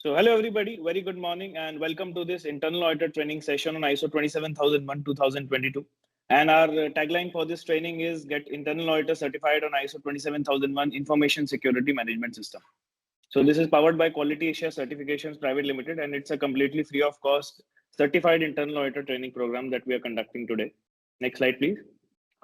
So hello everybody, very good morning and welcome to this internal auditor training session on ISO 27001 2022. And our tagline for this training is get internal auditor certified on ISO 27001 information security management system. So this is powered by Quality Asia Certifications Private Limited, and it's a completely free of cost certified internal auditor training program that we are conducting today. Next slide, please.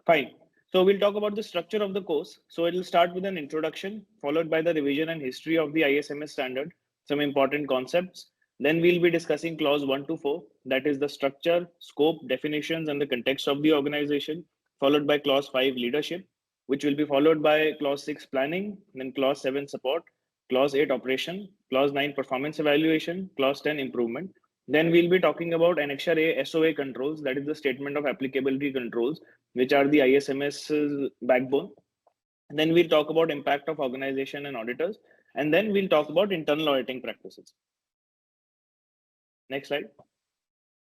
Fine. So we'll talk about the structure of the course. So it will start with an introduction, followed by the revision and history of the ISMS standard, some important concepts. Then we'll be discussing clause 1 to 4, that is the structure, scope, definitions, and the context of the organization, followed by clause 5, leadership, which will be followed by clause 6, planning, then clause 7, support, clause 8, operation, clause 9, performance evaluation, clause 10, improvement. Then we'll be talking about Annex A SOA controls, that is the statement of applicability controls, which are the ISMS backbone. And then we'll talk about impact of organization and auditors. And then we'll talk about internal auditing practices. Next slide.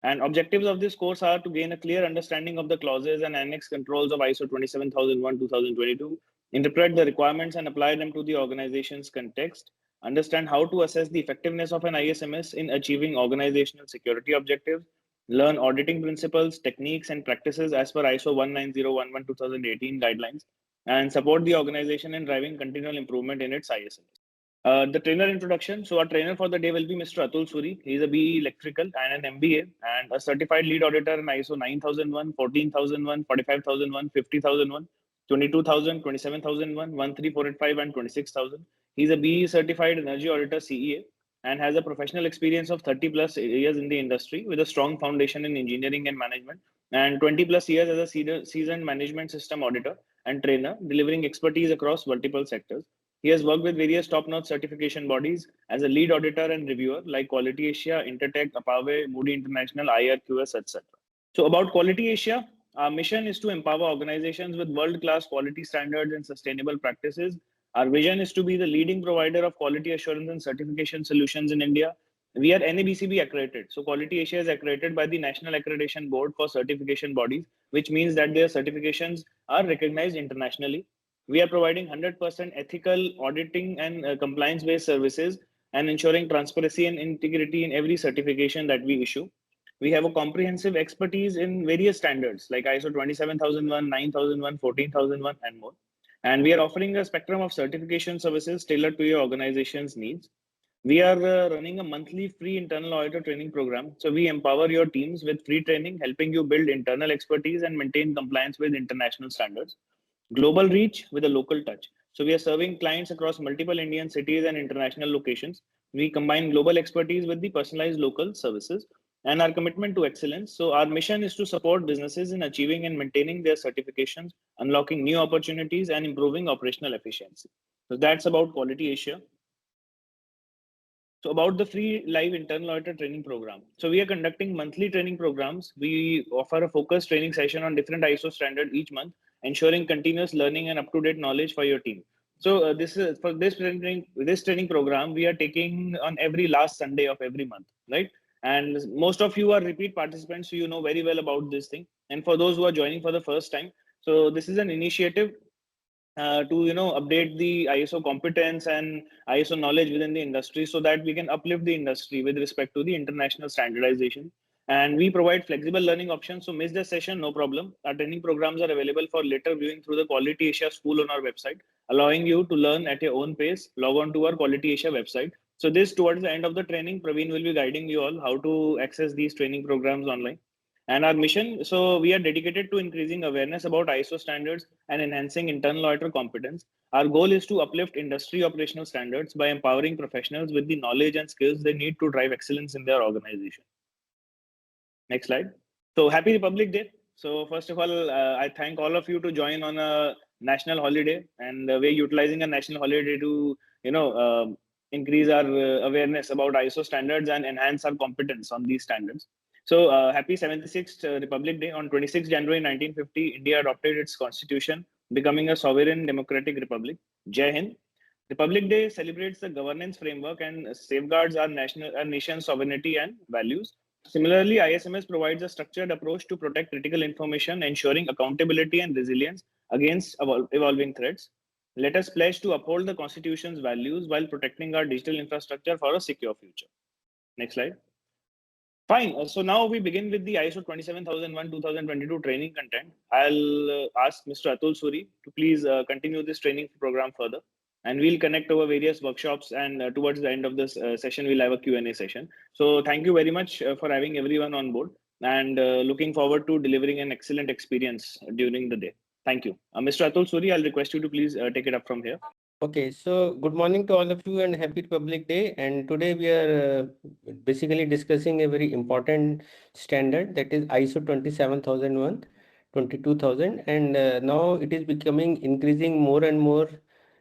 And objectives of this course are to gain a clear understanding of the clauses and annex controls of ISO 27001 2022, interpret the requirements and apply them to the organization's context, understand how to assess the effectiveness of an ISMS in achieving organizational security objectives, learn auditing principles, techniques, and practices as per ISO 19011 2018 guidelines, and support the organization in driving continual improvement in its ISMS. The trainer introduction. So our trainer for the day will be Mr. Atul Suri. He's a BE Electrical and an MBA and a certified lead auditor in ISO 9001, 14001, 45001, 50001, 22000, 27001, 13485, and 26000. He's a BE certified energy auditor CEA and has a professional experience of 30 plus years in the industry with a strong foundation in engineering and management and 20 plus years as a seasoned management system auditor and trainer, delivering expertise across multiple sectors. He has worked with various top-notch certification bodies as a lead auditor and reviewer like Quality Asia, Intertech, Apave, Moody International, IRQS, etc. So about Quality Asia, our mission is to empower organizations with world-class quality standards and sustainable practices. Our vision is to be the leading provider of quality assurance and certification solutions in India. We are NABCB accredited. So Quality Asia is accredited by the National Accreditation Board for certification bodies, which means that their certifications are recognized internationally. We are providing 100% ethical auditing and compliance-based services and ensuring transparency and integrity in every certification that we issue. We have a comprehensive expertise in various standards like ISO 27001, 9001, 14001, and more. And we are offering a spectrum of certification services tailored to your organization's needs. We are running a monthly free internal auditor training program. So we empower your teams with free training, helping you build internal expertise and maintain compliance with international standards. Global reach with a local touch. So we are serving clients across multiple Indian cities and international locations. We combine global expertise with the personalized local services and our commitment to excellence. So our mission is to support businesses in achieving and maintaining their certifications, unlocking new opportunities, and improving operational efficiency. So that's about Quality Asia. So about the free live internal auditor training program. So we are conducting monthly training programs. We offer a focused training session on different ISO standard each month, ensuring continuous learning and up-to-date knowledge for your team. So this is for this training program we are taking on every last Sunday of every month, right? And most of you are repeat participants, so you know very well about this thing. And for those who are joining for the first time, so this is an initiative to update the ISO competence and ISO knowledge within the industry so that we can uplift the industry with respect to the international standardization. And we provide flexible learning options. So miss the session, no problem. Our training programs are available for later viewing through the Quality Asia School on our website, allowing you to learn at your own pace. Log on to our Quality Asia website. So this towards the end of the training, Praveen will be guiding you all how to access these training programs online. And our mission, so we are dedicated to increasing awareness about ISO standards and enhancing internal auditor competence. Our goal is to uplift industry operational standards by empowering professionals with the knowledge and skills they need to drive excellence in their organization. Next slide. So happy Republic Day. So first of all, I thank all of you to join on a national holiday, and we're utilizing a national holiday to, increase our awareness about ISO standards and enhance our competence on these standards. So happy 76th Republic Day. On 26 January 1950, India adopted its constitution, becoming a sovereign democratic republic. Jai Hind. Republic Day celebrates the governance framework and safeguards our nation's sovereignty and values. Similarly, ISMS provides a structured approach to protect critical information, ensuring accountability and resilience against evolving threats. Let us pledge to uphold the Constitution's values while protecting our digital infrastructure for a secure future. Next slide. Fine. So now we begin with the ISO 27001-2022 training content. I'll ask Mr. Atul Suri to please continue this training program further, and we'll connect over various workshops. And towards the end of this session, we'll have a Q&A session. So thank you very much for having everyone on board, and looking forward to delivering an excellent experience during the day. Thank you. Mr. Atul Suri, I'll request you to please take it up from here. Okay, so good morning to all of you and happy Republic Day. And today we are basically discussing a very important standard, that is ISO 27001, 22000. And now it is becoming increasing more and more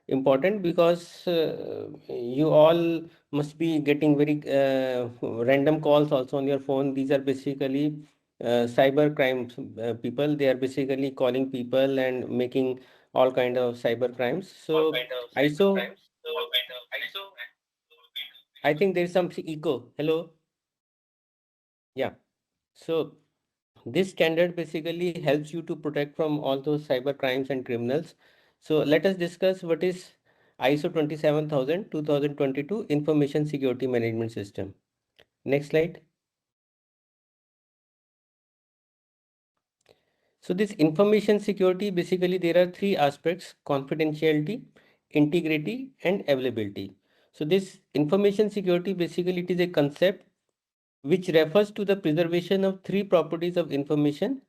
important because you all must be getting very random calls also on your phone. These are basically cyber crimes people. They are basically calling people and making all kind of cyber crimes. So ISO, I think there is some echo. Hello. Yeah. So this standard basically helps you to protect from all those cyber crimes and criminals. So let us discuss what is ISO 27000 2022 Information Security Management System. Next slide. So this information security, basically there are three aspects: confidentiality, integrity, and availability. So this information security, basically it is a concept which refers to the preservation of three properties of information.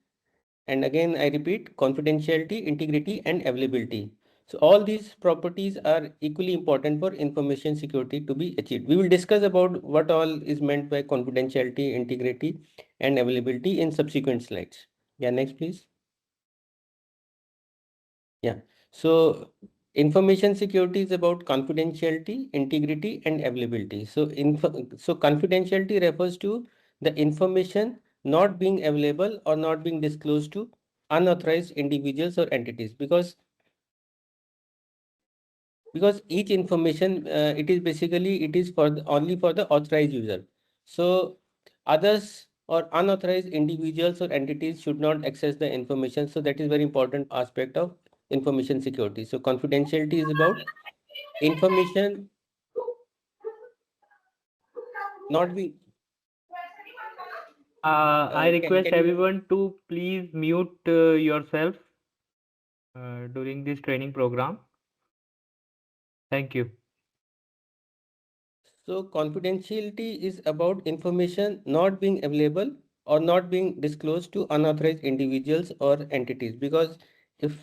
And again, I repeat, confidentiality, integrity, and availability. So all these properties are equally important for information security to be achieved. We will discuss about what all is meant by confidentiality, integrity, and availability in subsequent slides. Yeah, next please. Yeah. So information security is about confidentiality, integrity, and availability. So confidentiality refers to the information not being available or not being disclosed to unauthorized individuals or entities, because each information it is basically it is for only for the authorized user. So others or unauthorized individuals or entities should not access the information. So that is very important aspect of information security. So confidentiality is about information not be. I request Can you, everyone to please mute yourself during this training program. Thank you. so confidentiality is about information not being available or not being disclosed to unauthorized individuals or entities, because if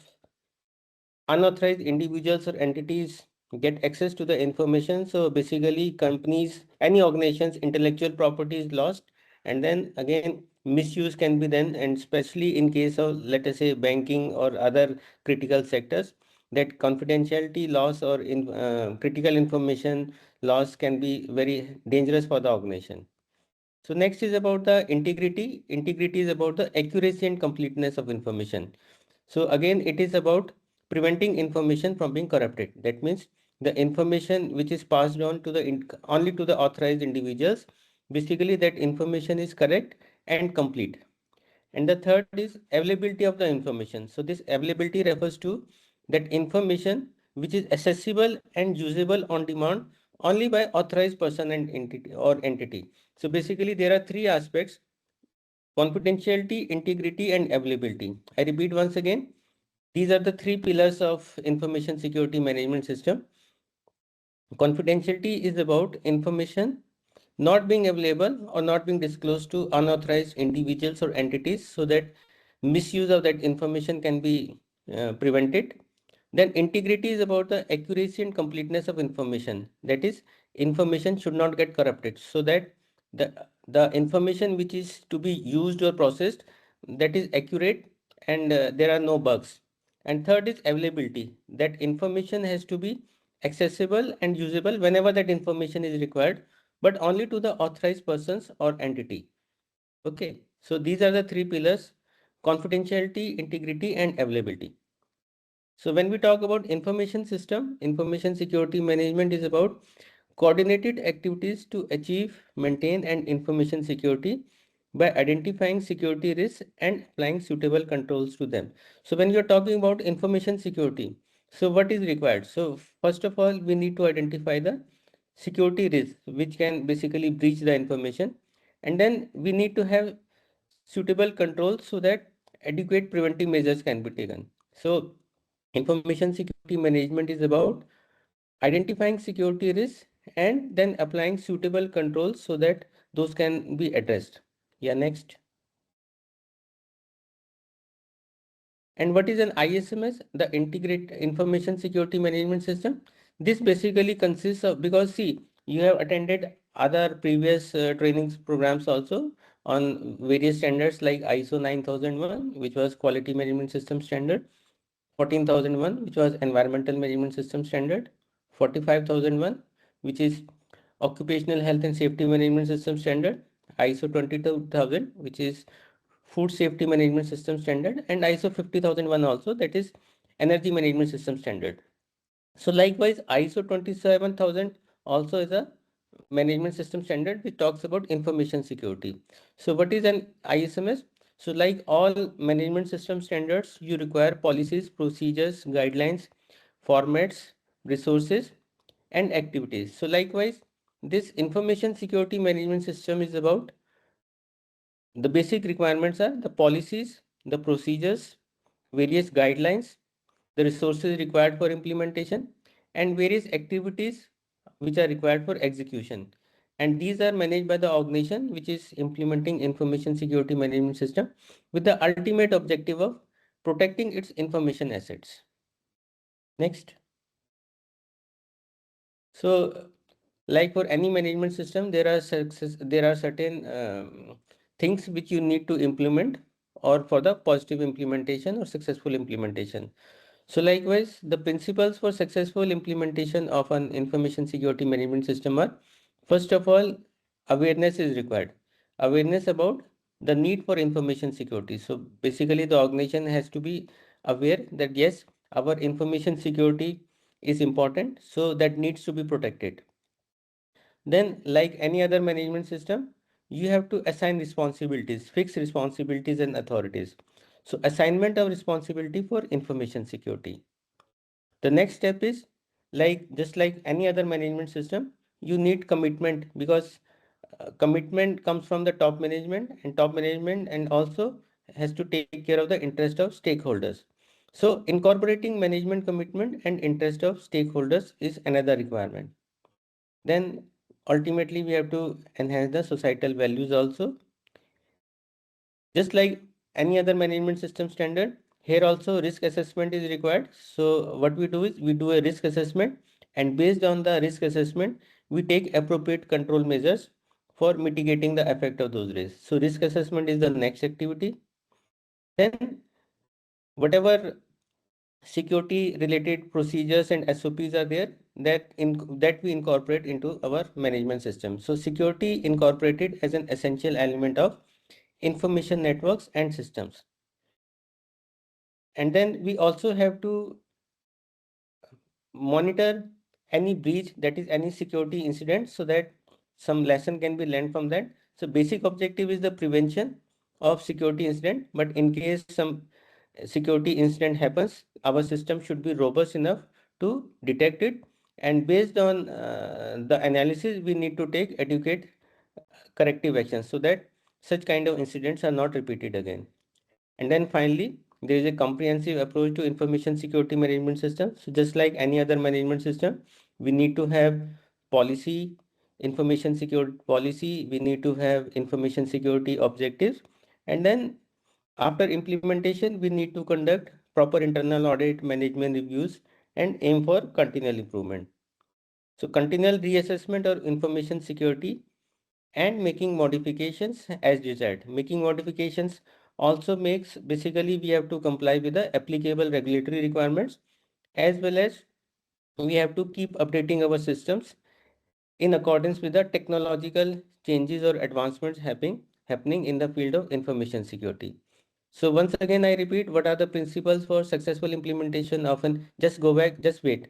unauthorized individuals or entities get access to the information, so basically companies, any organization's intellectual property is lost, and then again misuse can be then, and especially in case of, let us say, banking or other critical sectors, that confidentiality loss or critical information loss can be very dangerous for the organization. So next is about the integrity. Integrity is about the accuracy and completeness of information. So again, it is about preventing information from being corrupted. That means the information which is passed on to the only to the authorized individuals, basically that information is correct and complete. And the third is availability of the information. So this availability refers to that information which is accessible and usable on demand only by authorized person and entity. So basically there are three aspects: confidentiality, integrity, and availability. I repeat once again, these are the three pillars of information security management system. Confidentiality is about information not being available or not being disclosed to unauthorized individuals or entities, so that misuse of that information can be prevented. Then integrity is about the accuracy and completeness of information. That is, information should not get corrupted, so that the information which is to be used or processed, that is accurate and there are no bugs. And third is availability, that information has to be accessible and usable whenever that information is required, but only to the authorized persons or entity. Okay, so these are the three pillars: confidentiality, integrity, and availability. So when we talk about information system, information security management is about coordinated activities to achieve, maintain, and information security by identifying security risks and applying suitable controls to them. So when you're talking about information security, So what is required? So first of all, we need to identify the security risk, which can basically breach the information. And then we need to have suitable controls so that adequate preventive measures can be taken. So information security management is about identifying security risks and then applying suitable controls so that those can be addressed. Yeah, next. And what is an ISMS? The Integrated Information Security Management System. This basically consists of, because see, you have attended other previous trainings programs also on various standards like ISO 9001, which was Quality Management System Standard, 14001, which was Environmental Management System Standard, 45001, which is Occupational Health and Safety Management System Standard, ISO 22000, which is Food Safety Management System Standard, and ISO 50001 also, that is Energy Management System Standard. So likewise, ISO 27000 also is a management system standard which talks about information security. So what is an ISMS? So like all management system standards, you require policies, procedures, guidelines, formats, resources, and activities. So likewise, this information security management system is about the basic requirements are the policies, the procedures, various guidelines, the resources required for implementation, and various activities which are required for execution. And these are managed by the organization which is implementing information security management system with the ultimate objective of protecting its information assets. Next. So like for any management system, there are certain things which you need to implement or for the positive implementation or successful implementation. So likewise, the principles for successful implementation of an information security management system are, first of all, awareness is required. Awareness about the need for information security. So basically the organization has to be aware that yes, our information security is important, so that needs to be protected. Then, like any other management system, you have to assign responsibilities, fix responsibilities and authorities. So assignment of responsibility for information security. The next step is, like just like any other management system, you need commitment, because commitment comes from the top management, and also has to take care of the interest of stakeholders. So incorporating management commitment and interest of stakeholders is another requirement. Then ultimately we have to enhance the societal values also. Just like any other management system standard, here also risk assessment is required. So what we do is we do a risk assessment, and based on the risk assessment, we take appropriate control measures for mitigating the effect of those risks. So risk assessment is the next activity. Then whatever security related procedures and SOPs are there, that we incorporate into our management system. So security incorporated as an essential element of information networks and systems. And then we also have to monitor any breach, that is any security incident, so that some lesson can be learned from that. So basic objective is the prevention of security incident, but in case some security incident happens, our system should be robust enough to detect it, and based on the analysis we need to take adequate corrective actions so that such kind of incidents are not repeated again. And then finally, there is a comprehensive approach to information security management system. So just like any other management system, we need to have policy, information security policy, we need to have information security objectives, and then after implementation, we need to conduct proper internal audit, management reviews, and aim for continual improvement. So continual reassessment of information security and making modifications as desired. Making modifications also makes, basically we have to comply with the applicable regulatory requirements, as well as we have to keep updating our systems in accordance with the technological changes or advancements happening in the field of information security. So once again, I repeat, what are the principles for successful implementation of an, just go back, just wait.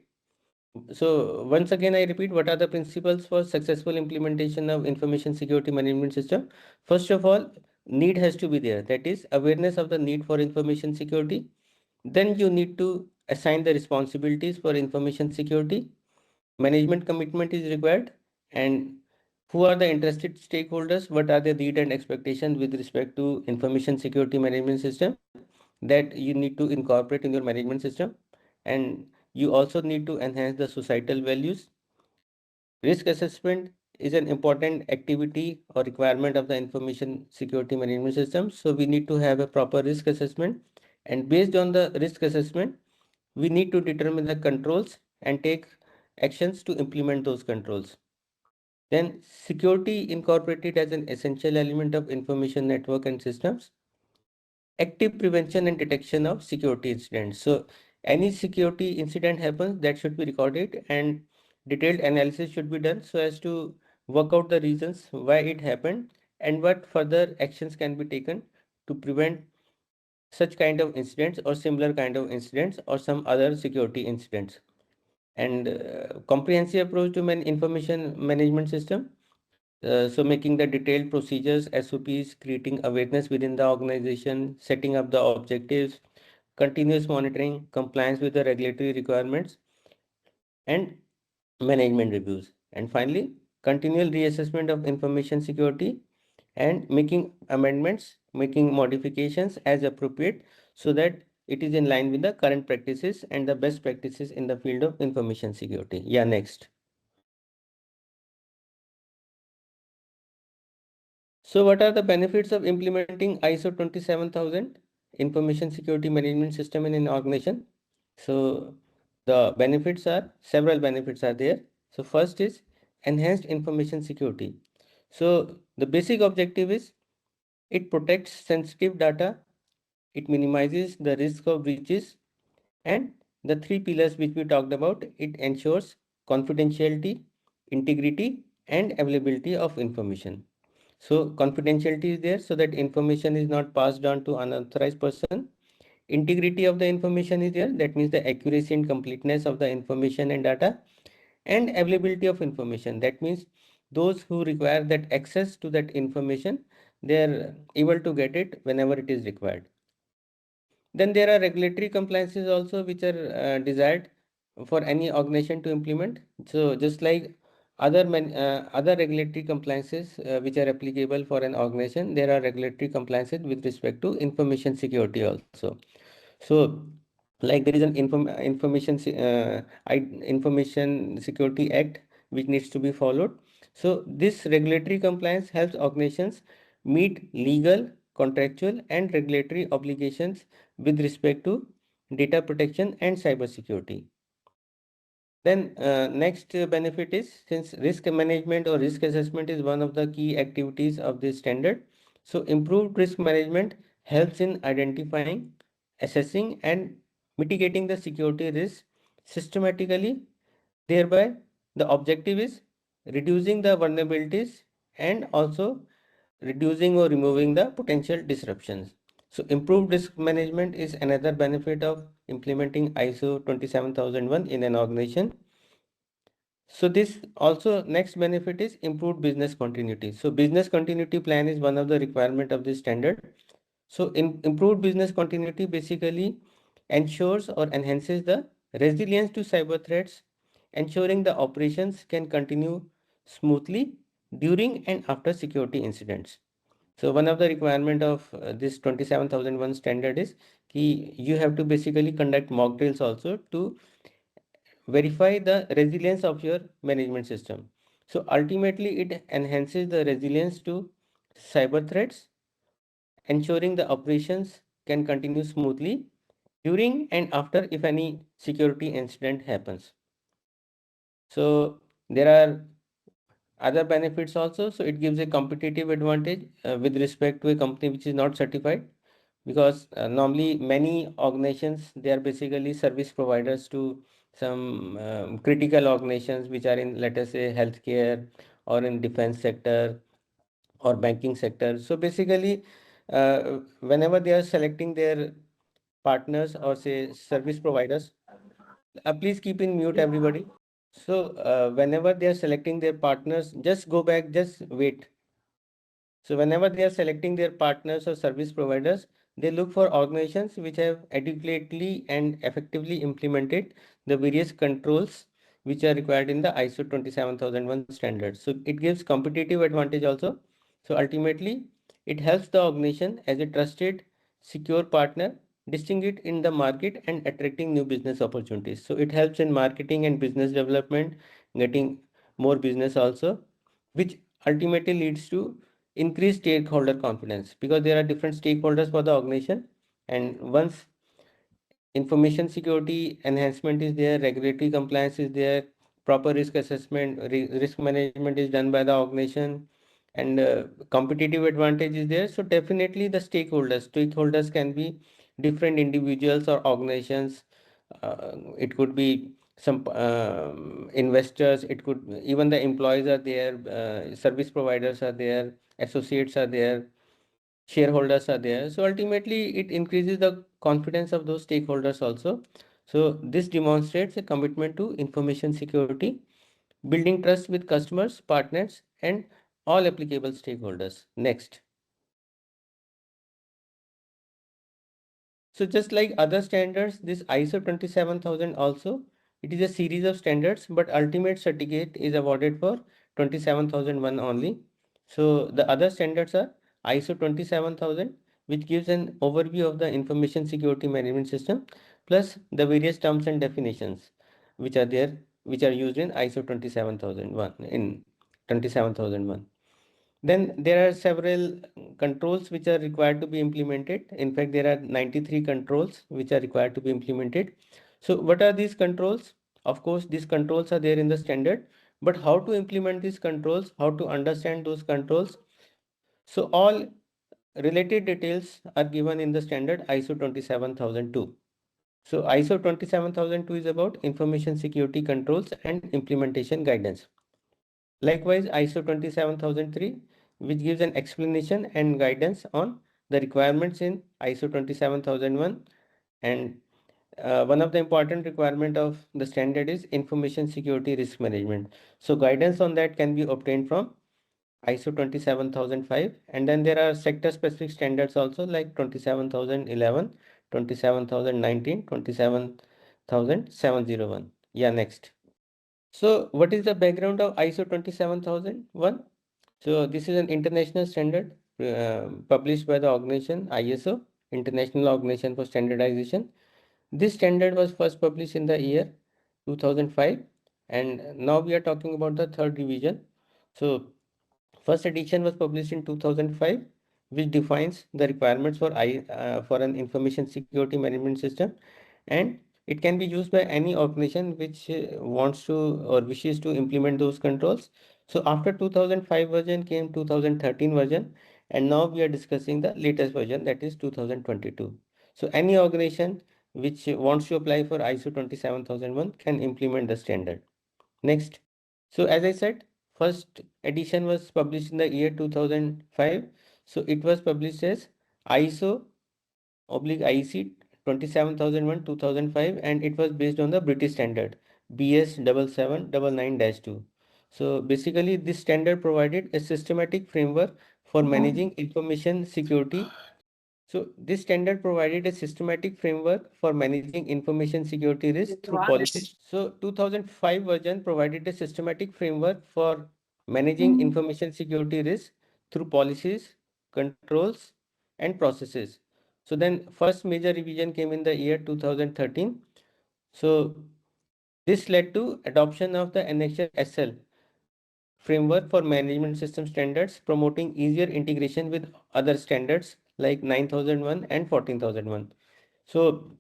So once again, I repeat, what are the principles for successful implementation of information security management system? First of all, need has to be there. That is awareness of the need for information security. Then you need to assign the responsibilities for information security, management commitment is required, and who are the interested stakeholders, what are the need and expectations with respect to information security management system that you need to incorporate in your management system. And you also need to enhance the societal values. Risk assessment is an important activity or requirement of the information security management system. So we need to have a proper risk assessment, and based on the risk assessment, we need to determine the controls and take actions to implement those controls. Then security incorporated as an essential element of information network and systems. Active prevention and detection of security incidents. So any security incident happens, that should be recorded, and detailed analysis should be done so as to work out the reasons why it happened and what further actions can be taken to prevent such kind of incidents or similar kind of incidents or some other security incidents. And comprehensive approach to information management system. So making the detailed procedures, SOPs, creating awareness within the organization, setting up the objectives, continuous monitoring, compliance with the regulatory requirements, and management reviews. And finally, continual reassessment of information security and making amendments, making modifications as appropriate so that it is in line with the current practices and the best practices in the field of information security. Yeah, next. So what are the benefits of implementing ISO 27000 information security management system in an organization? So the benefits are, several benefits are there. So first is enhanced information security. So the basic objective is it protects sensitive data, it minimizes the risk of breaches, and the three pillars which we talked about, it ensures confidentiality, integrity, and availability of information. So confidentiality is there so that information is not passed on to unauthorized person. Integrity of the information is there. That means the accuracy and completeness of the information and data. And availability of information. That means those who require that access to that information, they are able to get it whenever it is required. Then there are regulatory compliances also which are desired for any organization to implement. So just like other regulatory compliances which are applicable for an organization, there are regulatory compliances with respect to information security also. So like there is an information security act which needs to be followed. So this regulatory compliance helps organizations meet legal, contractual, and regulatory obligations with respect to data protection and cybersecurity. Then next benefit is, since risk management or risk assessment is one of the key activities of this standard, so improved risk management helps in identifying, assessing, and mitigating the security risk systematically. Thereby, the objective is reducing the vulnerabilities and also reducing or removing the potential disruptions. So improved risk management is another benefit of implementing ISO 27001 in an organization. So this also, next benefit is improved business continuity. So business continuity plan is one of the requirement of this standard. So improved business continuity basically ensures or enhances the resilience to cyber threats, ensuring the operations can continue smoothly during and after security incidents. So one of the requirement of this 27001 standard is you have to basically conduct mock drills also to verify the resilience of your management system. So ultimately, it enhances the resilience to cyber threats, ensuring the operations can continue smoothly during and after if any security incident happens. So there are other benefits also. So it gives a competitive advantage with respect to a company which is not certified, because normally many organizations, they are basically service providers to some critical organizations which are in, let us say, healthcare or in defense sector or banking sector. So basically whenever they are selecting their partners or say service providers, please keep in mute everybody. So whenever they are selecting their partners, just go back, just wait. So whenever they are selecting their partners or service providers, they look for organizations which have adequately and effectively implemented the various controls which are required in the ISO 27001 standards. So it gives competitive advantage also. So ultimately, it helps the organization as a trusted, secure partner, distinguish in the market and attracting new business opportunities. So it helps in marketing and business development, getting more business also, which ultimately leads to increased stakeholder confidence because there are different stakeholders for the organization. And once information security enhancement is there, regulatory compliance is there, proper risk assessment, risk management is done by the organization, and competitive advantage is there. So definitely the stakeholders can be different individuals or organizations. It could be some investors, it could even the employees are there, service providers are there, associates are there, shareholders are there. So ultimately, it increases the confidence of those stakeholders also. So this demonstrates a commitment to information security, building trust with customers, partners, and all applicable stakeholders. Next. So just like other standards, this ISO 27000 also, it is a series of standards, but ultimate certificate is awarded for 27001 only. So the other standards are ISO 27000, which gives an overview of the information security management system, plus the various terms and definitions which are there, which are used in ISO 27001 in 27001. Then there are several controls which are required to be implemented. In fact, there are 93 controls which are required to be implemented. So what are these controls? Of course, these controls are there in the standard, but how to implement these controls, how to understand those controls. So all related details are given in the standard ISO 27002. So ISO 27002 is about information security controls and implementation guidance. Likewise, ISO 27003, which gives an explanation and guidance on the requirements in ISO 27001. And one of the important requirement of the standard is information security risk management. So guidance on that can be obtained from ISO 27005. And then there are sector specific standards also like 27011, 27019, 27701. Yeah, next. So what is the background of ISO 27001? So this is an international standard published by the organization ISO, International Organization for Standardization. This standard was first published in the year 2005, and now we are talking about the third revision. So first edition was published in 2005, which defines the requirements for an information security management system, and it can be used by any organization which wants to or wishes to implement those controls. So after 2005 version came 2013 version, and now we are discussing the latest version, that is 2022. So any organization which wants to apply for ISO 27001 can implement the standard. Next. So as I said, first edition was published in the year 2005. So it was published as ISO oblique IEC 27001 2005, and it was based on the British standard BS 7799-2. So basically this standard provided a systematic framework for managing information security. So this standard provided a systematic framework for managing information security risk through policies. So 2005 version provided a systematic framework for managing information security risk through policies, controls, and processes. So then first major revision came in the year 2013. So this led to adoption of the Annex SL framework for management system standards, promoting easier integration with other standards like 9001 and 14001. So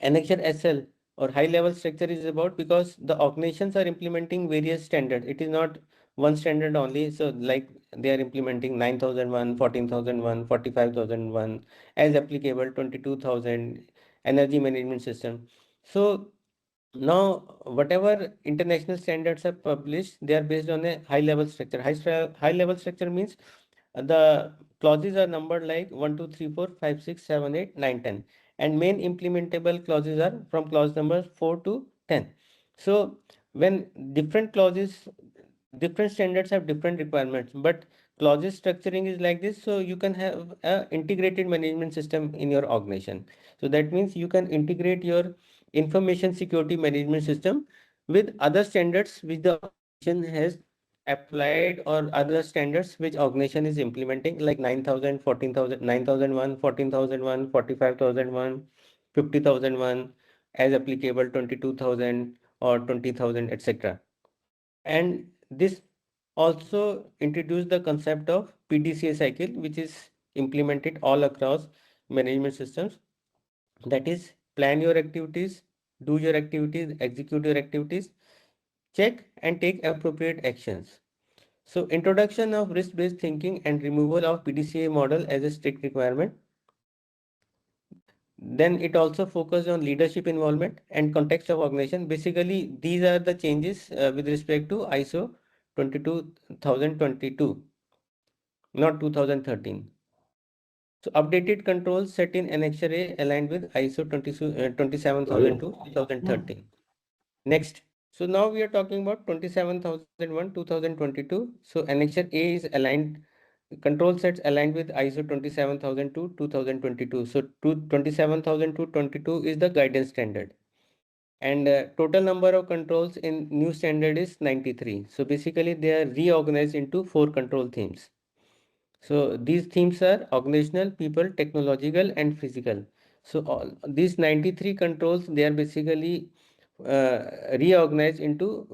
annexure SL or high level structure is about because the organizations are implementing various standards. It is not one standard only. So like they are implementing 9001, 14001, 45001 as applicable, 22000 energy management system. So now, whatever international standards are published, they are based on a high level structure. High level structure means the clauses are numbered like 1, 2, 3, 4, 5, 6, 7, 8, 9, 10. And main implementable clauses are from clause number 4 to 10. So when different clauses different standards have different requirements, but clauses structuring is like this. So you can have a integrated management system in your organization. So that means you can integrate your information security management system with other standards which the organization has applied, or other standards which organization is implementing, like 9,000, 14,000, 9,001, 14,001, 45,001, 50,001, as applicable 22,000 or 20,000, etc. And this also introduced the concept of PDCA cycle, which is implemented all across management systems. That is, plan your activities, do your activities, execute your activities, check and take appropriate actions. So introduction of risk-based thinking and removal of PDCA model as a strict requirement. Then it also focused on leadership involvement and context of organization. Basically, these are the changes with respect to ISO 22022, not 2013. So updated controls set in Annex A aligned with ISO 27002 2013. Next. So now we are talking about 27001 2022. So Annex A is aligned, control sets aligned with ISO 27002 2022. So 27002 22 is the guidance standard. And total number of controls in new standard is 93. So basically they are reorganized into 4 control themes. So these themes are organizational, people, technological, and physical. So all these 93 controls, they are basically reorganized into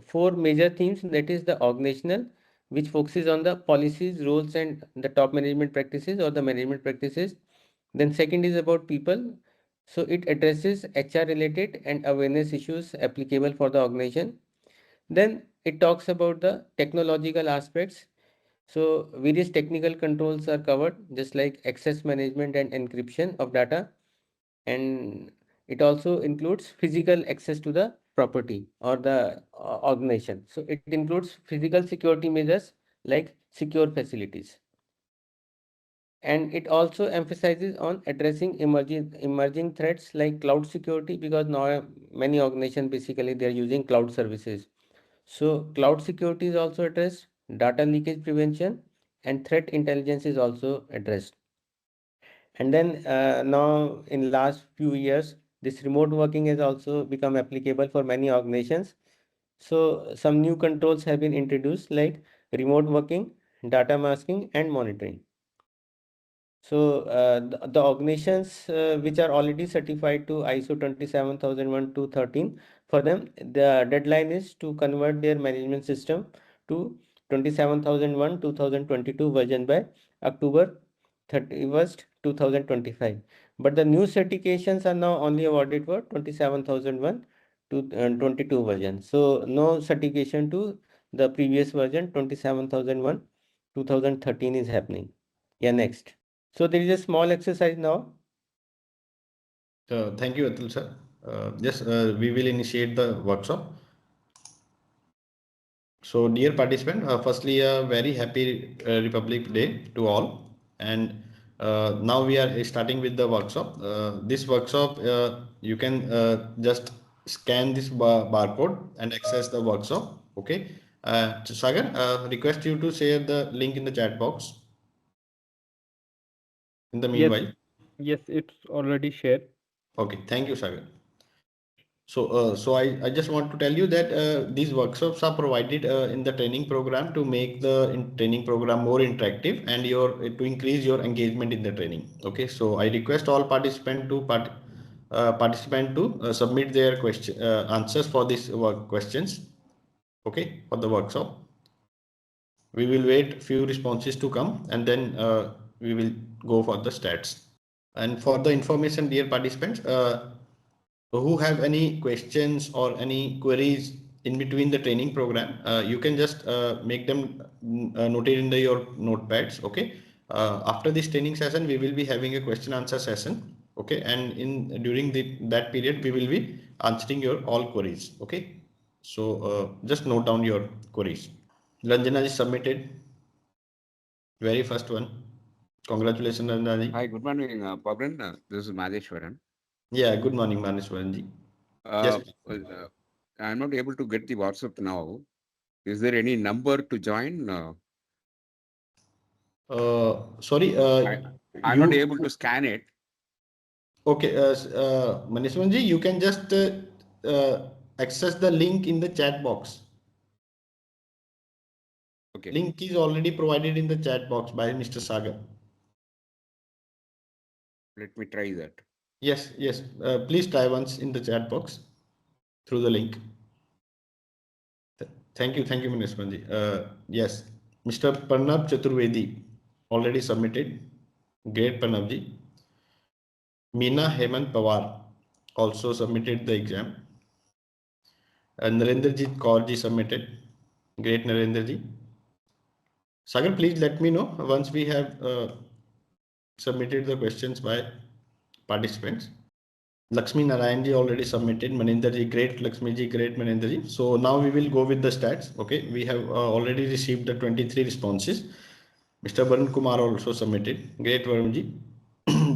4 major themes. That is the organizational, which focuses on the policies, roles, and the top management practices or the management practices. Then second is about people. So it addresses HR related and awareness issues applicable for the organization. Then it talks about the technological aspects. So various technical controls are covered, just like access management and encryption of data. And it also includes physical access to the property or the organization. So it includes physical security measures like secure facilities. And it also emphasizes on addressing emerging threats like cloud security, because now many organizations basically they are using cloud services. So cloud security is also addressed, data leakage prevention, and threat intelligence is also addressed. And then now in last few years, this remote working has also become applicable for many organizations. So some new controls have been introduced like remote working, data masking, and monitoring. So the organizations which are already certified to ISO 27001 to 13, for them the deadline is to convert their management system to 27001 2022 version by October 31st 2025. But the new certifications are now only awarded for 27001 to 22 version. So no certification to the previous version 27001 2013 is happening. Yeah, next. So there is a small exercise now. Thank you, Atul sir. Yes, we will initiate the workshop. So, dear participant, firstly, a very happy Republic Day to all. And now we are starting with the workshop. This workshop, you can just scan this barcode and access the workshop. Okay. Sagar, request you to share the link in the chat box. In the meanwhile. Yes, it's already shared. Okay. Thank you, Sagar. So I just want to tell you that these workshops are provided in the training program to make the training program more interactive and to increase your engagement in the training. Okay, so I request all participant to submit their question answers for these work questions. Okay, for the workshop. We will wait few responses to come and then we will go for the stats. And for the information, dear participants, who have any questions or any queries in between the training program, you can just make them noted in your notepads. Okay. After this training session, we will be having a question answer session. Okay. And during that period, we will be answering your all queries. Okay. So just note down your queries. Ranjana is submitted. Very first one. Congratulations, Ranjana. Hi, good morning, Pabran. This is Madheshwaran. Yeah, good morning, Manishwaran ji. Yes. I'm not able to get the WhatsApp now. Is there any number to join? Sorry, I'm not able to scan it. Okay, Manishwanji, you can just access the link in the chat box. Okay. Link is already provided in the chat box by Mr. Sagar. Let me try that. Yes, yes. Please try once in the chat box through the link. Thank you, Manishwanji. Yes, Mr. Parnab Chaturvedi already submitted. Great, Parnabji. Meena Hemant Pawar also submitted the exam. Narendrajit Kaurji submitted. Great, Narendraji. Sagar, please let me know once we have submitted the questions by participants. Lakshmi Narayanji already submitted. Maninderji, great. Lakshmiji, great. Maninderji. So now we will go with the stats. Okay, we have already received the 23 responses. Mr. Varun Kumar also submitted. Great, Varunji.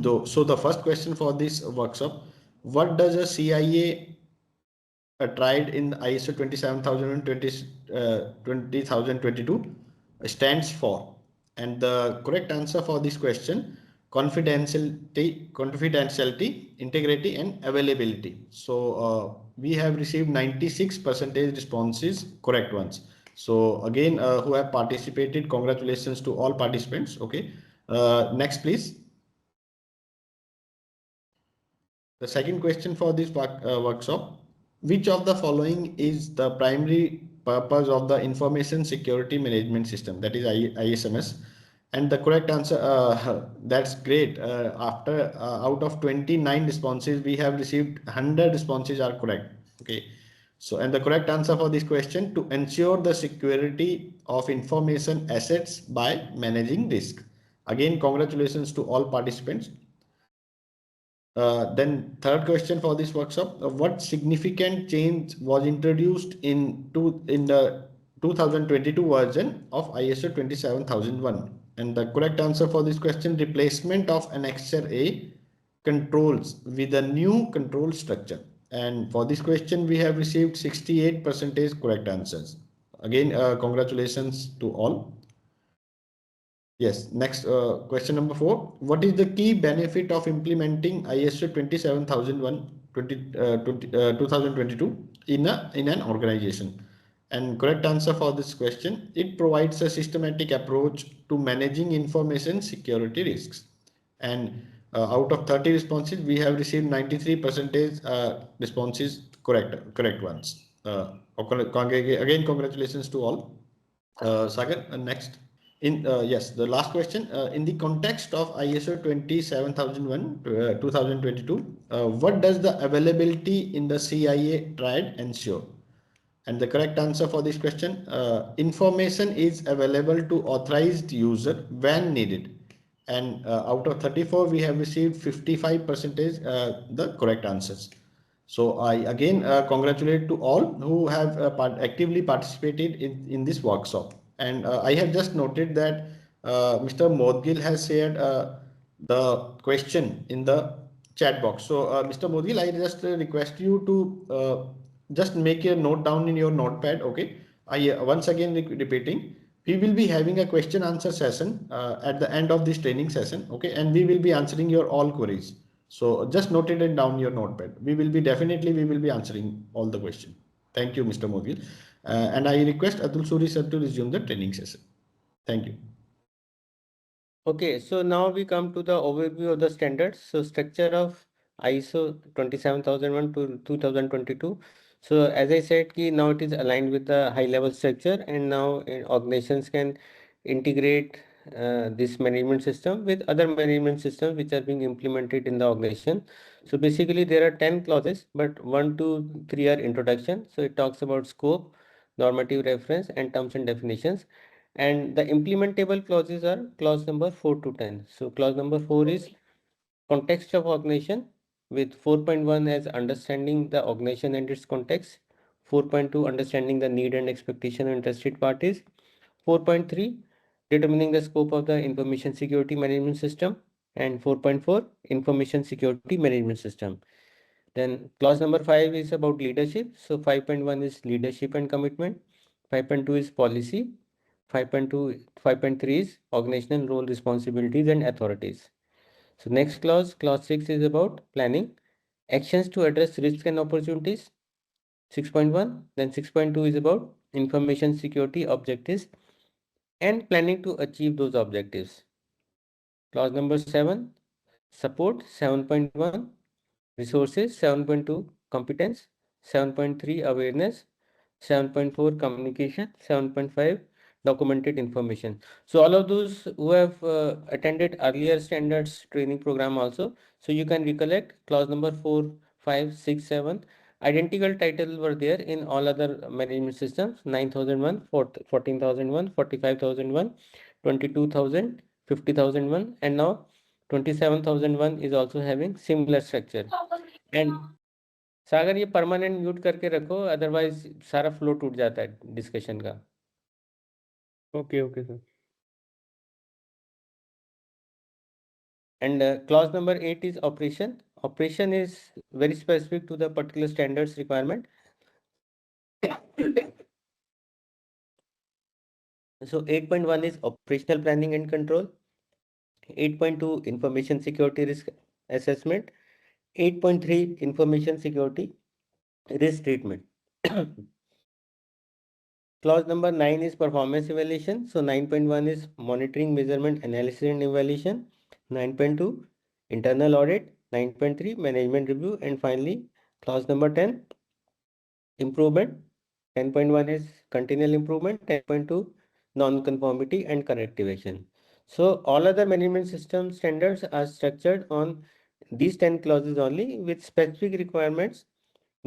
So the first question for this workshop: what does a CIA tried in ISO 27022 stands for? And the correct answer for this question: confidentiality, integrity, and availability. So we have received 96% responses, correct ones. So again, who have participated, congratulations to all participants. Okay, next please. The second question for this workshop: which of the following is the primary purpose of the Information Security Management System, that is ISMS? And the correct answer, that's great. After out of 29 responses, we have received 100 responses are correct. Okay. So, and the correct answer for this question: to ensure the security of information assets by managing risk. Again, congratulations to all participants. Then third question for this workshop: what significant change was introduced in the 2022 version of ISO 27001? And the correct answer for this question: replacement of Annex A controls with a new control structure. And for this question, we have received 68% correct answers. Again, congratulations to all. Yes, next question number 4. What is the key benefit of implementing ISO 27001 2022 in an organization? And correct answer for this question: it provides a systematic approach to managing information security risks. And out of 30 responses, we have received 93% responses correct ones. Again, congratulations to all. Sagar, next. Yes, the last question. In the context of ISO 27001 2022, what does the availability in the CIA triad ensure? And the correct answer for this question: information is available to authorized user when needed. And out of 34, we have received 55% the correct answers. So I again congratulate to all who have actively participated in this workshop. And I have just noted that Mr. Modgil has shared the question in the chat box. So Mr. Modgil, I just request you to just make a note down in your notepad. Okay. I once again repeating, we will be having a question answer session at the end of this training session. Okay. And we will be answering your all queries. So just note it down your notepad. We will be answering all the questions. Thank you, Mr. Mogil. And I request Atul Suri sir to resume the training session. Thank you. Okay, so now we come to the overview of the standards. So structure of ISO 27001 to 2022. So as I said, now it is aligned with the high level structure, and now organizations can integrate this management system with other management systems which are being implemented in the organization. So basically there are 10 clauses, but 1, 2, 3 are introduction. So it talks about scope, normative reference, and terms and definitions. And the implementable clauses are clause number 4 to 10. So clause number 4 is context of organization, with 4.1 as understanding the organization and its context, 4.2 understanding the need and expectation of interested parties, 4.3 determining the scope of the information security management system, and 4.4 information security management system. Then clause number 5 is about leadership. So 5.1 is leadership and commitment. 5.2 is policy. 5.3 is organizational role, responsibilities and authorities. So next clause 6 is about planning, actions to address risks and opportunities. 6.1, then 6.2 is about information security objectives and planning to achieve those objectives. Clause number 7, support. 7.1, resources. 7.2, competence. 7.3, awareness. 7.4, communication. 7.5, documented information. So all of those who have attended earlier standards training program also, so you can recollect clause number 4, 5, 6, 7. Identical titles were there in all other management systems: 9001, 14,001, 45,001, 22,000, 50,001, and now 27,001 is also having similar structure. And सागर ये permanent mute करके रखो, otherwise सारा flow टूट जाता है discussion का. Okay, okay, sir. And clause number 8 is operation. Operation is very specific to the particular standards requirement. So 8.1 is operational planning and control. 8.2 information security risk assessment. 8.3 information security risk treatment. Clause number 9 is performance evaluation. So 9.1 is monitoring, measurement, analysis and evaluation. 9.2 internal audit. 9.3 management review. And finally, clause number 10 improvement. 10.1 is continual improvement. 10.2 non-conformity and corrective action. So all other management system standards are structured on these 10 clauses only, with specific requirements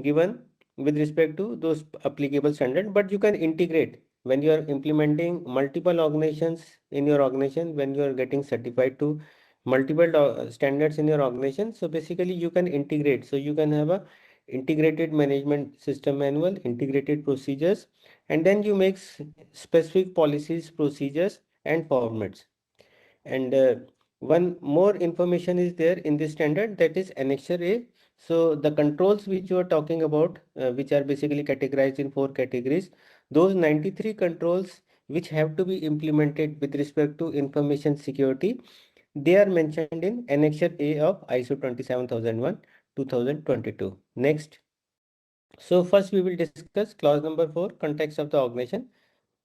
given with respect to those applicable standard. But you can integrate when you are implementing multiple organizations in your organization, when you are getting certified to multiple standards in your organization. So basically you can integrate. So you can have a integrated management system manual, integrated procedures, and then you make specific policies, procedures and formats. And one more information is there in this standard, that is Annexure A. So the controls which you are talking about, which are basically categorized in 4 categories, those 93 controls which have to be implemented with respect to information security, they are mentioned in Annexure A of ISO 27001 2022. Next. So first we will discuss clause number 4, context of the organization,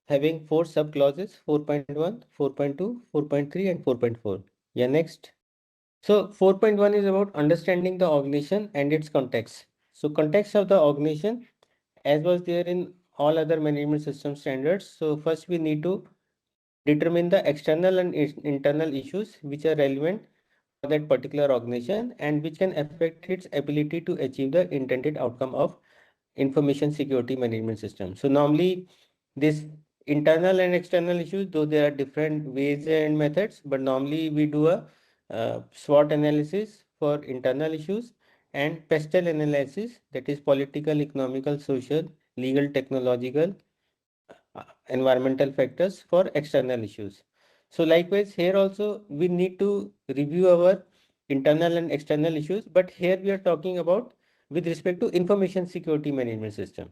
having 4 sub clauses: 4.1, 4.2, 4.3 and 4.4. Yeah, next. So 4.1 is about understanding the organization and its context. So context of the organization, as was there in all other management system standards. So first we need to determine the external and internal issues which are relevant for that particular organization and which can affect its ability to achieve the intended outcome of information security management system. So normally this internal and external issues, though there are different ways and methods, but normally we do a SWOT analysis for internal issues and PESTEL analysis, that is political, economical, social, legal, technological, environmental factors for external issues. So likewise here also we need to review our internal and external issues, but here we are talking about with respect to information security management system.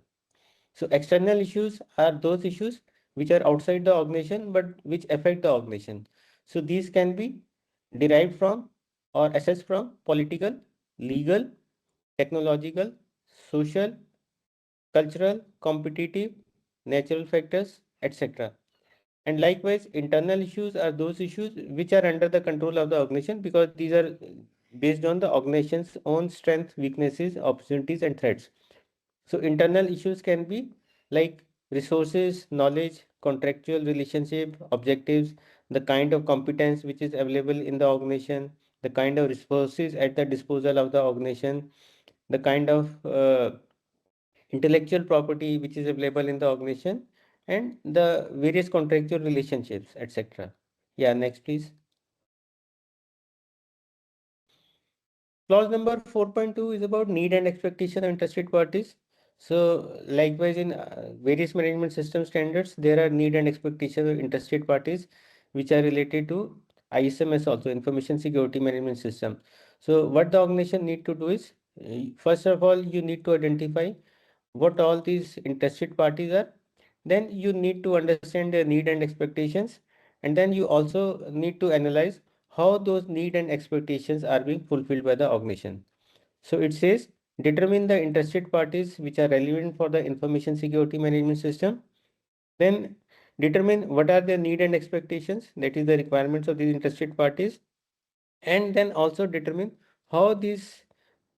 So external issues are those issues which are outside the organization but which affect the organization. So these can be derived from or assessed from political, legal, technological, social, cultural, competitive, natural factors, etc. And likewise, internal issues are those issues which are under the control of the organization, because these are based on the organization's own strengths, weaknesses, opportunities, and threats. So internal issues can be like resources, knowledge, contractual relationship, objectives, the kind of competence which is available in the organization, the kind of resources at the disposal of the organization, the kind of intellectual property which is available in the organization, and the various contractual relationships, etc. Yeah, next please. Clause number 4.2 is about need and expectation of interested parties. So likewise in various management system standards, there are need and expectation of interested parties which are related to ISMS also, information security management system. So what the organization need to do is, first of all, you need to identify what all these interested parties are. then you need to understand their need and expectations, and then you also need to analyze how those need and expectations are being fulfilled by the organization. So it says determine the interested parties which are relevant for the information security management system. Then determine what are their need and expectations, that is the requirements of these interested parties, and then also determine how these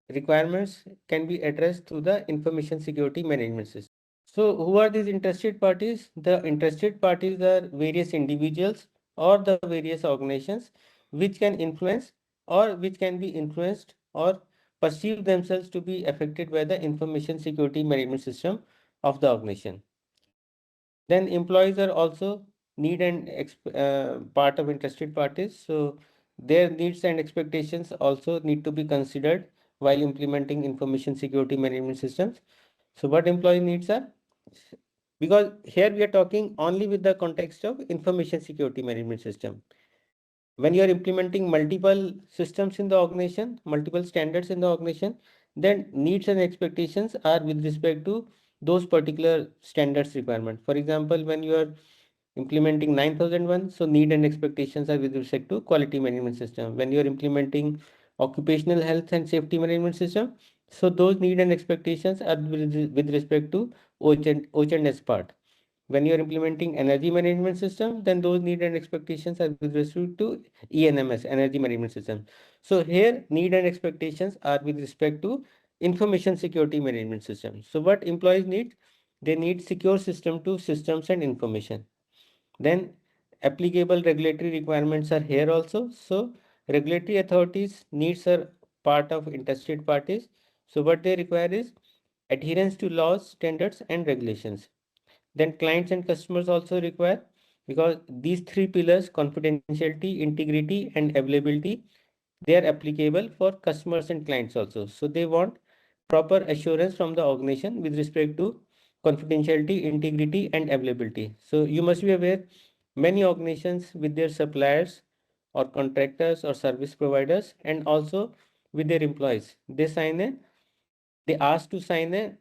requirements can be addressed through the information security management system. So who are these interested parties? The interested parties are various individuals or the various organizations which can influence or which can be influenced or perceive themselves to be affected by the information security management system of the organization. Then employees are also need and part of interested parties. So their needs and expectations also need to be considered while implementing information security management systems. So what employee needs are, because here we are talking only with the context of information security management system. When you are implementing multiple systems in the organization, multiple standards in the organization, then needs and expectations are with respect to those particular standards requirement. For example, when you are implementing 9001, so need and expectations are with respect to quality management system. When you are implementing occupational health and safety management system, so those need and expectations are with respect to OH&S part. When you are implementing energy management system, then those need and expectations are with respect to ENMS, energy management system. So here need and expectations are with respect to information security management system. So what employees need? They need secure system to systems and information. Then applicable regulatory requirements are here also. So regulatory authorities needs are part of interested parties. So what they require is adherence to laws, standards and regulations. Then clients and customers also require, because these three pillars, confidentiality, integrity and availability, they are applicable for customers and clients also. So they want proper assurance from the organization with respect to confidentiality, integrity and availability. So you must be aware, many organizations with their suppliers or contractors or service providers and also with their employees, they ask to sign a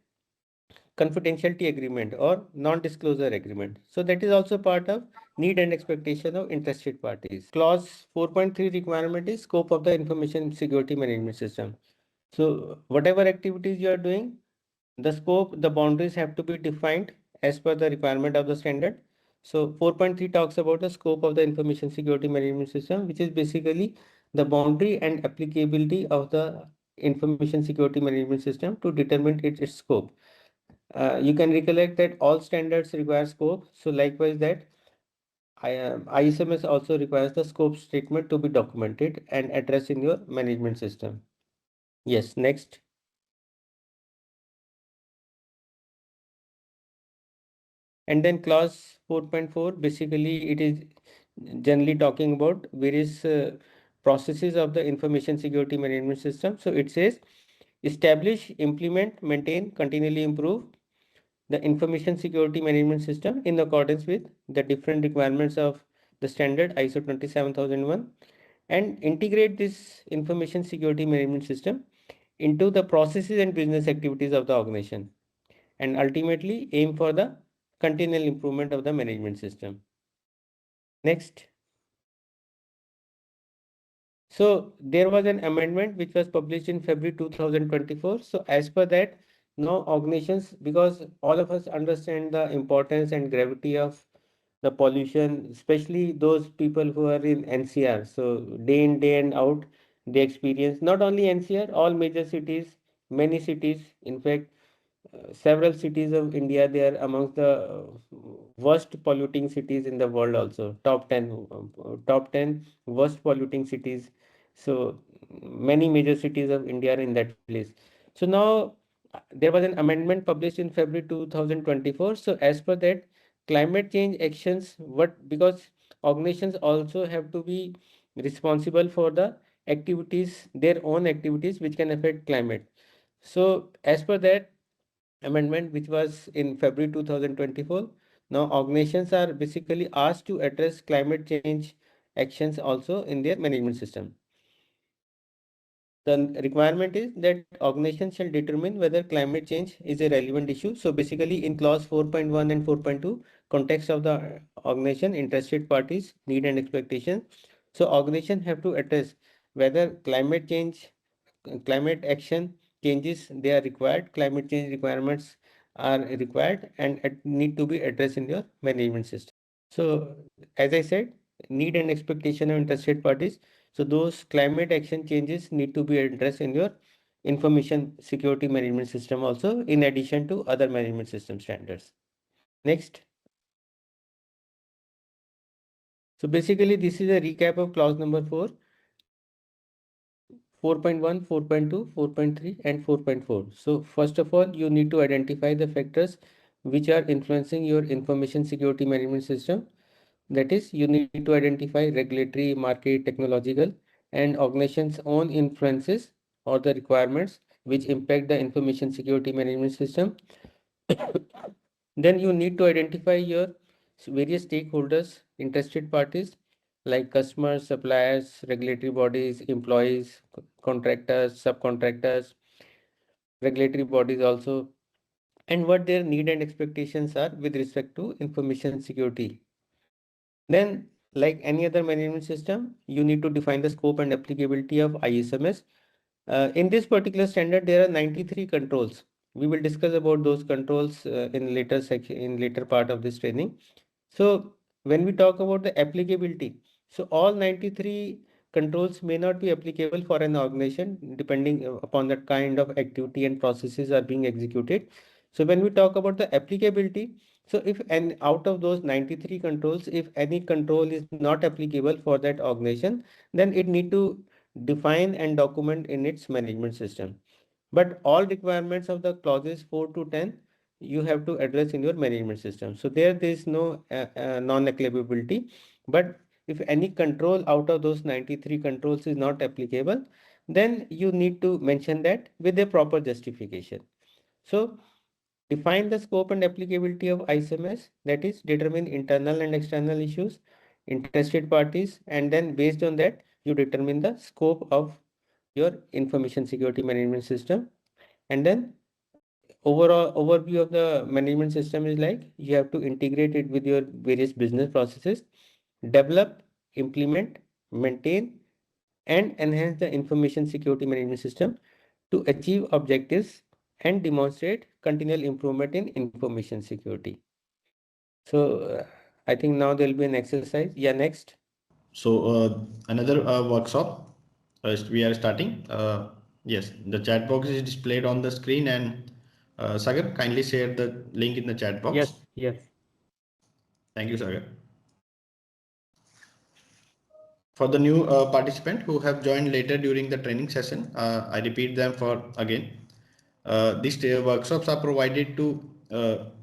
confidentiality agreement or non-disclosure agreement. So that is also part of need and expectation of interested parties. Clause 4.3 requirement is scope of the information security management system. So whatever activities you are doing, the scope, the boundaries have to be defined as per the requirement of the standard. So 4.3 talks about the scope of the information security management system, which is basically the boundary and applicability of the information security management system to determine its scope. You can recollect that all standards require scope. So likewise that ISMS also requires the scope statement to be documented and addressed in your management system. Yes, next. And then clause 4.4, basically it is generally talking about various processes of the information security management system. So it says establish, implement, maintain, continually improve the information security management system in accordance with the different requirements of the standard ISO 27001 and integrate this information security management system into the processes and business activities of the organization and ultimately aim for the continual improvement of the management system. Next. So there was an amendment which was published in February 2024. So as per that, now organizations, because all of us understand the importance and gravity of the pollution, especially those people who are in NCR. So day in, day and out, they experience not only NCR, all major cities, many cities, in fact, several cities of India, they are amongst the worst polluting cities in the world also, top 10 worst polluting cities. So many major cities of India are in that place. So now there was an amendment published in February 2024. So as per that, climate change actions, because organizations also have to be responsible for the activities, their own activities which can affect climate. So as per that amendment, which was in February 2024, now organizations are basically asked to address climate change actions also in their management system. The requirement is that organization shall determine whether climate change is a relevant issue. So basically in clause 4.1 and 4.2, context of the organization, interested parties, need and expectation. So organization have to address whether climate change, climate action changes they are required, climate change requirements are required and need to be addressed in your management system. So as I said, need and expectation of interested parties. So those climate action changes need to be addressed in your information security management system also, in addition to other management system standards. Next. So basically this is a recap of clause number 4, 4.1, 4.2, 4.3 and 4.4. So first of all, you need to identify the factors which are influencing your information security management system. That is, you need to identify regulatory, market, technological, and organization's own influences or the requirements which impact the information security management system. Then you need to identify your various stakeholders, interested parties like customers, suppliers, regulatory bodies, employees, contractors, subcontractors, regulatory bodies also, and what their need and expectations are with respect to information security. Then, like any other management system, you need to define the scope and applicability of ISMS. In this particular standard, there are 93 controls. We will discuss about those controls in later section, in later part of this training. So when we talk about the applicability, so all 93 controls may not be applicable for an organization depending upon the kind of activity and processes are being executed. So when we talk about the applicability, so if and out of those 93 controls, if any control is not applicable for that organization, then it need to define and document in its management system. But all requirements of the clauses 4 to 10 you have to address in your management system. So there is no non-applicability. But if any control out of those 93 controls is not applicable, then you need to mention that with a proper justification. So define the scope and applicability of ISMS, that is, determine internal and external issues, interested parties, and then based on that, you determine the scope of your information security management system. And then overall overview of the management system is like you have to integrate it with your various business processes, develop, implement, maintain, and enhance the information security management system to achieve objectives and demonstrate continual improvement in information security. So I think now there will be an exercise. Yeah, next. So another workshop we are starting. Yes, the chat box is displayed on the screen, and Sagar, kindly share the link in the chat box. Yes, yes. Thank you, Sagar. For the new participant who have joined later during the training session, I repeat them for again. These workshops are provided to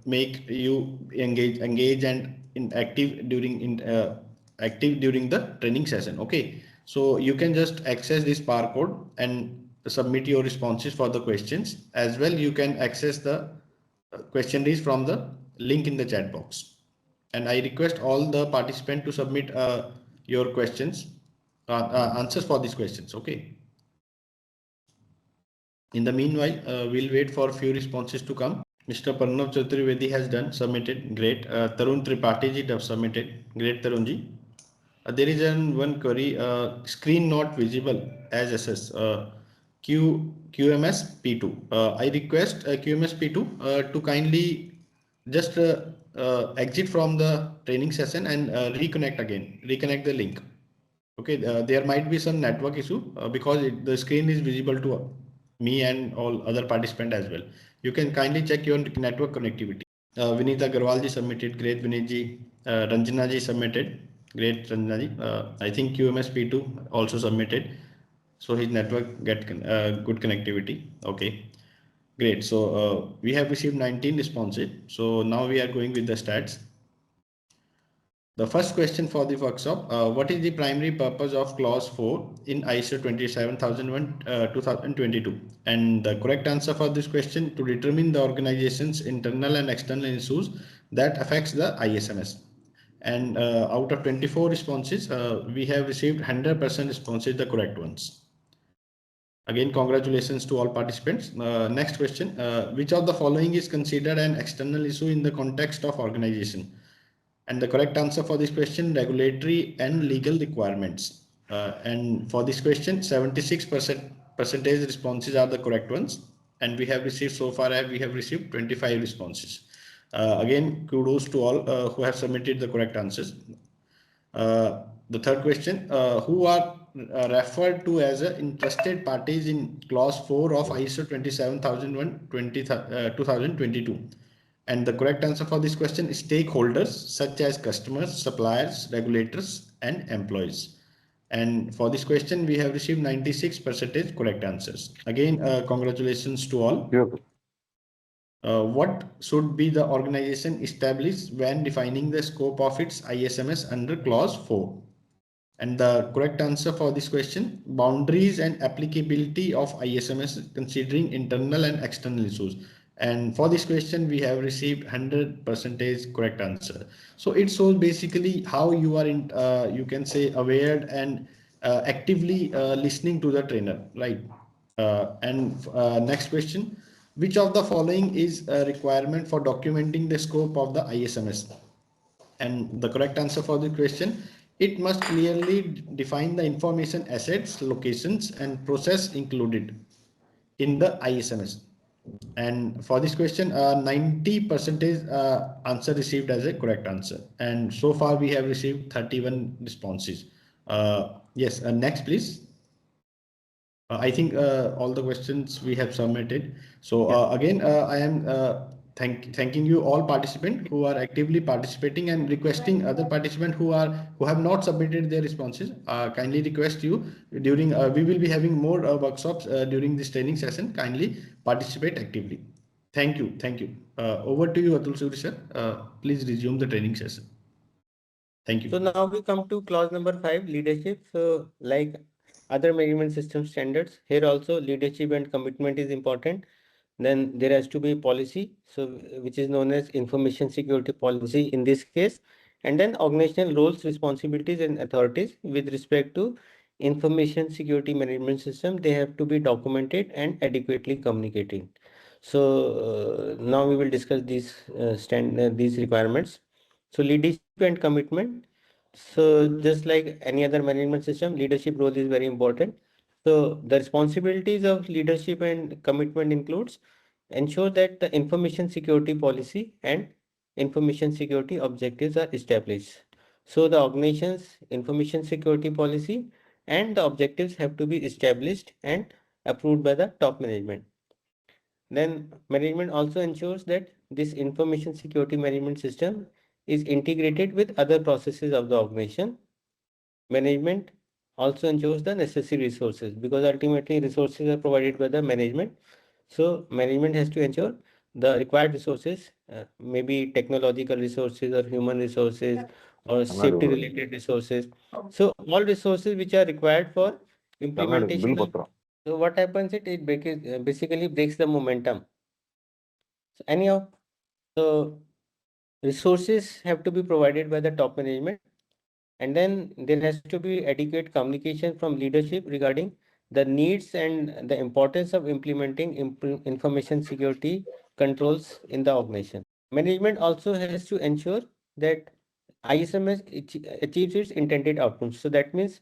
make you engage and active during the training session. Okay, so you can just access this barcode and submit your responses for the questions. As well, you can access the questionnaires from the link in the chat box. And I request all the participants to submit your questions, answers for these questions. Okay. In the meanwhile, we'll wait for a few responses to come. Mr. Parnav Chaturvedi has done, submitted. Great. Tarun Tripathi ji have submitted. Great, Tarun ji. There is one query, screen not visible as SS. QMS P2. I request QMS P2 to kindly just exit from the training session and reconnect again, reconnect the link. Okay, there might be some network issue because the screen is visible to me and all other participants as well. You can kindly check your network connectivity. Vinita Agarwal ji submitted. Great, Vinit ji. Ranjana ji submitted. Great, Ranjana ji. I think QMS P2 also submitted. So his network get good connectivity. Okay, great. So we have received 19 responses. So now we are going with the stats. The first question for the workshop, what is the primary purpose of clause 4 in ISO 27001 2022? And the correct answer for this question, to determine the organization's internal and external issues that affects the ISMS. And out of 24 responses, we have received 100% responses, the correct ones. Again, congratulations to all participants. Next question, which of the following is considered an external issue in the context of organization? And the correct answer for this question, regulatory and legal requirements. And for this question, 76% responses are the correct ones. And we have received, so far we have received 25 responses. Again, kudos to all who have submitted the correct answers. The third question, who are referred to as interested parties in clause 4 of ISO 27001 2022? And the correct answer for this question is stakeholders such as customers, suppliers, regulators, and employees. And for this question, we have received 96% correct answers. Again, congratulations to all. What should be the organization established when defining the scope of its ISMS under clause 4? And the correct answer for this question, boundaries and applicability of ISMS considering internal and external issues. And for this question, we have received 100% correct answer. So it shows basically how you are in, you can say, aware and actively listening to the trainer, right? Next question, which of the following is a requirement for documenting the scope of the ISMS? And the correct answer for the question, it must clearly define the information assets, locations, and process included in the ISMS. And for this question, 90% answer received as a correct answer. And so far we have received 31 responses. Yes, next please. I think all the questions we have submitted. So again, I am thanking you all participants who are actively participating and requesting other participants who have not submitted their responses. Kindly request you during we will be having more workshops during this training session. Kindly participate actively. Thank you. Thank you. Over to you, Atul Suri sir. Please resume the training session. Thank you. So now we come to clause number 5, leadership. So like other management system standards, here also leadership and commitment is important. Then there has to be policy, so which is known as information security policy in this case, and then organizational roles, responsibilities, and authorities with respect to information security management system. They have to be documented and adequately communicated. So now we will discuss these requirements. So leadership and commitment. So just like any other management system, leadership role is very important. So the responsibilities of leadership and commitment includes ensure that the information security policy and information security objectives are established. So the organization's information security policy and the objectives have to be established and approved by the top management. Then management also ensures that this information security management system is integrated with other processes of the organization. Management also ensures the necessary resources, because ultimately resources are provided by the management. So management has to ensure the required resources, maybe technological resources or human resources or safety related resources. So all resources which are required for implementation. So what happens, it basically breaks the momentum. So anyhow, so resources have to be provided by the top management, and then there has to be adequate communication from leadership regarding the needs and the importance of implementing information security controls in the organization. Management also has to ensure that ISMS achieves its intended outcomes. So that means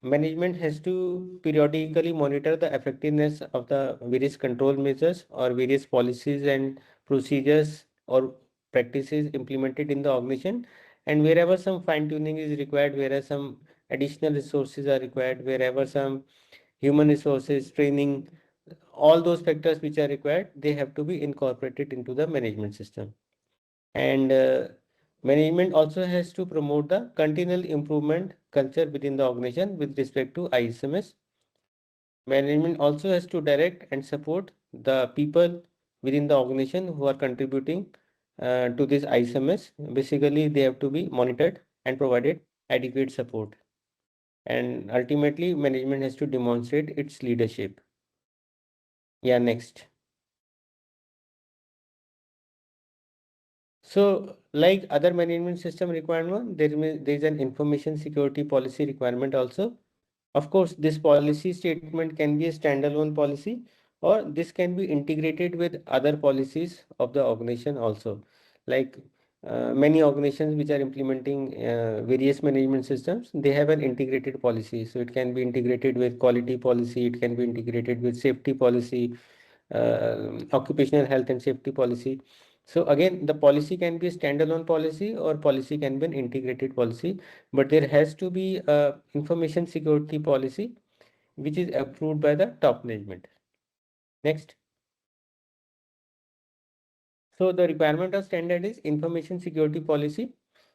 management has to periodically monitor the effectiveness of the various control measures or various policies and procedures or practices implemented in the organization, and wherever some fine tuning is required, wherever some additional resources are required, wherever some human resources training, all those factors which are required, they have to be incorporated into the management system. And management also has to promote the continual improvement culture within the organization with respect to ISMS. Management also has to direct and support the people within the organization who are contributing to this ISMS. Basically, they have to be monitored and provided adequate support. And ultimately, management has to demonstrate its leadership. Yeah, next. So, like other management system requirement, there is an information security policy requirement also. Of course, this policy statement can be a standalone policy, or this can be integrated with other policies of the organization also. Like many organizations which are implementing various management systems, they have an integrated policy. So it can be integrated with quality policy, it can be integrated with safety policy, occupational health and safety policy. So again, the policy can be a standalone policy or policy can be an integrated policy, but there has to be a information security policy which is approved by the top management. Next. So the requirement of standard is information security policy,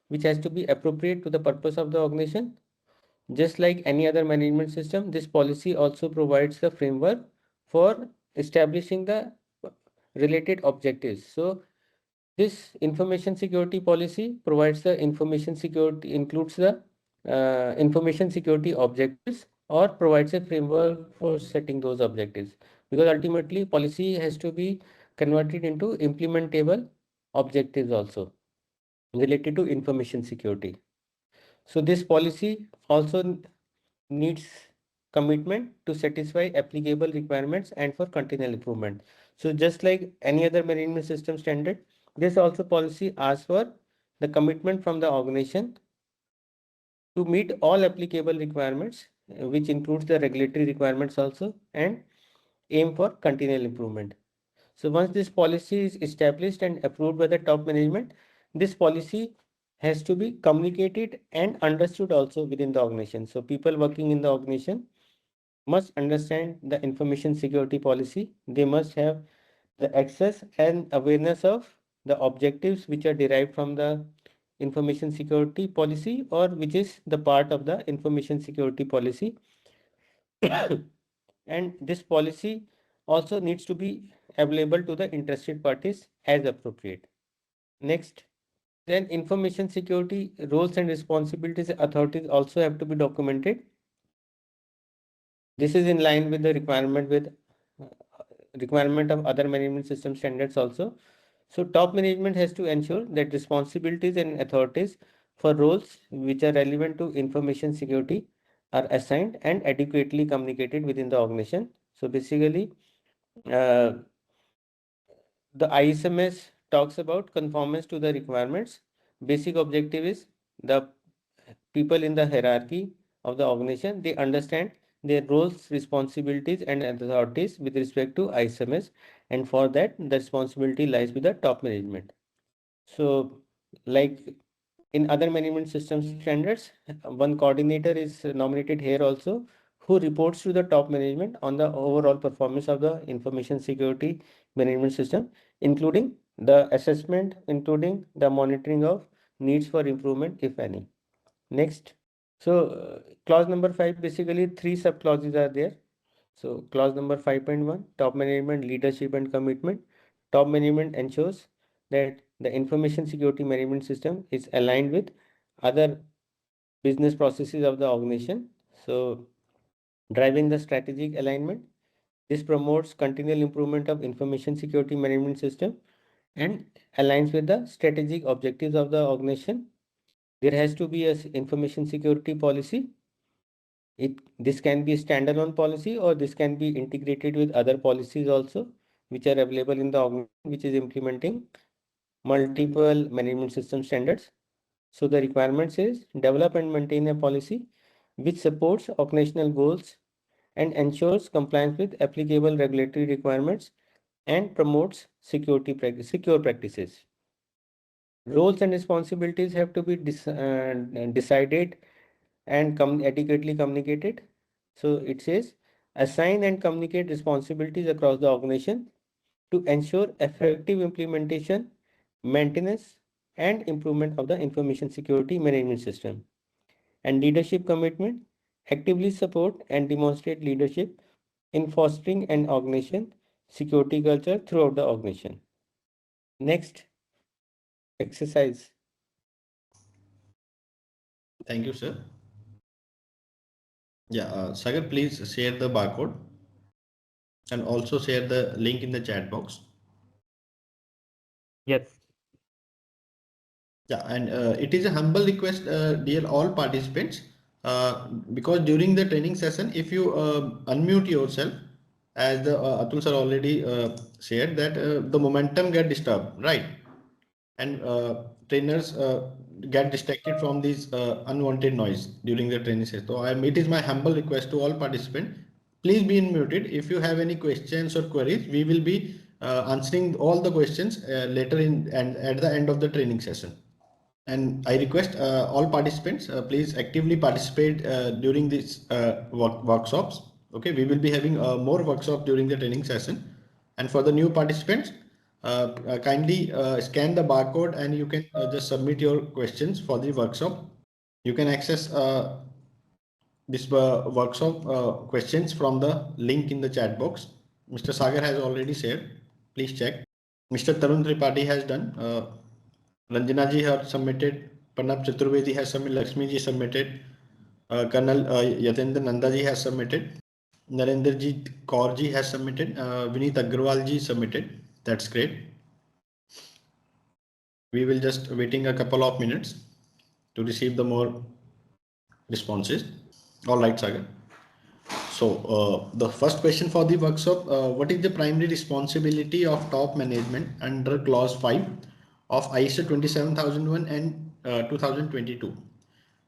which has to be appropriate to the purpose of the organization. Just like any other management system, this policy also provides the framework for establishing the related objectives. So this information security policy provides the information security, includes the information security objectives, or provides a framework for setting those objectives. Because ultimately policy has to be converted into implementable objectives also related to information security. So this policy also needs commitment to satisfy applicable requirements and for continual improvement. So just like any other management system standard, this also policy asks for the commitment from the organization to meet all applicable requirements, which includes the regulatory requirements also, and aim for continual improvement. So once this policy is established and approved by the top management, this policy has to be communicated and understood also within the organization. So people working in the organization must understand the information security policy. They must have the access and awareness of the objectives which are derived from the information security policy or which is the part of the information security policy. And this policy also needs to be available to the interested parties as appropriate. Next, then information security roles and responsibilities authorities also have to be documented. This is in line with the requirement of other management system standards also. So top management has to ensure that responsibilities and authorities for roles which are relevant to information security are assigned and adequately communicated within the organization. So basically, the ISMS talks about conformance to the requirements. Basic objective is the people in the hierarchy of the organization, they understand their roles, responsibilities, and authorities with respect to ISMS, and for that, the responsibility lies with the top management. So, like in other management system standards, one coordinator is nominated here also, who reports to the top management on the overall performance of the information security management system, including the assessment, including the monitoring of needs for improvement, if any. Next. So clause number 5, basically 3 sub clauses are there. So clause number 5.1, top management leadership and commitment. Top management ensures that the information security management system is aligned with other business processes of the organization. So driving the strategic alignment, this promotes continual improvement of information security management system and aligns with the strategic objectives of the organization. There has to be an information security policy. This can be a standalone policy or this can be integrated with other policies also, which are available in the organization, which is implementing multiple management system standards. So the requirements is develop and maintain a policy which supports organizational goals and ensures compliance with applicable regulatory requirements and promotes secure practices. Roles and responsibilities have to be decided and adequately communicated. So it says assign and communicate responsibilities across the organization to ensure effective implementation, maintenance, and improvement of the information security management system. And leadership commitment, actively support and demonstrate leadership in fostering an organization security culture throughout the organization. Next exercise. Thank you, sir. Yeah, Sagar, please share the barcode and also share the link in the chat box. Yes. Yeah, and it is a humble request, dear all participants, because during the training session, if you unmute yourself, as the Atul sir already shared, that the momentum get disturbed, right? And trainers get distracted from these unwanted noise during the training session. So it is my humble request to all participants, please be unmuted. If you have any questions or queries, we will be answering all the questions later in and at the end of the training session. And I request all participants, please actively participate during these workshops. Okay, we will be having more workshops during the training session. And for the new participants, kindly scan the barcode and you can just submit your questions for the workshop. You can access this workshop questions from the link in the chat box. Mr. Sagar has already shared. Please check. Mr. Tarun Tripathi has done. Ranjana ji has submitted. Pranab Chaturvedi has submitted. Lakshmi ji submitted. Colonel Yatendra Nanda ji has submitted. Narendra ji Kaur ji has submitted. Vineet Agrawal ji submitted. That's great. We will just waiting a couple of minutes to receive the more responses. All right, Sagar. So the first question for the workshop, what is the primary responsibility of top management under clause 5 of ISO 27001 and 2022?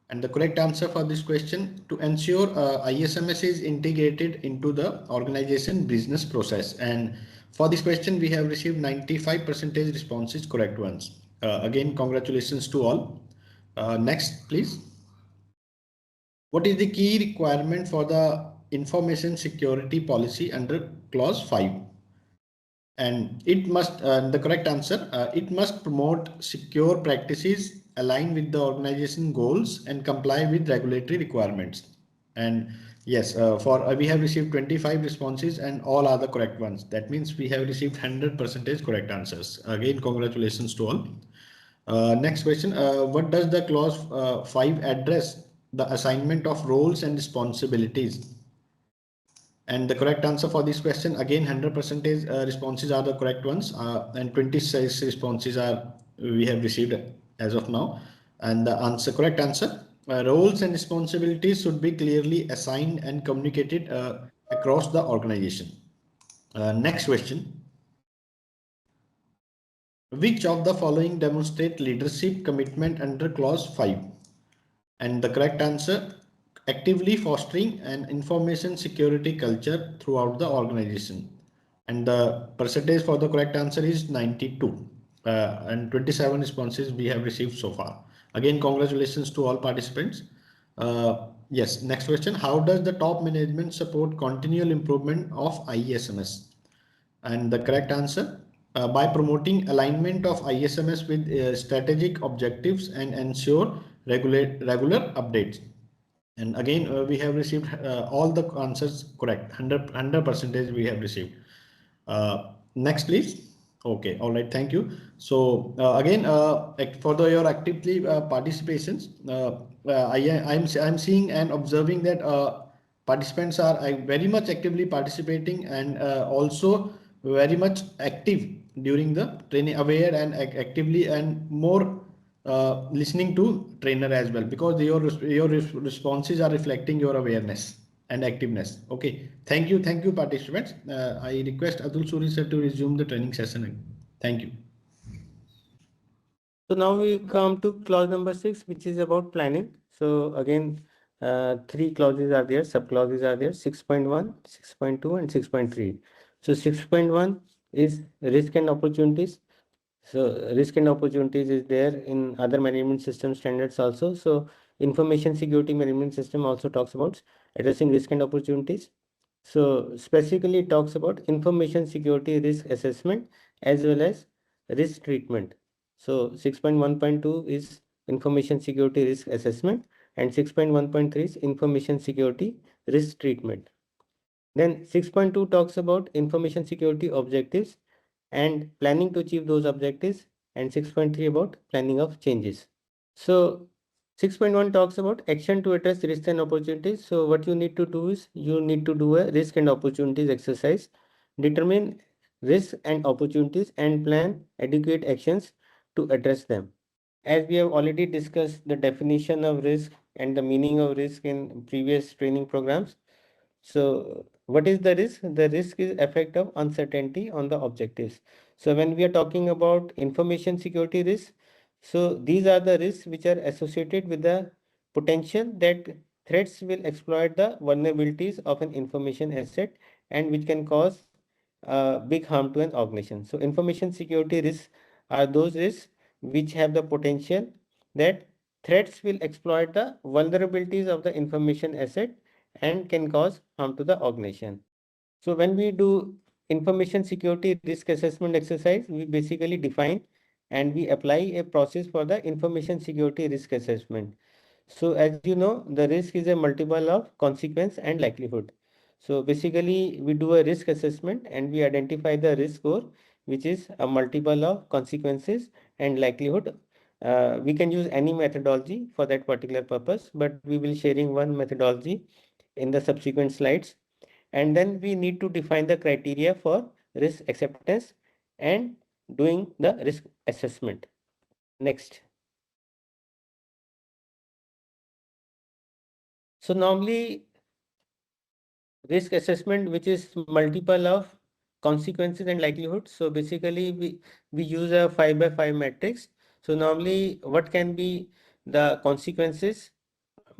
And the correct answer for this question, to ensure ISMS is integrated into the organization business process. And for this question, we have received 95% responses, correct ones. Again, congratulations to all. Next, please. What is the key requirement for the information security policy under clause 5? And it must, the correct answer, it must promote secure practices, align with the organization goals and comply with regulatory requirements. And yes, we have received 25 responses and all are the correct ones. That means we have received 100% correct answers. Again, congratulations to all. Next question, what does the clause 5 address? The assignment of roles and responsibilities. And the correct answer for this question, again 100% responses are the correct ones, and 26 responses are we have received as of now. And the correct answer, roles and responsibilities should be clearly assigned and communicated across the organization. Next question. Which of the following demonstrate leadership commitment under clause 5? And the correct answer, actively fostering an information security culture throughout the organization. And the percentage for the correct answer is 92. And 27 responses we have received so far. Again, congratulations to all participants. Yes, next question. How does the top management support continual improvement of ISMS? And the correct answer, by promoting alignment of ISMS with strategic objectives and ensure regular updates. And again, we have received all the answers correct. 100% we have received. Next, please. Okay, all right, thank you. So again, for your actively participations, I'm seeing and observing that participants are very much actively participating and also very much active during the training, aware and actively and more listening to trainer as well, because your responses are reflecting your awareness and activeness. Okay, thank you participants. I request Atul Suri sir to resume the training session. Thank you. So now we come to clause number 6, which is about planning. So again, 3 clauses are there, sub clauses are there, 6.1, 6.2 and 6.3. So 6.1 is risk and opportunities. So risk and opportunities is there in other management system standards also. So information security management system also talks about addressing risk and opportunities. So specifically it talks about information security risk assessment as well as risk treatment. So 6.1.2 is information security risk assessment and 6.1.3 is information security risk treatment. Then 6.2 talks about information security objectives and planning to achieve those objectives, and 6.3 about planning of changes. So 6.1 talks about action to address risks and opportunities. So what you need to do is you need to do a risk and opportunities exercise, determine risks and opportunities and plan adequate actions to address them. As we have already discussed the definition of risk and the meaning of risk in previous training programs. So what is the risk? The risk is effect of uncertainty on the objectives. So when we are talking about information security risks, so these are the risks which are associated with the potential that threats will exploit the vulnerabilities of an information asset and which can cause big harm to an organization. So information security risks are those risks which have the potential that threats will exploit the vulnerabilities of the information asset and can cause harm to the organization. So when we do information security risk assessment exercise, we basically define and we apply a process for the information security risk assessment. So as you know, the risk is a multiple of consequence and likelihood. So basically we do a risk assessment and we identify the risk score, which is a multiple of consequences and likelihood. We can use any methodology for that particular purpose, but we will sharing one methodology in the subsequent slides. And then we need to define the criteria for risk acceptance and doing the risk assessment. Next. So normally risk assessment, which is multiple of consequences and likelihood. So basically we use a 5x5 matrix. So normally what can be the consequences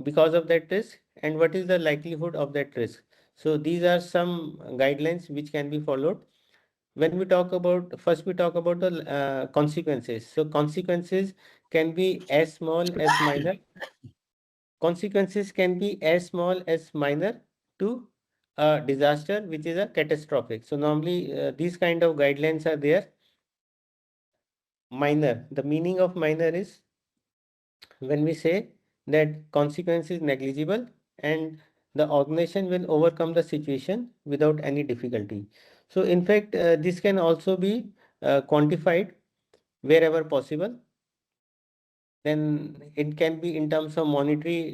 because of that risk and what is the likelihood of that risk. So these are some guidelines which can be followed. When we talk about, first we talk about the consequences. So consequences can be as small as minor. Consequences can be as small as minor to a disaster, which is a catastrophic. So normally these kind of guidelines are there. Minor, the meaning of minor is when we say that consequence is negligible and the organization will overcome the situation without any difficulty. So in fact, this can also be quantified wherever possible. Then it can be in terms of monetary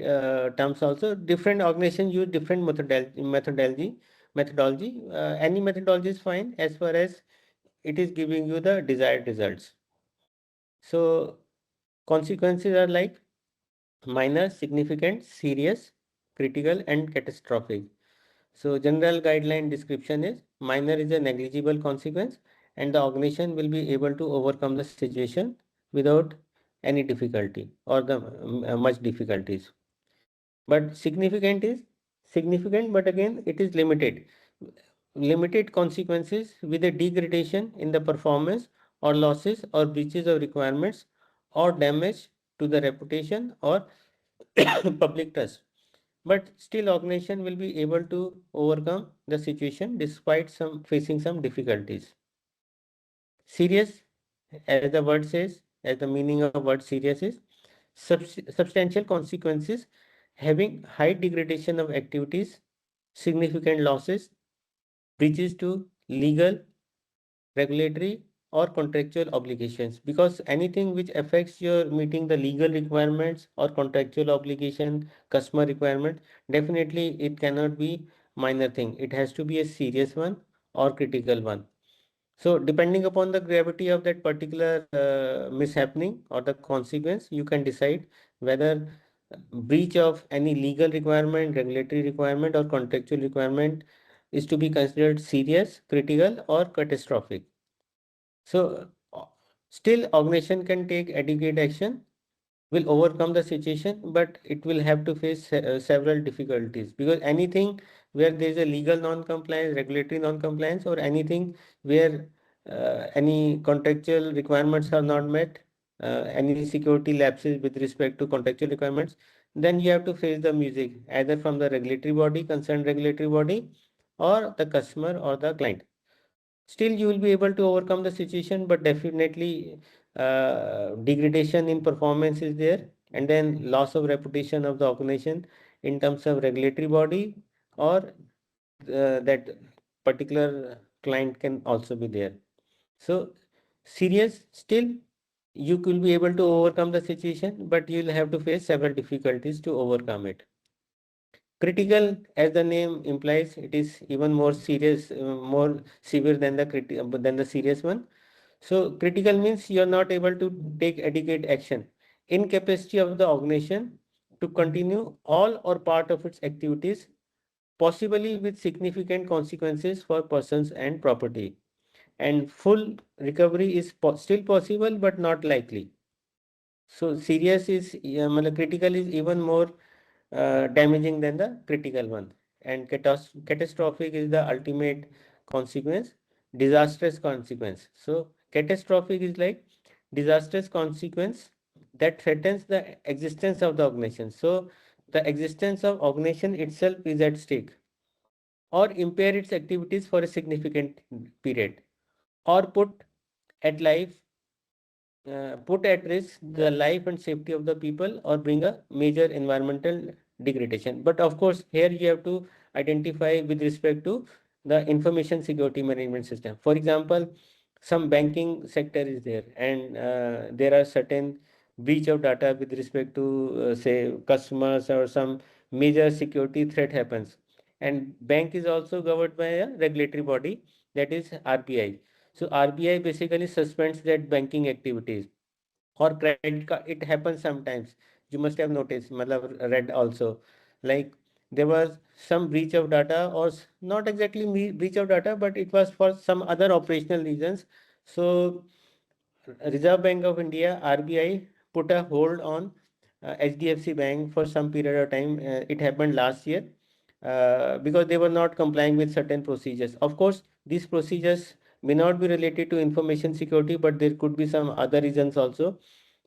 terms also. Different organizations use different methodology. Any methodology is fine as far as it is giving you the desired results. So consequences are like minor, significant, serious, critical, and catastrophic. So general guideline description is minor is a negligible consequence and the organization will be able to overcome the situation without any difficulty or the much difficulties. But significant is significant, but again it is limited. Limited consequences with a degradation in the performance or losses or breaches of requirements or damage to the reputation or public trust. But still organization will be able to overcome the situation despite some facing some difficulties. Serious, as the word says, as the meaning of word serious is substantial consequences having high degradation of activities, significant losses, breaches to legal, regulatory or contractual obligations, because anything which affects your meeting the legal requirements or contractual obligation, customer requirement, definitely it cannot be minor thing. It has to be a serious one or critical one. So depending upon the gravity of that particular mishappening or the consequence, you can decide whether breach of any legal requirement, regulatory requirement or contractual requirement is to be considered serious, critical or catastrophic. So still organization can take adequate action, will overcome the situation, but it will have to face several difficulties, because anything where there is a legal non-compliance, regulatory non-compliance, or anything where any contractual requirements are not met, any security lapses with respect to contractual requirements, then you have to face the music either from the regulatory body, concerned regulatory body, or the customer or the client. Still you will be able to overcome the situation, but definitely degradation in performance is there, and then loss of reputation of the organization in terms of regulatory body or that particular client can also be there. So serious, still you will be able to overcome the situation, but you will have to face several difficulties to overcome it. Critical, as the name implies, it is even more serious, more severe than the serious one. So critical means you are not able to take adequate action. Incapacity of the organization to continue all or part of its activities, possibly with significant consequences for persons and property. And full recovery is still possible but not likely. So serious is critical is even more damaging than the critical one, and catastrophic is the ultimate consequence, disastrous consequence. So catastrophic is like disastrous consequence that threatens the existence of the organization. So the existence of organization itself is at stake, or impair its activities for a significant period, or at life put at risk the life and safety of the people, or bring a major environmental degradation. But of course, here you have to identify with respect to the information security management system. For example, some banking sector is there, and there are certain breach of data with respect to say customers, or some major security threat happens. And bank is also governed by a regulatory body, that is RBI. So RBI basically suspends that banking activities, or credit card. It happens sometimes. You must have noticed, matlab, read also. Like there was some breach of data, or not exactly breach of data, but it was for some other operational reasons. So Reserve Bank of India, RBI, put a hold on HDFC Bank for some period of time. It happened last year because they were not complying with certain procedures. Of course, these procedures may not be related to information security, but there could be some other reasons also.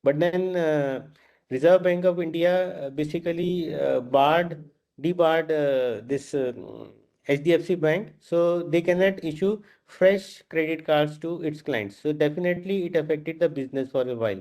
But then Reserve Bank of India basically debarred this HDFC Bank, so they cannot issue fresh credit cards to its clients. So definitely it affected the business for a while,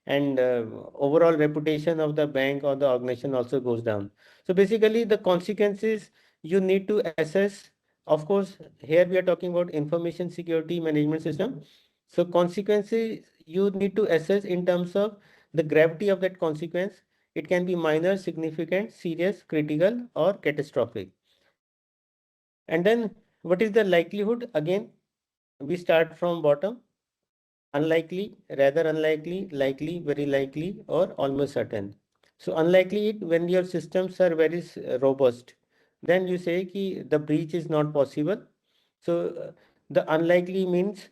and overall reputation of the bank or the organization also goes down. So basically the consequences you need to assess. Of course, here we are talking about information security management system. So consequences you need to assess in terms of the gravity of that consequence. It can be minor, significant, serious, critical, or catastrophic. And then what is the likelihood? Again, we start from bottom. Unlikely, rather unlikely, likely, very likely, or almost certain. So unlikely, when your systems are very robust, then you say ki the breach is not possible. So the unlikely means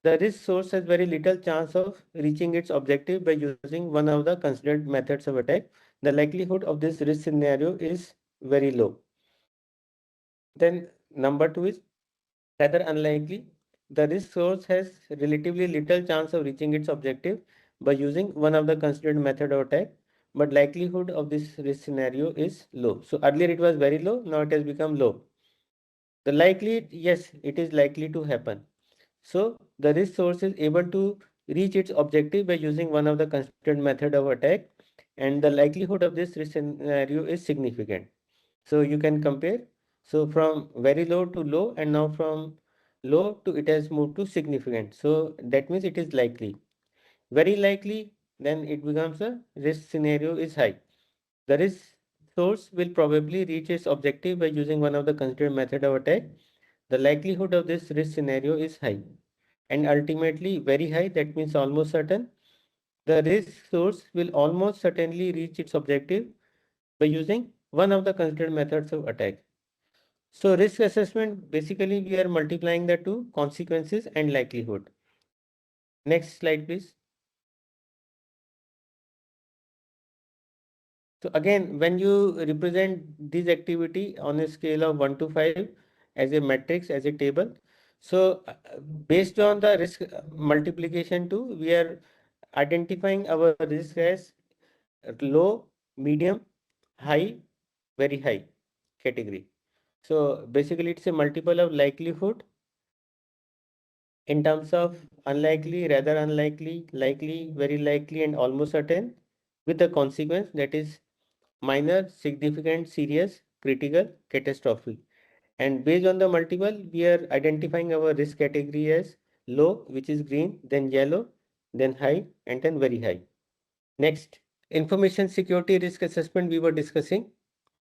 the risk source has very little chance of reaching its objective by using one of the considered methods of attack. The likelihood of this risk scenario is very low. Then number two is rather unlikely. The risk source has relatively little chance of reaching its objective by using one of the considered method of attack, but likelihood of this risk scenario is low. So earlier it was very low, now it has become low. The likely, yes, it is likely to happen. So the risk source is able to reach its objective by using one of the considered method of attack, and the likelihood of this risk scenario is significant. So you can compare. So from very low to low, and now from low to it has moved to significant. So that means it is likely. Very likely, then it becomes a risk scenario is high. The risk source will probably reach its objective by using one of the considered method of attack. The likelihood of this risk scenario is high, and ultimately very high. That means almost certain. The risk source will almost certainly reach its objective by using one of the considered methods of attack. So risk assessment, basically we are multiplying the two, consequences and likelihood. Next slide, please. So again, when you represent this activity on a scale of 1 to 5 as a matrix, as a table, so based on the risk multiplication too, we are identifying our risk as low, medium, high, very high category. So basically it's a multiple of likelihood in terms of unlikely, rather unlikely, likely, very likely, and almost certain, with the consequence that is minor, significant, serious, critical, catastrophic. And based on the multiple, we are identifying our risk category as low, which is green, then yellow, then high, and then very high. Next, information security risk assessment we were discussing.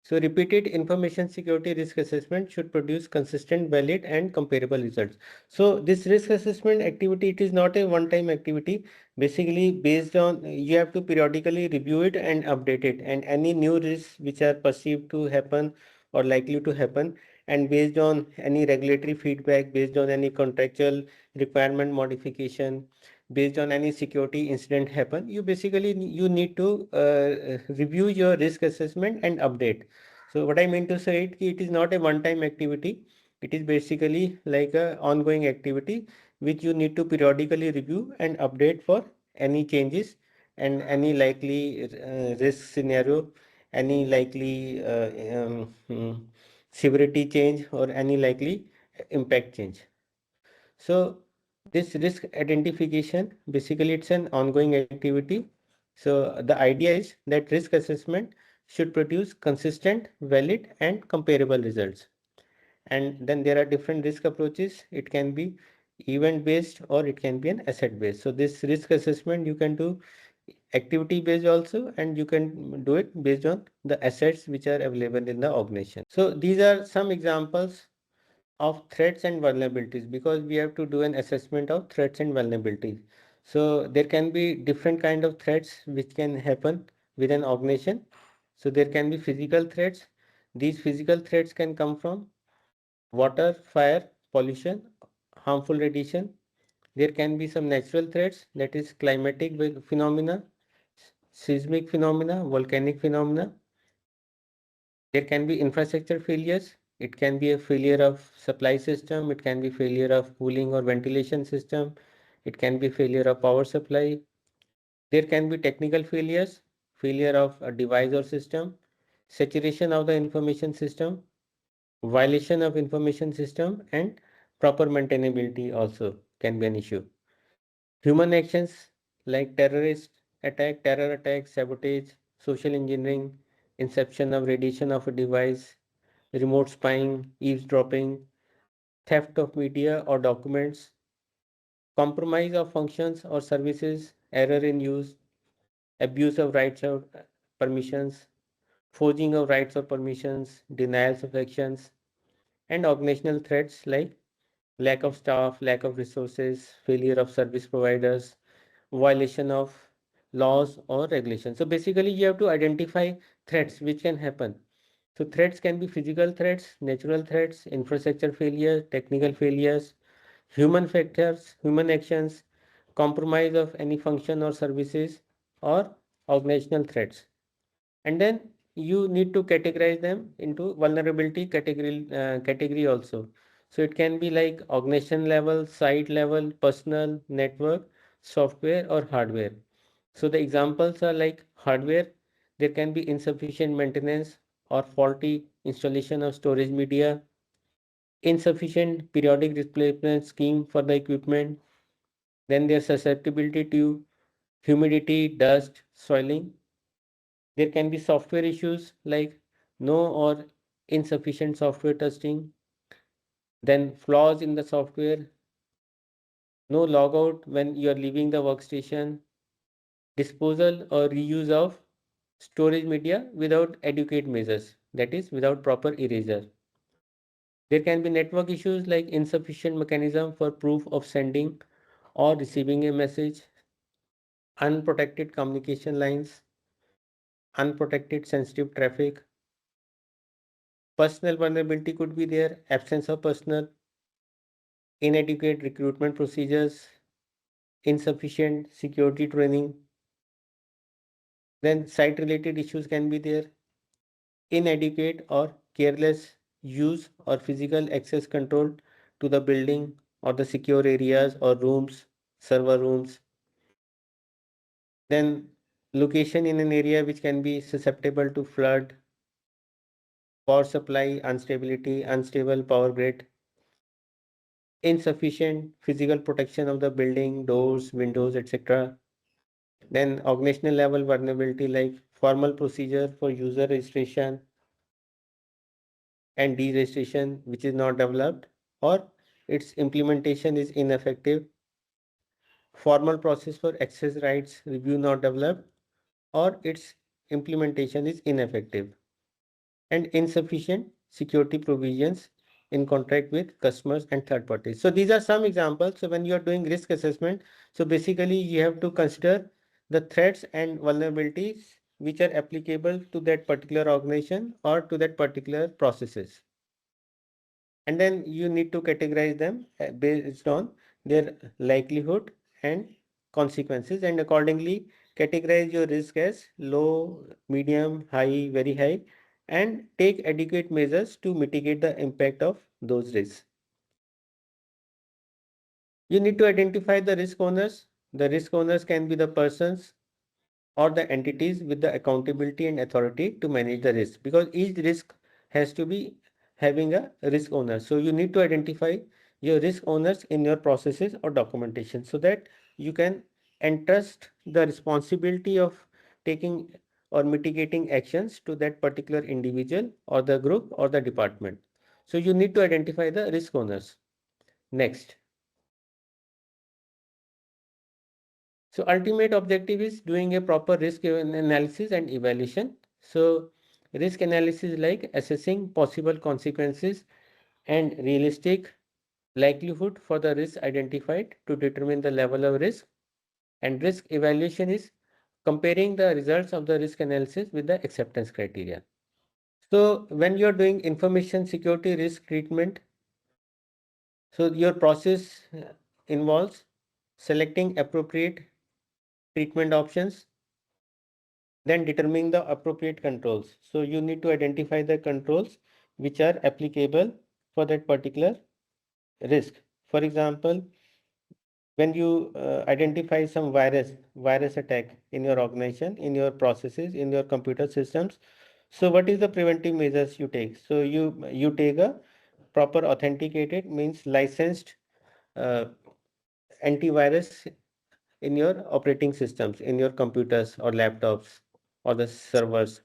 So repeated information security risk assessment should produce consistent, valid and comparable results. So this risk assessment activity, it is not a one-time activity. Basically based on, you have to periodically review it and update it, and any new risks which are perceived to happen or likely to happen, and based on any regulatory feedback, based on any contractual requirement modification, based on any security incident happen, you basically you need to review your risk assessment and update. So what I mean to say, it is not a one-time activity. It is basically like a ongoing activity which you need to periodically review and update for any changes and any likely risk scenario, any likely severity change or any likely impact change. So this risk identification, basically it's an ongoing activity. So the idea is that risk assessment should produce consistent, valid and comparable results. And then there are different risk approaches. It can be event based or it can be an asset based. So this risk assessment you can do activity based also, and you can do it based on the assets which are available in the organization. So these are some examples of threats and vulnerabilities, because we have to do an assessment of threats and vulnerabilities. So there can be different kind of threats which can happen with an organization. So there can be physical threats. These physical threats can come from water, fire, pollution, harmful radiation. There can be some natural threats, that is climatic phenomena, seismic phenomena, volcanic phenomena. There can be infrastructure failures. It can be a failure of supply system. It can be failure of cooling or ventilation system. It can be failure of power supply. There can be technical failures, failure of a device or system, saturation of the information system, violation of information system, and proper maintainability also can be an issue. Human actions like terror attack, sabotage, social engineering, inception of radiation of a device, remote spying, eavesdropping, theft of media or documents, compromise of functions or services, error in use, abuse of rights or permissions, forging of rights or permissions, denials of actions, and organizational threats like lack of staff, lack of resources, failure of service providers, violation of laws or regulations. So basically you have to identify threats which can happen. So threats can be physical threats, natural threats, infrastructure failure, technical failures, human factors, human actions, compromise of any function or services, or organizational threats. And then you need to categorize them into vulnerability category also. So it can be like organization level, site level, personal, network, software or hardware. So the examples are like hardware, there can be insufficient maintenance or faulty installation of storage media, insufficient periodic replacement scheme for the equipment, then their susceptibility to humidity, dust, soiling. There can be software issues like no or insufficient software testing, then flaws in the software, no logout when you are leaving the workstation, disposal or reuse of storage media without adequate measures, that is without proper erasure. There can be network issues like insufficient mechanism for proof of sending or receiving a message, unprotected communication lines, unprotected sensitive traffic. Personal vulnerability could be there, absence of personnel, inadequate recruitment procedures, insufficient security training. Then site related issues can be there, inadequate or careless use or physical access control to the building or the secure areas or rooms, server rooms. Then location in an area which can be susceptible to flood, power supply instability, unstable power grid, insufficient physical protection of the building, doors, windows, etc. Then organizational level vulnerability like formal procedure for user registration and deregistration which is not developed, or its implementation is ineffective, formal process for access rights review not developed, or its implementation is ineffective. and insufficient security provisions in contract with customers and third parties. So these are some examples. So when you are doing risk assessment, so basically you have to consider the threats and vulnerabilities which are applicable to that particular organization or to that particular processes. And then you need to categorize them based on their likelihood and consequences, and accordingly categorize your risk as low, medium, high, very high, and take adequate measures to mitigate the impact of those risks. You need to identify the risk owners. The risk owners can be the persons or the entities with the accountability and authority to manage the risk, because each risk has to be having a risk owner. So you need to identify your risk owners in your processes or documentation so that you can entrust the responsibility of taking or mitigating actions to that particular individual or the group or the department. So you need to identify the risk owners. Next. So ultimate objective is doing a proper risk analysis and evaluation. So risk analysis like assessing possible consequences and realistic likelihood for the risk identified to determine the level of risk. And risk evaluation is comparing the results of the risk analysis with the acceptance criteria. So when you are doing information security risk treatment, so your process involves selecting appropriate treatment options, then determining the appropriate controls. So you need to identify the controls which are applicable for that particular risk. For example, when you identify some virus attack in your organization, in your processes, in your computer systems, so what is the preventive measures you take? So you take a proper authenticated, means licensed uh, antivirus in your operating systems, in your computers or laptops or the servers.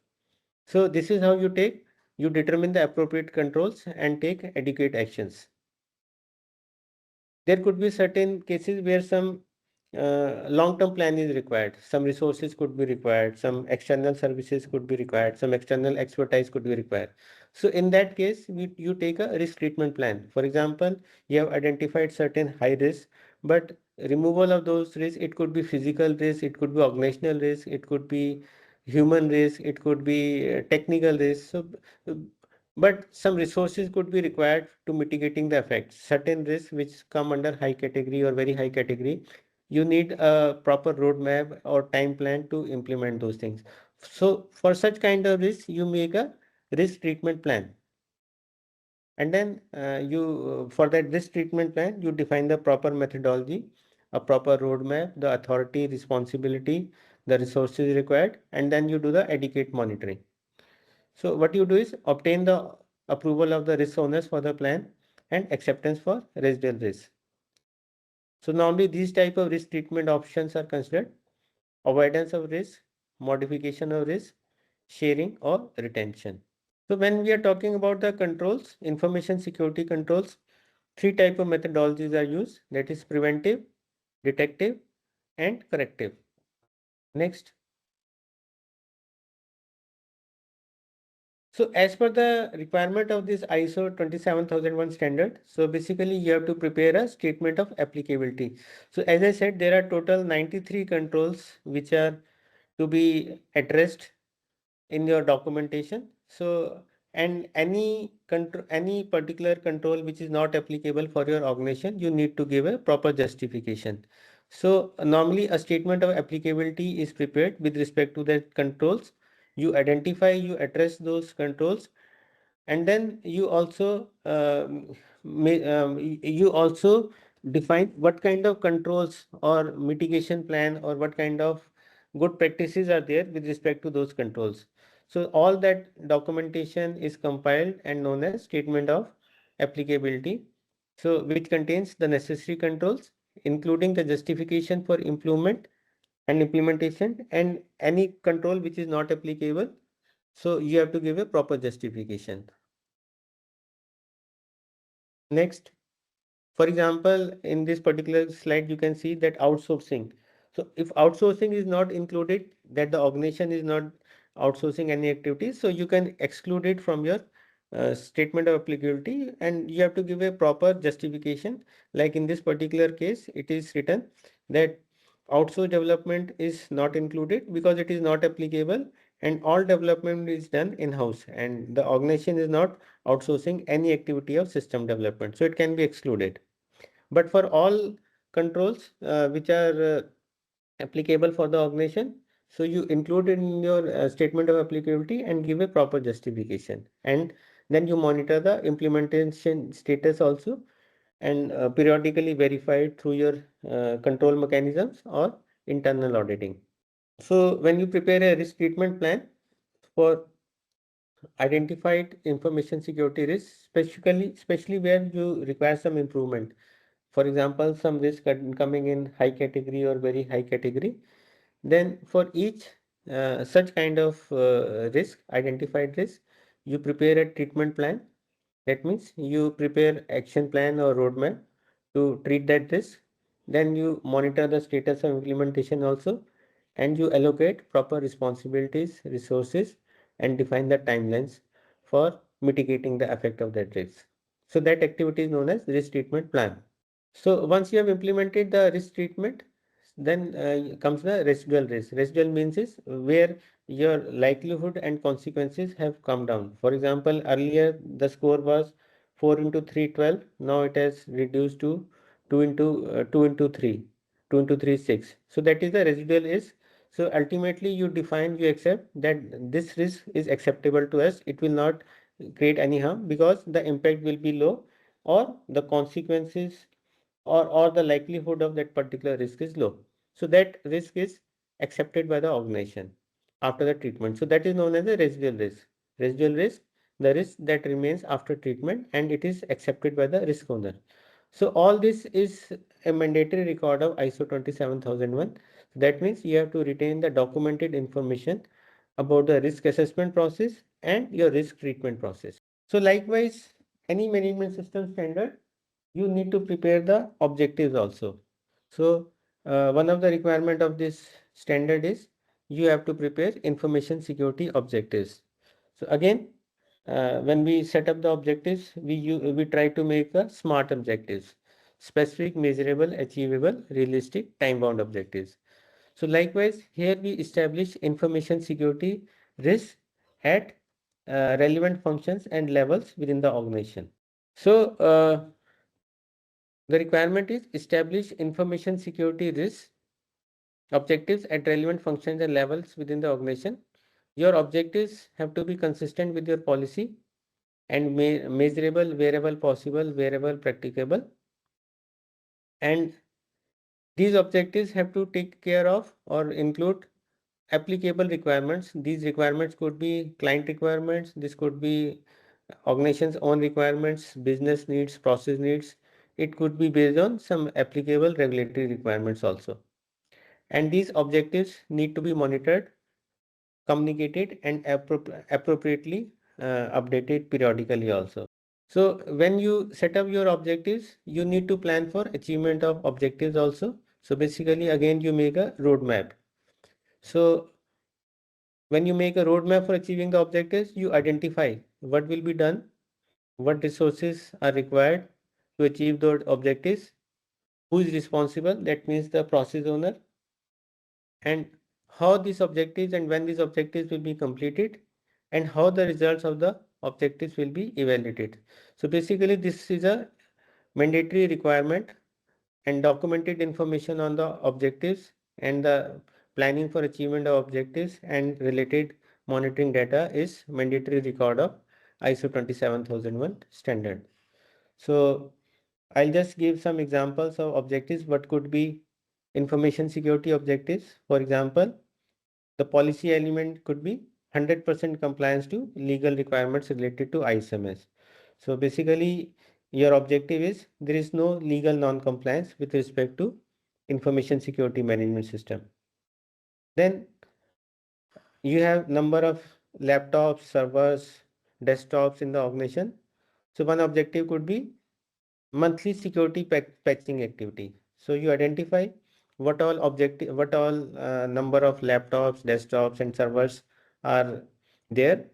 So this is how you determine the appropriate controls and take adequate actions. There could be certain cases where some long-term plan is required. Some resources could be required. Some external services could be required. Some external expertise could be required. So in that case, you take a risk treatment plan. For example, you have identified certain high risks, but removal of those risks, it could be physical risk, it could be organizational risk, it could be human risk, it could be technical risk. So but some resources could be required to mitigating the effects. Certain risks which come under high category or very high category, you need a proper roadmap or time plan to implement those things. So for such kind of risk, you make a risk treatment plan. And then for that risk treatment plan, you define the proper methodology, a proper roadmap, the authority, responsibility, the resources required, and then you do the adequate monitoring. So what you do is obtain the approval of the risk owners for the plan and acceptance for residual risk. So normally these type of risk treatment options are considered: avoidance of risk, modification of risk, sharing or retention. So when we are talking about the controls, information security controls, three type of methodologies are used, that is preventive, detective and corrective. Next. So as per the requirement of this ISO 27001 standard, so basically you have to prepare a statement of applicability. So as I said, there are total 93 controls which are to be addressed in your documentation. So and any particular control which is not applicable for your organization, you need to give a proper justification. So normally a statement of applicability is prepared with respect to the controls. You identify, you address those controls, and then you also you also define what kind of controls or mitigation plan or what kind of good practices are there with respect to those controls. So all that documentation is compiled and known as statement of applicability, so which contains the necessary controls, including the justification for implement and implementation, and any control which is not applicable, so you have to give a proper justification. Next, for example, in this particular slide, you can see that outsourcing. So if outsourcing is not included, that the organization is not outsourcing any activities, so you can exclude it from your statement of applicability, and you have to give a proper justification. Like in this particular case, it is written that outsource development is not included because it is not applicable, and all development is done in-house, and the organization is not outsourcing any activity of system development, so it can be excluded. But for all controls which are applicable for the organization, so you include it in your statement of applicability and give a proper justification, and then you monitor the implementation status also, and periodically verify it through your control mechanisms or internal auditing. So when you prepare a risk treatment plan for identified information security risks, especially where you require some improvement, for example, some risk coming in high category or very high category, then for each such kind of risk, identified risk, you prepare a treatment plan. That means you prepare action plan or roadmap to treat that risk. Then you monitor the status of implementation also, and you allocate proper responsibilities, resources, and define the timelines for mitigating the effect of that risk. So that activity is known as risk treatment plan. So once you have implemented the risk treatment, then comes the residual risk. Residual means is where your likelihood and consequences have come down. For example, earlier the score was 4 into 3, 12. Now it has reduced to 2 into 2 into 3, 2 into 3, 6. So that is the residual risk. So ultimately you define, you accept that this risk is acceptable to us. It will not create any harm because the impact will be low, or the consequences or the likelihood of that particular risk is low. So that risk is accepted by the organization after the treatment. So that is known as a residual risk. Residual risk, the risk that remains after treatment, and it is accepted by the risk owner. So all this is a mandatory record of ISO 27001. That means you have to retain the documented information about the risk assessment process and your risk treatment process. So likewise, any management system standard, you need to prepare the objectives also. So one of the requirement of this standard is you have to prepare information security objectives. So again, when we set up the objectives, we try to make a SMART objectives: specific, measurable, achievable, realistic, time-bound objectives. So likewise, here we establish information security risks at relevant functions and levels within the organization. So the requirement is establish information security risks objectives at relevant functions and levels within the organization. Your objectives have to be consistent with your policy and measurable, variable, possible, variable, practicable. And these objectives have to take care of or include applicable requirements. These requirements could be client requirements, this could be organization's own requirements, business needs, process needs. It could be based on some applicable regulatory requirements also. And these objectives need to be monitored, communicated, and appropriately updated periodically also. So when you set up your objectives, you need to plan for achievement of objectives also. So basically, again, you make a roadmap. So when you make a roadmap for achieving the objectives, you identify what will be done, what resources are required to achieve those objectives, who is responsible, that means the process owner, and how these objectives and when these objectives will be completed, and how the results of the objectives will be evaluated. So basically, this is a mandatory requirement, and documented information on the objectives and the planning for achievement of objectives and related monitoring data is mandatory record of ISO 27001 standard. So I'll just give some examples of objectives. What could be information security objectives? For example, the policy element could be 100% compliance to legal requirements related to ISMS. So basically, your objective is there is no legal non-compliance with respect to information security management system. Then you have number of laptops, servers, desktops in the organization. So one objective could be monthly security patching activity. So you identify what all number of laptops, desktops, and servers are there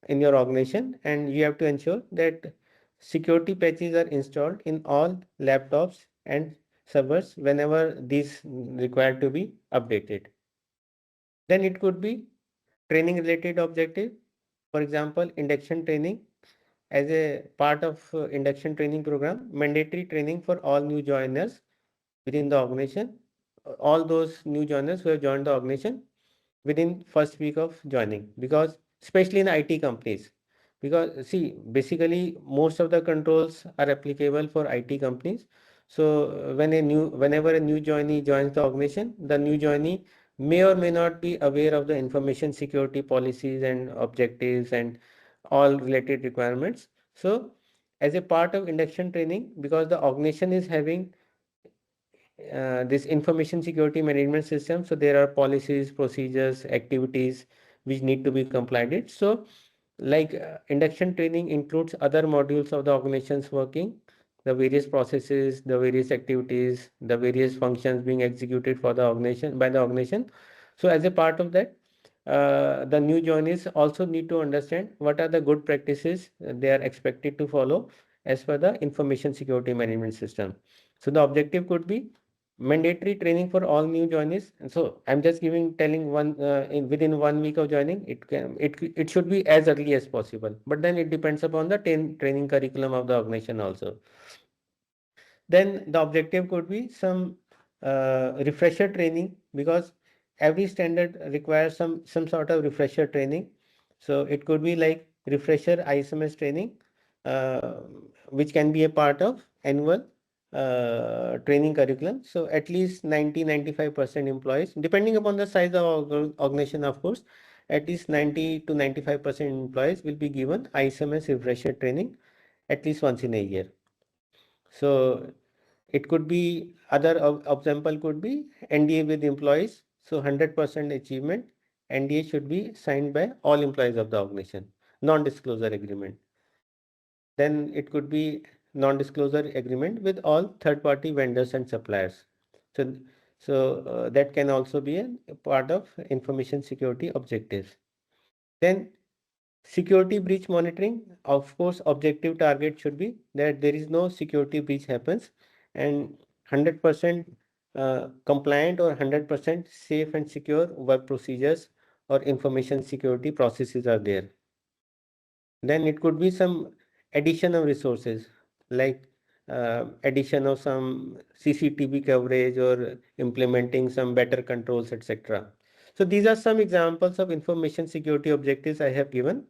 in your organization, and you have to ensure that security patches are installed in all laptops and servers whenever these required to be updated. Then it could be training related objective. For example, induction training. As a part of induction training program, mandatory training for all new joiners within the organization, all those new joiners who have joined the organization within first week of joining, because especially in IT companies, because see, basically most of the controls are applicable for IT companies. So whenever a new joinee joins the organization, the new joinee may or may not be aware of the information security policies and objectives and all related requirements. So as a part of induction training, because the organization is having this information security management system, so there are policies, procedures, activities which need to be complied with. So like induction training includes other modules of the organization's working, the various processes, the various activities, the various functions being executed for the organization by the organization. So as a part of that, the new joinees also need to understand what are the good practices they are expected to follow as per the information security management system. So the objective could be mandatory training for all new joinees. And so I'm just telling one within 1 week of joining, it should be as early as possible. But then it depends upon the training curriculum of the organization also. Then the objective could be some refresher training, because every standard requires some sort of refresher training. So it could be like refresher ISMS training, uh, which can be a part of annual training curriculum. So at least 90-95% employees, depending upon the size of organization, of course, at least 90 to 95% employees will be given ISMS refresher training at least once in a year. So it could be other example could be NDA with employees. So 100% achievement, NDA should be signed by all employees of the organization, non-disclosure agreement. Then it could be non-disclosure agreement with all third-party vendors and suppliers. So that can also be a part of information security objectives. Then security breach monitoring, of course, objective target should be that there is no security breach happens, and 100% compliant or 100% safe and secure work procedures or information security processes are there. Then it could be some addition of resources, like addition of some CCTV coverage or implementing some better controls, etc. So these are some examples of information security objectives I have given.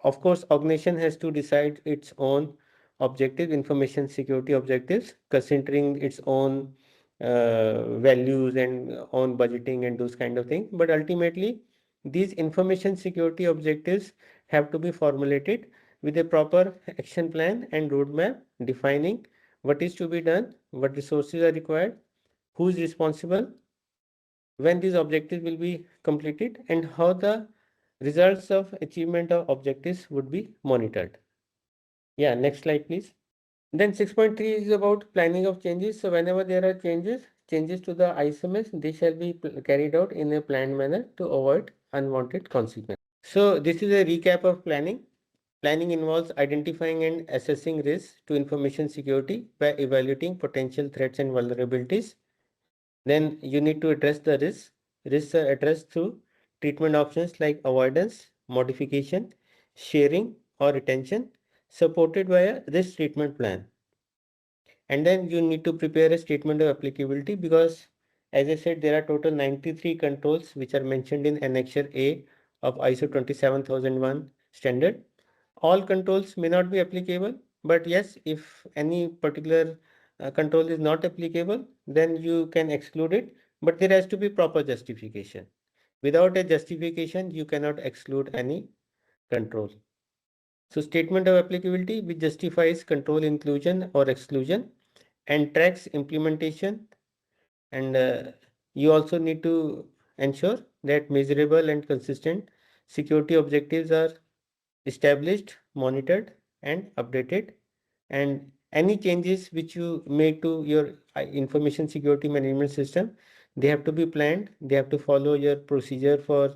Of course, organization has to decide its own objective, information security objectives, considering its own values and own budgeting and those kind of things. But ultimately, these information security objectives have to be formulated with a proper action plan and roadmap defining what is to be done, what resources are required, who is responsible, when these objectives will be completed, and how the results of achievement of objectives would be monitored. Yeah, next slide, please. Then 6.3 is about planning of changes. So whenever there are changes to the ISMS, they shall be carried out in a planned manner to avoid unwanted consequences. So this is a recap of planning. Planning involves identifying and assessing risks to information security by evaluating potential threats and vulnerabilities. Then you need to address the risks. Risks are addressed through treatment options like avoidance, modification, sharing, or retention, supported by a risk treatment plan. And then you need to prepare a statement of applicability, because as I said, there are total 93 controls which are mentioned in Annex A of ISO 27001 standard. All controls may not be applicable, but yes, if any particular control is not applicable, then you can exclude it, but there has to be proper justification. Without a justification, you cannot exclude any control. So statement of applicability, which justifies control inclusion or exclusion and tracks implementation. And you also need to ensure that measurable and consistent security objectives are established, monitored, and updated. And any changes which you make to your information security management system, they have to be planned. They have to follow your procedure for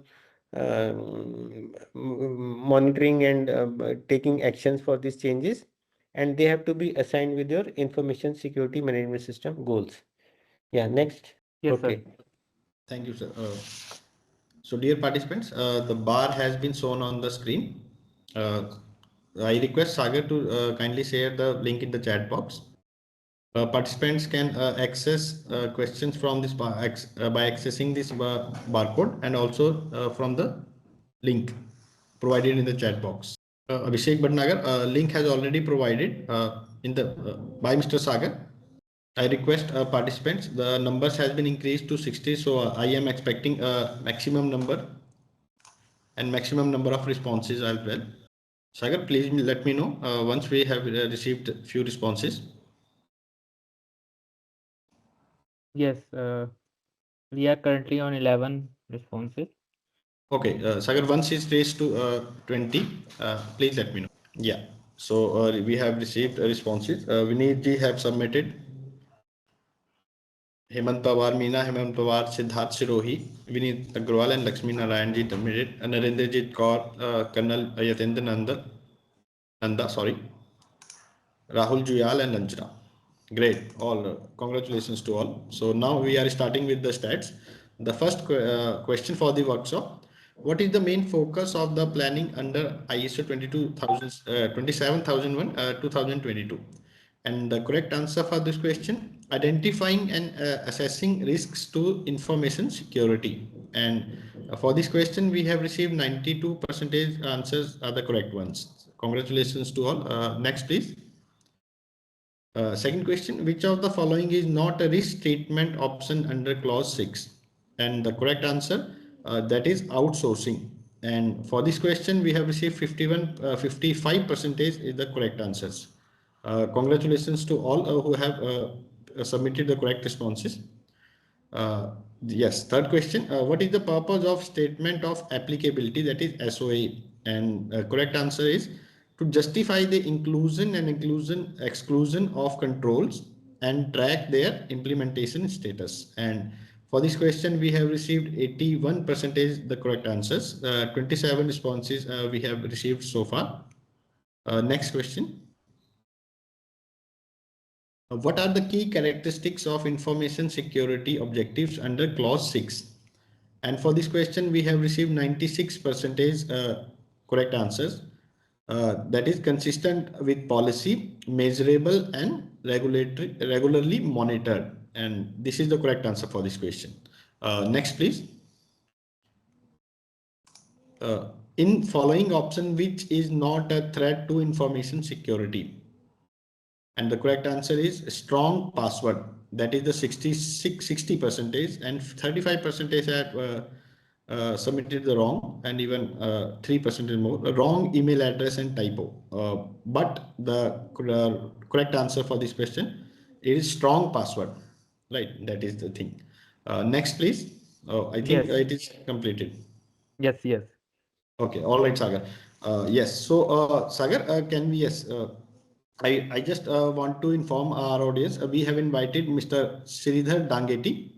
monitoring and taking actions for these changes, and they have to be assigned with your information security management system goals. Yeah, next. Yes, sir. Okay. Thank you, sir. So, dear participants, the bar has been shown on the screen. I request Sagar to kindly share the link in the chat box. Participants can access questions from this bar by accessing this barcode, and also from the link provided in the chat box. Abhishek Bhatnagar, link has already provided in the by Mr. Sagar. I request participants, the numbers has been increased to 60, so I am expecting a maximum number and maximum number of responses as well. Sagar, please let me know once we have received few responses. Yes, we are currently on 11 responses. Okay, Sagar, once it's raised to 20, please let me know. Yeah, so we have received responses. Vinay ji have submitted. Hemant Pawar, Meena Hemant Pawar, Siddharth Sirohi, Vineet Agrawal and Lakshmi Narayan ji submitted. Narendrajit Kaur, Colonel Yatendra Nanda, sorry. Rahul Juyal and Anjana. Great, all congratulations to all. So now we are starting with the stats. The first question for the workshop: what is the main focus of the planning under ISO 27001 2022? And the correct answer for this question: identifying and assessing risks to information security. And for this question, we have received 92% answers are the correct ones. Congratulations to all. Next, please. Second question, which of the following is not a risk statement option under clause 6? And the correct answer, that is outsourcing. And for this question, we have received 55% is the correct answers. Congratulations to all who have submitted the correct responses. Yes, third question, what is the purpose of statement of applicability, that is SOA? And correct answer is to justify the inclusion and exclusion of controls and track their implementation status. And for this question, we have received 81% the correct answers. 27 responses we have received so far. Next question. What are the key characteristics of information security objectives under clause 6? And for this question, we have received 96% correct answers. That is consistent with policy, measurable and regularly monitored. And this is the correct answer for this question. Next, please. In following option, which is not a threat to information security? And the correct answer is strong password. That is the 60% and 35% have submitted the wrong, and even 3% more wrong email address and typo. But the correct answer for this question is strong password. Right, that is the thing. Next, please. I think Yes. it is completed. Yes, yes. Okay, all right, Sagar. Yes, so Sagar, can we, yes, I just want to inform our audience, we have invited Mr. Sridhar Dangeti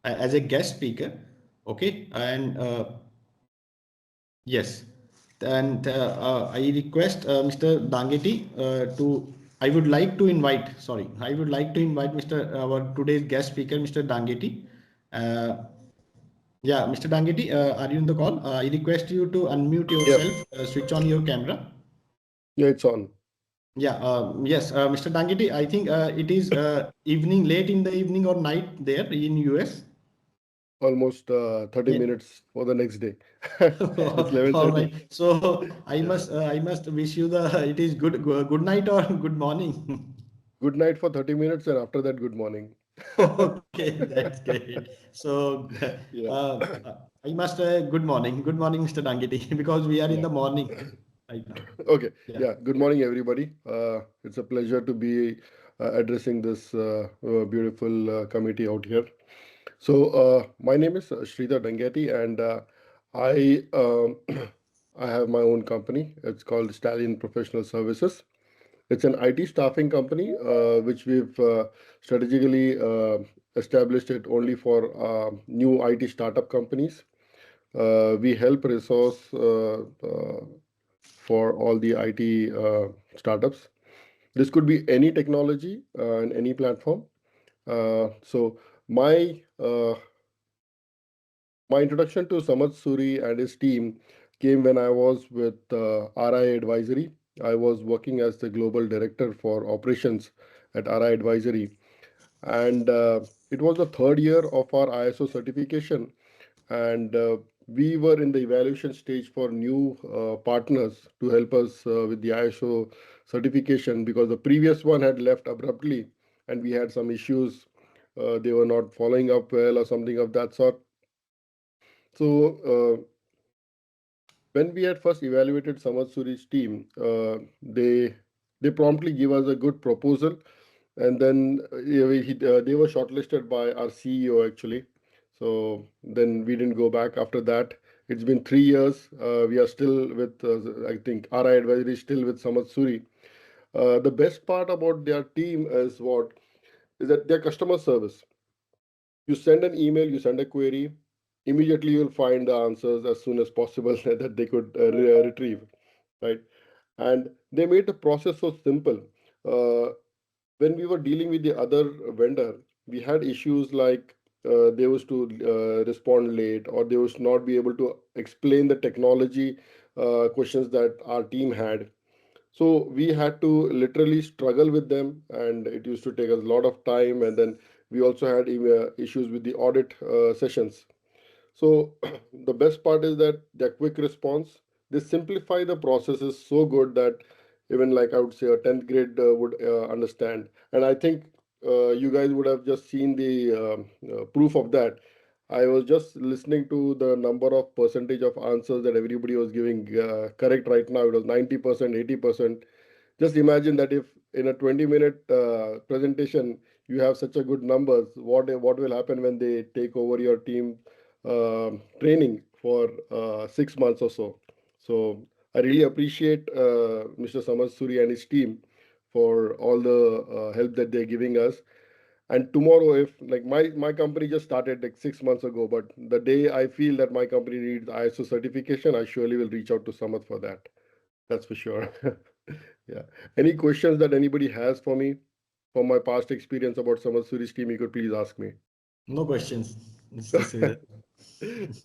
as a guest speaker. Okay, and yes, and I request Mr. Dangeti I would like to invite, Mr. our today's guest speaker, Mr. Dangeti. Yeah, Mr. Dangeti, are you in the call? I request you to unmute yourself, switch on your camera. Yeah, it's on. Yeah, yes, Mr. Dangeti, I think it is evening, late in the evening or night there in US. Almost 30 Yeah. minutes for the next day. It's 11:30. All right. So I must wish you it is good night or good morning. Good night for 30 minutes, and after that, good morning. Okay, that's great. So Yeah. I must good morning, Mr. Dangeti, because we are in the morning right now. Okay. Yeah. Yeah. Good morning, everybody. It's a pleasure to be addressing this beautiful committee out here. So, my name is Sridhar Dangeti, and I I have my own company. It's called Stallion Professional Services. It's an IT staffing company, which we've strategically established it only for new IT startup companies. We help resource for all the IT startups. This could be any technology and any platform. So my my introduction to Samad Suri and his team came when I was with RI Advisory. I was working as the global director for operations at RI Advisory, and it was the third year of our ISO certification, and we were in the evaluation stage for new partners to help us with the ISO certification because the previous one had left abruptly, and we had some issues. They were not following up well or something of that sort. So when we had first evaluated Samad Suri's team, they promptly give us a good proposal, and then they were shortlisted by our CEO actually. So then we didn't go back after that. It's been 3 years. We are still with, I think, RI Advisory is still with Samad Suri. The best part about their team is what is that their customer service. You send an email, you send a query, immediately you'll find the answers as soon as possible that they could retrieve, right? And they made the process so simple. When we were dealing with the other vendor, we had issues like they was to respond late, or they was not be able to explain the technology questions that our team had. So we had to literally struggle with them, and it used to take us a lot of time. And then we also had issues with the audit sessions. So the best part is that their quick response, they simplify the processes so good that even like I would say a 10th grade would understand. And I think you guys would have just seen the proof of that. I was just listening to the number of percentage of answers that everybody was giving correct right now. It was 90%, 80%. Just imagine that if in a 20-minute presentation you have such a good numbers, what will happen when they take over your team training for 6 months or so. So I really appreciate Mr. Samad Suri and his team for all the help that they're giving us. And tomorrow, if like my company just started like 6 months ago, but the day I feel that my company needs ISO certification, I surely will reach out to Samad for that. That's for sure. Yeah. Any questions that anybody has for me from my past experience about Samad Suri's team, you could please ask me. No questions, Mr. Sridhar.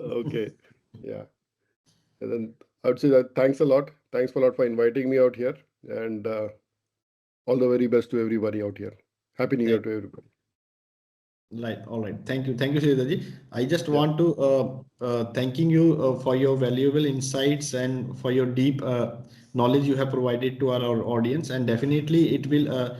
Okay. Yeah. And then I would say that thanks a lot. Thanks a lot for inviting me out here, and all the very best to everybody out here. Happy New Year to everybody. Right, all right. Thank you, Sridharji. I just Yeah. want to thanking you for your valuable insights and for your deep knowledge you have provided to our audience, and definitely it will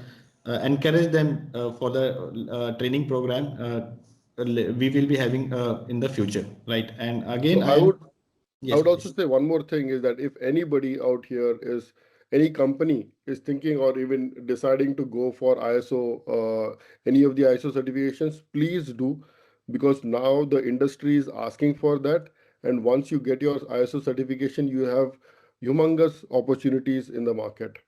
encourage them for the training program we will be having in the future, right? And again, So I I am would I yes, would also please. say one more thing is that if anybody out here is any company is thinking or even deciding to go for ISO, any of the ISO certifications, please do, because now the industry is asking for that. And once you get your ISO certification, you have humongous opportunities in the market,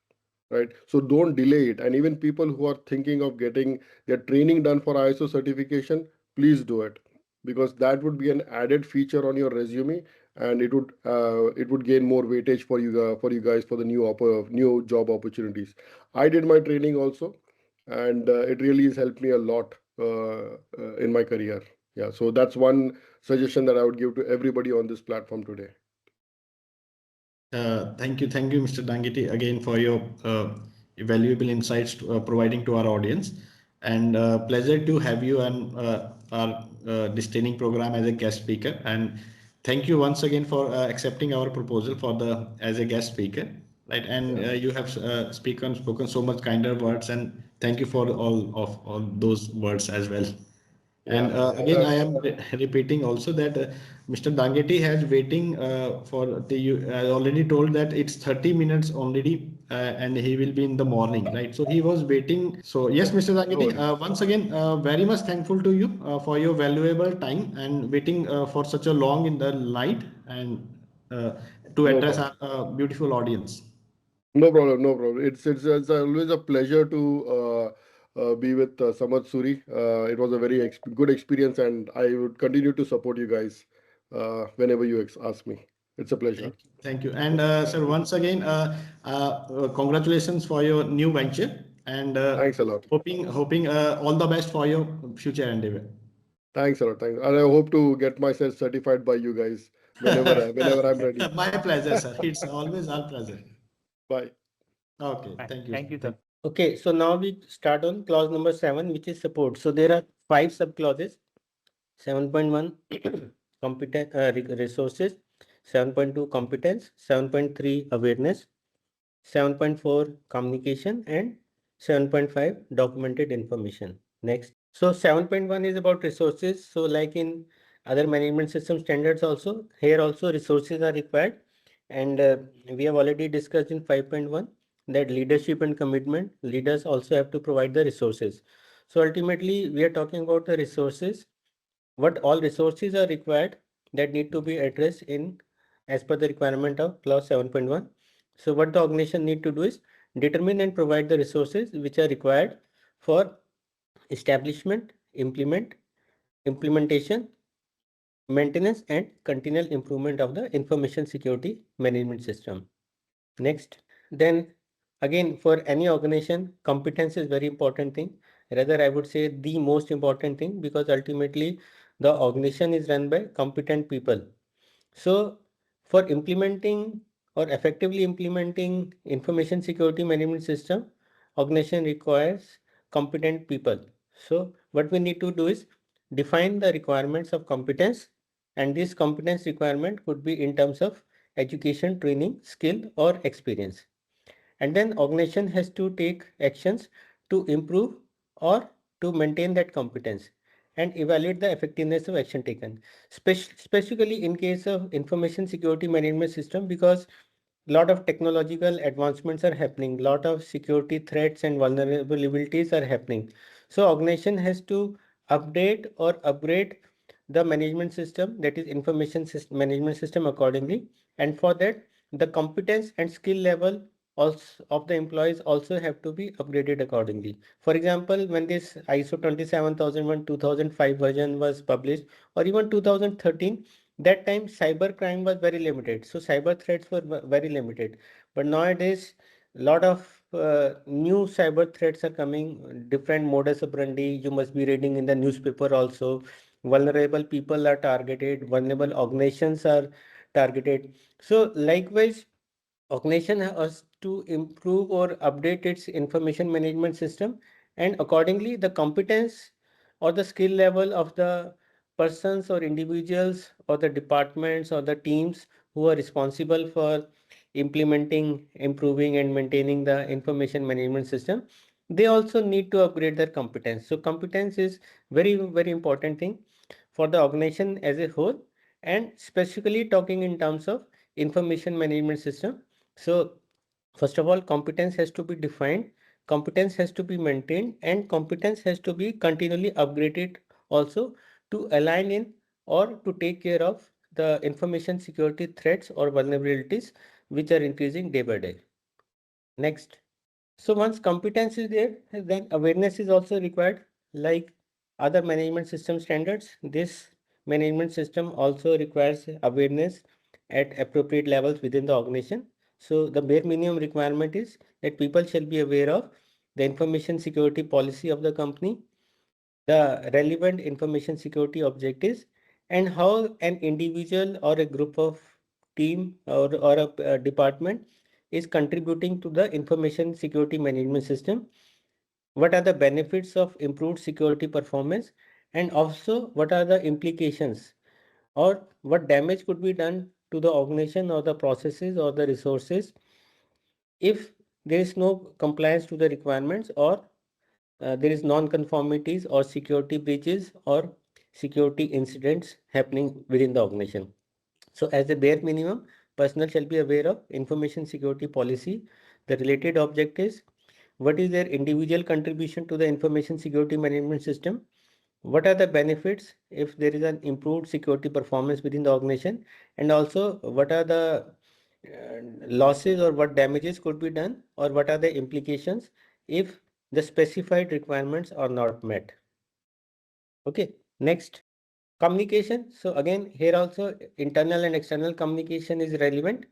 right? So don't delay it. And even people who are thinking of getting their training done for ISO certification, please do it, because that would be an added feature on your resume, and it would gain more weightage for you guys for the new job opportunities. I did my training also, and it really has helped me a lot in my career. Yeah, so that's one suggestion that I would give to everybody on this platform today. Thank you, Mr. Dangiti, again for your valuable insights providing to our audience, and pleasure to have you on our this training program as a guest speaker. And thank you once again for accepting our proposal for the as a guest speaker, right? And you have spoken so much kinder words, and thank you for all those words as well. And again, I am repeating also that Mr. Dangeti has waiting for the, you already told that it's 30 minutes already and he will be in the morning, right? So he was waiting. So yes, Mr. Dangeti, once again, very much thankful to you for your valuable time and waiting for such a long in the light and to No address problem. our beautiful audience. No problem, no problem. It's always a pleasure to be with Samad Suri. It was a very good experience, and I would continue to support you guys whenever you ask me. It's a pleasure. Thank you. And sir, once again, congratulations for your new venture, and Thanks a lot. hoping all the best for your future endeavor. Thanks a lot. Thanks. And I hope to get myself certified by you guys whenever I'm ready. My pleasure, sir. It's always our pleasure. Bye. Okay, thank you. Thank you, sir. Okay, so now we start on clause number 7, which is support. So there are 5 sub-clauses. 7.1 competent resources, 7.2 competence, 7.3 awareness, 7.4 communication, and 7.5 documented information. Next. So 7.1 is about resources. So like in other management system standards also, here also resources are required. And we have already discussed in 5.1 that leadership and commitment, leaders also have to provide the resources. So ultimately, we are talking about the resources, what all resources are required that need to be addressed in as per the requirement of clause 7.1. So what the organization need to do is determine and provide the resources which are required for establishment, implementation, maintenance, and continual improvement of the information security management system. Next, then again, for any organization, competence is very important thing. Rather, I would say the most important thing, because ultimately the organization is run by competent people. So for implementing or effectively implementing information security management system, organization requires competent people. So what we need to do is define the requirements of competence, and this competence requirement could be in terms of education, training, skill, or experience. And then organization has to take actions to improve or to maintain that competence and evaluate the effectiveness of action taken, specifically in case of information security management system, because a lot of technological advancements are happening, lot of security threats and vulnerabilities are happening. So organization has to update or upgrade the management system, that is information system management system, accordingly. And for that, the competence and skill level also of the employees also have to be upgraded accordingly. For example, when this ISO 27001 2005 version was published, or even 2013, that time cyber crime was very limited, so cyber threats were very limited. But nowadays, a lot of new cyber threats are coming, different modus operandi. You must be reading in the newspaper also. Vulnerable people are targeted, vulnerable organizations are targeted. So likewise, organization has to improve or update its information management system, and accordingly the competence or the skill level of the persons or individuals or the departments or the teams who are responsible for implementing, improving, and maintaining the information management system, they also need to upgrade their competence. So competence is very important thing for the organization as a whole, and specifically talking in terms of information management system. So first of all, competence has to be defined, competence has to be maintained, and competence has to be continually upgraded also to align in or to take care of the information security threats or vulnerabilities which are increasing day by day. Next. So once competence is there, then awareness is also required. Like other management system standards, this management system also requires awareness at appropriate levels within the organization. So the bare minimum requirement is that people shall be aware of the information security policy of the company, the relevant information security objectives, and how an individual or a group of team or a department is contributing to the information security management system. What are the benefits of improved security performance, and also what are the implications or what damage could be done to the organization or the processes or the resources if there is no compliance to the requirements, or there is non-conformities or security breaches or security incidents happening within the organization. So as a bare minimum, personnel shall be aware of information security policy, the related objectives, what is their individual contribution to the information security management system, what are the benefits if there is an improved security performance within the organization, and also what are the losses or what damages could be done, or what are the implications if the specified requirements are not met. Okay, next. Communication. So again, here also internal and external communication is relevant.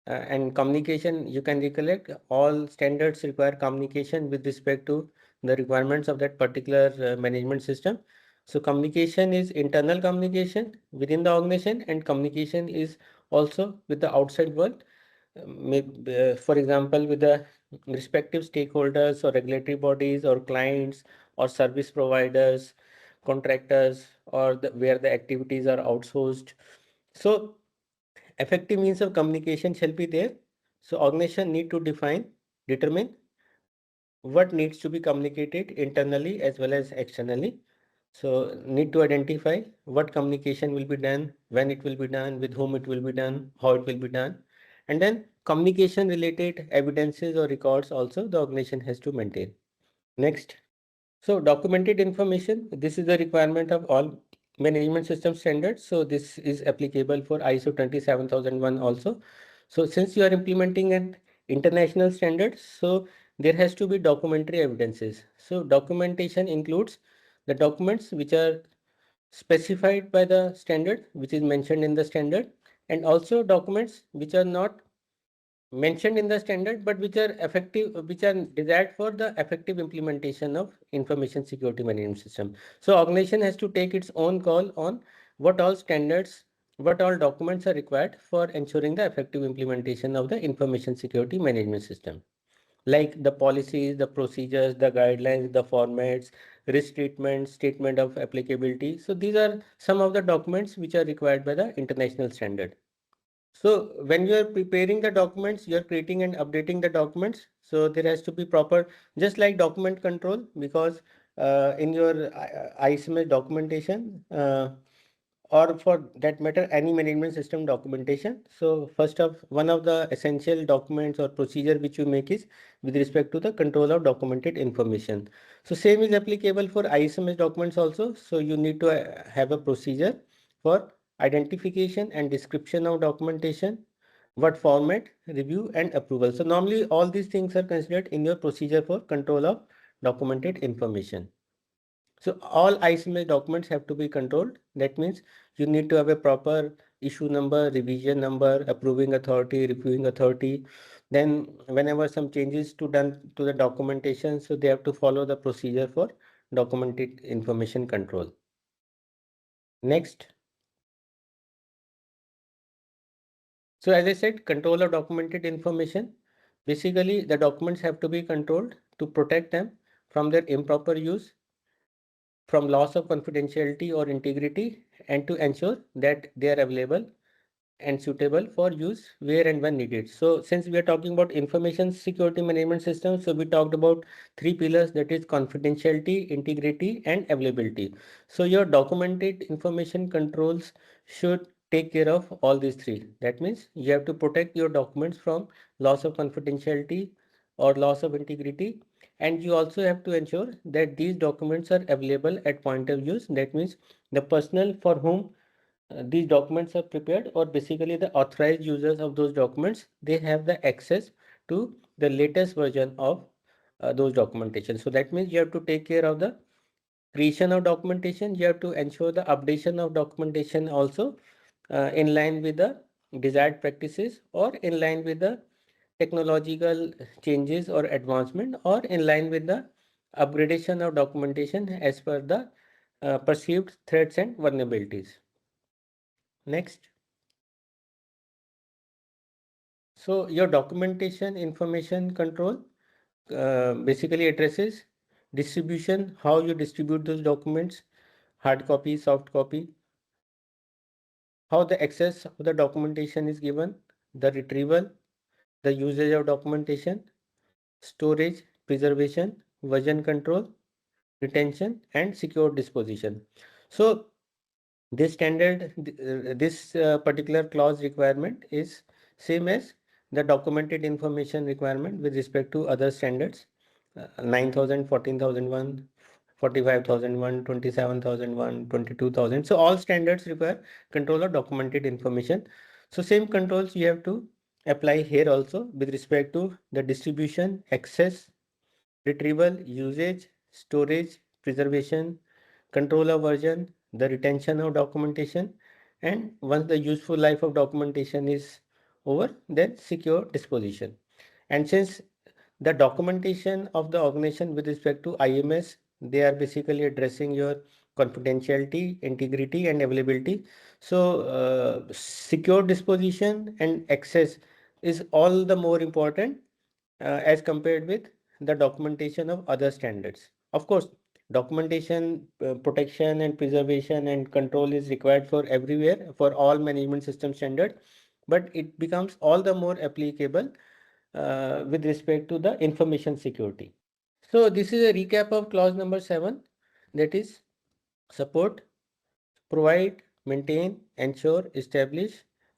And communication, you can recollect, all standards require communication with respect to the requirements of that particular management system. So communication is internal communication within the organization, and communication is also with the outside world. For example, with the respective stakeholders or regulatory bodies or clients or service providers, contractors, or where the activities are outsourced. So effective means of communication shall be there. So organization need to determine what needs to be communicated internally as well as externally. So need to identify what communication will be done, when it will be done, with whom it will be done, how it will be done. And then communication related evidences or records also the organization has to maintain. Next. So documented information, this is the requirement of all management system standards. So this is applicable for ISO 27001 also. So since you are implementing an international standard, so there has to be documentary evidences. So documentation includes the documents which are specified by the standard, which is mentioned in the standard, and also documents which are not mentioned in the standard but which are effective, which are desired for the effective implementation of information security management system. So organization has to take its own call on what all standards, what all documents are required for ensuring the effective implementation of the information security management system, like the policies, the procedures, the guidelines, the formats, risk treatment, statement of applicability. So these are some of the documents which are required by the international standard. So when you are preparing the documents, you are creating and updating the documents. So there has to be proper, just like document control, because in your ISMS documentation, or for that matter, any management system documentation. So one of the essential documents or procedure which you make is with respect to the control of documented information. So same is applicable for ISMS documents also. So you need to have a procedure for identification and description of documentation, what format, review and approval. So normally all these things are considered in your procedure for control of documented information. So all ISMS documents have to be controlled. That means you need to have a proper issue number, revision number, approving authority, reviewing authority. Then whenever some changes done to the documentation, so they have to follow the procedure for documented information control. Next. So as I said, control of documented information. Basically, the documents have to be controlled to protect them from their improper use, from loss of confidentiality or integrity, and to ensure that they are available and suitable for use where and when needed. So since we are talking about information security management system, so we talked about three pillars, that is confidentiality, integrity and availability. So your documented information controls should take care of all these three. That means you have to protect your documents from loss of confidentiality or loss of integrity, and you also have to ensure that these documents are available at point of use. That means the personnel for whom these documents are prepared, or basically the authorized users of those documents, they have the access to the latest version of those documentation. So that means you have to take care of the creation of documentation. You have to ensure the updation of documentation also in line with the desired practices, or in line with the technological changes or advancement, or in line with the upgradation of documentation as per the perceived threats and vulnerabilities. Next. So your documentation information control basically addresses distribution, how you distribute those documents, hard copy, soft copy, how the access of the documentation is given, the retrieval, the usage of documentation, storage, preservation, version control, retention, and secure disposition. So this standard, this particular clause requirement is same as the documented information requirement with respect to other standards, 9,000, 14,001, 45,001, 27,001, 22,000. So all standards require control of documented information. So same controls you have to apply here also with respect to the distribution, access, retrieval, usage, storage, preservation, control of version, the retention of documentation, and once the useful life of documentation is over, then secure disposition. And since the documentation of the organization with respect to IMS, they are basically addressing your confidentiality, integrity, and availability. So secure disposition and access is all the more important as compared with the documentation of other standards. Of course, documentation protection and preservation and control is required for everywhere for all management system standards, but it becomes all the more applicable with respect to the information security. So this is a recap of clause number 7, that is support, provide, maintain, ensure, establish,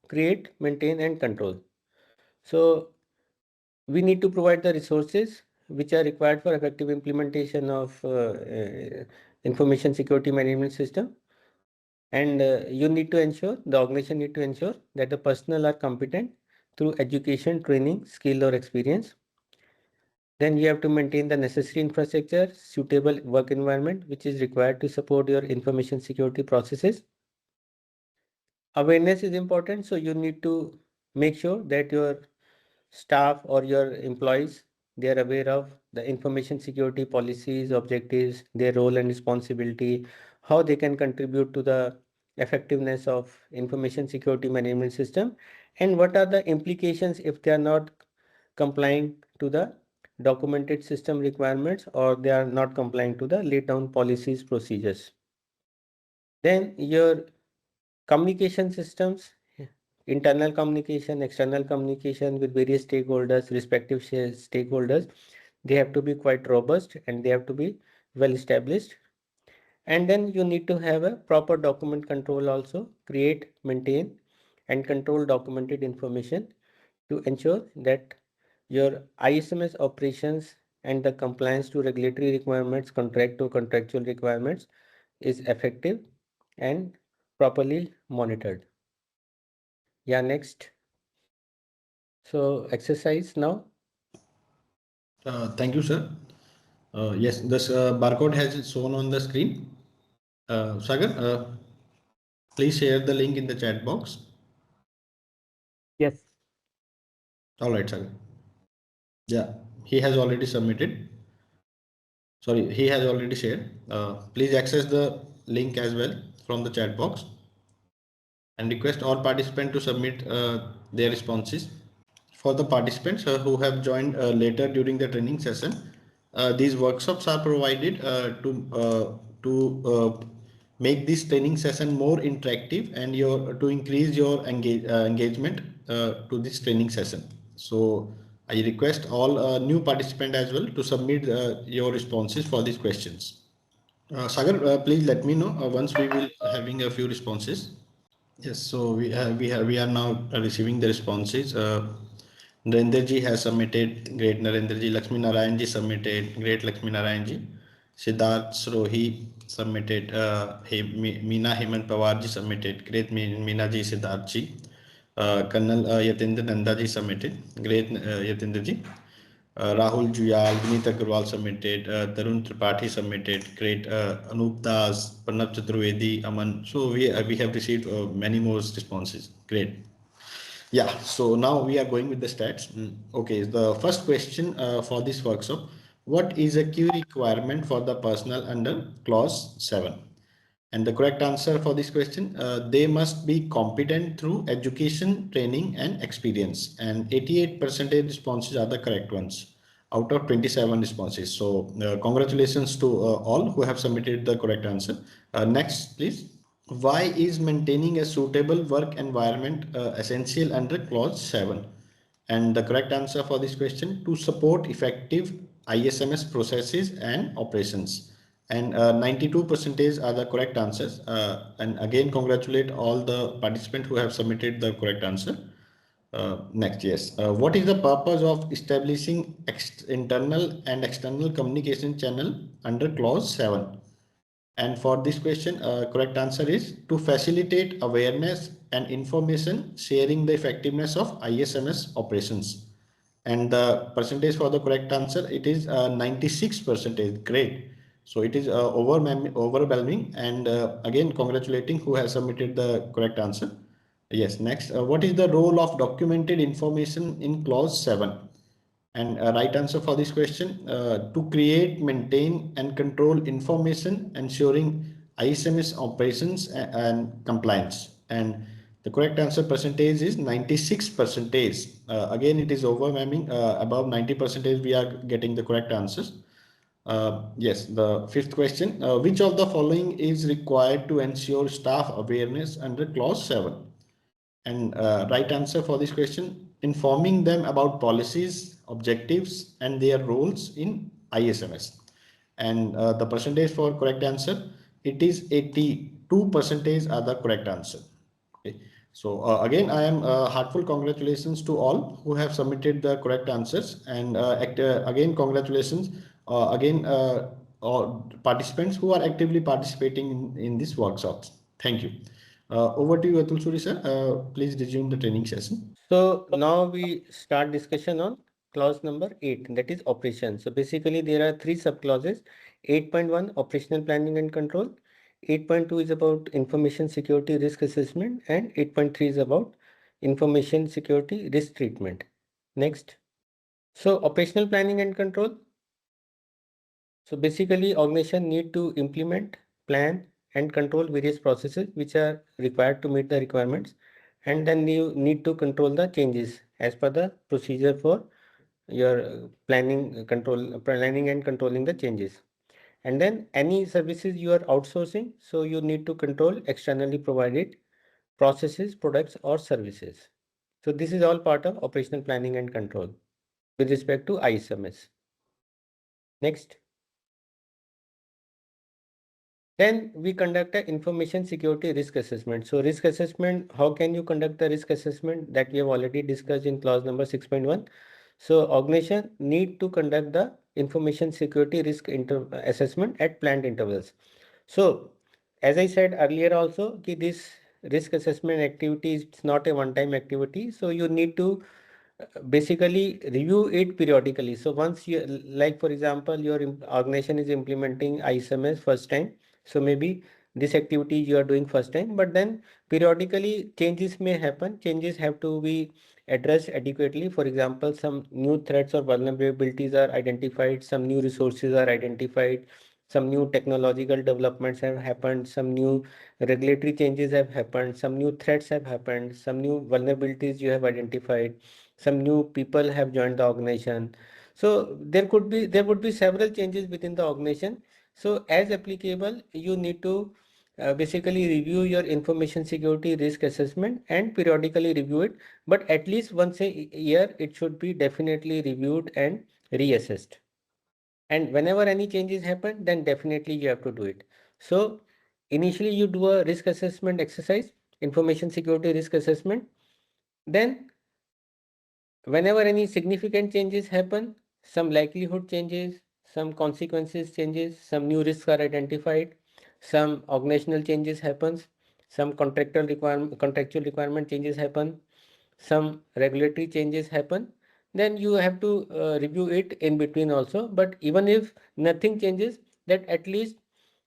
create, maintain, and control. So we need to provide the resources which are required for effective implementation of information security management system. And you need to ensure, the organization need to ensure that the personnel are competent through education, training, skill or experience. Then you have to maintain the necessary infrastructure, suitable work environment, which is required to support your information security processes. Awareness is important, so you need to make sure that your staff or your employees, they are aware of the information security policies, objectives, their role and responsibility, how they can contribute to the effectiveness of information security management system, and what are the implications if they are not complying to the documented system requirements or they are not complying to the laid down policies, procedures. Then your communication systems, internal communication, external communication with various stakeholders, respective stakeholders, they have to be quite robust and they have to be well established. And then you need to have a proper document control also, create, maintain, and control documented information to ensure that your ISMS operations and the compliance to regulatory requirements, contractual requirements is effective and properly monitored. Yeah, next. So exercise now. Thank you, sir. Yes, this barcode has shown on the screen. Sagar, please share the link in the chat box. Yes. All right, Sagar. Yeah, he has already submitted. Sorry, he has already shared. Please access the link as well from the chat box and request all participants to submit their responses. For the participants who have joined later during the training session, these workshops are provided to make this training session more interactive and to increase your engagement to this training session. So I request all new participants as well to submit your responses for these questions. Sagar, please let me know once we will having a few responses. Yes, so we are now receiving the responses. Narendra ji has submitted, great Narendra ji. Lakshmi Narayan ji submitted, great Lakshmi Narayan ji. Siddharth Srohi submitted, Meena Hemant Pawar ji submitted, great Meena ji, Siddharth ji. Colonel Yatindra Nanda ji submitted, great Yatindra ji. Rahul Juyal, Vineet Agarwal submitted, Tarun Tripathi submitted, great Anup Das, Pranav Chaturvedi, Aman. So we have received many more responses. Great. Yeah, so now we are going with the stats. Okay, the first question for this workshop: what is a key requirement for the personnel under clause 7? And the correct answer for this question, they must be competent through education, training, and experience. And 88% responses are the correct ones out of 27 responses. So congratulations to all who have submitted the correct answer. Next, please. Why is maintaining a suitable work environment essential under clause 7? And the correct answer for this question, to support effective ISMS processes and operations. And 92% are the correct answers. And again, congratulate all the participants who have submitted the correct answer. Next, yes. What is the purpose of establishing internal and external communication channel under clause 7? And for this question, correct answer is to facilitate awareness and information sharing the effectiveness of ISMS operations. And the percentage for the correct answer, it is 96%. Great. So it is overwhelming, and again congratulating who has submitted the correct answer. Yes, next, what is the role of documented information in clause 7? And a right answer for this question, to create, maintain and control information ensuring ISMS operations and compliance. And the correct answer percentage is 96%. Again, it is overwhelming, above 90% we are getting the correct answers. Yes, the fifth question, which of the following is required to ensure staff awareness under clause 7? And right answer for this question, informing them about policies, objectives, and their roles in ISMS. And the percentage for correct answer, it is 82% are the correct answer. Okay. So again, I am heartful congratulations to all who have submitted the correct answers, and again congratulations again all participants who are actively participating in this workshops. Thank you. Over to you, Atul Suri sir. Please resume the training session. So now we start discussion on clause number 8, that is operation. So basically there are three subclauses. 8.1 operational planning and control, 8.2 is about information security risk assessment, and 8.3 is about information security risk treatment. Next. So operational planning and control. So basically organization need to implement, plan and control various processes which are required to meet the requirements, and then you need to control the changes as per the procedure for your planning and controlling the changes. And then any services you are outsourcing, so you need to control externally provided processes, products or services. So this is all part of operational planning and control with respect to ISMS. Next. Then we conduct an information security risk assessment. So risk assessment, how can you conduct the risk assessment, that we have already discussed in clause number 6.1. So organization need to conduct the information security risk assessment at planned intervals. So as I said earlier also, this risk assessment activity is not a one-time activity. So you need to basically review it periodically. So once you, like for example, your organization is implementing ISMS first time, so maybe this activity you are doing first time, but then periodically changes may happen. Changes have to be addressed adequately. For example, some new threats or vulnerabilities are identified, some new resources are identified, some new technological developments have happened, some new regulatory changes have happened, some new threats have happened, some new vulnerabilities you have identified, some new people have joined the organization. So there would be several changes within the organization. So as applicable, you need to basically review your information security risk assessment and periodically review it. But at least once a year, it should be definitely reviewed and reassessed. And whenever any changes happen, then definitely you have to do it. So initially you do a risk assessment exercise, information security risk assessment. Then whenever any significant changes happen, some likelihood changes, some consequences changes, some new risks are identified, some organizational changes happens, some contractual requirement changes happen, some regulatory changes happen, then you have to review it in between also. But even if nothing changes, that at least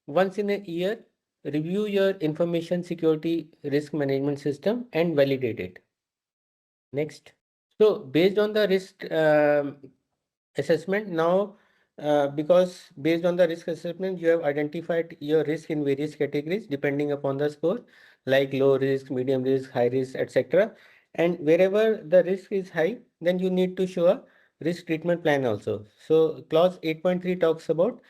once in a year, review your information security risk management system and validate it. Next. So based on the risk assessment now, because based on the risk assessment, you have identified your risk in various categories depending upon the score, like low risk, medium risk, high risk, etc. And wherever the risk is high, then you need to show a risk treatment plan also. So clause 8.3 talks about,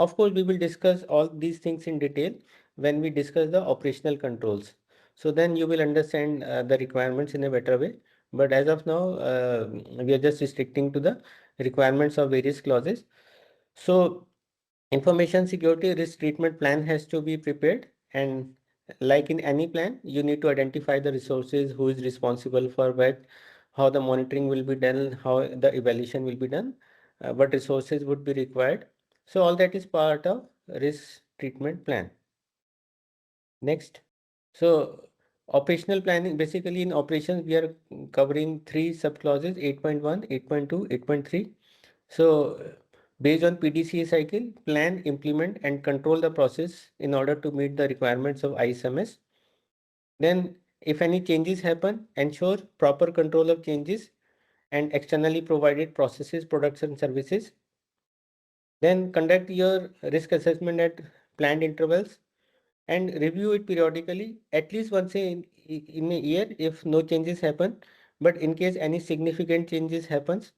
of course, we will discuss all these things in detail when we discuss the operational controls. So then you will understand the requirements in a better way. But as of now, we are just restricting to the requirements of various clauses. So information security risk treatment plan has to be prepared, and like in any plan, you need to identify the resources, who is responsible for what, how the monitoring will be done, how the evaluation will be done, what resources would be required. So all that is part of risk treatment plan. Next. So operational planning, basically in operations, we are covering three subclauses, 8.1, 8.2, 8.3. So based on PDCA cycle, plan, implement, and control the process in order to meet the requirements of ISMS. Then, if any changes happen, ensure proper control of changes and externally provided processes, products, and services. Then conduct your risk assessment at planned intervals and review it periodically, at least once in a year if no changes happen. But in case any significant changes happens,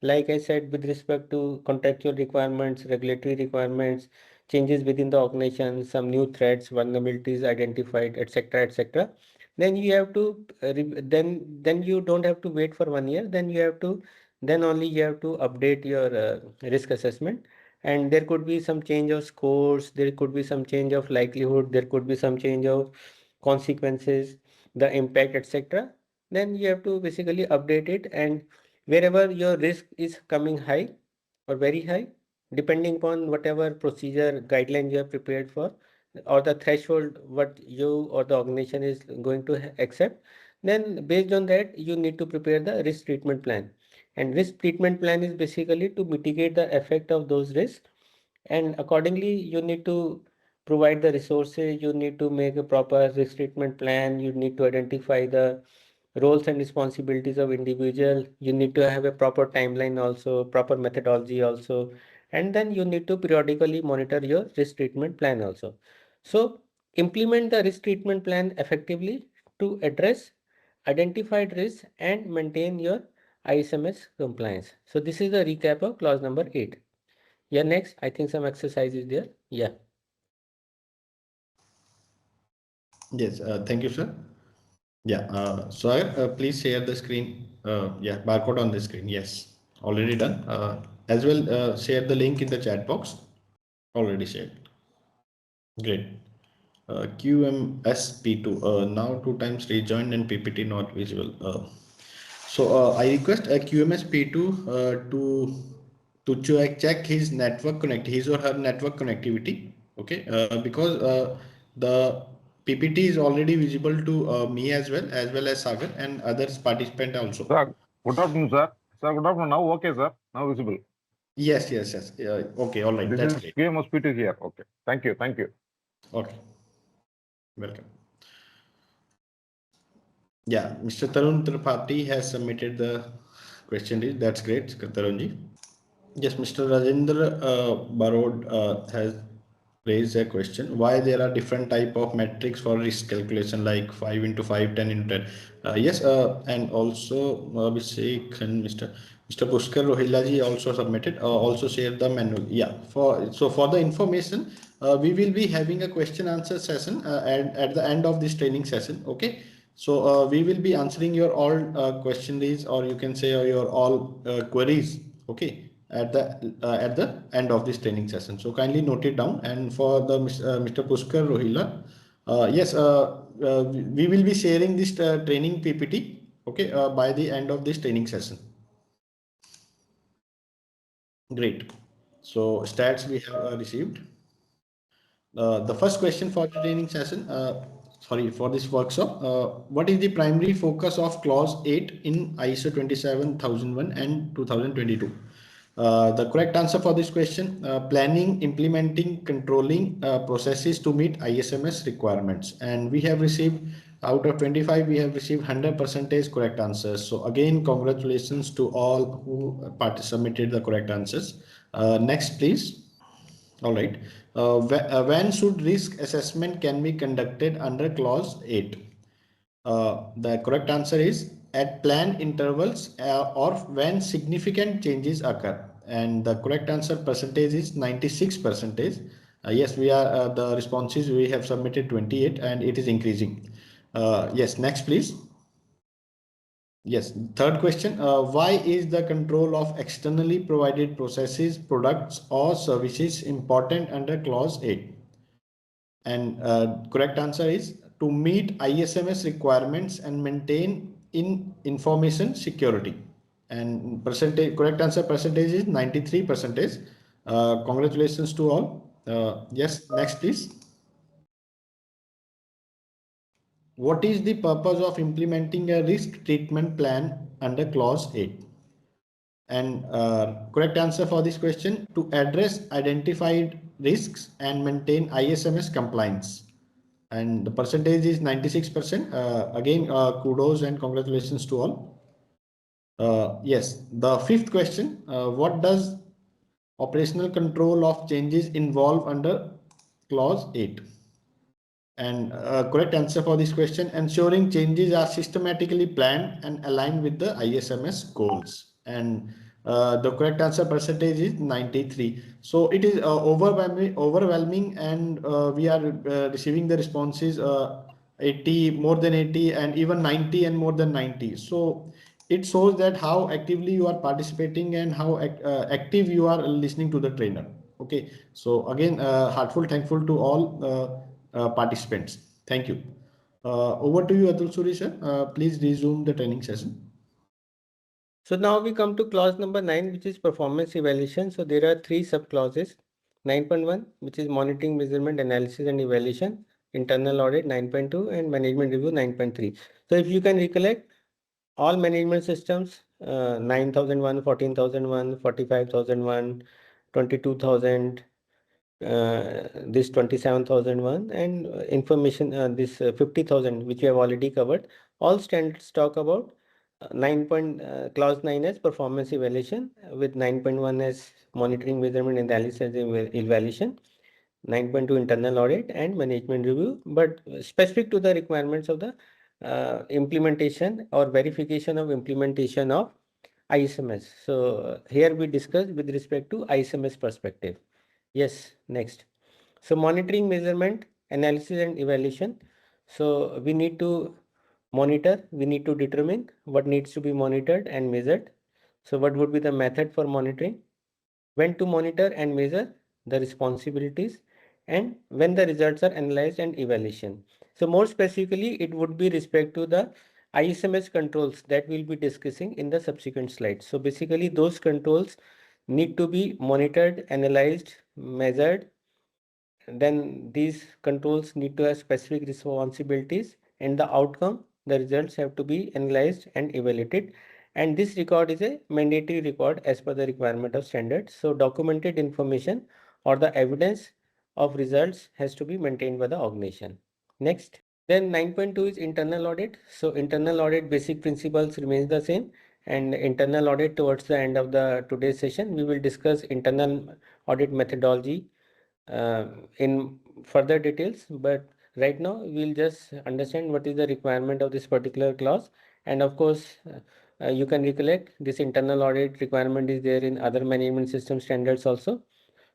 like I said, with respect to contractual requirements, regulatory requirements, changes within the organization, some new threats, vulnerabilities identified, etc., etc., then you have to then you don't have to wait for 1 year. Then only you have to update your risk assessment, and there could be some change of scores, there could be some change of likelihood, there could be some change of consequences, the impact, etc. Then you have to basically update it, and wherever your risk is coming high or very high, depending upon whatever procedure guideline you have prepared for, or the threshold what you or the organization is going to accept, then based on that you need to prepare the risk treatment plan. And risk treatment plan is basically to mitigate the effect of those risks, and accordingly you need to provide the resources, you need to make a proper risk treatment plan, you need to identify the roles and responsibilities of individual, you need to have a proper timeline also, proper methodology also, and then you need to periodically monitor your risk treatment plan also. So implement the risk treatment plan effectively to address identified risks and maintain your ISMS compliance. So this is the recap of clause number 8. Yeah, next, I think some exercise is there. Yeah. Yes, thank you, sir. Yeah, please share the screen. Yeah, barcode on the screen. Yes, already done. As well, share the link in the chat box. Already shared. Great. QMSP2. Now 2 times rejoined and PPT not visible. I request a QMSP2 to check his his or her network connectivity. Okay, because the PPT is already visible to me as well as Sagar and others participant also. Sir, good afternoon, sir. Sir, good afternoon. Now, okay, sir. Now visible. Yes. Okay, all right. This That's is great. QMSP2 here. Okay. Thank you. Okay. Welcome. Yeah, Mr. Tarun Tripathi has submitted the question. That's great, Tarunji. Yes, Mr. Rajendra Barod has raised a question. Why there are different type of metrics for risk calculation, like 5 into 5, 10 into 10? Yes, and also Abhishek and Mr. Pushkar Rohillaji also submitted, also shared the manual. Yeah, for the information, we will be having a question answer session at the end of this training session. Okay. So we will be answering your all questions, or you can say your all queries. Okay, at the end of this training session. So kindly note it down. And for the Mr. Pushkar Rohilla, yes, we will be sharing this training PPT. Okay, by the end of this training session. Great. So stats we have received. The first question for the training session, for this workshop, what is the primary focus of clause 8 in ISO 27001 and 2022? The correct answer for this question, planning, implementing, controlling processes to meet ISMS requirements. And we have received, out of 25, we have received 100% correct answers. So again, congratulations to all who submitted the correct answers. Next, please. All right. When should risk assessment can be conducted under clause 8? The correct answer is at planned intervals or when significant changes occur. And the correct answer percentage is 96%. Yes, we are the responses we have submitted 28 and it is increasing. Yes, next please. Yes, third question. Why is the control of externally provided processes, products or services important under clause 8? And correct answer is to meet ISMS requirements and maintain information security. And correct answer percentage is 93%. Congratulations to all. Yes, next please. What is the purpose of implementing a risk treatment plan under clause 8? And correct answer for this question: to address identified risks and maintain ISMS compliance. And the percentage is 96%. Again, kudos and congratulations to all. Yes, the fifth question: what does operational control of changes involve under clause 8? And correct answer for this question: ensuring changes are systematically planned and aligned with the ISMS goals. And the correct answer percentage is 93. So it is overwhelming, and we are receiving the responses 80, more than 80, and even 90 and more than 90. So it shows that how actively you are participating and how active you are listening to the trainer. Okay, so again, heartfelt thankful to all participants. Thank you. Over to you, Atul Suri sir. Please resume the training session. So now we come to clause number 9, which is performance evaluation. So there are three sub clauses: 9.1, which is monitoring, measurement, analysis and evaluation; internal audit 9.2; and management review 9.3. So if you can recollect, all management systems, 9001, 14001, 45001, 22,000, this 27,001, and information, this 50,000, which we have already covered. All standards talk about clause 9 as performance evaluation, with 9.1 as monitoring, measurement, analysis and evaluation, 9.2 internal audit and management review, but specific to the requirements of the implementation or verification of implementation of ISMS. So here we discuss with respect to ISMS perspective. Yes, next. So monitoring, measurement, analysis and evaluation. So we need to monitor, we need to determine what needs to be monitored and measured. So what would be the method for monitoring, when to monitor and measure, the responsibilities, and when the results are analyzed and evaluation. So more specifically, it would be respect to the ISMS controls that we'll be discussing in the subsequent slides. So basically those controls need to be monitored, analyzed, measured. Then these controls need to have specific responsibilities, and the outcome, the results have to be analyzed and evaluated. And this record is a mandatory record as per the requirement of standards. So documented information or the evidence of results has to be maintained by the organization. Next. Then 9.2 is internal audit. So internal audit basic principles remains the same, and internal audit towards the end of the today's session we will discuss internal audit methodology in further details, but right now we'll just understand what is the requirement of this particular clause. And of course, you can recollect this internal audit requirement is there in other management system standards also.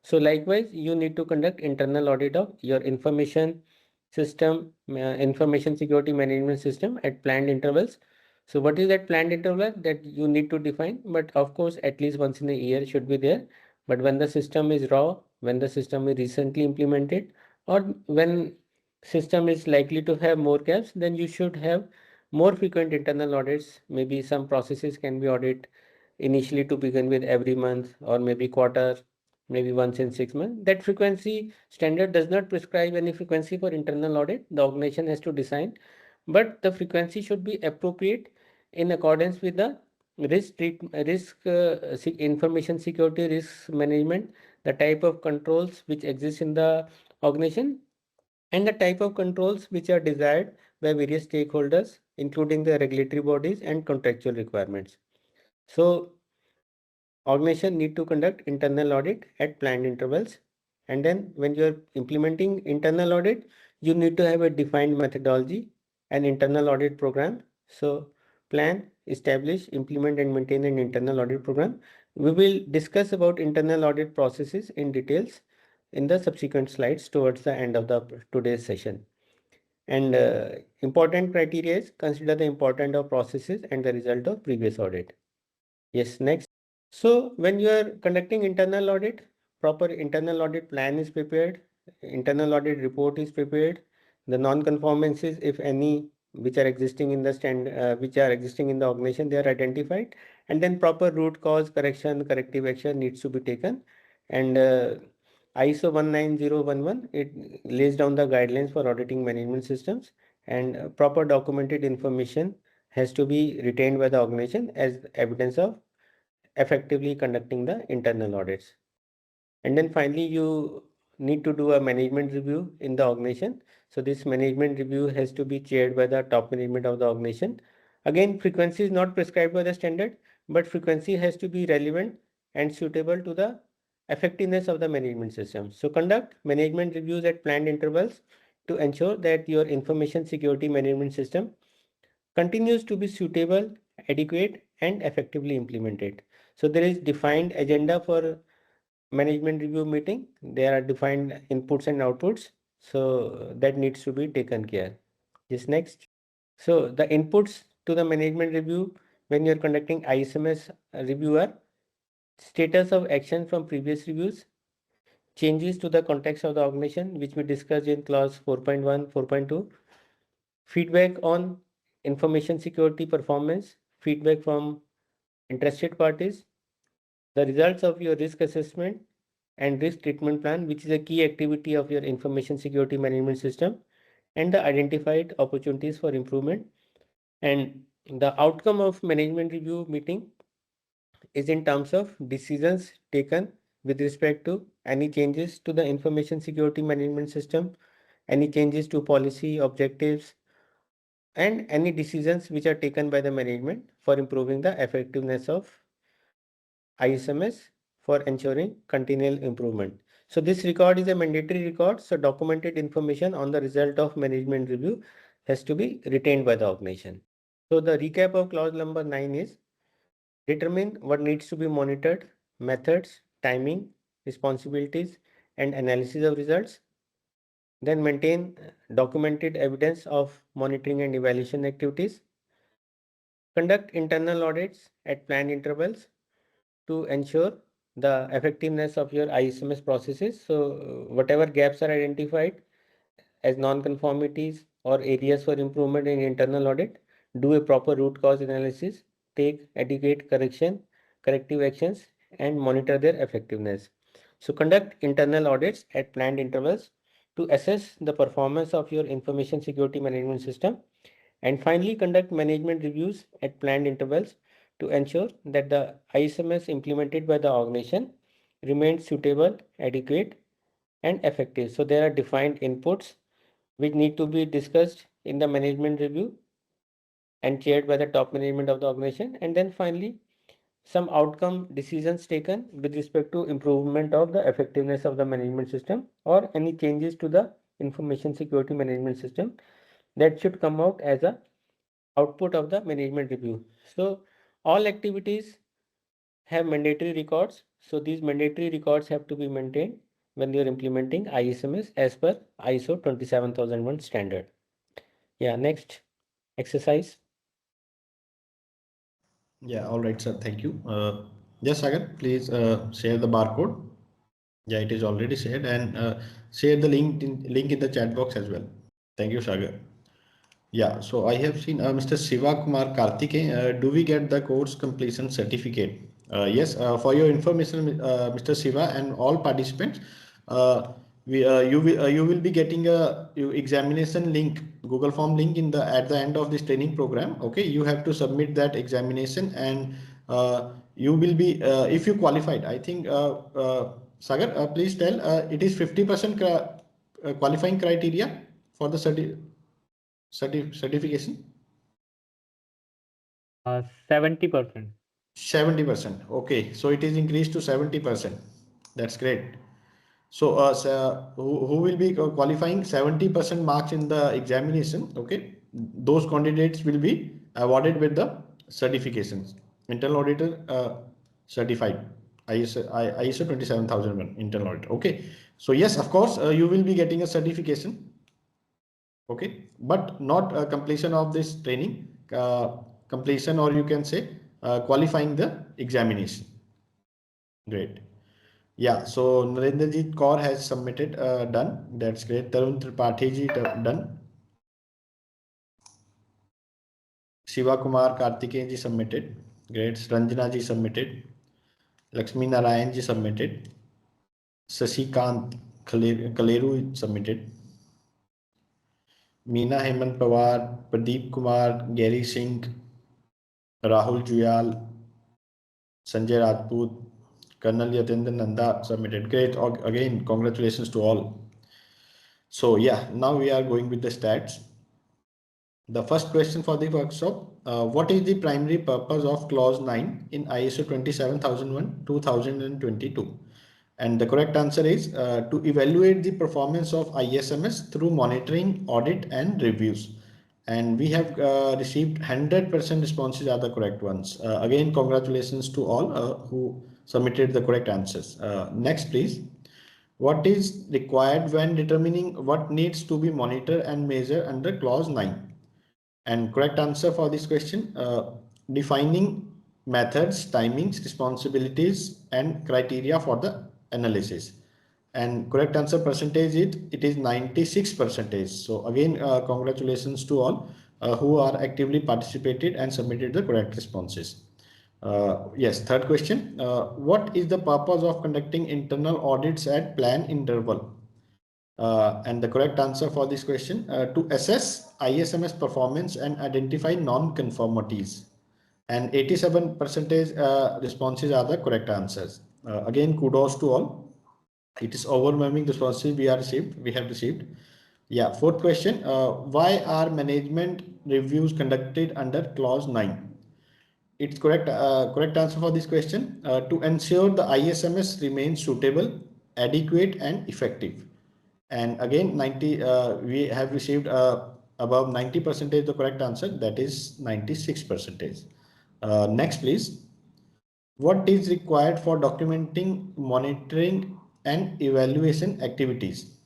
So likewise, you need to conduct internal audit of your information system, information security management system at planned intervals. So what is that planned interval that you need to define? But of course, at least once in a year should be there. But when the system is raw, when the system is recently implemented, or when system is likely to have more gaps, then you should have more frequent internal audits. Maybe some processes can be audited initially to begin with every month, or maybe quarter, maybe once in 6 months. That frequency standard does not prescribe any frequency for internal audit. The organization has to decide, but the frequency should be appropriate in accordance with the information security, risk management, the type of controls which exist in the organization, and the type of controls which are desired by various stakeholders, including the regulatory bodies and contractual requirements. So organization need to conduct internal audit at planned intervals. And then when you're implementing internal audit, you need to have a defined methodology and internal audit program. So plan, establish, implement and maintain an internal audit program. We will discuss about internal audit processes in details in the subsequent slides towards the end of the today's session. And important criteria is consider the importance of processes and the result of previous audit. Yes, next. So when you are conducting internal audit, proper internal audit plan is prepared, internal audit report is prepared, the non-conformances, if any, which are existing in the which are existing in the organization, they are identified, and then proper root cause correction, corrective action needs to be taken. And ISO 19011, it lays down the guidelines for auditing management systems, and proper documented information has to be retained by the organization as evidence of effectively conducting the internal audits. And then finally, you need to do a management review in the organization. So this management review has to be chaired by the top management of the organization. Again, frequency is not prescribed by the standard, but frequency has to be relevant and suitable to the effectiveness of the management system. So conduct management reviews at planned intervals to ensure that your information security management system continues to be suitable, adequate, and effectively implemented. So there is defined agenda for management review meeting. There are defined inputs and outputs. So that needs to be taken care. Yes, next. So the inputs to the management review when you're conducting ISMS review are status of action from previous reviews, changes to the context of the organization, which we discussed in clause 4.1, 4.2, feedback on information security performance, feedback from interested parties, the results of your risk assessment and risk treatment plan, which is a key activity of your information security management system, and the identified opportunities for improvement. And the outcome of management review meeting is in terms of decisions taken with respect to any changes to the information security management system, any changes to policy objectives, and any decisions which are taken by the management for improving the effectiveness of ISMS for ensuring continual improvement. So this record is a mandatory record. So documented information on the result of management review has to be retained by the organization. So the recap of clause number 9 is determine what needs to be monitored, methods, timing, responsibilities, and analysis of results. Then maintain documented evidence of monitoring and evaluation activities. Conduct internal audits at planned intervals to ensure the effectiveness of your ISMS processes. So whatever gaps are identified as non-conformities or areas for improvement in internal audit, do a proper root cause analysis, take adequate corrective actions, and monitor their effectiveness. So conduct internal audits at planned intervals to assess the performance of your information security management system. And finally, conduct management reviews at planned intervals to ensure that the ISMS implemented by the organization remains suitable, adequate, and effective. So there are defined inputs which need to be discussed in the management review and chaired by the top management of the organization. And then finally, some outcome decisions taken with respect to improvement of the effectiveness of the management system or any changes to the information security management system that should come out as a output of the management review. So all activities have mandatory records. So these mandatory records have to be maintained when you're implementing ISMS as per ISO 27001 standard. Yeah, next exercise. Yeah, all right, sir. Thank you. Yes, Sagar, please share the barcode. Yeah, it is already shared, and share the link in the chat box as well. Thank you, Sagar. Yeah, so I have seen Mr. Shiva Kumar Karthike. Do we get the course completion certificate? Yes, for your information, Mr. Shiva and all participants, you will be getting a examination link, Google Form link at the end of this training program. Okay, you have to submit that examination, and you will be if you qualified. I think Sagar, please tell. It is 50% qualifying criteria for the certification. 70%. 70%. Okay, so it is increased to 70%. That's great. So, who will be qualifying 70% marks in the examination? Okay, those candidates will be awarded with the certifications. Internal auditor certified ISO 27001 internal auditor. Okay, so yes, of course, you will be getting a certification. Okay, but not completion of this training, completion, or you can say qualifying the examination. Great. Yeah, so Narendrajit Kaur has submitted, done. That's great. Tarun Tripathi ji done. Shiva Kumar Karthikeyan ji submitted. Great. Ranjana ji submitted. Lakshmi Narayan ji submitted. Sasikant Kaleru submitted. Meena Hemant Pawar, Pradeep Kumar, Gary Singh, Rahul Juyal, Sanjay Rajput, Colonel Yatendra Nanda submitted. Great. Again, congratulations to all. So yeah, now we are going with the stats. The first question for the workshop, what is the primary purpose of clause 9 in ISO 27001:2022? And the correct answer is to evaluate the performance of ISMS through monitoring, audit and reviews. And we have received 100% responses are the correct ones. Again, congratulations to all who submitted the correct answers. Next, please. What is required when determining what needs to be monitored and measured under clause 9? And correct answer for this question, defining methods, timings, responsibilities, and criteria for the analysis. And correct answer percentage it is 96%. So again, congratulations to all who are actively participated and submitted the correct responses. Yes, third question. What is the purpose of conducting internal audits at planned interval? And the correct answer for this question, to assess ISMS performance and identify non-conformities. And 87% responses are the correct answers. Again, kudos to all. It is overwhelming responses we have received. Yeah, fourth question, why are management reviews conducted under clause 9? It's correct answer for this question, to ensure the ISMS remains suitable, adequate and effective. And again, we have received above 90% the correct answer, that is 96%. Next, please. What is required for documenting, monitoring and evaluation activities?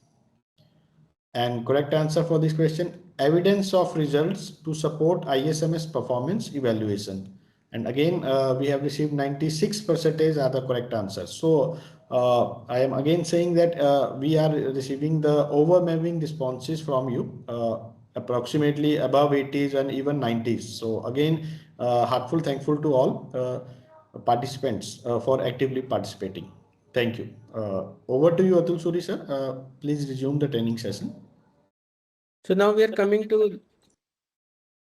And correct answer for this question, evidence of results to support ISMS performance evaluation. And again, we have received 96% are the correct answers. So I am again saying that we are receiving the overwhelming responses from you, approximately above 80s and even 90s. So again, heartful thankful to all participants for actively participating. Thank you. Over to you, Atul Suri sir. Please resume the training session. So now we are coming to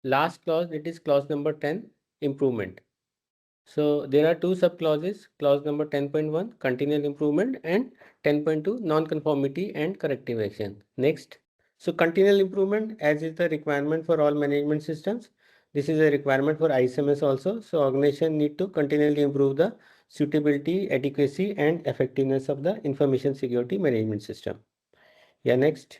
last clause. It is clause number 10, improvement. So there are two sub clauses, clause number 10.1, continual improvement, and 10.2, non-conformity and corrective action. Next. So continual improvement, as is the requirement for all management systems. This is a requirement for ISMS also. So organization need to continually improve the suitability, adequacy, and effectiveness of the information security management system. Yeah, next.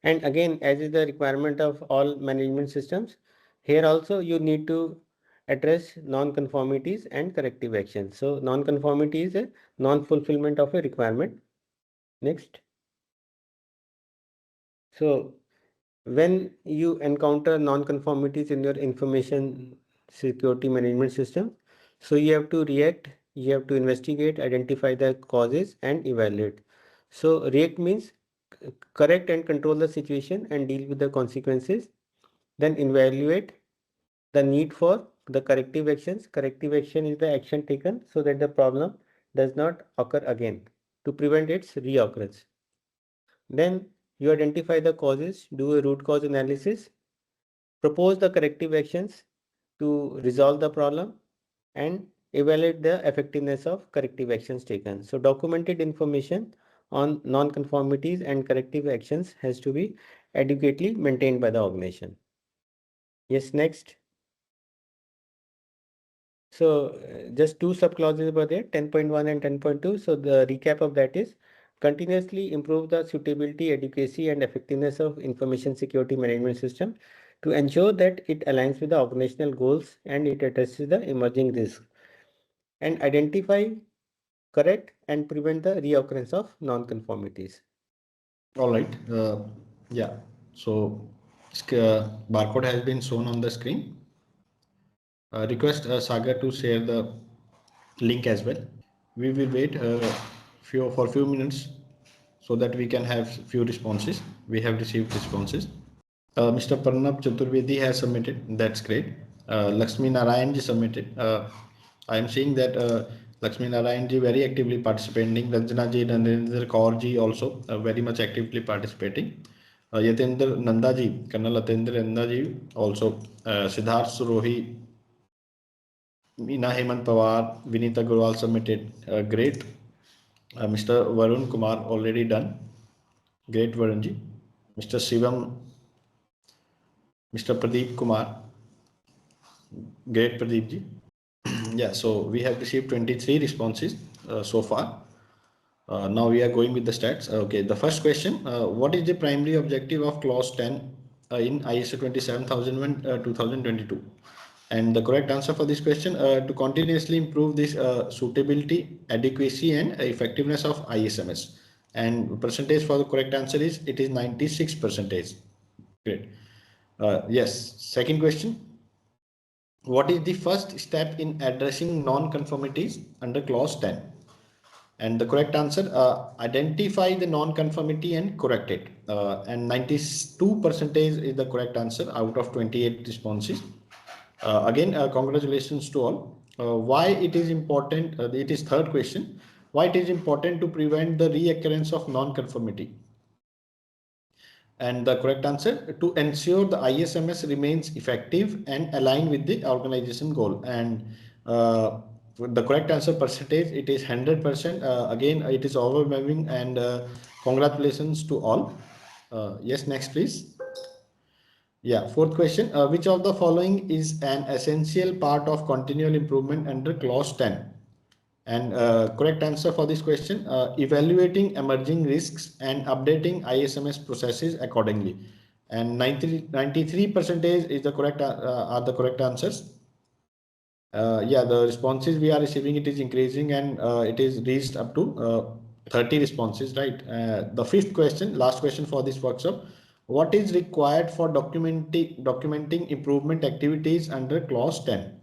And again, as is the requirement of all management systems, here also you need to address non-conformities and corrective actions. So non-conformity is a non-fulfillment of a requirement. Next. So when you encounter non-conformities in your information security management system, so you have to react, you have to investigate, identify the causes and evaluate. So react means correct and control the situation and deal with the consequences. Then evaluate the need for the corrective actions. Corrective action is the action taken so that the problem does not occur again, to prevent its reoccurrence. Then you identify the causes, do a root cause analysis, propose the corrective actions to resolve the problem, and evaluate the effectiveness of corrective actions taken. So documented information on non-conformities and corrective actions has to be adequately maintained by the organization. Yes, next. So just two sub clauses were there, 10.1 and 10.2. So the recap of that is continuously improve the suitability, adequacy and effectiveness of information security management system to ensure that it aligns with the organizational goals and it addresses the emerging risks, and identify, correct and prevent the reoccurrence of non-conformities. All right. Yeah. So barcode has been shown on the screen. Request Sagar to share the link as well. We will wait for a few minutes so that we can have few responses. We have received responses. Mr. Pranab Chaturvedi has submitted. That's great. Lakshmi Narayan ji submitted. I am seeing that Lakshmi Narayan ji very actively participating. Ranjana ji, Narendra Kaur ji also very much actively participating. Yatendra Nanda ji, Colonel Yatendra Nanda ji also. Siddharth Surohi Meena Hemant Pawar, Vinita Gurwal submitted. Great. Mr. Varun Kumar already done. Great, Varunji. Mr. Shivam, Mr. Pradeep Kumar. Great, Pradeep ji. Yeah, so we have received 23 responses so far. Now we are going with the stats. Okay, the first question, what is the primary objective of clause 10 in ISO 27001 2022? And the correct answer for this question, to continuously improve this suitability, adequacy and effectiveness of ISMS. And percentage for the correct answer is, it is 96%. Great. Yes, second question. What is the first step in addressing non-conformities under clause 10? And the correct answer, identify the non-conformity and correct it. And 92% is the correct answer out of 28 responses. Again, congratulations to all. Why it is important, it is third question, why it is important to prevent the reoccurrence of non-conformity? And the correct answer, to ensure the ISMS remains effective and aligned with the organization goal. And the correct answer percentage, it is 100%. Again, it is overwhelming, and congratulations to all. Yes, next please. Yeah, fourth question, which of the following is an essential part of continual improvement under clause 10? And correct answer for this question, evaluating emerging risks and updating ISMS processes accordingly. And 93% is the correct are the correct answers. Yeah, the responses we are receiving, it is increasing, and it is reached up to 30 responses, right? The fifth question, last question for this workshop, what is required for documenting improvement activities under clause 10?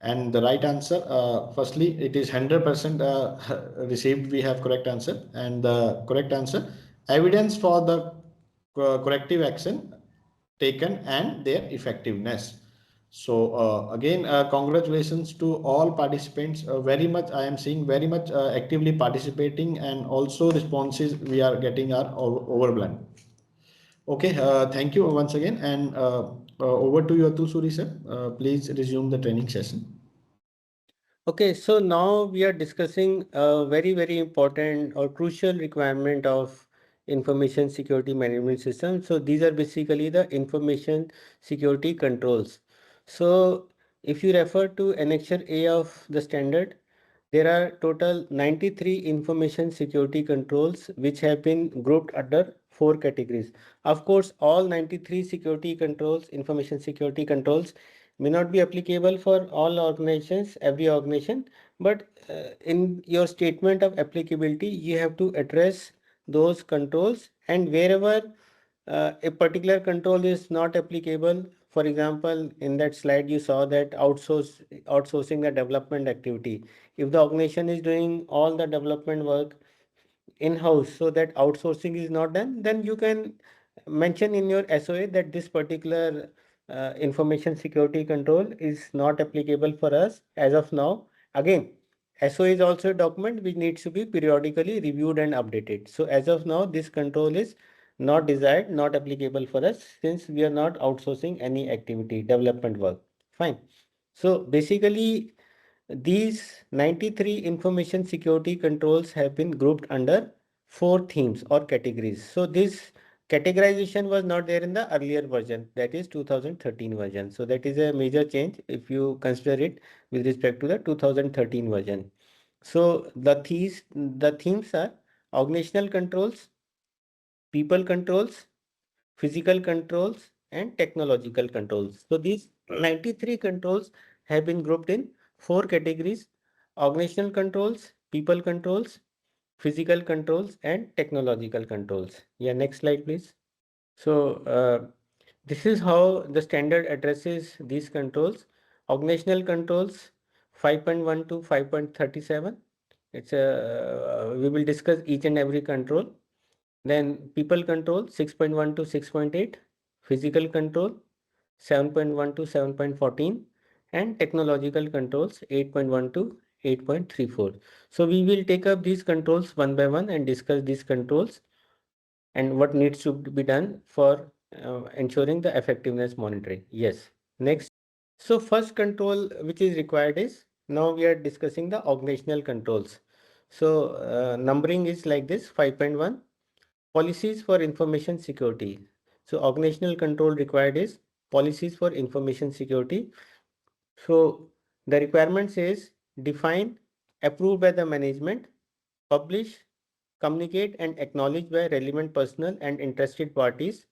And the right answer, firstly, it is 100% received. We have correct answer, and the correct answer, evidence for the corrective action taken and their effectiveness. So again, congratulations to all participants. Very much, I am seeing very much actively participating, and also responses we are getting are overwhelming. Okay, thank you once again, and over to you, Atul Suri sir. Please resume the training session. Okay, so now we are discussing a very, very important or crucial requirement of information security management system. So these are basically the information security controls. So if you refer to Annex A of the standard, there are total 93 information security controls which have been grouped under 4 categories. Of course, all 93 security controls, information security controls, may not be applicable for all organizations, every organization, but in your statement of applicability, you have to address those controls, and wherever a particular control is not applicable, for example, in that slide you saw that outsourcing the development activity. If the organization is doing all the development work in-house, so that outsourcing is not done, then you can mention in your SOA that this particular information security control is not applicable for us as of now. Again, SOA is also a document which needs to be periodically reviewed and updated. So as of now, this control is not desired, not applicable for us, since we are not outsourcing any activity, development work. Fine. So basically, these 93 information security controls have been grouped under 4 themes or categories. So this categorization was not there in the earlier version, that is 2013 version. So that is a major change if you consider it with respect to the 2013 version. So the themes are organizational controls, people controls, physical controls, and technological controls. So these 93 controls have been grouped in 4 categories: organizational controls, people controls, physical controls, and technological controls. Yeah, next slide, please. So this is how the standard addresses these controls. Organizational controls 5.1 to 5.37. It's a we will discuss each and every control. Then people control 6.1 to 6.8, physical control 7.1 to 7.14, and technological controls 8.1 to 8.34. So we will take up these controls one by one and discuss these controls and what needs to be done for ensuring the effectiveness monitoring. Yes. Next. So first control which is required is, now we are discussing the organizational controls. So numbering is like this: 5.1, policies for information security. So organizational control required is policies for information security. So the requirement says define, approved by the management, publish, communicate and acknowledge by relevant personnel and interested parties,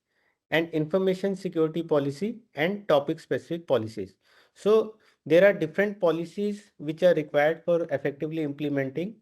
and information security policy and topic specific policies. So there are different policies which are required for effectively implementing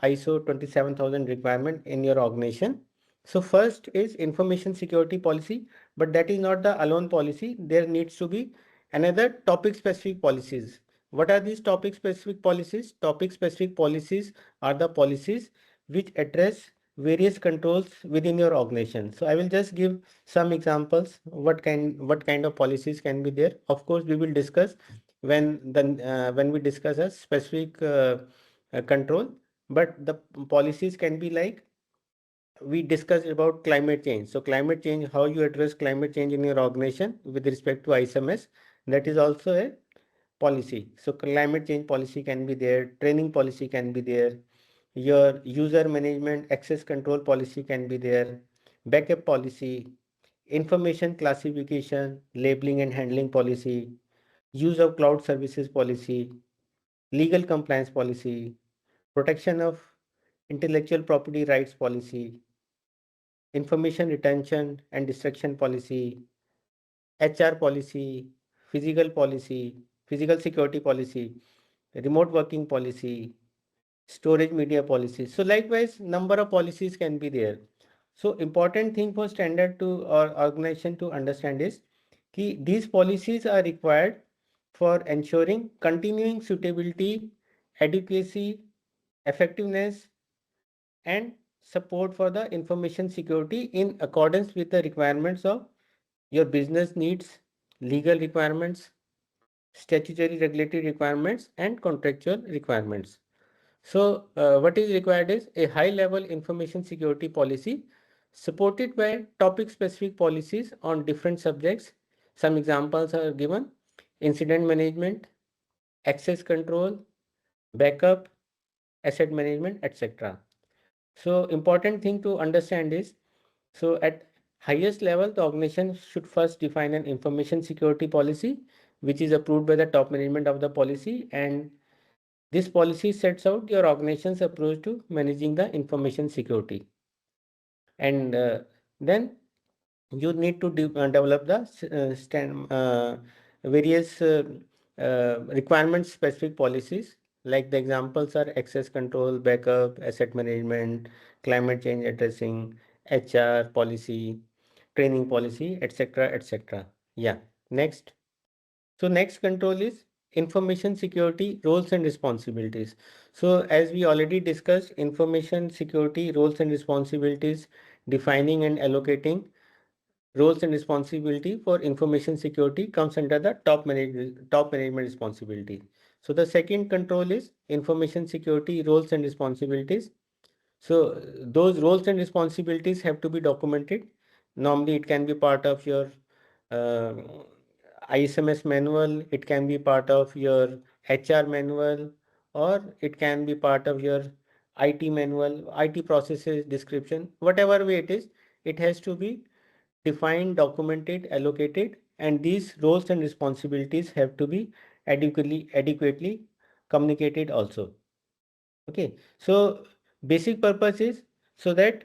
ISO 27000 requirement in your organization. So first is information security policy, but that is not the alone policy. There needs to be another topic specific policies. What are these topic specific policies? Topic specific policies are the policies which address various controls within your organization. So I will just give some examples. What kind of policies can be there? Of course, we will discuss when we discuss a specific control. But the policies can be like, we discussed about climate change. So climate change, how you address climate change in your organization with respect to ISMS, that is also a policy. So climate change policy can be there, training policy can be there, your user management access control policy can be there, backup policy, information classification, labeling and handling policy, use of cloud services policy, legal compliance policy, protection of intellectual property rights policy, information retention and destruction policy, HR policy, physical security policy, remote working policy, storage media policy. So likewise, number of policies can be there. So important thing for standard to or organization to understand is these policies are required for ensuring continuing suitability, adequacy, effectiveness, and support for the information security in accordance with the requirements of your business needs, legal requirements, statutory regulatory requirements, and contractual requirements. So what is required is a high level information security policy supported by topic specific policies on different subjects. Some examples are given: incident management, access control, backup, asset management, etc. So important thing to understand is, so at highest level, the organization should first define an information security policy, which is approved by the top management of the policy, and this policy sets out your organization's approach to managing the information security. And then you need to develop the various requirement specific policies, like the examples are access control, backup, asset management, climate change addressing, HR policy, training policy, etc., etc. Yeah, next. So next control is information security roles and responsibilities. So as we already discussed, information security roles and responsibilities, defining and allocating roles and responsibility for information security comes under the top management responsibility. So the second control is information security roles and responsibilities. So those roles and responsibilities have to be documented. Normally it can be part of your uh, ISMS manual, it can be part of your HR manual, or it can be part of your IT manual, IT processes description, whatever way it is, it has to be defined, documented, allocated, and these roles and responsibilities have to be adequately communicated also. Okay, so basic purpose is so that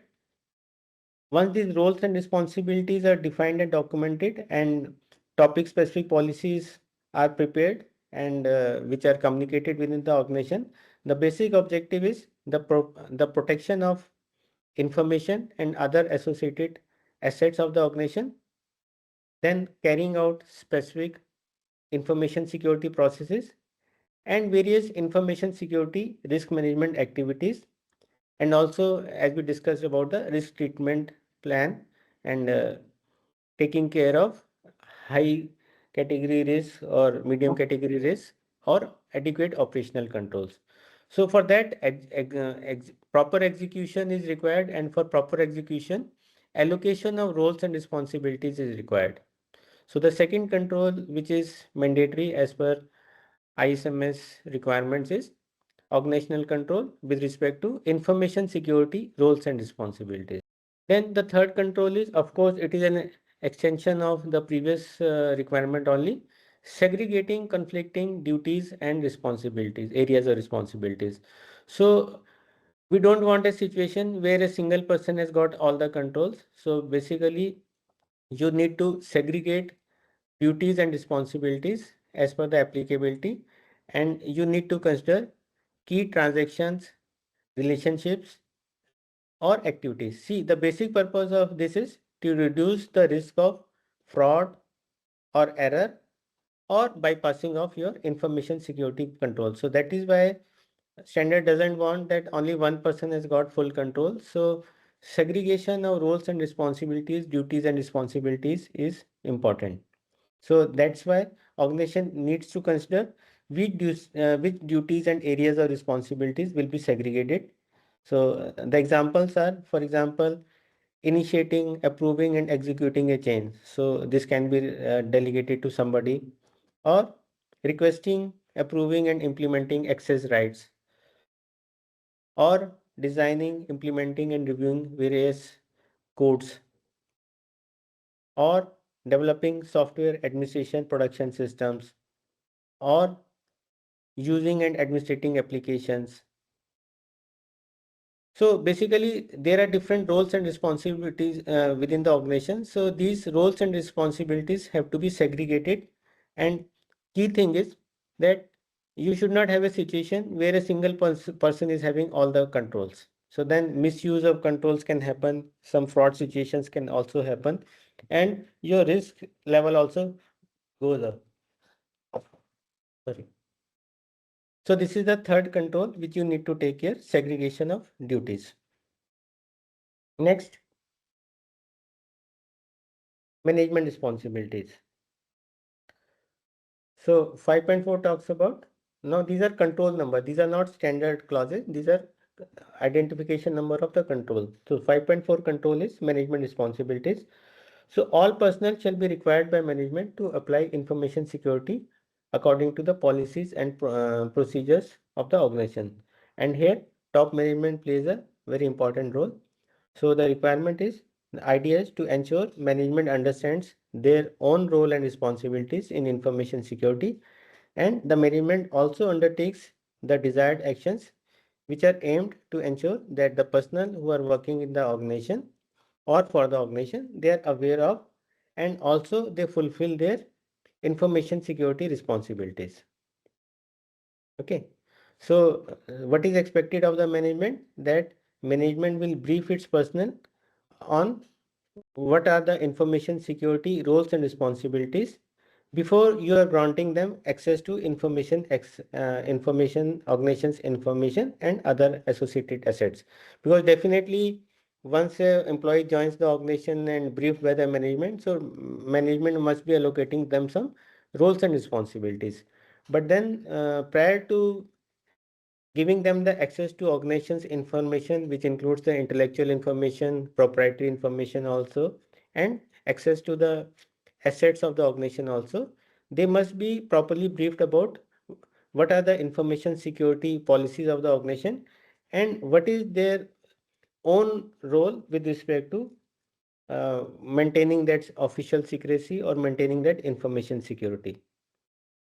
once these roles and responsibilities are defined and documented, and topic specific policies are prepared and which are communicated within the organization, the basic objective is the protection of information and other associated assets of the organization, then carrying out specific information security processes and various information security risk management activities, and also as we discussed about the risk treatment plan, and taking care of high category risk or medium category risk or adequate operational controls. So for that, proper execution is required, and for proper execution, allocation of roles and responsibilities is required. So the second control, which is mandatory as per ISMS requirements, is organizational control with respect to information security roles and responsibilities. Then the third control is, of course, it is an extension of the previous requirement only, segregating conflicting duties and responsibilities, areas of responsibilities. So we don't want a situation where a single person has got all the controls. So basically, you need to segregate duties and responsibilities as per the applicability, and you need to consider key transactions, relationships, or activities. See, the basic purpose of this is to reduce the risk of fraud or error or bypassing of your information security control. So that is why standard doesn't want that only one person has got full control. So segregation of roles and responsibilities, duties and responsibilities is important. So that's why organization needs to consider which duties and areas of responsibilities will be segregated. So the examples are, for example, initiating, approving and executing a change. So this can be delegated to somebody, or requesting, approving and implementing access rights, or designing, implementing and reviewing various codes, or developing software administration production systems, or using and administrating applications. So basically, there are different roles and responsibilities within the organization. So these roles and responsibilities have to be segregated. And key thing is that you should not have a situation where a single person is having all the controls. So then misuse of controls can happen. Some fraud situations can also happen, and your risk level also goes up. Sorry. So this is the third control which you need to take care, segregation of duties. Next, management responsibilities. So 5.4 talks about, now these are control number. These are not standard clauses. These are identification number of the control. So 5.4 control is management responsibilities. So all personnel shall be required by management to apply information security according to the policies and procedures of the organization. And here top management plays a very important role. So the requirement is, the idea is to ensure management understands their own role and responsibilities in information security, and the management also undertakes the desired actions which are aimed to ensure that the personnel who are working in the organization or for the organization, they are aware of, and also they fulfill their information security responsibilities. Okay. So what is expected of the management? That management will brief its personnel on what are the information security roles and responsibilities before you are granting them access to information organization's information and other associated assets. Because definitely once an employee joins the organization and briefed by the management, so management must be allocating them some roles and responsibilities. But then prior to giving them the access to organization's information, which includes the intellectual information, proprietary information also, and access to the assets of the organization also, they must be properly briefed about what are the information security policies of the organization and what is their own role with respect to maintaining that official secrecy or maintaining that information security.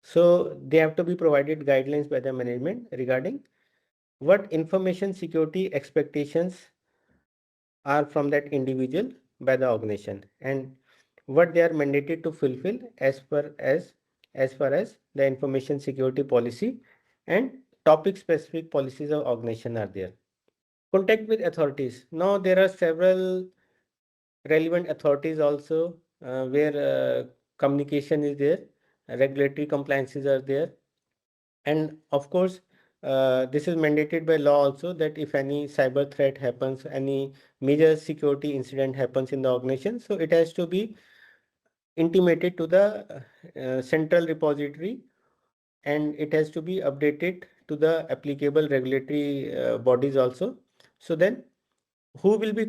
So they have to be provided guidelines by the management regarding what information security expectations are from that individual by the organization, and what they are mandated to fulfill as far as the information security policy and topic specific policies of organization are there. Contact with authorities. Now there are several relevant authorities also where communication is there, regulatory compliances are there, and of course this is mandated by law also, that if any cyber threat happens, any major security incident happens in the organization, so it has to be intimated to the central repository, and it has to be updated to the applicable regulatory bodies also. So then who will be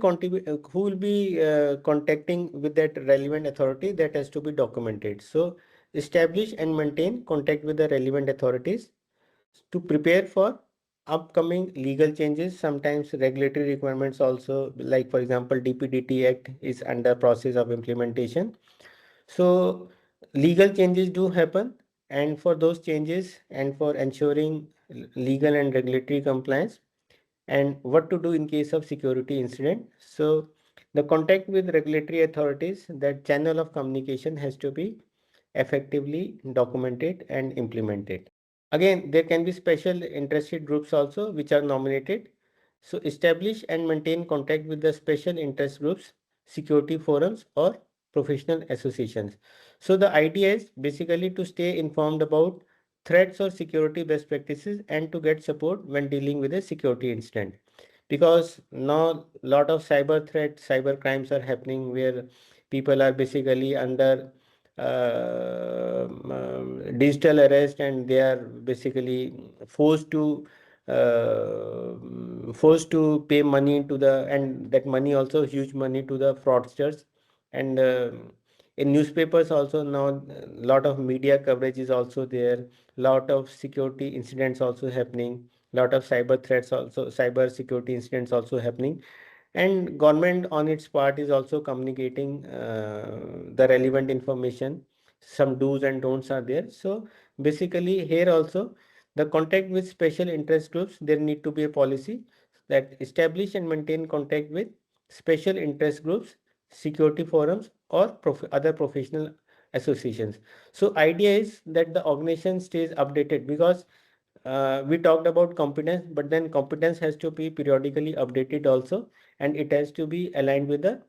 contacting with that relevant authority, that has to be documented. So establish and maintain contact with the relevant authorities to prepare for upcoming legal changes. Sometimes regulatory requirements also, like for example DPDT Act is under process of implementation. So legal changes do happen, and for those changes and for ensuring legal and regulatory compliance, and what to do in case of security incident. So the contact with regulatory authorities, that channel of communication has to be effectively documented and implemented. Again, there can be special interested groups also which are nominated. So establish and maintain contact with the special interest groups, security forums or professional associations. So the idea is basically to stay informed about threats or security best practices and to get support when dealing with a security incident. Because now a lot of cyber threats, cyber crimes are happening where people are basically under digital arrest, and they are basically forced to pay money to the, and that money also huge money to the fraudsters. And in newspapers also now a lot of media coverage is also there, lot of security incidents also happening, lot of cyber threats also, cyber security incidents also happening, and government on its part is also communicating the relevant information. Some do's and don'ts are there. So basically here also the contact with special interest groups, there need to be a policy that establish and maintain contact with special interest groups, security forums or other professional associations. So idea is that the organization stays updated, because we talked about competence, but then competence has to be periodically updated also, and it has to be aligned with the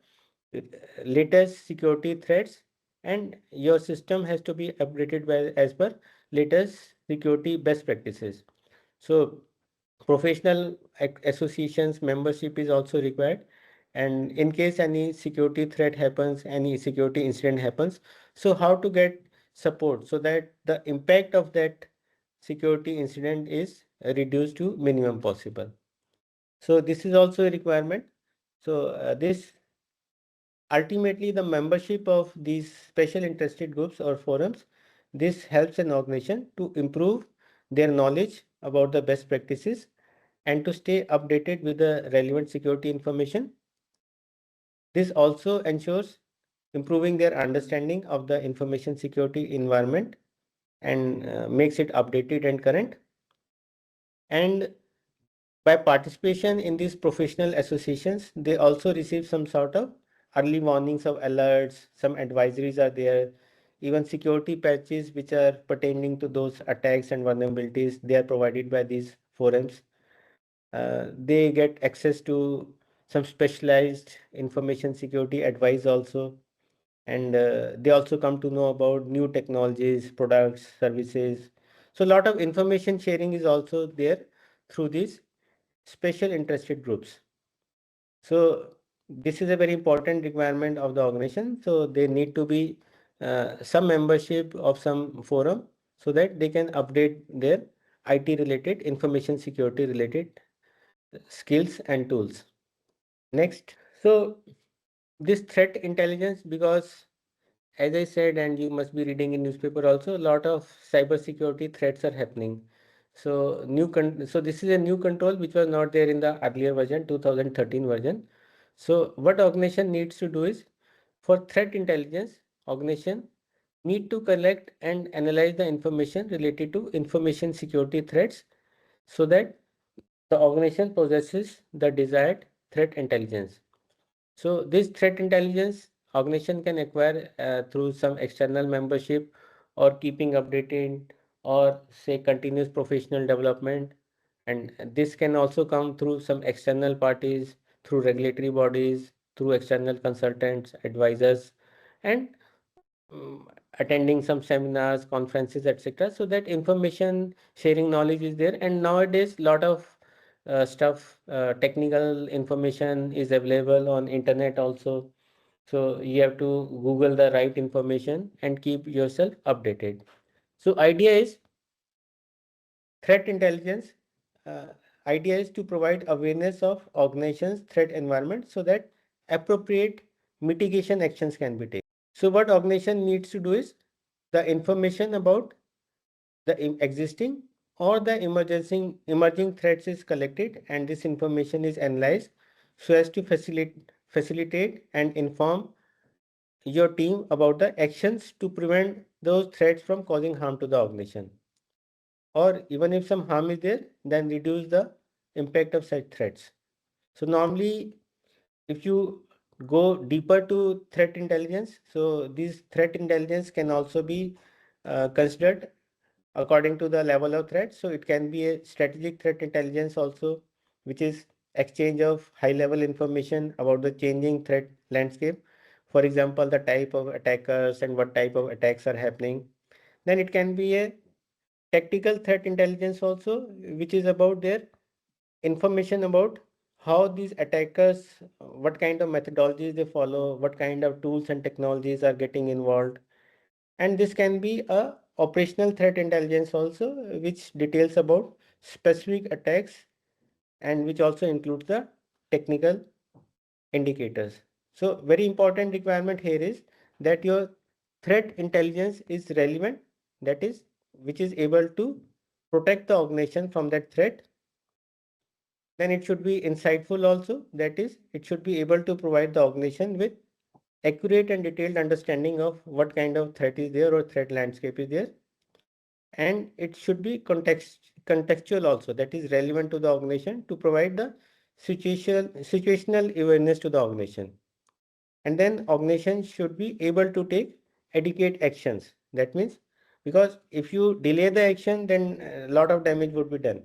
latest security threats, and your system has to be updated by as per latest security best practices. So professional associations membership is also required, and in case any security threat happens, any security incident happens, so how to get support so that the impact of that security incident is reduced to minimum possible. So this is also a requirement. So this ultimately the membership of these special interested groups or forums, this helps an organization to improve their knowledge about the best practices and to stay updated with the relevant security information. This also ensures improving their understanding of the information security environment and makes it updated and current. And by participation in these professional associations, they also receive some sort of early warnings of alerts, some advisories are there, even security patches which are pertaining to those attacks and vulnerabilities, they are provided by these forums. They get access to some specialized information security advice also, and they also come to know about new technologies, products, services. So a lot of information sharing is also there through these special interested groups. So this is a very important requirement of the organization. So they need to be some membership of some forum so that they can update their IT related, information security related skills and tools. Next. So this threat intelligence, because as I said, and you must be reading in newspaper also, a lot of cybersecurity threats are happening. So so this is a new control which was not there in the earlier version, 2013 version. So what organization needs to do is, for threat intelligence, organization need to collect and analyze the information related to information security threats so that the organization possesses the desired threat intelligence. So this threat intelligence organization can acquire through some external membership or keeping updated, or say continuous professional development. And this can also come through some external parties, through regulatory bodies, through external consultants, advisors, and attending some seminars, conferences, etc. So that information sharing knowledge is there. And nowadays lot of technical information is available on internet also. So you have to Google the right information and keep yourself updated. So idea is threat intelligence idea is to provide awareness of organization's threat environment so that appropriate mitigation actions can be taken. So what organization needs to do is the information about the existing or the emerging threats is collected, and this information is analyzed so as to facilitate and inform your team about the actions to prevent those threats from causing harm to the organization. Or even if some harm is there, then reduce the impact of such threats. So normally, if you go deeper to threat intelligence, so this threat intelligence can also be considered according to the level of threat. So it can be a strategic threat intelligence also, which is exchange of high level information about the changing threat landscape. For example, the type of attackers and what type of attacks are happening. Then it can be a tactical threat intelligence also, which is about their information about how these attackers, what kind of methodologies they follow, what kind of tools and technologies are getting involved. And this can be a operational threat intelligence also, which details about specific attacks and which also includes the technical indicators. So very important requirement here is that your threat intelligence is relevant, that is, which is able to protect the organization from that threat. Then it should be insightful also, that is, it should be able to provide the organization with accurate and detailed understanding of what kind of threat is there or threat landscape is there. And it should be contextual also, that is relevant to the organization to provide the situational awareness to the organization. And then organization should be able to take adequate actions. That means, because if you delay the action, then a lot of damage would be done.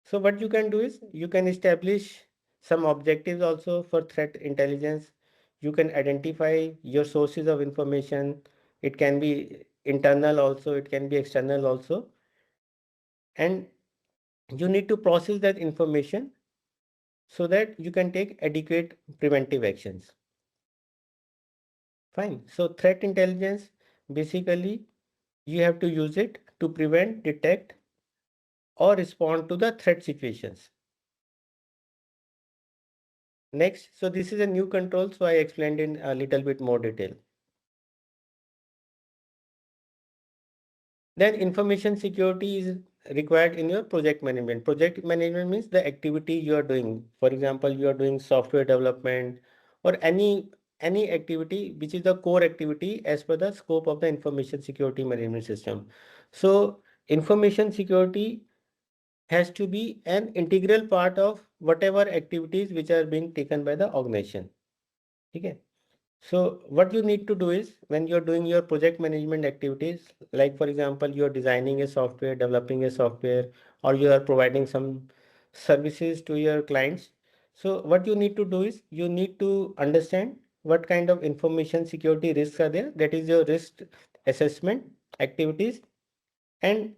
So what you can do is you can establish some objectives also for threat intelligence. You can identify your sources of information. It can be internal also, it can be external also. And you need to process that information so that you can take adequate preventive actions. Fine. So threat intelligence, basically, you have to use it to prevent, detect, or respond to the threat situations. Next, so this is a new control, so I explained in a little bit more detail. Then information security is required in your project management. Project management means the activity you are doing. For example, you are doing software development or any activity which is the core activity as per the scope of the information security management system. So information security has to be an integral part of whatever activities which are being taken by the organization. Okay. So what you need to do is when you're doing your project management activities, like for example, you're designing a software, developing a software, or you are providing some services to your clients. So what you need to do is you need to understand what kind of information security risks are there. That is your risk assessment activities. And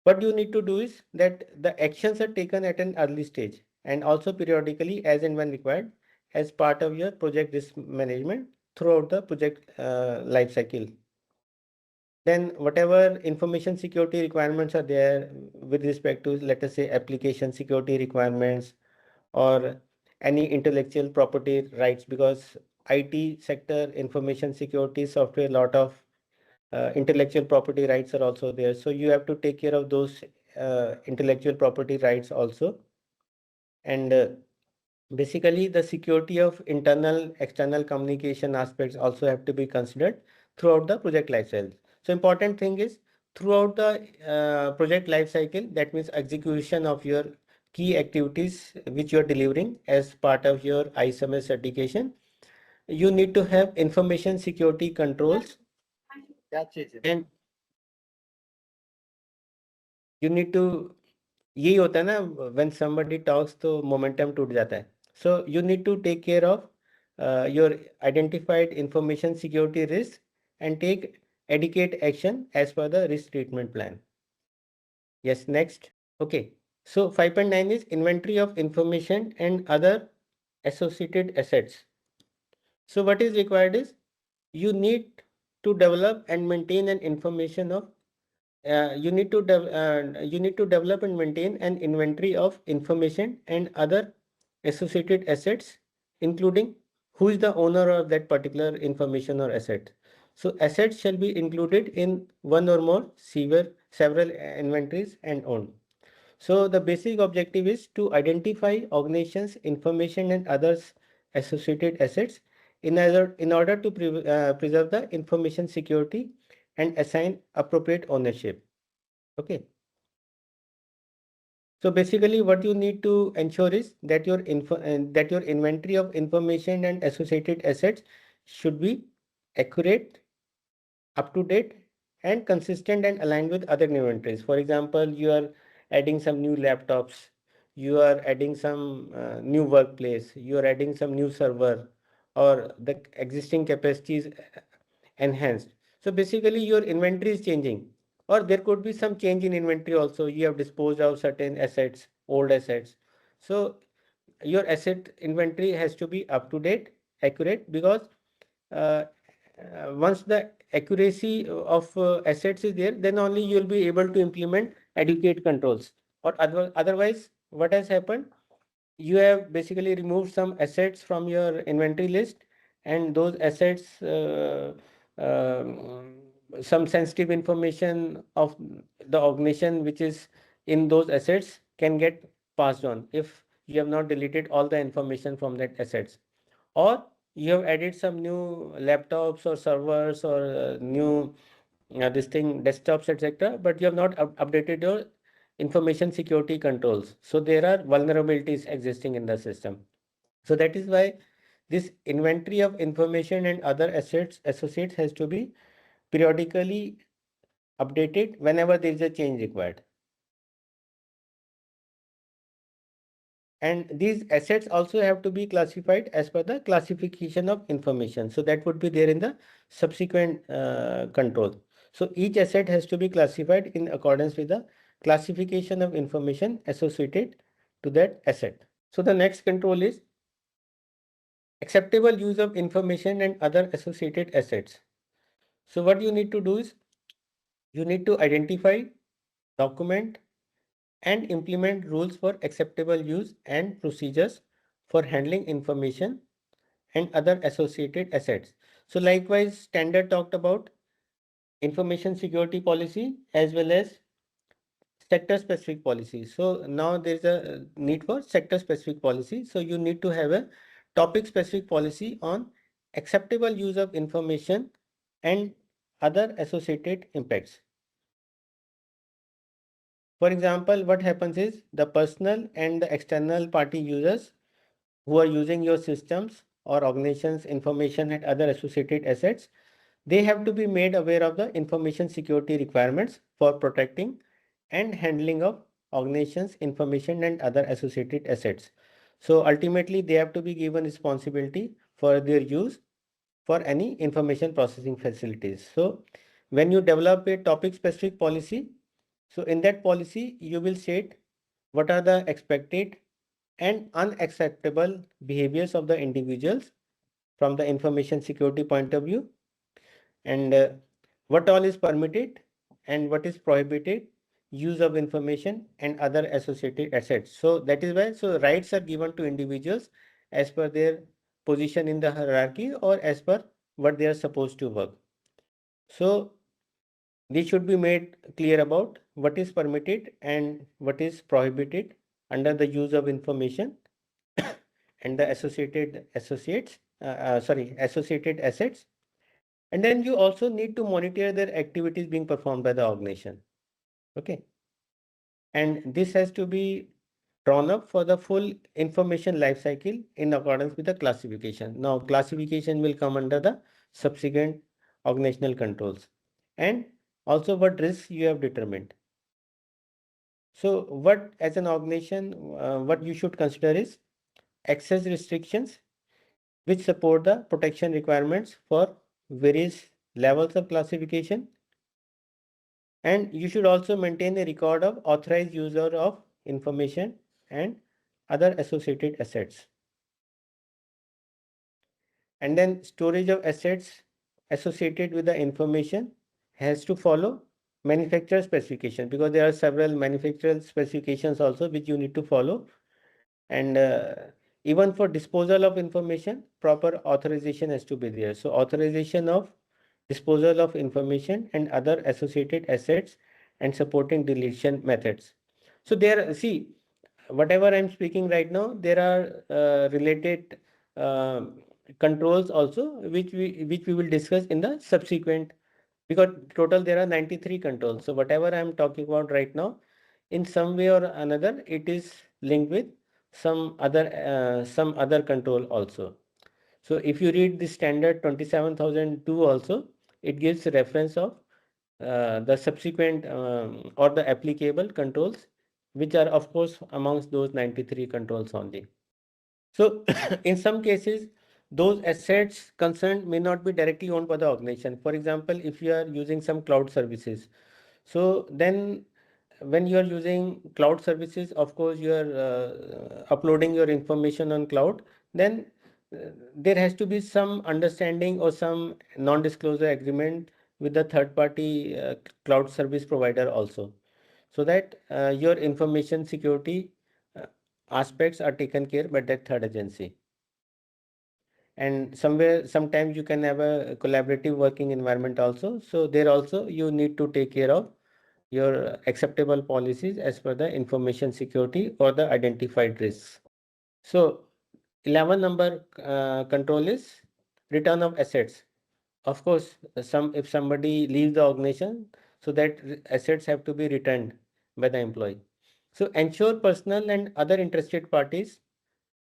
what you need to do is that the actions are taken at an early stage and also periodically as and when required as part of your project risk management throughout the project life cycle. Then whatever information security requirements are there with respect to, let us say, application security requirements or any intellectual property rights, because IT sector information security software, lot of intellectual property rights are also there. So you have to take care of those intellectual property rights also. And basically the security of internal external communication aspects also have to be considered throughout the project life cycle. So important thing is throughout the project life cycle, that means execution of your key activities which you are delivering as part of your ISMS certification, you need to have information security controls and you need to, यही होता है ना, when somebody talks तो momentum टूट जाता है. So you need to take care of your identified information security risk and take adequate action as per the risk treatment plan. Yes, next. Okay. So 5.9 is inventory of information and other associated assets. So what is required is you need to develop and maintain an information of you need to develop and maintain an inventory of information and other associated assets, including who is the owner of that particular information or asset. So assets shall be included in one or more several inventories and owned. So the basic objective is to identify organizations, information and others associated assets in order to preserve the information security and assign appropriate ownership. Okay. So basically what you need to ensure is that your inventory of information and associated assets should be accurate, up to date and consistent and aligned with other inventories. For example, you are adding some new laptops, you are adding some new workplace, you are adding some new server, or the existing capacity is enhanced. So basically your inventory is changing, or there could be some change in inventory also. You have disposed of certain assets, old assets. So your asset inventory has to be up to date, accurate, because uh, once the accuracy of assets is there, then only you will be able to implement adequate controls. Or otherwise, what has happened? You have basically removed some assets from your inventory list, and those assets, um, some sensitive information of the organization which is in those assets can get passed on if you have not deleted all the information from that assets, or you have added some new laptops or servers or new this thing desktops, etc., but you have not updated your information security controls. So there are vulnerabilities existing in the system. So that is why this inventory of information and other assets associates has to be periodically updated whenever there is a change required. And these assets also have to be classified as per the classification of information. So that would be there in the subsequent control. So each asset has to be classified in accordance with the classification of information associated to that asset. So the next control is acceptable use of information and other associated assets. So what you need to do is you need to identify, document, and implement rules for acceptable use and procedures for handling information and other associated assets. So likewise, standard talked about information security policy as well as sector specific policy. So now there is a need for sector specific policy. So you need to have a topic specific policy on acceptable use of information and other associated impacts. For example, what happens is the personal and the external party users who are using your systems or organization's information and other associated assets, they have to be made aware of the information security requirements for protecting and handling of organization's information and other associated assets. So ultimately, they have to be given responsibility for their use for any information processing facilities. So when you develop a topic specific policy, so in that policy, you will state what are the expected and unacceptable behaviors of the individuals from the information security point of view, and what all is permitted and what is prohibited use of information and other associated assets. So that is why rights are given to individuals as per their position in the hierarchy or as per what they are supposed to work. So these should be made clear about what is permitted and what is prohibited under the use of information and the associated assets. And then you also need to monitor their activities being performed by the organization. Okay. And this has to be drawn up for the full information lifecycle in accordance with the classification. Now, classification will come under the subsequent organizational controls and also what risks you have determined. So what as an organization, what you should consider is access restrictions which support the protection requirements for various levels of classification. And you should also maintain a record of authorized user of information and other associated assets. And then storage of assets associated with the information has to follow manufacturer specification, because there are several manufacturer specifications also which you need to follow. And even for disposal of information, proper authorization has to be there. So authorization of disposal of information and other associated assets and supporting deletion methods. So there, see, whatever I'm speaking right now, there are related controls also, which we will discuss in the subsequent, because total there are 93 controls. So whatever I'm talking about right now, in some way or another, it is linked with some other control also. So if you read the standard 27002 also, it gives reference of the subsequent or the applicable controls, which are of course amongst those 93 controls only. So in some cases, those assets concerned may not be directly owned by the organization. For example, if you are using some cloud services, so then when you are using cloud services, of course, you are uploading your information on cloud, then there has to be some understanding or some non-disclosure agreement with the third party cloud service provider also, so that your information security aspects are taken care by that third agency. And sometimes you can have a collaborative working environment also. So there also you need to take care of your acceptable policies as per the information security or the identified risks. So 11 number control is return of assets. Of course, if somebody leaves the organization, so that assets have to be returned by the employee. So ensure personal and other interested parties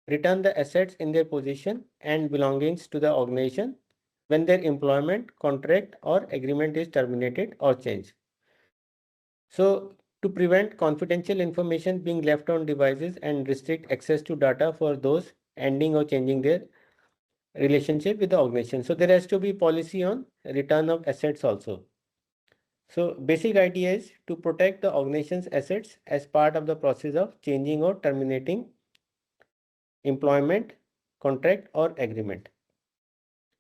return the assets in their possession and belongings to the organization when their employment, contract or agreement is terminated or changed. So to prevent confidential information being left on devices and restrict access to data for those ending or changing their relationship with the organization. So there has to be policy on return of assets also. So basic idea is to protect the organization's assets as part of the process of changing or terminating employment, contract or agreement.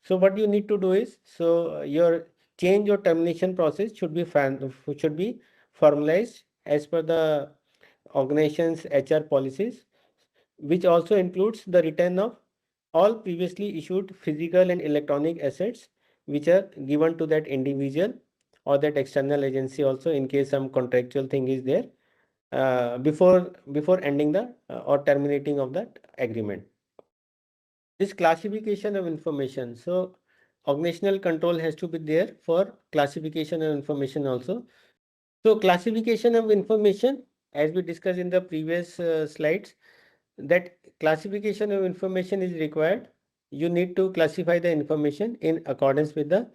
So what you need to do is, so your change or termination process should be formalized as per the organization's HR policies, which also includes the return of all previously issued physical and electronic assets which are given to that individual or that external agency also, in case some contractual thing is there before ending the or terminating of that agreement. This classification of information. So organizational control has to be there for classification of information also. So classification of information, as we discussed in the previous slides, that classification of information is required. You need to classify the information in accordance with the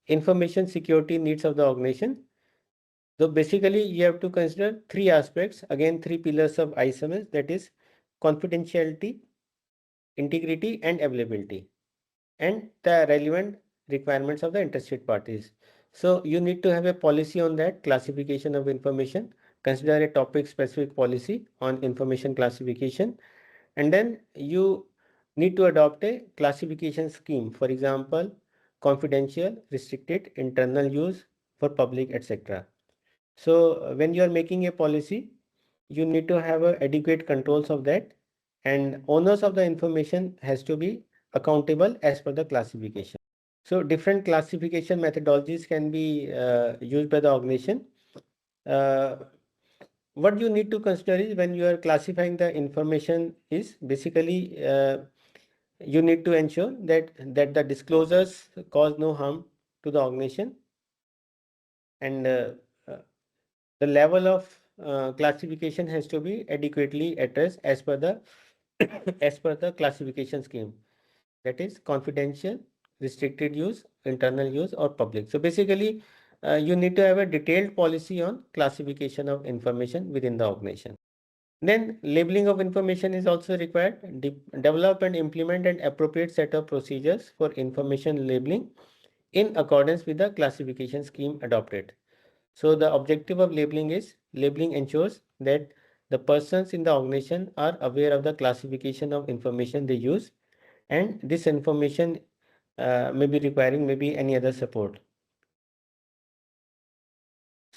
information security needs of the organization. So basically you have to consider three aspects, again three pillars of ISMS, that is confidentiality, integrity and availability, and the relevant requirements of the interested parties. So you need to have a policy on that classification of information, consider a topic specific policy on information classification, and then you need to adopt a classification scheme, for example, confidential, restricted, internal use, for public, etc. So when you are making a policy, you need to have adequate controls of that, and owners of the information has to be accountable as per the classification. So different classification methodologies can be used by the organization. What you need to consider is, when you are classifying the information, is basically you need to ensure that the disclosures cause no harm to the organization, and the level of classification has to be adequately addressed as per the as per the classification scheme, that is confidential, restricted use, internal use or public. So basically you need to have a detailed policy on classification of information within the organization. Then labeling of information is also required. Develop and implement an appropriate set of procedures for information labeling in accordance with the classification scheme adopted. So the objective of labeling is, labeling ensures that the persons in the organization are aware of the classification of information they use, and this information may be requiring maybe any other support.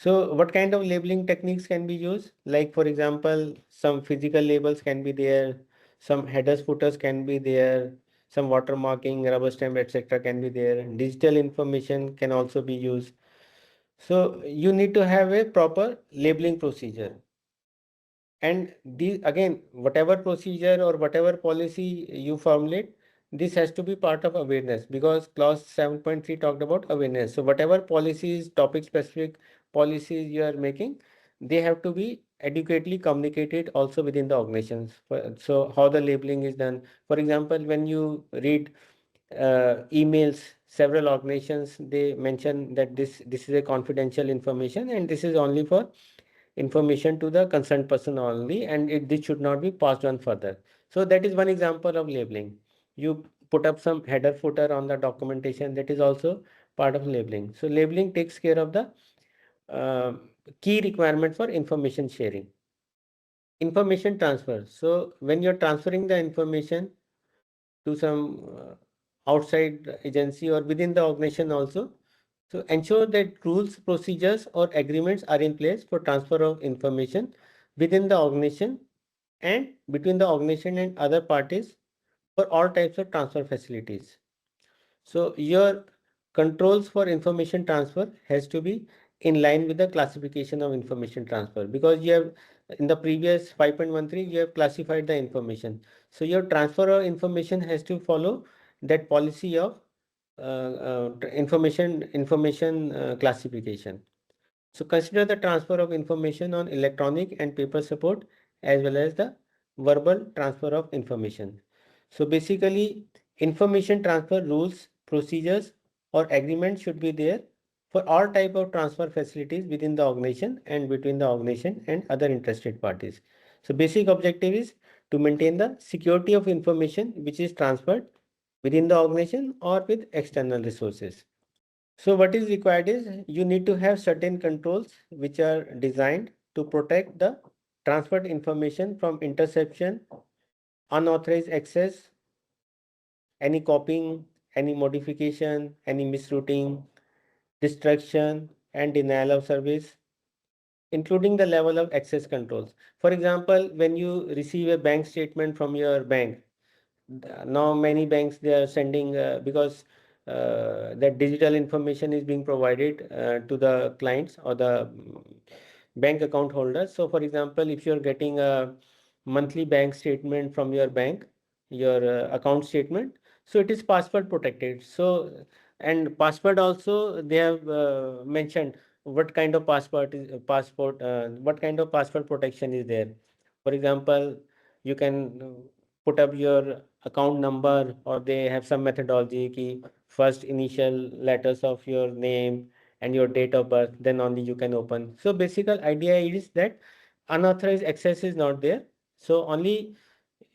So what kind of labeling techniques can be used? Like for example, some physical labels can be there, some headers, footers can be there, some watermarking, rubber stamp, etc. can be there. Digital information can also be used. So you need to have a proper labeling procedure. And these again, whatever procedure or whatever policy you formulate, this has to be part of awareness, because clause 7.3 talked about awareness. So whatever policies, topic specific policies you are making, they have to be adequately communicated also within the organizations. So how the labeling is done. For example, when you read emails, several organizations, they mention that this is a confidential information and this is only for information to the concerned person only, and this should not be passed on further. So that is one example of labeling. You put up some header footer on the documentation, that is also part of labeling. So labeling takes care of the uh, key requirement for information sharing. Information transfer. So when you're transferring the information to some outside agency or within the organization also, so ensure that rules, procedures or agreements are in place for transfer of information within the organization and between the organization and other parties for all types of transfer facilities. So your controls for information transfer has to be in line with the classification of information transfer, because you have in the previous 5.13 you have classified the information. So your transfer of information has to follow that policy of information classification. So consider the transfer of information on electronic and paper support as well as the verbal transfer of information. So basically, information transfer rules, procedures or agreements should be there for all type of transfer facilities within the organization and between the organization and other interested parties. So basic objective is to maintain the security of information which is transferred within the organization or with external resources. So what is required is you need to have certain controls which are designed to protect the transferred information from interception, unauthorized access, any copying, any modification, any misrouting, destruction, and denial of service, including the level of access controls. For example, when you receive a bank statement from your bank, now many banks they are sending because that digital information is being provided to the clients or the bank account holders. So for example, if you're getting a monthly bank statement from your bank, your account statement, so it is password protected. So and password also they have mentioned what kind of passport is passport what kind of password protection is there. For example, you can put up your account number, or they have some methodology ki first initial letters of your name and your date of birth, then only you can open. So basic idea is that unauthorized access is not there. So only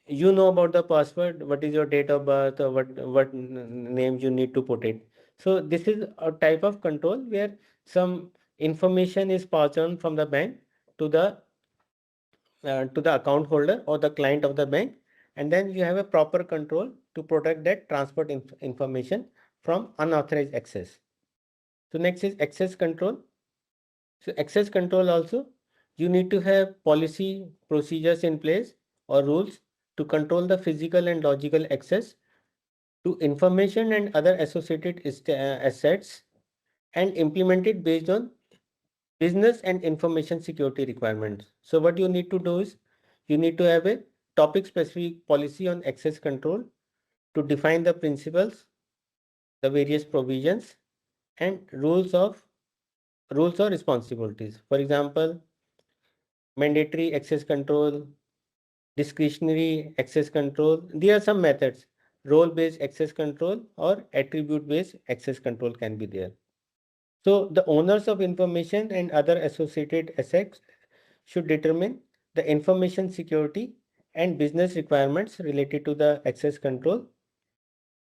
you know about the password, what is your date of birth, or what name you need to put it. So this is a type of control where some information is passed on from the bank to the account holder or the client of the bank, and then you have a proper control to protect that transferred information from unauthorized access. So next is access control. So access control also, you need to have policy procedures in place or rules to control the physical and logical access to information and other associated assets, and implement it based on business and information security requirements. So what you need to do is you need to have a topic specific policy on access control to define the principles, the various provisions and rules or responsibilities. For example, mandatory access control, discretionary access control. There are some methods. Role-based access control or attribute-based access control can be there. So the owners of information and other associated assets should determine the information security and business requirements related to the access control.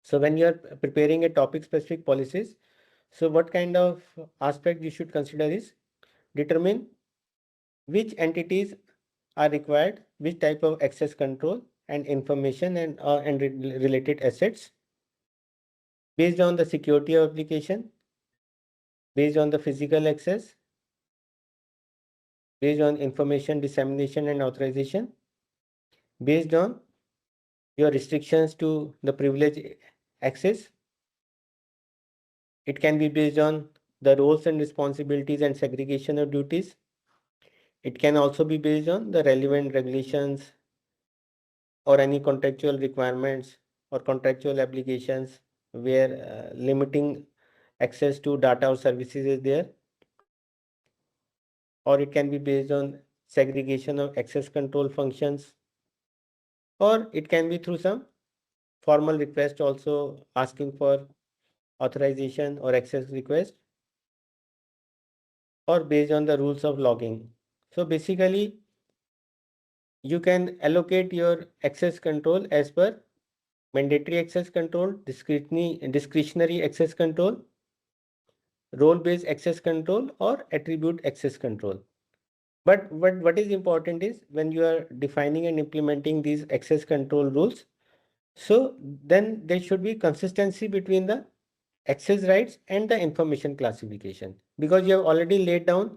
So when you are preparing a topic specific policies, so what kind of aspect you should consider is determine which entities are required, which type of access control and information and related assets based on the security of application, based on the physical access, based on information dissemination and authorization, based on your restrictions to the privilege access. It can be based on the roles and responsibilities and segregation of duties. It can also be based on the relevant regulations or any contractual requirements or contractual obligations where limiting access to data or services is there. Or it can be based on segregation of access control functions, or it can be through some formal request also asking for authorization or access request, or based on the rules of logging. So basically, you can allocate your access control as per mandatory access control, discretionary access control, role-based access control, or attribute access control. But what is important is when you are defining and implementing these access control rules, so then there should be consistency between the access rights and the information classification, because you have already laid down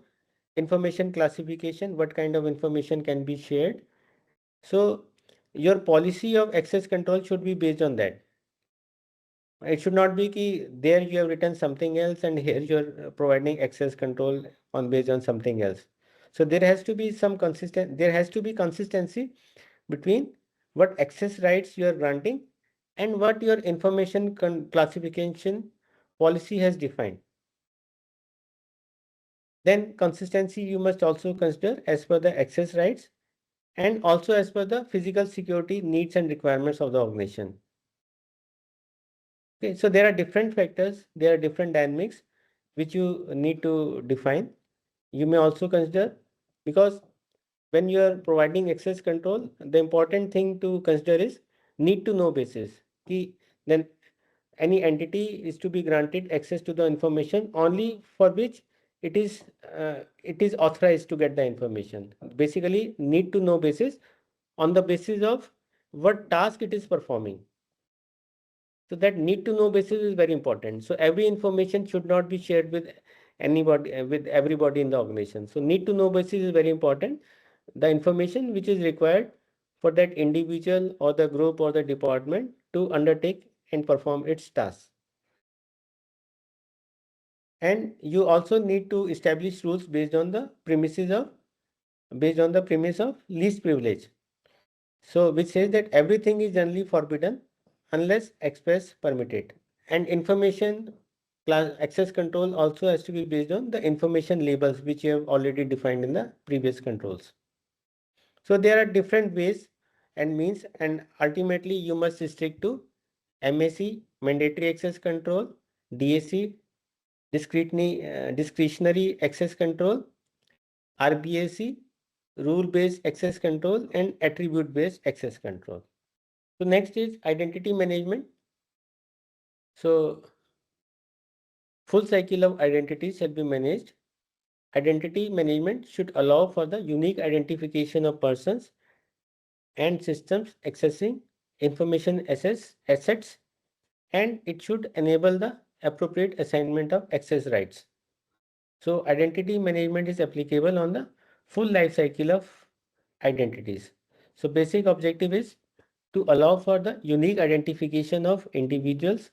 information classification, what kind of information can be shared. So your policy of access control should be based on that. It should not be ki there you have written something else and here you're providing access control on based on something else. So there has to be consistency between what access rights you are granting and what your information classification policy has defined. Then consistency you must also consider as per the access rights and also as per the physical security needs and requirements of the organization. Okay, so there are different factors, there are different dynamics which you need to define. You may also consider, because when you are providing access control, the important thing to consider is need to know basis. Then any entity is to be granted access to the information only for which it is authorized to get the information. Basically, need to know basis on the basis of what task it is performing. So that need to know basis is very important. So every information should not be shared with anybody, with everybody in the organization. So need to know basis is very important. The information which is required for that individual or the group or the department to undertake and perform its tasks. And you also need to establish rules based on the premise of least privilege. So which says that everything is generally forbidden unless express permitted. And information access control also has to be based on the information labels which you have already defined in the previous controls. So there are different ways and means, and ultimately you must stick to MAC, mandatory access control, DAC, discretionary access control, RBAC, rule-based access control, and attribute-based access control. So next is identity management. So full cycle of identities shall be managed. Identity management should allow for the unique identification of persons and systems accessing information assets, and it should enable the appropriate assignment of access rights. So identity management is applicable on the full life cycle of identities. So basic objective is to allow for the unique identification of individuals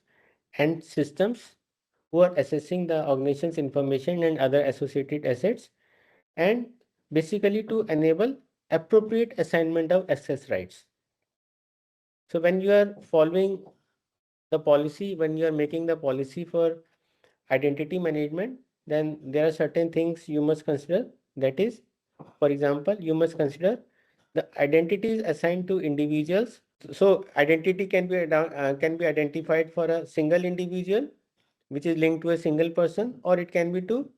and systems who are assessing the organization's information and other associated assets, and basically to enable appropriate assignment of access rights. So when you are following the policy, when you are making the policy for identity management, then there are certain things you must consider. That is, for example, you must consider the identities assigned to individuals. So identity can be identified for a single individual, which is linked to a single person, or it can be to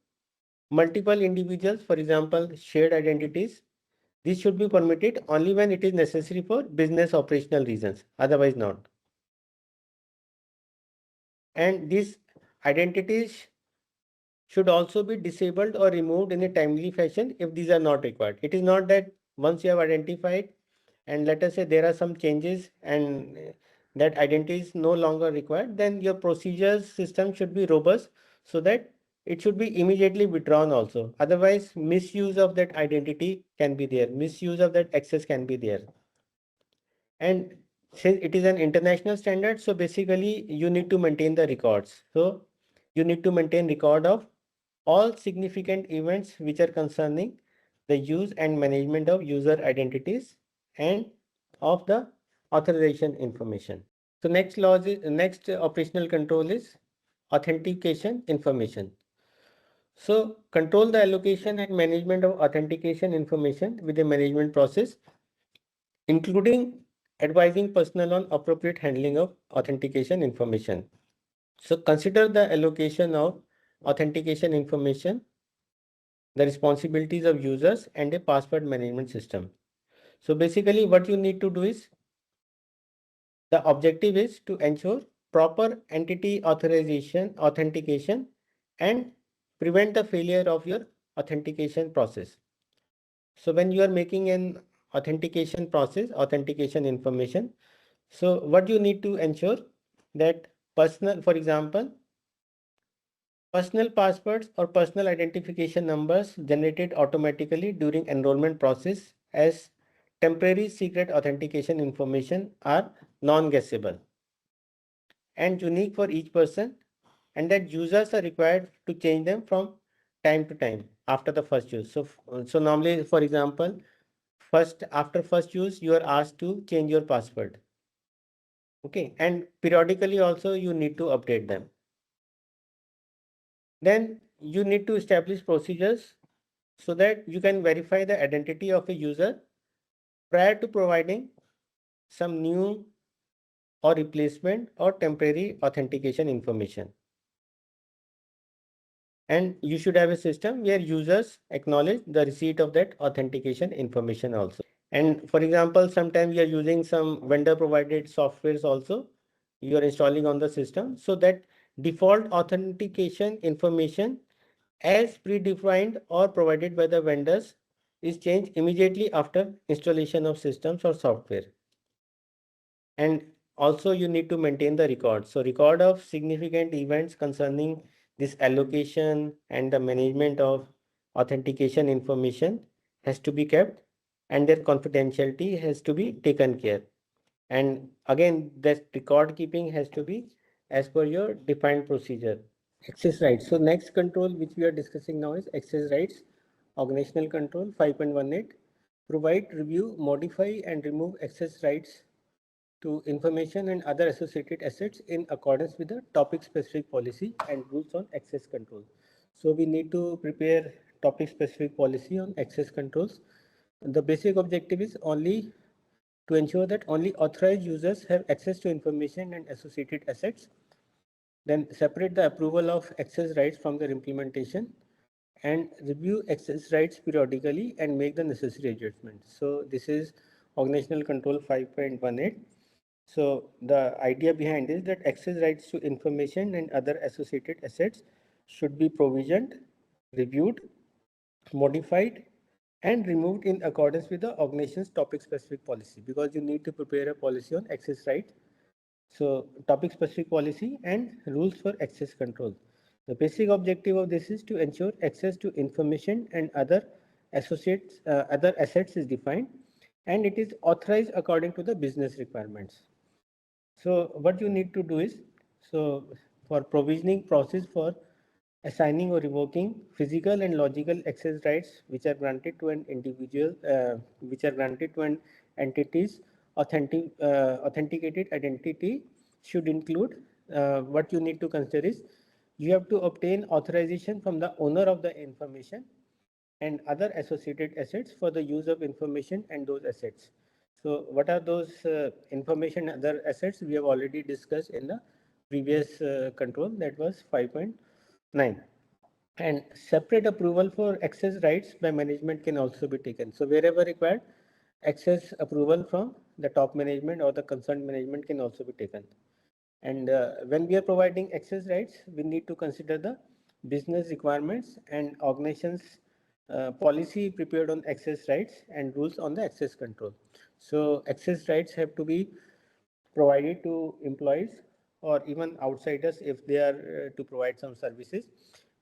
multiple individuals, for example, shared identities. This should be permitted only when it is necessary for business operational reasons, otherwise not. And these identities should also be disabled or removed in a timely fashion if these are not required. It is not that once you have identified and let us say there are some changes and that identity is no longer required, then your procedures system should be robust so that it should be immediately withdrawn also. Otherwise, misuse of that identity can be there. Misuse of that access can be there. And since it is an international standard, so basically you need to maintain the records. So you need to maintain record of all significant events which are concerning the use and management of user identities and of the authorization information. So next operational control is authentication information. So control the allocation and management of authentication information with the management process, including advising personnel on appropriate handling of authentication information. So consider the allocation of authentication information, the responsibilities of users, and a password management system. So basically what you need to do is, the objective is to ensure proper entity authentication and prevent the failure of your authentication process. So when you are making an authentication process, authentication information, so what you need to ensure that personal, for example, personal passwords or personal identification numbers generated automatically during enrollment process as temporary secret authentication information are non-guessable and unique for each person, and that users are required to change them from time to time after the first use. So normally, for example, after first use, you are asked to change your password. Okay, and periodically also you need to update them. Then you need to establish procedures so that you can verify the identity of a user prior to providing some new or replacement or temporary authentication information. And you should have a system where users acknowledge the receipt of that authentication information also. And for example, sometimes you are using some vendor provided softwares also you are installing on the system, so that default authentication information as predefined or provided by the vendors is changed immediately after installation of systems or software. And also you need to maintain the record. So record of significant events concerning this allocation and the management of authentication information has to be kept, and their confidentiality has to be taken care. And again, that record keeping has to be as per your defined procedure. Access rights. So next control which we are discussing now is access rights. Organizational control 5.18. Provide, review, modify and remove access rights to information and other associated assets in accordance with the topic specific policy and rules on access control. So we need to prepare topic specific policy on access controls. The basic objective is only to ensure that only authorized users have access to information and associated assets. Then separate the approval of access rights from their implementation and review access rights periodically and make the necessary adjustments. So this is organizational control 5.18. So the idea behind is that access rights to information and other associated assets should be provisioned, reviewed, modified, and removed in accordance with the organization's topic specific policy, because you need to prepare a policy on access rights. So topic specific policy and rules for access control. The basic objective of this is to ensure access to information and other assets is defined, and it is authorized according to the business requirements. So what you need to do is, so for provisioning process for assigning or revoking physical and logical access rights which are granted to an individual, which are granted to an entity's authenticated identity should include, what you need to consider is, you have to obtain authorization from the owner of the information and other associated assets for the use of information and those assets. So what are those information other assets? We have already discussed in the previous control, that was 5.9. And separate approval for access rights by management can also be taken. So wherever required, access approval from the top management or the concerned management can also be taken. And when we are providing access rights, we need to consider the business requirements and organizations policy prepared on access rights and rules on the access control. So access rights have to be provided to employees or even outsiders if they are to provide some services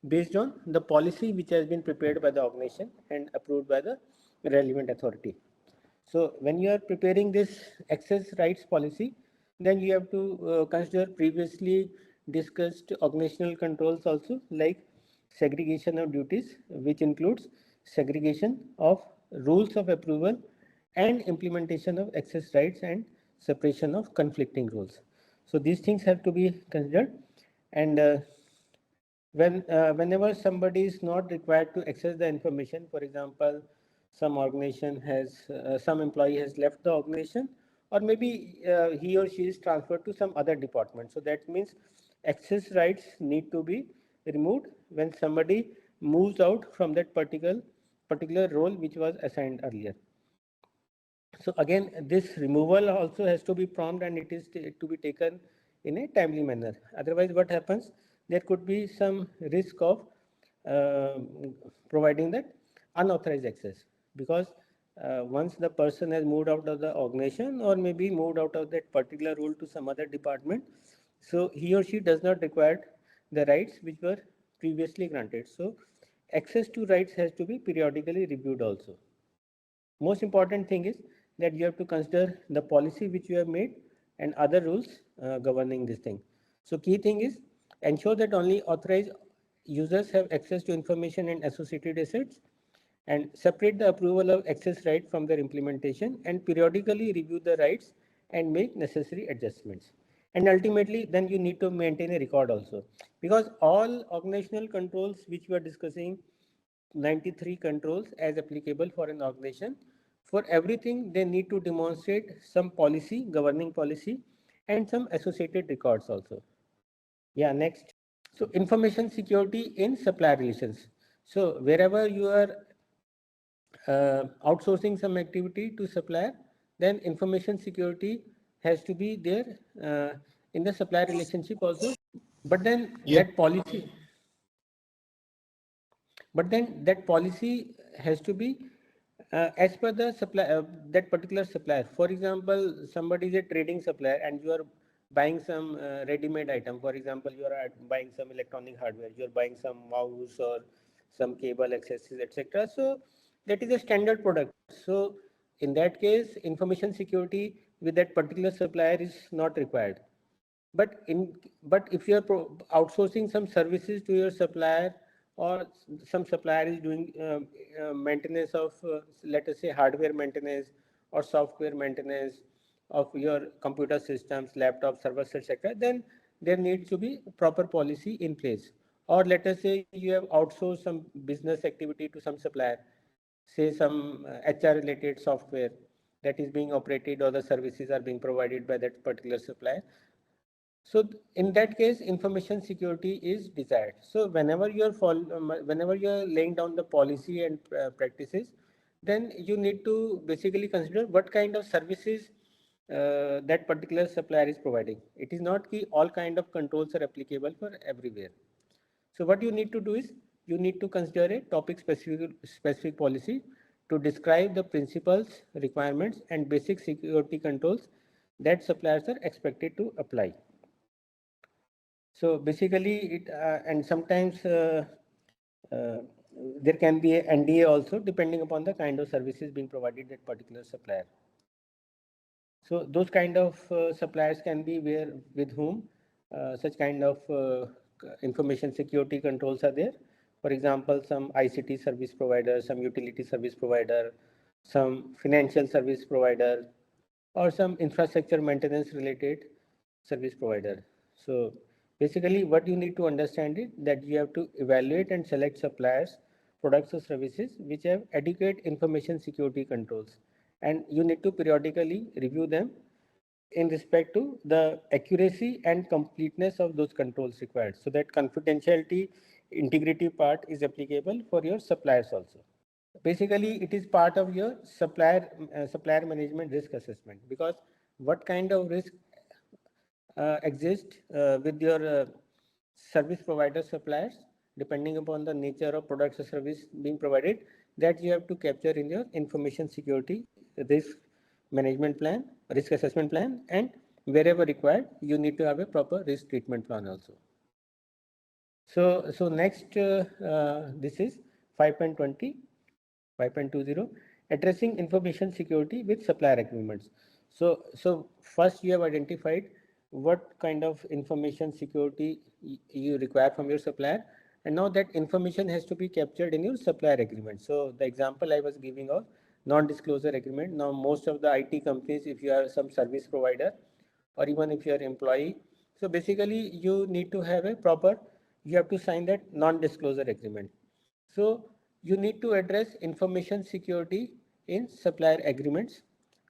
based on the policy which has been prepared by the organization and approved by the relevant authority. So when you are preparing this access rights policy, then you have to consider previously discussed organizational controls also, like segregation of duties, which includes segregation of rules of approval and implementation of access rights and separation of conflicting rules. So these things have to be considered. And whenever somebody is not required to access the information, for example, some organization has some employee has left the organization, or maybe he or she is transferred to some other department. So that means access rights need to be removed when somebody moves out from that particular role which was assigned earlier. So again, this removal also has to be prompt, and it is to be taken in a timely manner. Otherwise, what happens? There could be some risk of uh, providing that unauthorized access, because once the person has moved out of the organization, or maybe moved out of that particular role to some other department, so he or she does not require the rights which were previously granted. So access to rights has to be periodically reviewed also. Most important thing is that you have to consider the policy which you have made and other rules governing this thing. So key thing is ensure that only authorized users have access to information and associated assets, and separate the approval of access right from their implementation, and periodically review the rights and make necessary adjustments. And ultimately, then you need to maintain a record also, because all organizational controls which we are discussing, 93 controls as applicable for an organization, for everything they need to demonstrate some policy, governing policy, and some associated records also. Yeah, next. So information security in supplier relations. So wherever you are outsourcing some activity to supplier, then information security has to be there in the supplier relationship also. But then that policy, has to be as per the that particular supplier. For example, somebody is a trading supplier and you are buying some ready-made item. For example, you are buying some electronic hardware, you are buying some mouse or some cable accessories, etc. So that is a standard product. So in that case, information security with that particular supplier is not required. But if you are outsourcing some services to your supplier, or some supplier is doing maintenance of let us say hardware maintenance or software maintenance of your computer systems, laptops, servers, etc., then there needs to be proper policy in place. Or let us say you have outsourced some business activity to some supplier, say some HR related software that is being operated, or the services are being provided by that particular supplier. So in that case, information security is desired. So whenever whenever you are laying down the policy and practices, then you need to basically consider what kind of services that particular supplier is providing. It is not that all kind of controls are applicable for everywhere. So what you need to do is you need to consider a topic specific policy to describe the principles, requirements, and basic security controls that suppliers are expected to apply. So basically, and sometimes there can be a NDA also, depending upon the kind of services being provided at particular supplier. So those kind of suppliers can be with whom such kind of information security controls are there. For example, some ICT service provider, some utility service provider, some financial service provider, or some infrastructure maintenance related service provider. So basically what you need to understand is that you have to evaluate and select suppliers, products or services which have adequate information security controls, and you need to periodically review them in respect to the accuracy and completeness of those controls required, so that confidentiality, integrity part is applicable for your suppliers also. Basically, it is part of your supplier management risk assessment, because what kind of risk exist with your service provider suppliers, depending upon the nature of products or service being provided, that you have to capture in your information security risk management plan, risk assessment plan, and wherever required, you need to have a proper risk treatment plan also. So next, this is 5.20, 5.20, addressing information security with supplier agreements. So first you have identified what kind of information security you require from your supplier, and now that information has to be captured in your supplier agreement. So the example I was giving of non-disclosure agreement. Now most of the IT companies, if you are some service provider or even if you are employee, so basically you need to have a proper, you have to sign that non-disclosure agreement. So you need to address information security in supplier agreements.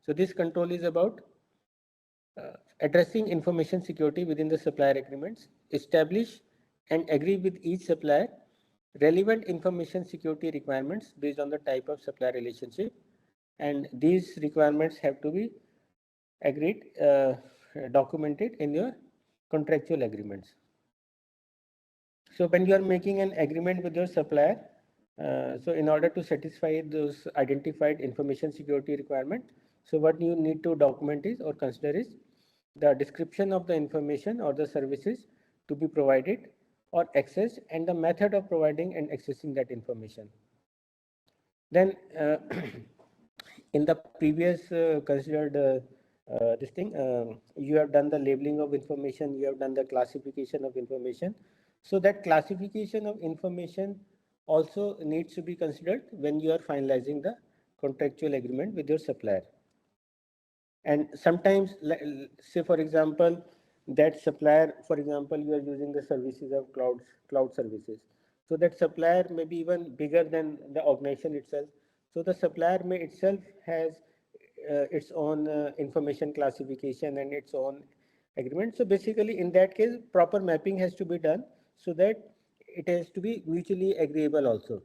So this control is about addressing information security within the supplier agreements, establish and agree with each supplier relevant information security requirements based on the type of supplier relationship, and these requirements have to be agreed, documented in your contractual agreements. So when you are making an agreement with your supplier, so in order to satisfy those identified information security requirement, so what you need to document is or consider is the description of the information or the services to be provided or accessed and the method of providing and accessing that information. Then in the previous considered this thing, you have done the labeling of information, you have done the classification of information. So that classification of information also needs to be considered when you are finalizing the contractual agreement with your supplier. And sometimes, say for example, that supplier, for example, you are using the services of cloud services. So that supplier may be even bigger than the organization itself. So the supplier may itself has its own information classification and its own agreement. So basically, in that case, proper mapping has to be done so that it has to be mutually agreeable also.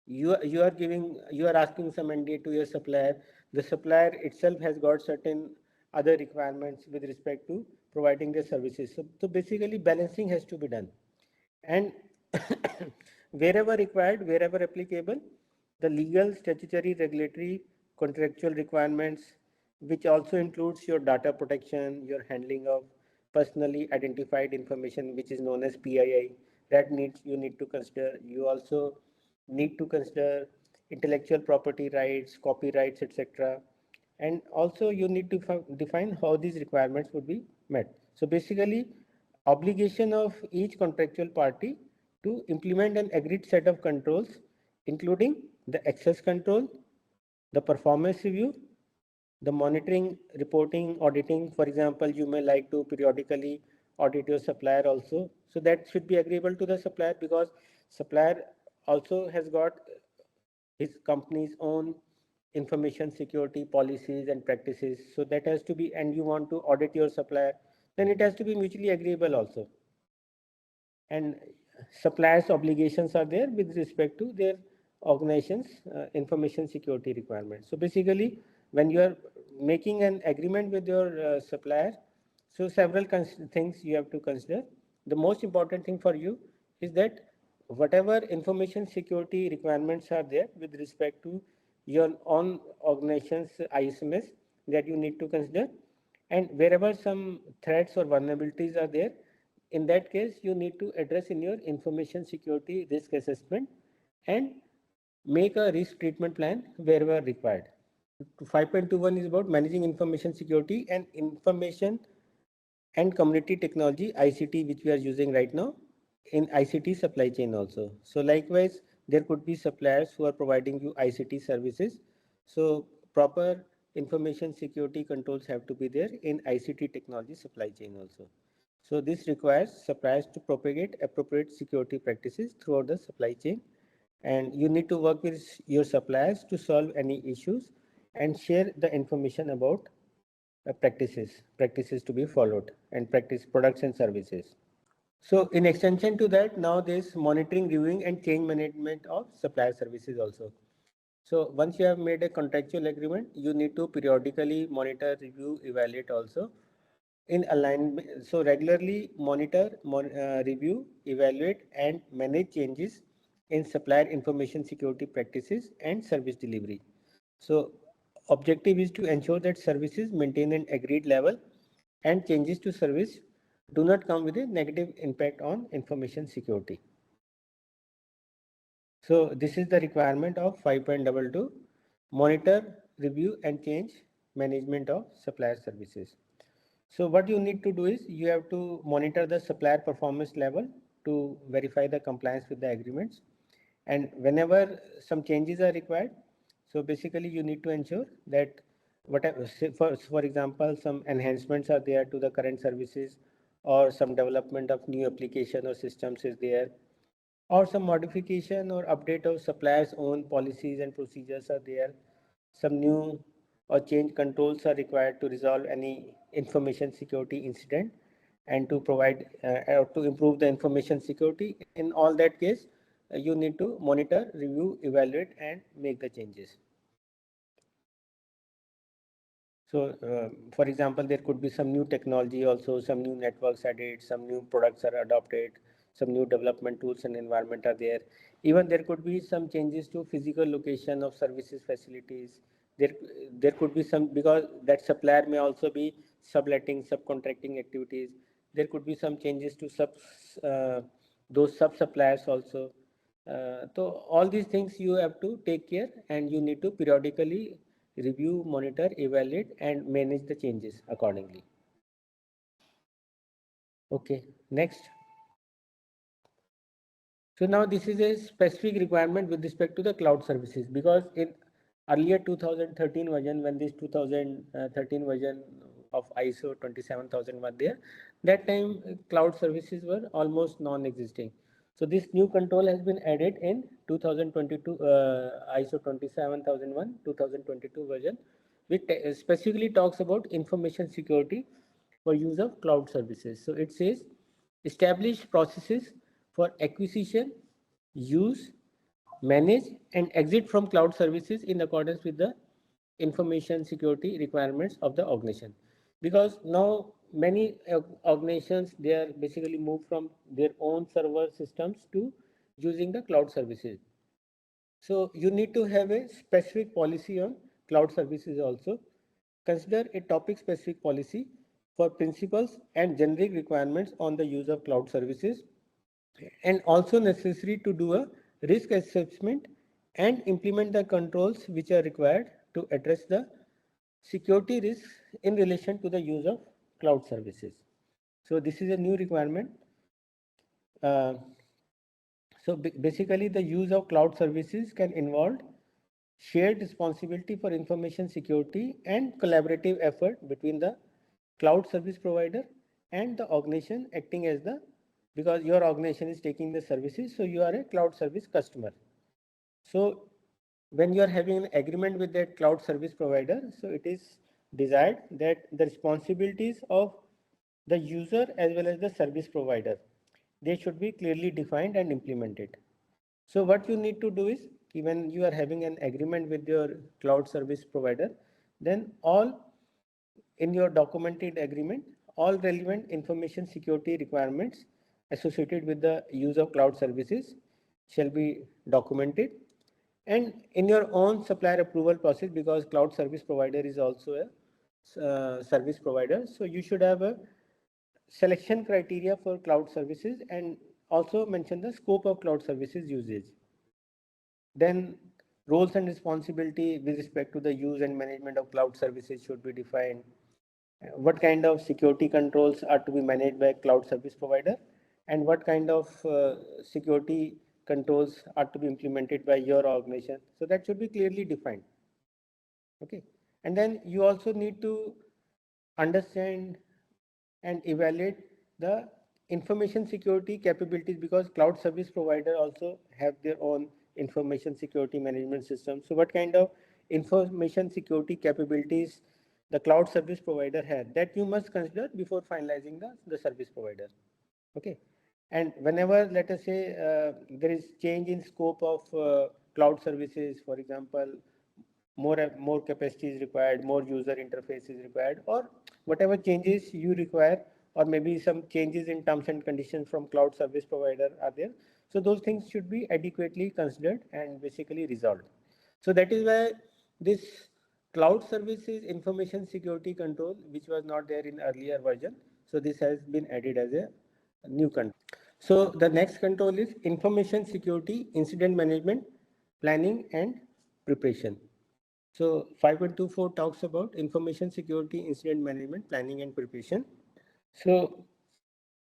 You are asking some NDA to your supplier. The supplier itself has got certain other requirements with respect to providing the services. So basically balancing has to be done, and wherever required, wherever applicable, the legal, statutory, regulatory, contractual requirements, which also includes your data protection, your handling of personally identified information, which is known as PII, that you need to consider. You also need to consider intellectual property rights, copyrights, etc. And also you need to define how these requirements would be met. So basically, obligation of each contractual party to implement an agreed set of controls, including the access control, the performance review, the monitoring, reporting, auditing. For example, you may like to periodically audit your supplier also. So that should be agreeable to the supplier, because supplier also has got his company's own information security policies and practices. So that has to be, and you want to audit your supplier, then it has to be mutually agreeable also. And suppliers' obligations are there with respect to their organization's information security requirements. So basically, when you are making an agreement with your supplier, so several things you have to consider. The most important thing for you is that whatever information security requirements are there with respect to your own organization's ISMS, that you need to consider, and wherever some threats or vulnerabilities are there, in that case you need to address in your information security risk assessment and make a risk treatment plan wherever required. 5.21 is about managing information security and information and community technology, ICT, which we are using right now in ICT supply chain also. So likewise, there could be suppliers who are providing you ICT services. So proper information security controls have to be there in ICT technology supply chain also. So this requires suppliers to propagate appropriate security practices throughout the supply chain, and you need to work with your suppliers to solve any issues and share the information about practices to be followed, and practice products and services. So in extension to that, now there's monitoring, reviewing and change management of supplier services also. So once you have made a contractual agreement, you need to periodically monitor, review, evaluate also in alignment. So regularly monitor, review, evaluate and manage changes in supplier information security practices and service delivery. So objective is to ensure that services maintain an agreed level and changes to service do not come with a negative impact on information security. So this is the requirement of 5.22, monitor, review and change management of supplier services. So what you need to do is you have to monitor the supplier performance level to verify the compliance with the agreements. And whenever some changes are required, so basically you need to ensure that whatever, for example, some enhancements are there to the current services, or some development of new application or systems is there, or some modification or update of suppliers' own policies and procedures are there. Some new or change controls are required to resolve any information security incident and to provide or to improve the information security. In all that case, you need to monitor, review, evaluate and make the changes. So, for example, there could be some new technology also, some new networks added, some new products are adopted, some new development tools and environment are there. Even there could be some changes to physical location of services facilities. There could be some, because that supplier may also be subletting, subcontracting activities. There could be some changes to those sub-suppliers also. So all these things you have to take care, and you need to periodically review, monitor, evaluate and manage the changes accordingly. Okay, next. So now this is a specific requirement with respect to the cloud services, because in earlier 2013 version, when this 2013 version of ISO 27001 was there, that time cloud services were almost non-existing. So this new control has been added in 2022 ISO 27001 2022 version, which specifically talks about information security for use of cloud services. So it says establish processes for acquisition, use, manage and exit from cloud services in accordance with the information security requirements of the organization. Because now many organizations, they are basically moved from their own server systems to using the cloud services. So you need to have a specific policy on cloud services also. Consider a topic specific policy for principles and generic requirements on the use of cloud services, and also necessary to do a risk assessment and implement the controls which are required to address the security risks in relation to the use of cloud services. So this is a new requirement. So basically the use of cloud services can involve shared responsibility for information security and collaborative effort between the cloud service provider and the organization acting as the, because your organization is taking the services, so you are a cloud service customer. So when you are having an agreement with that cloud service provider, so it is desired that the responsibilities of the user as well as the service provider, they should be clearly defined and implemented. So what you need to do is, when you are having an agreement with your cloud service provider, then all in your documented agreement, all relevant information security requirements associated with the use of cloud services shall be documented. And in your own supplier approval process, because cloud service provider is also a service provider, so you should have a selection criteria for cloud services and also mention the scope of cloud services usage. Then roles and responsibility with respect to the use and management of cloud services should be defined. What kind of security controls are to be managed by cloud service provider, and what kind of security controls are to be implemented by your organization. So that should be clearly defined. Okay. And then you also need to understand and evaluate the information security capabilities, because cloud service provider also have their own information security management system. So what kind of information security capabilities the cloud service provider has, that you must consider before finalizing the service provider. Okay. And whenever, let us say, there is change in scope of cloud services, for example, more capacity is required, more user interface is required, or whatever changes you require, or maybe some changes in terms and conditions from cloud service provider are there. So those things should be adequately considered and basically resolved. So that is why this cloud services information security control, which was not there in earlier version, So this has been added as a new control. So the next control is information security, incident management, planning and preparation. So 5.24 talks about information security, incident management, planning and preparation. So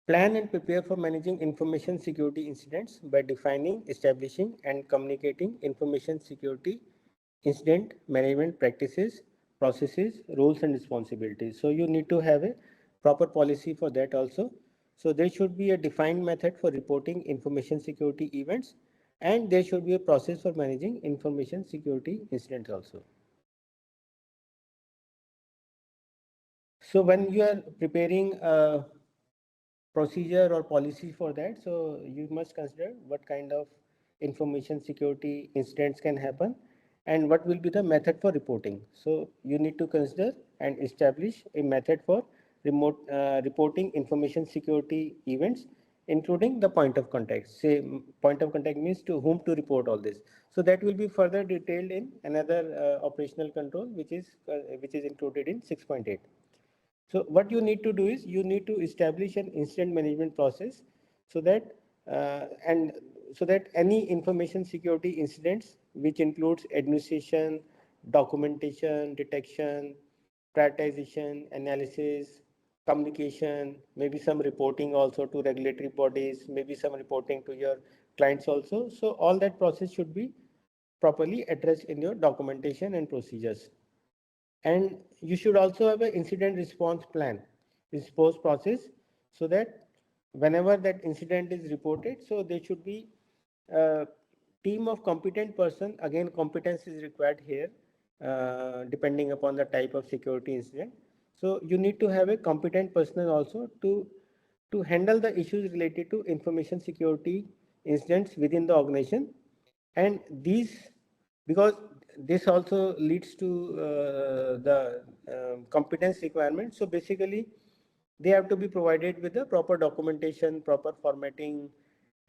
plan and prepare for managing information security incidents by defining, establishing and communicating information security incident management practices, processes, roles and responsibilities. So you need to have a proper policy for that also. So there should be a defined method for reporting information security events, and there should be a process for managing information security incidents also. So when you are preparing a procedure or policy for that, so you must consider what kind of information security incidents can happen and what will be the method for reporting. So you need to consider and establish a method for reporting information security events, including the point of contact. Say point of contact means to whom to report all this. So that will be further detailed in another operational control, which is included in 6.8. So what you need to do is you need to establish an incident management process so that any information security incidents, which includes administration, documentation, detection, prioritization, analysis, communication, maybe some reporting also to regulatory bodies, maybe some reporting to your clients also. So all that process should be properly addressed in your documentation and procedures. And you should also have an incident response plan, response process, so that whenever that incident is reported, so there should be a team of competent person. Again, competence is required here, depending upon the type of security incident. So you need to have a competent personnel also to handle the issues related to information security incidents within the organization. And these, because this also leads to the competence requirement. So basically they have to be provided with the proper documentation, proper formatting,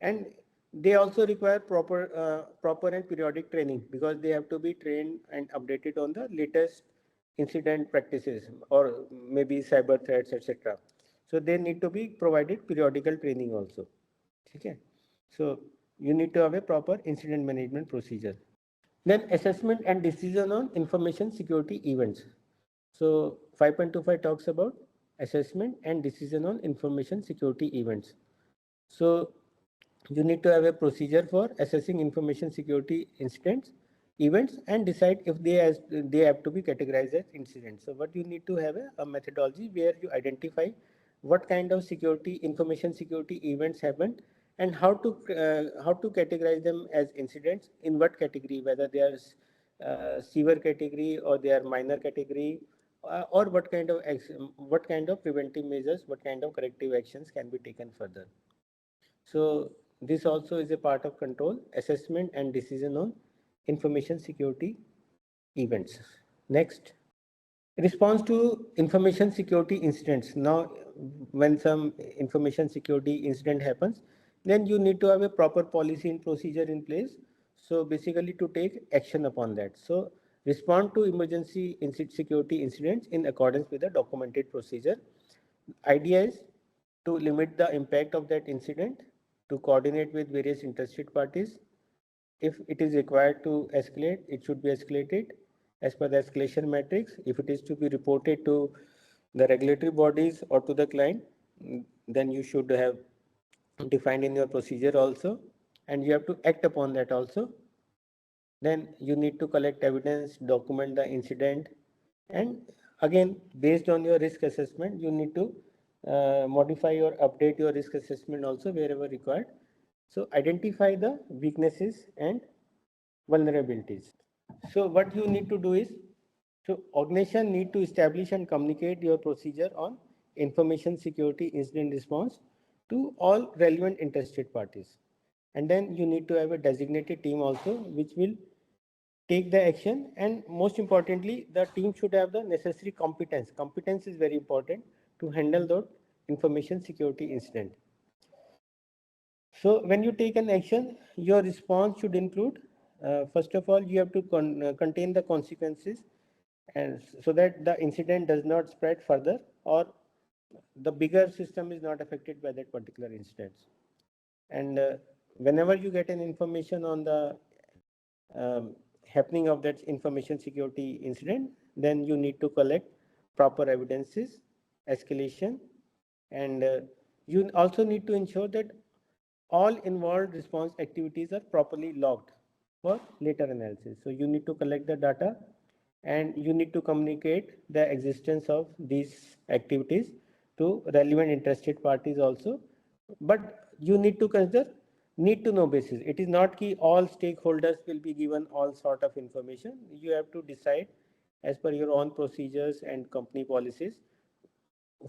and they also require proper and periodic training, because they have to be trained and updated on the latest incident practices or maybe cyber threats, etc. So they need to be provided periodical training also. Okay, so you need to have a proper incident management procedure. Then assessment and decision on information security events. So 5.25 talks about assessment and decision on information security events. So you need to have a procedure for assessing information security incidents, events, and decide if they have to be categorized as incidents. So what you need to have a methodology where you identify what kind of security information security events happened and how to categorize them as incidents, in what category, whether they are severe category or they are minor category, or what kind of preventive measures, what kind of corrective actions can be taken further. So this also is a part of control, assessment and decision on information security events. Next, response to information security incidents. Now, when some information security incident happens, then you need to have a proper policy and procedure in place. So basically to take action upon that. So respond to emergency security incidents in accordance with the documented procedure. Idea is to limit the impact of that incident, to coordinate with various interested parties. If it is required to escalate, it should be escalated as per the escalation matrix. If it is to be reported to the regulatory bodies or to the client, then you should have defined in your procedure also, and you have to act upon that also. Then you need to collect evidence, document the incident, and again, based on your risk assessment, you need to modify or update your risk assessment also wherever required. So identify the weaknesses and vulnerabilities. So what you need to do is, so organization need to establish and communicate your procedure on information security incident response to all relevant interested parties. And then you need to have a designated team also, which will take the action, and most importantly, the team should have the necessary competence. Competence is very important to handle that information security incident. So when you take an action, your response should include, first of all, you have to contain the consequences, and so that the incident does not spread further, or the bigger system is not affected by that particular incident. And whenever you get an information on the happening of that information security incident, then you need to collect proper evidences, escalation, and you also need to ensure that all involved response activities are properly logged for later analysis. So you need to collect the data and you need to communicate the existence of these activities to relevant interested parties also. But you need to consider need to know basis. It is not key all stakeholders will be given all sort of information. You have to decide as per your own procedures and company policies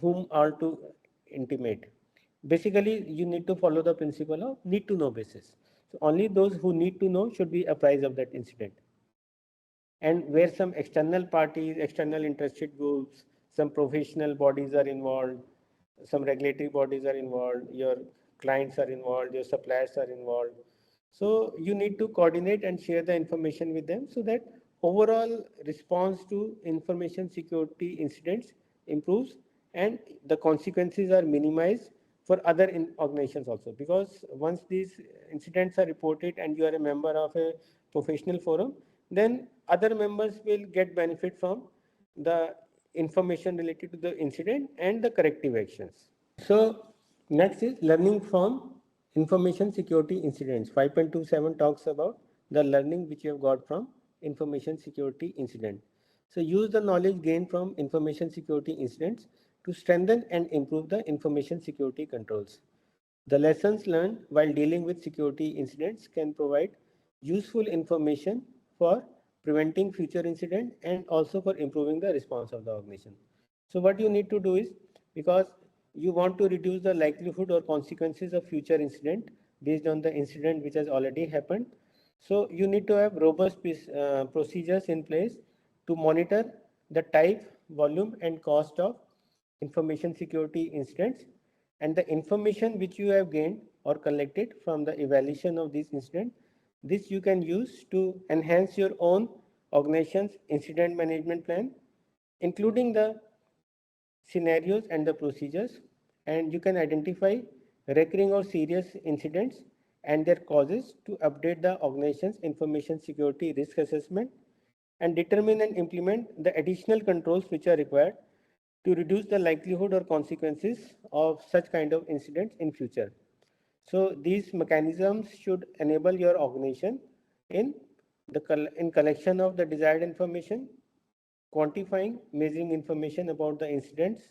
whom are to intimate. Basically, you need to follow the principle of need to know basis. So only those who need to know should be apprised of that incident. And where some external parties, external interested groups, some professional bodies are involved, some regulatory bodies are involved, your clients are involved, your suppliers are involved. So you need to coordinate and share the information with them so that overall response to information security incidents improves and the consequences are minimized for other organizations also. Because once these incidents are reported and you are a member of a professional forum, then other members will get benefit from the information related to the incident and the corrective actions. So next is learning from information security incidents. 5.27 talks about the learning which you have got from information security incident. So use the knowledge gained from information security incidents to strengthen and improve the information security controls. The lessons learned while dealing with security incidents can provide useful information for preventing future incidents and also for improving the response of the organization. So what you need to do is, because you want to reduce the likelihood or consequences of future incident based on the incident which has already happened. So you need to have robust procedures in place to monitor the type, volume and cost of information security incidents, and the information which you have gained or collected from the evaluation of this incident, this you can use to enhance your own organization's incident management plan, including the scenarios and the procedures, and you can identify recurring or serious incidents and their causes to update the organization's information security risk assessment and determine and implement the additional controls which are required to reduce the likelihood or consequences of such kind of incidents in future. So these mechanisms should enable your organization in collection of the desired information, quantifying, measuring information about the incidents,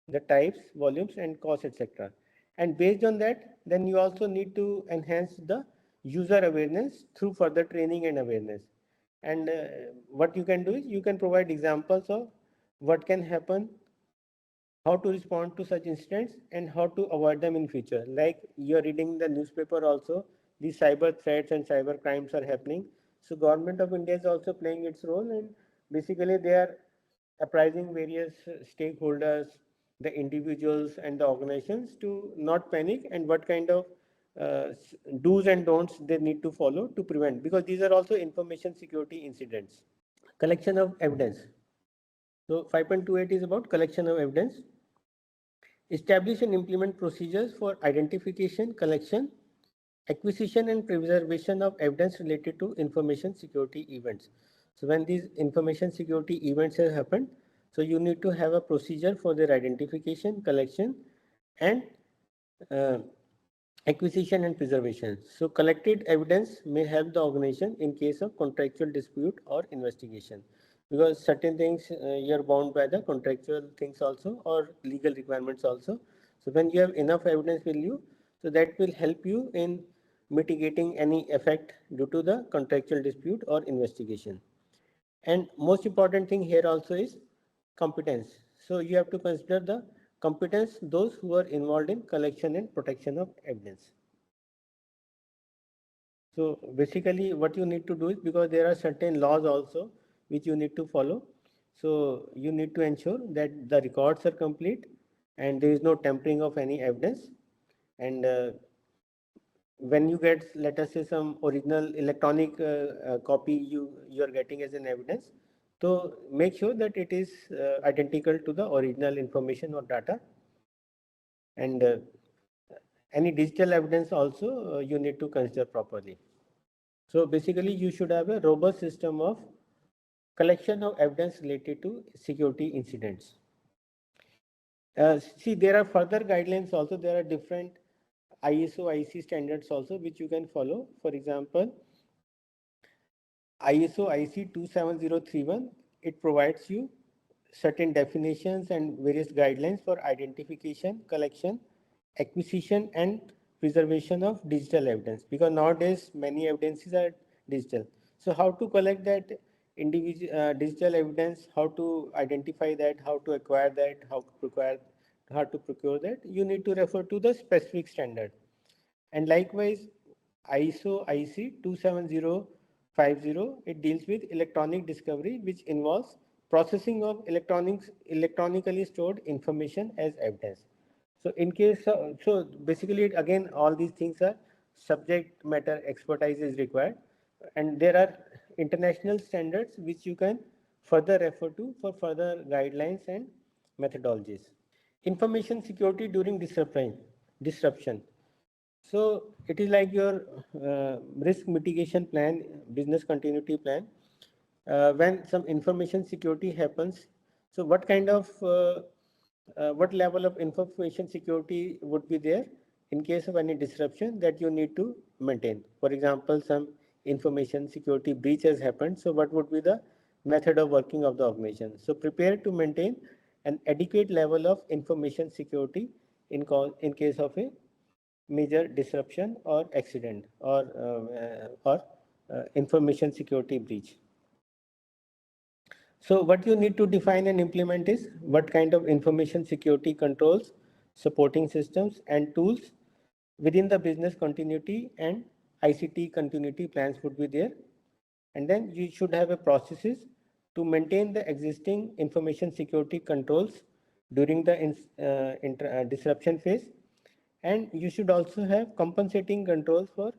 the types, volumes, and costs, etc. And based on that, then you also need to enhance the user awareness through further training and awareness. And what you can do is you can provide examples of what can happen, how to respond to such incidents, and how to avoid them in future. Like you're reading the newspaper also, these cyber threats and cyber crimes are happening. So government of India is also playing its role, and basically they are apprising various stakeholders, the individuals and the organizations to not panic and what kind of do's and don'ts they need to follow to prevent, because these are also information security incidents. Collection of evidence. So 5.28 is about collection of evidence. Establish and implement procedures for identification, collection, acquisition and preservation of evidence related to information security events. So when these information security events have happened, so you need to have a procedure for their identification, collection and acquisition and preservation. So collected evidence may help the organization in case of contractual dispute or investigation, because certain things you're bound by the contractual things also or legal requirements also. So when you have enough evidence with you, so that will help you in mitigating any effect due to the contractual dispute or investigation. And most important thing here also is competence. So you have to consider the competence those who are involved in collection and protection of evidence. So basically what you need to do is, because there are certain laws also which you need to follow. So you need to ensure that the records are complete and there is no tampering of any evidence. And when you get, let us say, some original electronic copy you are getting as an evidence, so make sure that it is identical to the original information or data. And any digital evidence also you need to consider properly. So basically you should have a robust system of collection of evidence related to security incidents. See, there are further guidelines also. There are different ISO, IC standards also which you can follow. For example, ISO IC 27031, it provides you certain definitions and various guidelines for identification, collection, acquisition and preservation of digital evidence, because nowadays many evidences are digital. So how to collect that individual digital evidence, how to identify that, how to acquire that, how to procure that, you need to refer to the specific standard. And likewise, ISO IC 27050, it deals with electronic discovery, which involves processing of electronically stored information as evidence. So in case, so basically again, all these things are subject matter expertise is required. And there are international standards which you can further refer to for further guidelines and methodologies. Information security during disruption. So it is like your risk mitigation plan, business continuity plan. When some information security happens, so what level of information security would be there in case of any disruption that you need to maintain? For example, some information security breach has happened. So what would be the method of working of the organization? So prepare to maintain an adequate level of information security in case of a major disruption or accident or information security breach. So what you need to define and implement is what kind of information security controls, supporting systems and tools within the business continuity and ICT continuity plans would be there. And then you should have a processes to maintain the existing information security controls during the disruption phase. And you should also have compensating controls for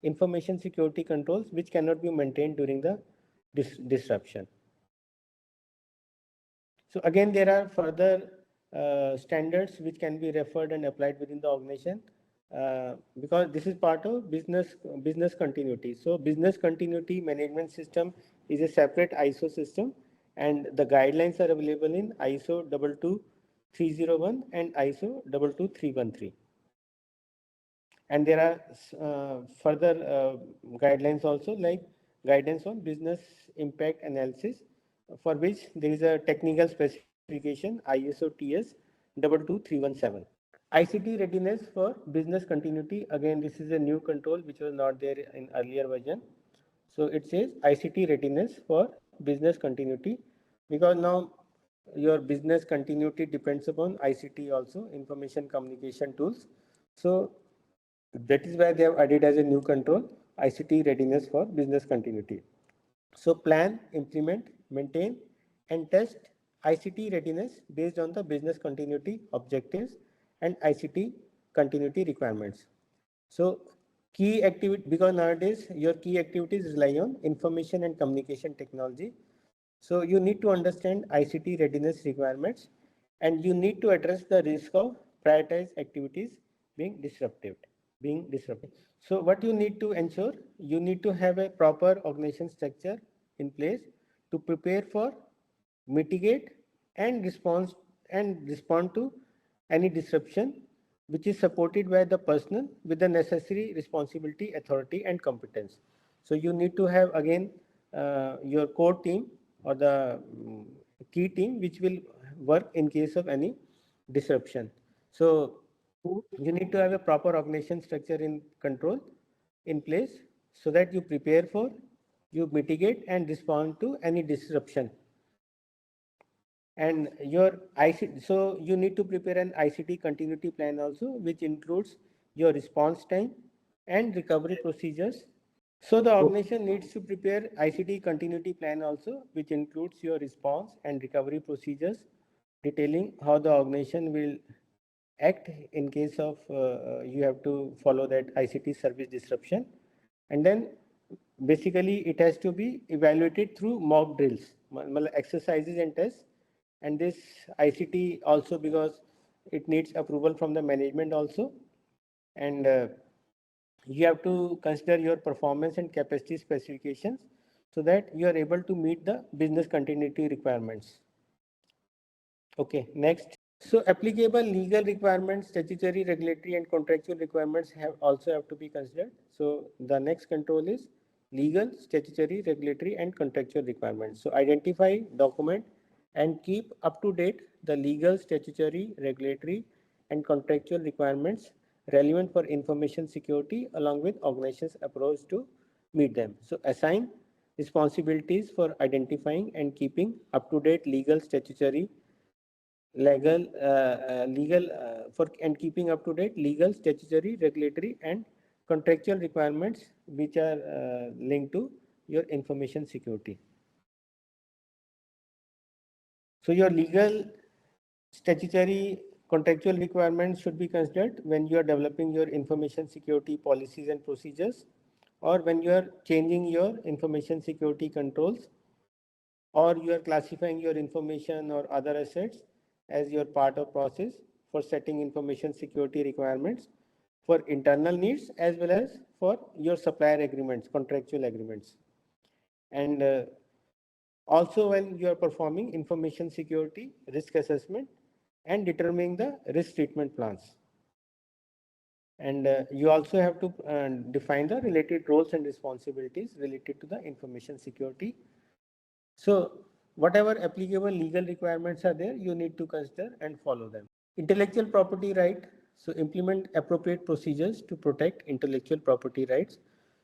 information security controls which cannot be maintained during the disruption. So again, there are further standards which can be referred and applied within the organization because this is part of business continuity. So business continuity management system is a separate ISO system, and the guidelines are available in ISO 22301 and ISO 22313. And there are further guidelines also, like guidance on business impact analysis, for which there is a technical specification ISO TS 22317. ICT readiness for business continuity. Again, this is a new control which was not there in earlier version. So it says ICT readiness for business continuity, because now your business continuity depends upon ICT also, information communication tools. So that is why they have added as a new control ICT readiness for business continuity. So plan, implement, maintain and test ICT readiness based on the business continuity objectives and ICT continuity requirements. So key activity, because nowadays your key activities rely on information and communication technology. So you need to understand ICT readiness requirements, and you need to address the risk of prioritized activities being disrupted. So what you need to ensure, you need to have a proper organization structure in place to prepare for, mitigate and respond to any disruption, which is supported by the personnel with the necessary responsibility, authority and competence. So you need to have again your core team or the key team which will work in case of any disruption. So you need to have a proper organization structure in control in place so that you prepare for, you mitigate and respond to any disruption. And your ICT, so you need to prepare an ICT continuity plan also, which includes your response time and recovery procedures. So the organization needs to prepare ICT continuity plan also, which includes your response and recovery procedures, detailing how the organization will act in case of you have to follow that ICT service disruption. And then basically it has to be evaluated through mock drills, exercises and tests. And this ICT also, because it needs approval from the management also. And you have to consider your performance and capacity specifications so that you are able to meet the business continuity requirements. Okay, next. So applicable legal requirements, statutory, regulatory and contractual requirements also have to be considered. So the next control is legal, statutory, regulatory and contractual requirements. So identify, document and keep up to date the legal, statutory, regulatory and contractual requirements relevant for information security along with organization's approach to meet them. So assign responsibilities for identifying and keeping up to date legal, statutory, for and keeping up to date legal, statutory, regulatory and contractual requirements which are linked to your information security. So your legal, statutory, contractual requirements should be considered when you are developing your information security policies and procedures, or when you are changing your information security controls, or you are classifying your information or other assets as your part of process for setting information security requirements for internal needs as well as for your supplier agreements, contractual agreements. And also when you are performing information security risk assessment and determining the risk treatment plans. And you also have to define the related roles and responsibilities related to the information security. So whatever applicable legal requirements are there, you need to consider and follow them. Intellectual property right. So implement appropriate procedures to protect intellectual property rights.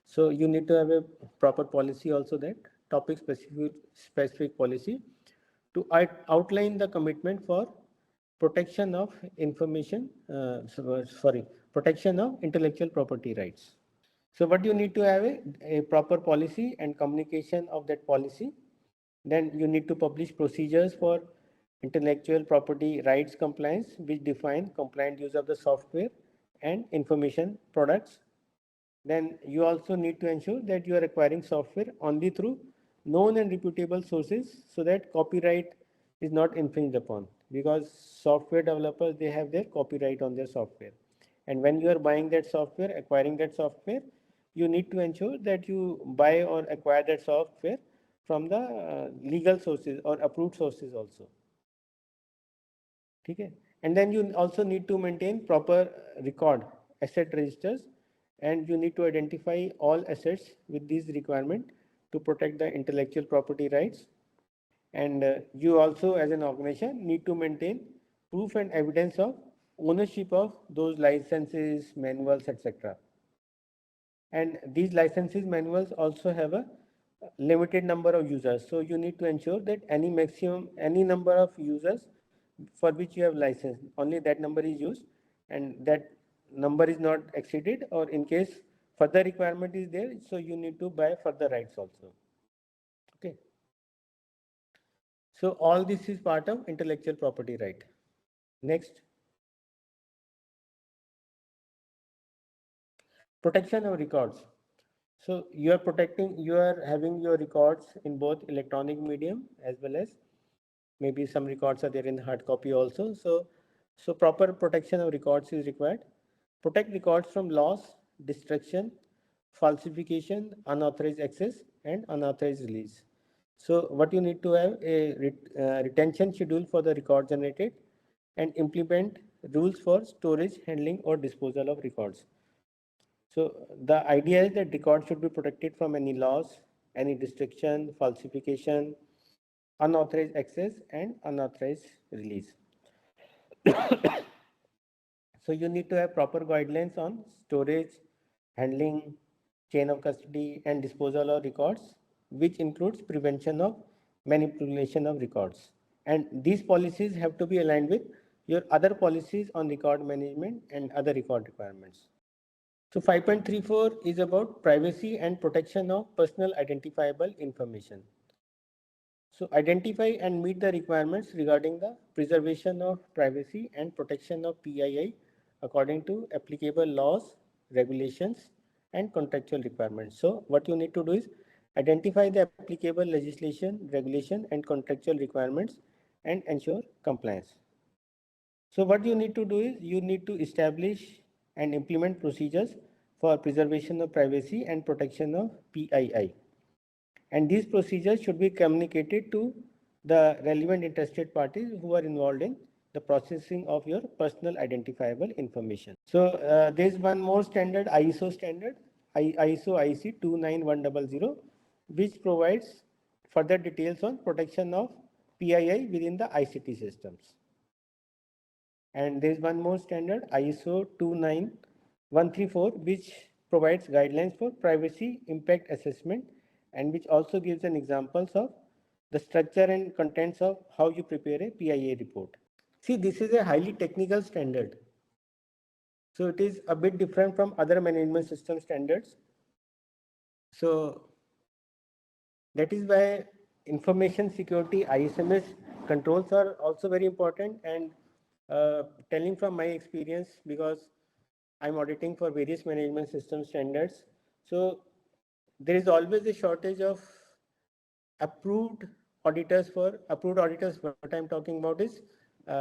So you need to have a proper policy also, that topic specific policy to outline the commitment for protection of information, protection of intellectual property rights. So what you need to have a proper policy and communication of that policy. Then you need to publish procedures for intellectual property rights compliance, which define compliant use of the software and information products. Then you also need to ensure that you are acquiring software only through known and reputable sources so that copyright is not infringed upon, because software developers, they have their copyright on their software. And when you are buying that software, acquiring that software, you need to ensure that you buy or acquire that software from the legal sources or approved sources also. Okay. And then you also need to maintain proper record, asset registers, and you need to identify all assets with these requirements to protect the intellectual property rights. And you also, as an organization, need to maintain proof and evidence of ownership of those licenses, manuals, etc. And these licenses, manuals also have a limited number of users. So you need to ensure that any number of users for which you have license, only that number is used, and that number is not exceeded, or in case further requirement is there, so you need to buy further rights also. Okay. So all this is part of intellectual property right. Next. Protection of records. So you are having your records in both electronic medium as well as maybe some records are there in hard copy also. So proper protection of records is required. Protect records from loss, destruction, falsification, unauthorized access and unauthorized release. So what you need to have a retention schedule for the record generated and implement rules for storage, handling or disposal of records. So the idea is that records should be protected from any loss, any destruction, falsification, unauthorized access and unauthorized release. So you need to have proper guidelines on storage, handling, chain of custody and disposal of records, which includes prevention of manipulation of records. And these policies have to be aligned with your other policies on record management and other record requirements. So 5.34 is about privacy and protection of personal identifiable information. So identify and meet the requirements regarding the preservation of privacy and protection of PII according to applicable laws, regulations, and contractual requirements. So what you need to do is identify the applicable legislation, regulation, and contractual requirements and ensure compliance. So what you need to do is you need to establish and implement procedures for preservation of privacy and protection of PII. And these procedures should be communicated to the relevant interested parties who are involved in the processing of your personal identifiable information. So there is one more standard, ISO standard, ISO IC 29100, which provides further details on protection of PII within the ICT systems. And there is one more standard, ISO 29134, which provides guidelines for privacy impact assessment and which also gives an examples of the structure and contents of how you prepare a PIA report. See, this is a highly technical standard. So it is a bit different from other management system standards. So that is why information security ISMS controls are also very important. And telling from my experience, because I'm auditing for various management system standards. So there is always a shortage of approved auditors. What I'm talking about is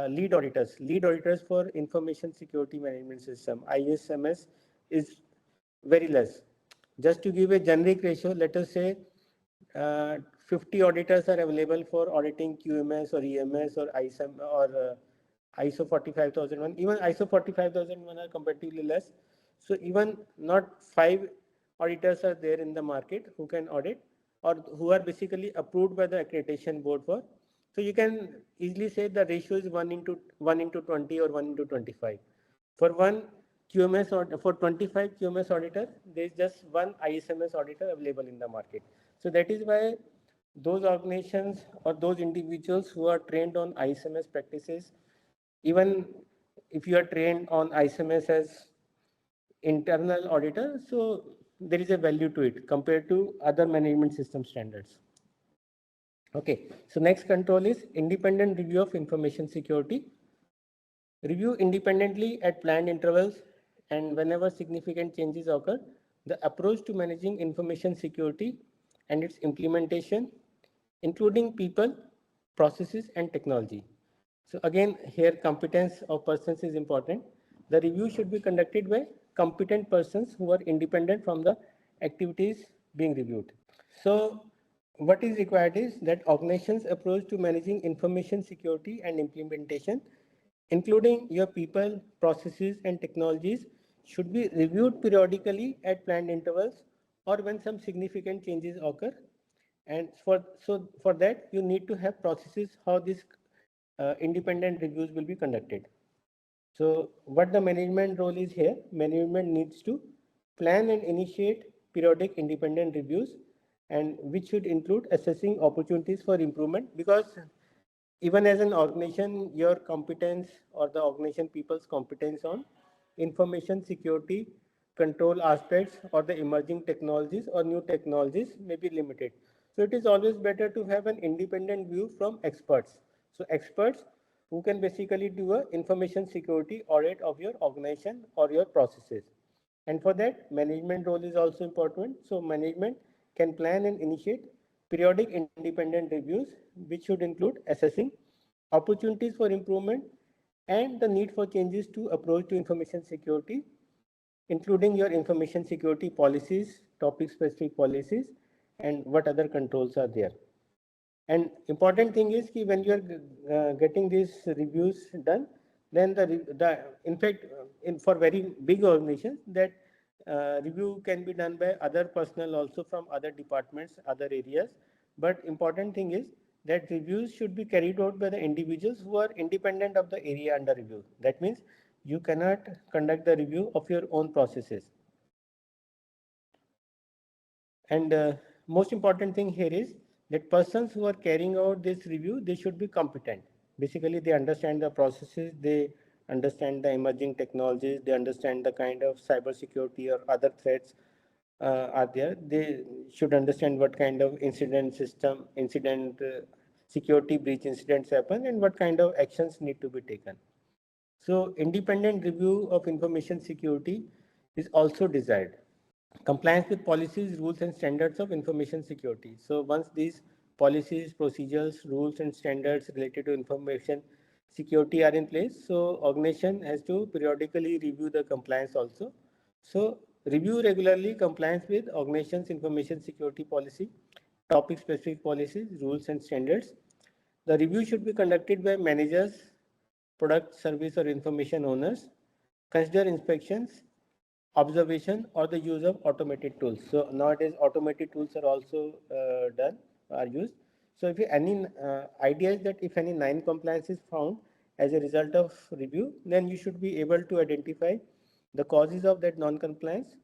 lead auditors for information security management system, ISMS, is very less. Just to give a generic ratio, let us say 50 auditors are available for auditing QMS or EMS or ISM or ISO 45001. Even ISO 45001 are comparatively less. So even not 5 auditors are there in the market who can audit, or who are basically approved by the accreditation board for. So you can easily say the ratio is 1 into 20 or 1 into 25. For one QMS or for 25 QMS auditor, there is just one ISMS auditor available in the market. So that is why those organizations or those individuals who are trained on ISMS practices, even if you are trained on ISMS as internal auditor, so there is a value to it compared to other management system standards. Okay, so next control is independent review of information security. Review independently at planned intervals and whenever significant changes occur. The approach to managing information security and its implementation, including people, processes, and technology. So again, here competence of persons is important. The review should be conducted by competent persons who are independent from the activities being reviewed. So what is required is that organization's approach to managing information security and implementation, including your people, processes, and technologies, should be reviewed periodically at planned intervals or when some significant changes occur. And for that, you need to have processes how these independent reviews will be conducted. So what the management role is here, management needs to plan and initiate periodic independent reviews, and which should include assessing opportunities for improvement, because even as an organization, your competence or the organization people's competence on information security control aspects or the emerging technologies or new technologies may be limited. So it is always better to have an independent view from experts. So experts who can basically do a information security audit of your organization or your processes. And for that, management role is also important. So management can plan and initiate periodic independent reviews, which should include assessing opportunities for improvement and the need for changes to approach to information security, including your information security policies, topic specific policies, and what other controls are there. And important thing is that when you are getting these reviews done, then in fact, for very big organizations, that review can be done by other personnel also from other departments, other areas. But important thing is that reviews should be carried out by the individuals who are independent of the area under review. That means you cannot conduct the review of your own processes. And most important thing here is that persons who are carrying out this review, they should be competent. Basically, they understand the processes, they understand the emerging technologies, they understand the kind of cybersecurity or other threats are there. They should understand what kind of security breach incidents happen and what kind of actions need to be taken. So independent review of information security is also desired. Compliance with policies, rules, and standards of information security. So once these policies, procedures, rules, and standards related to information security are in place. So organization has to periodically review the compliance also. So review regularly compliance with organization's information security policy, topic specific policies, rules and standards. The review should be conducted by managers, product, service or information owners. Consider inspections, observation or the use of automated tools. So nowadays automated tools are also are used. So if any idea is that if any non-compliance is found as a result of review, then you should be able to identify the causes of that non-compliance,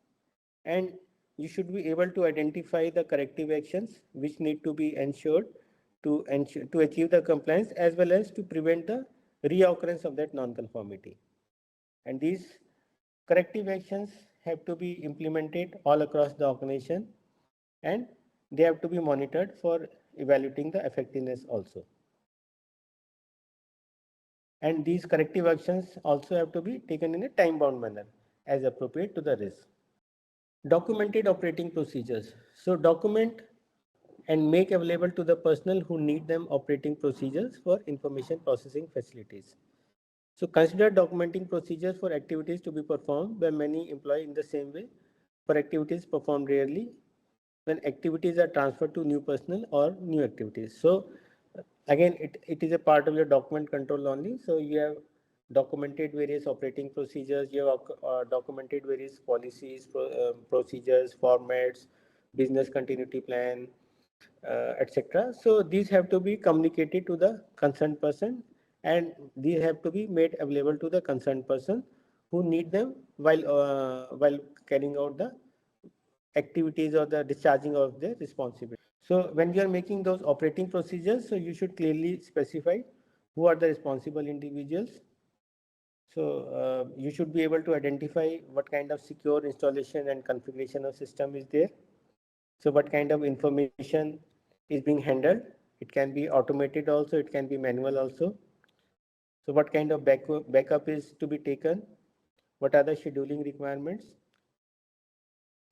and you should be able to identify the corrective actions which need to be ensured to achieve the compliance, as well as to prevent the reoccurrence of that non-conformity. And these corrective actions have to be implemented all across the organization, and they have to be monitored for evaluating the effectiveness also. And these corrective actions also have to be taken in a time-bound manner as appropriate to the risk. Documented operating procedures. So document and make available to the personnel who need them operating procedures for information processing facilities. So consider documenting procedures for activities to be performed by many employees in the same way for activities performed rarely when activities are transferred to new personnel or new activities. So again, it is a part of your document control only. So you have documented various operating procedures, you have documented various policies, procedures, formats, business continuity plan, etc. So these have to be communicated to the concerned person, and these have to be made available to the concerned person who need them while carrying out the activities or the discharging of their responsibility. So when you are making those operating procedures, so you should clearly specify who are the responsible individuals. So you should be able to identify what kind of secure installation and configuration of system is there. So what kind of information is being handled. It can be automated also, it can be manual also. So what kind of backup is to be taken? What are the scheduling requirements?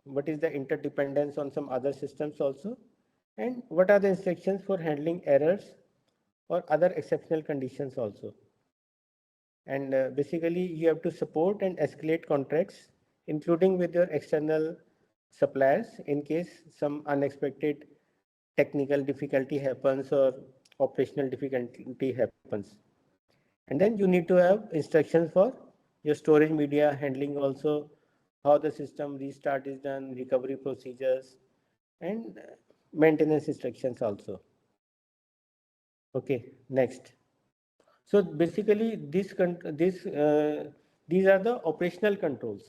What is the interdependence on some other systems also? And what are the instructions for handling errors or other exceptional conditions also? And basically you have to support and escalate contracts, including with your external suppliers in case some unexpected technical difficulty happens or operational difficulty happens. And then you need to have instructions for your storage media handling also, how the system restart is done, recovery procedures, and maintenance instructions also. Okay, next. So basically these are the operational controls.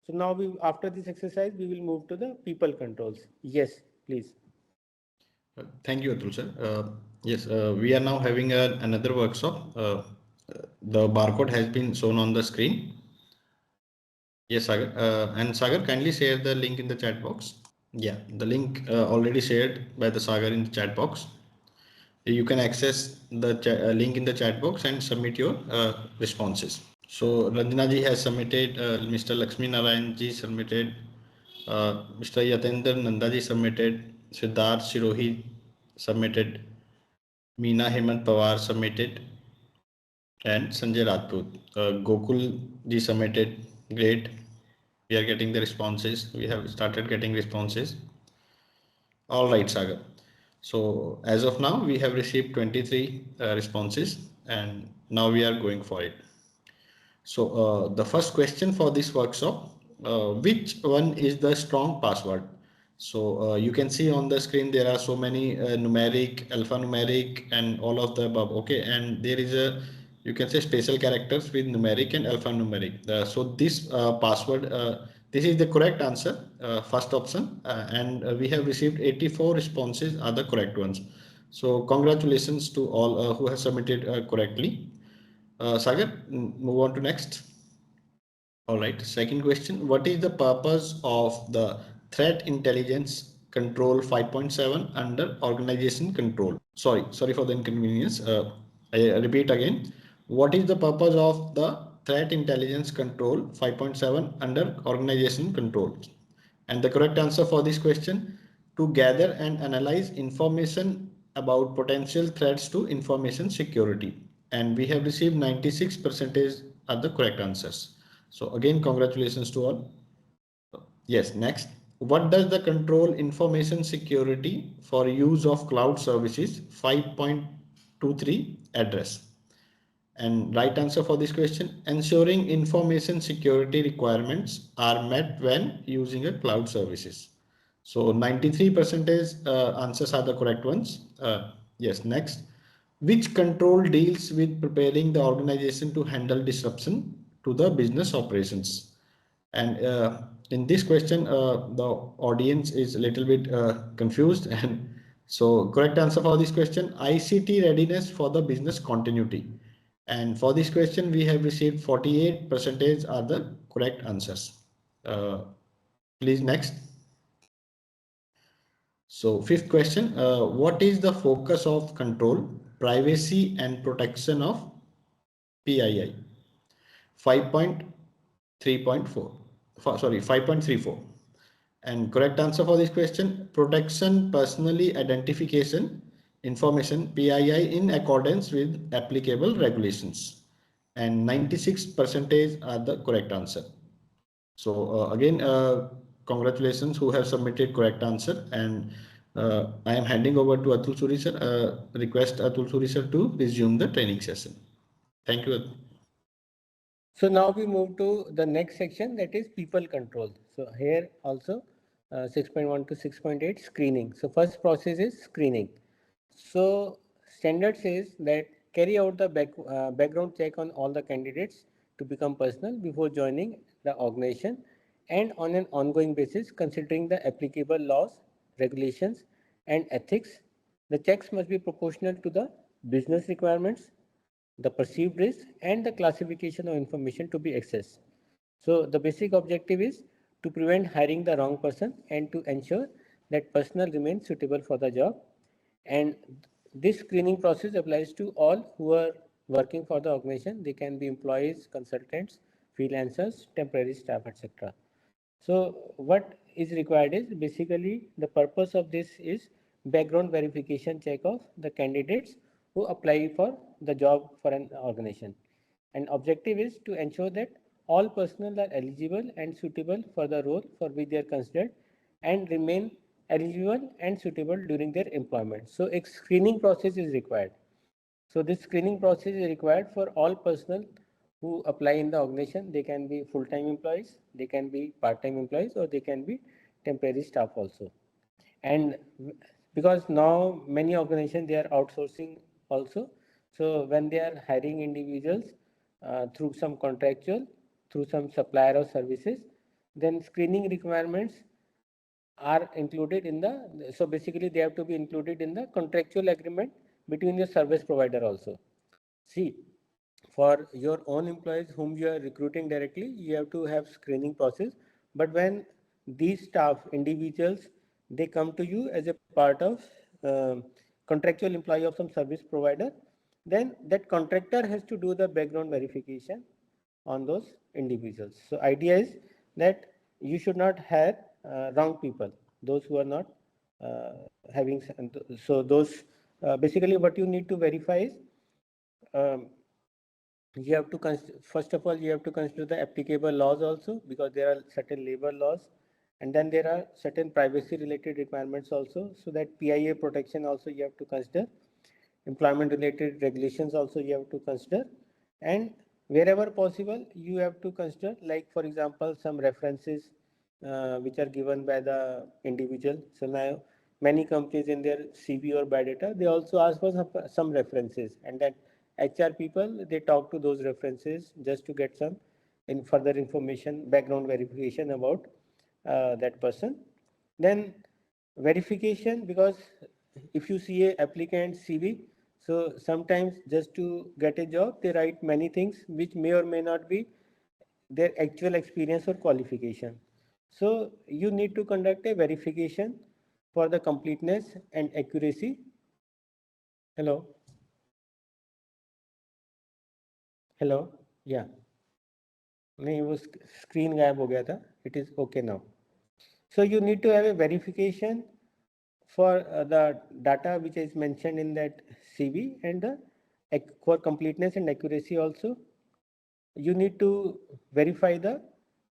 So now after this exercise, we will move to the people controls. Yes, please. Thank you, Atul sir. Yes, we are now having another workshop. The barcode has been shown on the screen. Yes, Sagar. And Sagar, kindly share the link in the chat box. Yeah, the link already shared by the Sagar in the chat box. You can access the link in the chat box and submit your responses. So Ranjana ji has submitted, Mr. Lakshmi Narayan ji submitted, Mr. Yatendra Nanda ji submitted, Siddharth Shirohi submitted, Meena Hemant Pawar submitted, and Sanjay Rajput. Gokul ji submitted. Great. We are getting the responses. We have started getting responses. All right, Sagar. So as of now, we have received 23 responses, and now we are going for it. So the first question for this workshop, which one is the strong password? So you can see on the screen there are so many numeric, alphanumeric, and all of the above. Okay, and there is a, you can say, special characters with numeric and alphanumeric. So this password, this is the correct answer, first option, and we have received 84 responses are the correct ones. So congratulations to all who have submitted correctly. Sagar, move on to next. All right, second question. What is the purpose of the threat intelligence control 5.7 under organization control? Sorry for the inconvenience. I repeat again. What is the purpose of the threat intelligence control 5.7 under organization control? And the correct answer for this question, to gather and analyze information about potential threats to information security. and we have received 96% are the correct answers. So again, congratulations to all. Yes, next. What does the control information security for use of cloud services 5.23 address? And right answer for this question, ensuring information security requirements are met when using a cloud services. So 93% answers are the correct ones. Yes, next. Which control deals with preparing the organization to handle disruption to the business operations? And in this question, the audience is a little bit confused. And so correct answer for this question, ICT readiness for the business continuity. And for this question, we have received 48% are the correct answers. Please next. So fifth question, what is the focus of control, privacy and protection of PII? 5.3.4, sorry, 5.34. And correct answer for this question, protection personally identification information PII in accordance with applicable regulations. And 96% are the correct answer. So again, congratulations who have submitted correct answer. And I am handing over to Atul Suri sir. Request Atul Suri sir to resume the training session. Thank you. So now we move to the next section, that is people control. So here also 6.1 to 6.8 screening. So first process is screening. So standard says that carry out the background check on all the candidates to become personal before joining the organization and on an ongoing basis considering the applicable laws, regulations and ethics. The checks must be proportional to the business requirements, the perceived risk and the classification of information to be accessed. So the basic objective is to prevent hiring the wrong person and to ensure that personnel remains suitable for the job. And this screening process applies to all who are working for the organization. They can be employees, consultants, freelancers, temporary staff, etc. So what is required is basically the purpose of this is background verification check of the candidates who apply for the job for an organization. And objective is to ensure that all personnel are eligible and suitable for the role for which they are considered and remain eligible and suitable during their employment. So a screening process is required. So this screening process is required for all personnel who apply in the organization. They can be full-time employees, they can be part-time employees, or they can be temporary staff also. And because now many organizations, they are outsourcing also. So when they are hiring individuals through some contractual, through some supplier of services, then screening requirements are included in the, so basically they have to be included in the contractual agreement between the service provider also. See, for your own employees whom you are recruiting directly, you have to have screening process. But when these staff individuals, they come to you as a part of contractual employee of some service provider, then that contractor has to do the background verification on those individuals. So idea is that you should not hire wrong people, those who are not having, so those basically what you need to verify is you have to first of all you have to consider the applicable laws also, because there are certain labor laws and then there are certain privacy related requirements also, so that PIA protection also you have to consider, employment related regulations also you have to consider, and wherever possible you have to consider, like for example some references which are given by the individual. So now many companies in their CV or biodata, they also ask for some references, and that HR people, they talk to those references just to get some in further information, background verification about that person. Then verification, because if you see a applicant CV, so sometimes just to get a job, they write many things which may or may not be their actual experience or qualification. So you need to conduct a verification for the completeness and accuracy. Hello. Hello या नहीं, वो screen गायब हो गया था. It is okay now. So you need to have a verification for the data which is mentioned in that CV and the for completeness and accuracy also, you need to verify the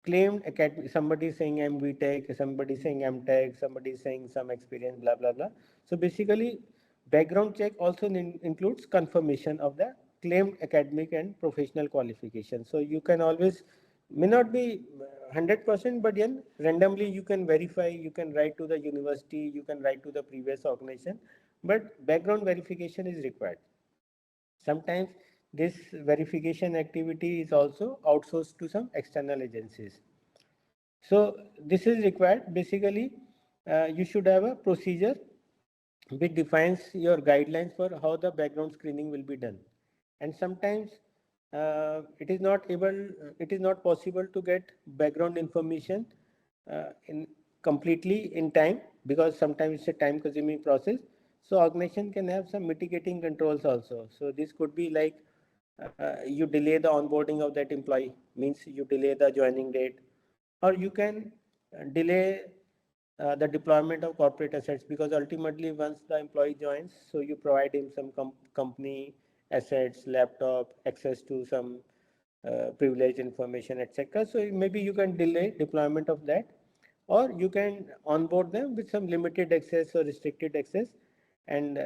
claimed academic. Somebody is saying I'm VTech, somebody is saying I'm Tech, somebody is saying some experience, blah blah blah. So basically, background check also includes confirmation of the claimed academic and professional qualification. So you can always, may not be 100%, but then randomly you can verify. You can write to the university, you can write to the previous organization, but background verification is required. Sometimes this verification activity is also outsourced to some external agencies. So this is required. Basically, you should have a procedure which defines your guidelines for how the background screening will be done. And sometimes it is not possible to get background information in completely in time, because sometimes it's a time consuming process. So organization can have some mitigating controls also. So this could be like you delay the onboarding of that employee, means you delay the joining date, or you can delay the deployment of corporate assets, because ultimately once the employee joins, so you provide him some company assets, laptop, access to some privileged information, etc. So maybe you can delay deployment of that, or you can onboard them with some limited access or restricted access. And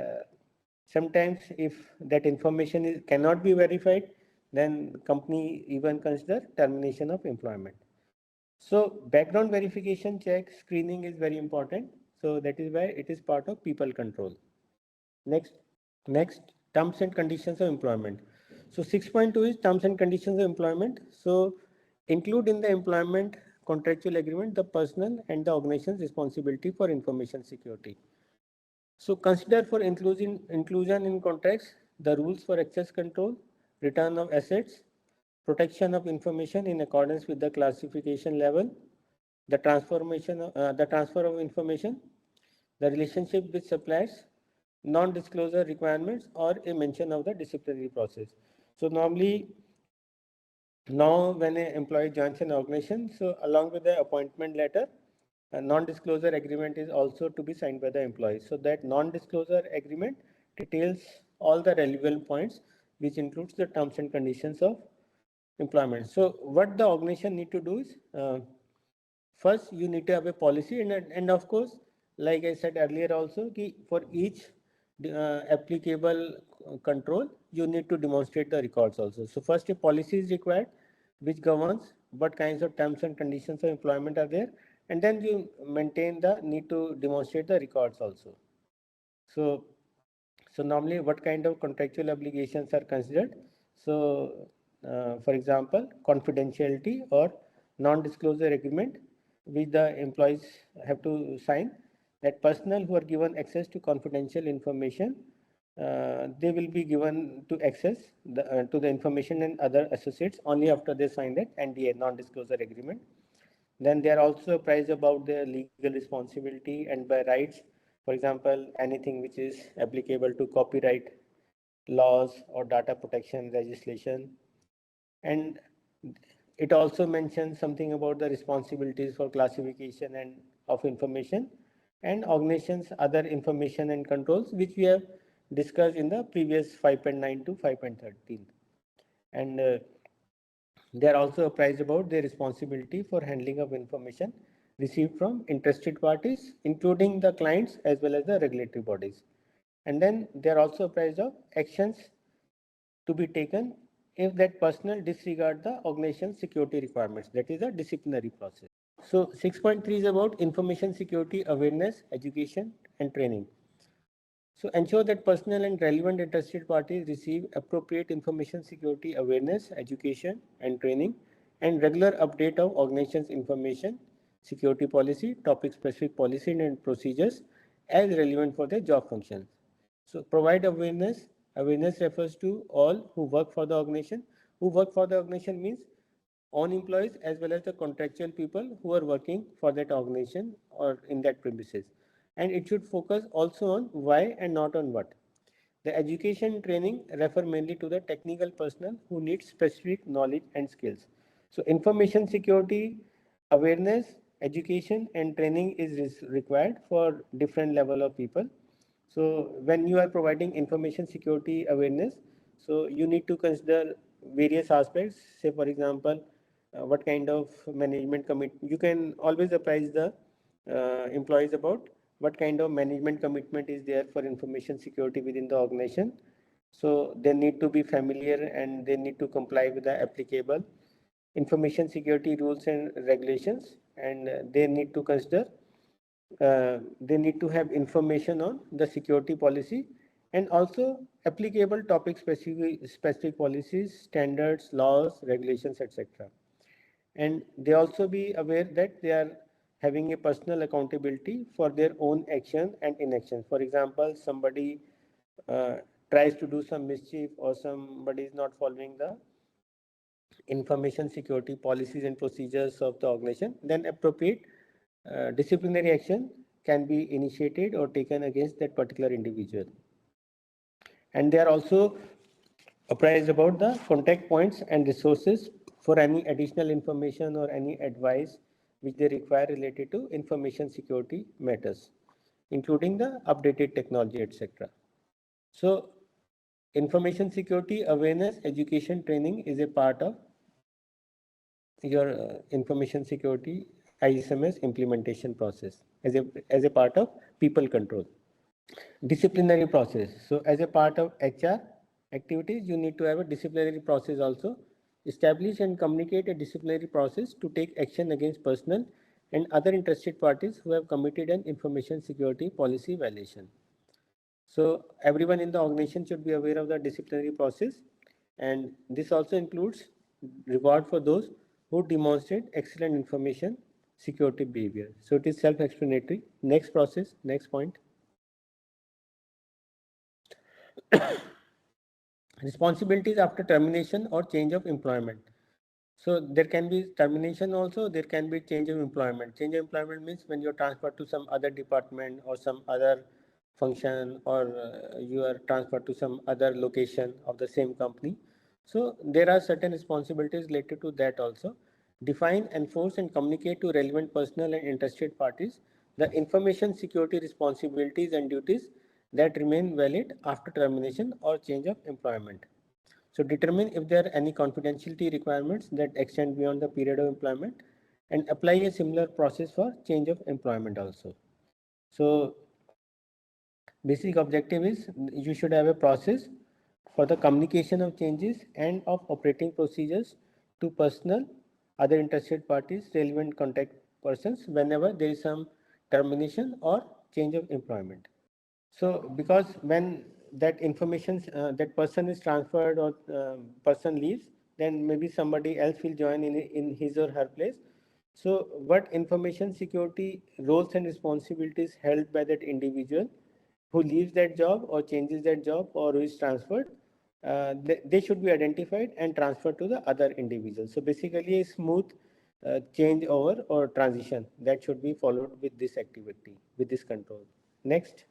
sometimes if that information cannot be verified, then company even consider termination of employment. So background verification check screening is very important. So that is why it is part of people control. Next, terms and conditions of employment. So 6.2 is terms and conditions of employment. So include in the employment contractual agreement the personal and the organization's responsibility for information security. So consider for inclusion in contracts the rules for access control, return of assets, protection of information in accordance with the classification level, the transfer of information, the relationship with suppliers, non-disclosure requirements, or a mention of the disciplinary process. So normally, now when an employee joins an organization, so along with the appointment letter, a non-disclosure agreement is also to be signed by the employee. So that non-disclosure agreement details all the relevant points, which includes the terms and conditions of employment. So what the organization need to do is, first you need to have a policy, and of course, like I said earlier also, for each applicable control, you need to demonstrate the records also. So first a policy is required which governs what kinds of terms and conditions of employment are there, and then you maintain the need to demonstrate the records also. So normally what kind of contractual obligations are considered? So for example, confidentiality or non-disclosure agreement which the employees have to sign, that personnel who are given access to confidential information, they will be given to access to the information and other associates only after they sign that NDA, non-disclosure agreement. Then they are also apprised about their legal responsibility and by rights. For example, anything which is applicable to copyright laws or data protection legislation. And it also mentions something about the responsibilities for classification and of information and organizations other information and controls, which we have discussed in the previous 5.9 to 5.13. And they are also apprised about their responsibility for handling of information received from interested parties, including the clients as well as the regulatory bodies. And then they are also apprised of actions to be taken if that personnel disregard the organization's security requirements. That is a disciplinary process. So 6.3 is about information security awareness, education, and training. So ensure that personnel and relevant interested parties receive appropriate information security awareness, education, and training, and regular update of organization's information security policy, topic specific policy and procedures as relevant for their job functions. So provide awareness. Awareness refers to all who work for the organization. Who work for the organization means own employees as well as the contractual people who are working for that organization or in that premises. And it should focus also on why and not on what. The education training refer mainly to the technical personnel who need specific knowledge and skills. So information security awareness, education and training is required for different level of people. So when you are providing information security awareness, So you need to consider various aspects. Say, for example, what kind of management commitment, you can always apprise the employees about what kind of management commitment is there for information security within the organization. So they need to be familiar and they need to comply with the applicable information security rules and regulations, and they need to consider they need to have information on the security policy and also applicable topic specific policies, standards, laws, regulations, etc. And they also be aware that they are having a personal accountability for their own action and inaction. For example, somebody uh, tries to do some mischief or somebody is not following the information security policies and procedures of the organization, then appropriate disciplinary action can be initiated or taken against that particular individual. And they are also apprised about the contact points and resources for any additional information or any advice which they require related to information security matters, including the updated technology, etc. So, information security awareness education training is a part of your information security ISMS implementation process as a part of people control. Disciplinary process. So as a part of HR activities, you need to have a disciplinary process also. Establish and communicate a disciplinary process to take action against personnel and other interested parties who have committed an information security policy violation. So everyone in the organization should be aware of the disciplinary process, and this also includes reward for those who demonstrate excellent information security behavior. So it is self-explanatory. Next process, next point. Responsibilities after termination or change of employment. So there can be termination also, there can be change of employment. Change of employment means when you're transferred to some other department or some other function, or you are transferred to some other location of the same company. So there are certain responsibilities related to that also. Define, enforce and communicate to relevant personnel and interested parties the information security responsibilities and duties that remain valid after termination or change of employment. So determine if there are any confidentiality requirements that extend beyond the period of employment, and apply a similar process for change of employment also. So basic objective is you should have a process for the communication of changes and of operating procedures to personnel, other interested parties, relevant contact persons whenever there is some termination or change of employment. So because when that information, that person is transferred or person leaves, then maybe somebody else will join in his or her place. So what information security roles and responsibilities held by that individual who leaves that job or changes that job or who is transferred, they should be identified and transferred to the other individual. So basically a smooth change over or transition that should be followed with this activity, with this control. Next.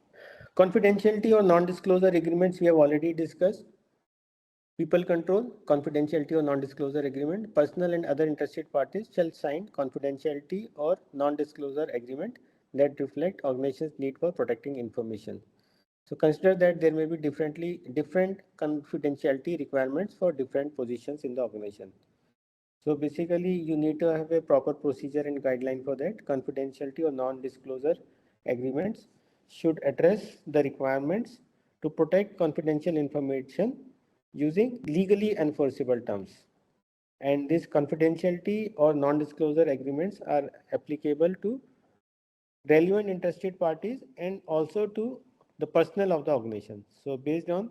Confidentiality or non-disclosure agreements we have already discussed. People control, confidentiality or non-disclosure agreement. Personal and other interested parties shall sign confidentiality or non-disclosure agreement that reflect organization's need for protecting information. So consider that there may be different confidentiality requirements for different positions in the organization. So basically you need to have a proper procedure and guideline for that. Confidentiality or non-disclosure agreements should address the requirements to protect confidential information using legally enforceable terms. And these confidentiality or non-disclosure agreements are applicable to relevant interested parties and also to the personnel of the organization. So based on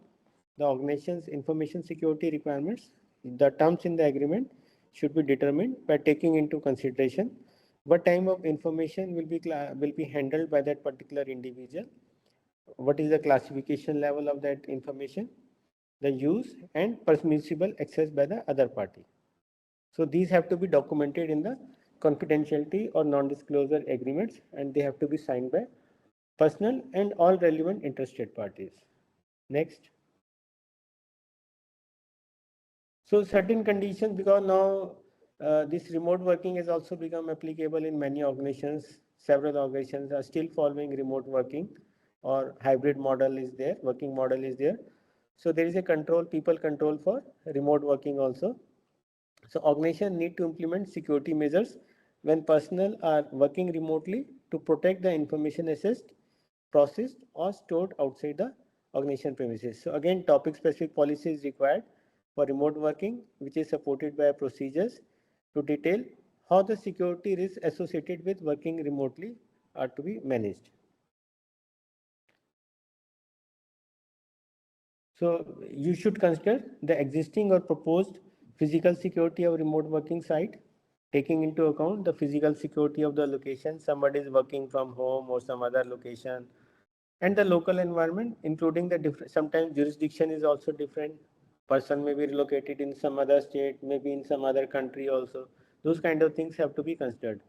the organization's information security requirements, the terms in the agreement should be determined by taking into consideration what type of information will be handled by that particular individual, what is the classification level of that information, the use and permissible access by the other party. So these have to be documented in the confidentiality or non-disclosure agreements, and they have to be signed by personal and all relevant interested parties. Next. So certain conditions, because now this remote working has also become applicable in many organizations. Several organizations are still following remote working or hybrid model is there, working model is there. So there is a control, people control for remote working also. So organization need to implement security measures when personnel are working remotely to protect the information accessed, processed or stored outside the organization premises. So again, topic specific policy is required for remote working, which is supported by procedures to detail how the security risks associated with working remotely are to be managed. So you should consider the existing or proposed physical security of remote working site, taking into account the physical security of the location. Somebody is working from home or some other location, and the local environment, including the different, sometimes jurisdiction is also different. Person may be relocated in some other state, maybe in some other country also. Those kind of things have to be considered.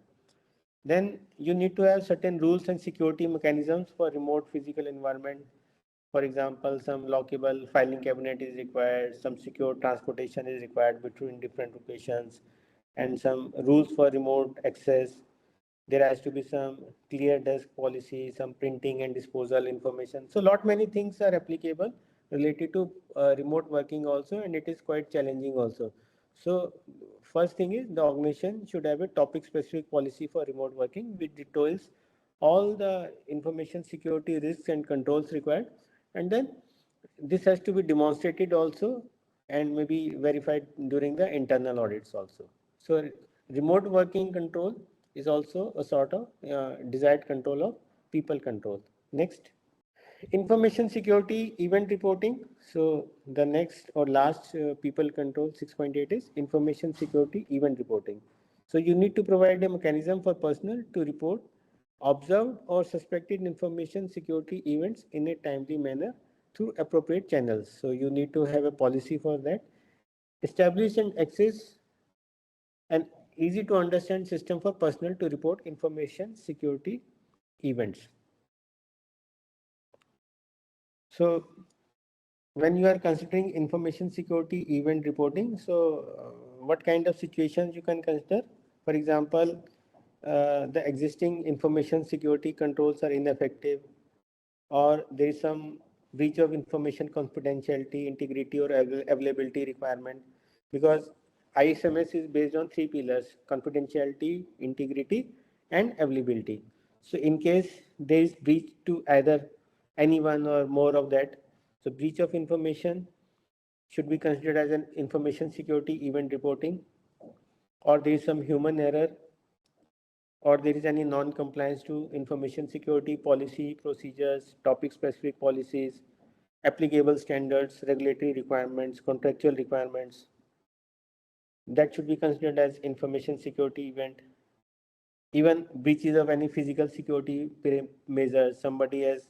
Then you need to have certain rules and security mechanisms for remote physical environment. For example, some lockable filing cabinet is required, some secure transportation is required between different locations, and some rules for remote access. There has to be some clear desk policy, some printing and disposal information. So lot many things are applicable related to remote working also, and it is quite challenging also. So first thing is the organization should have a topic specific policy for remote working which details all the information security risks and controls required, and then this has to be demonstrated also and maybe verified during the internal audits also. So remote working control is also a sort of desired control of people control. Next, information security event reporting. So the next or last people control 6.8 is information security event reporting. So you need to provide a mechanism for personnel to report observed or suspected information security events in a timely manner through appropriate channels. So you need to have a policy for that. Establish and access an easy to understand system for personnel to report information security events. So when you are considering information security event reporting, so what kind of situations you can consider? For example, the existing information security controls are ineffective, or there is some breach of information confidentiality, integrity, or availability requirement, because ISMS is based on three pillars: confidentiality, integrity, and availability. So in case there is breach to either any one or more of that, so breach of information should be considered as an information security event reporting, or there is some human error, or there is any non-compliance to information security policy, procedures, topic-specific policies, applicable standards, regulatory requirements, contractual requirements, that should be considered as information security event. Even breaches of any physical security measures, somebody has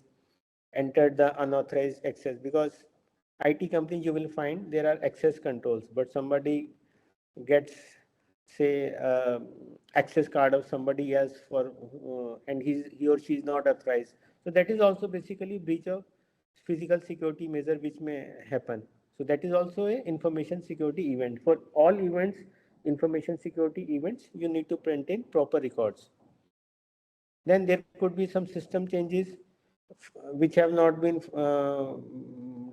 entered the unauthorized access, because IT company you will find there are access controls, but somebody gets say access card of somebody else for and he or she is not authorized. So that is also basically breach of physical security measure which may happen. So that is also a information security event. For all events, information security events, you need to print in proper records. Then there could be some system changes which have not been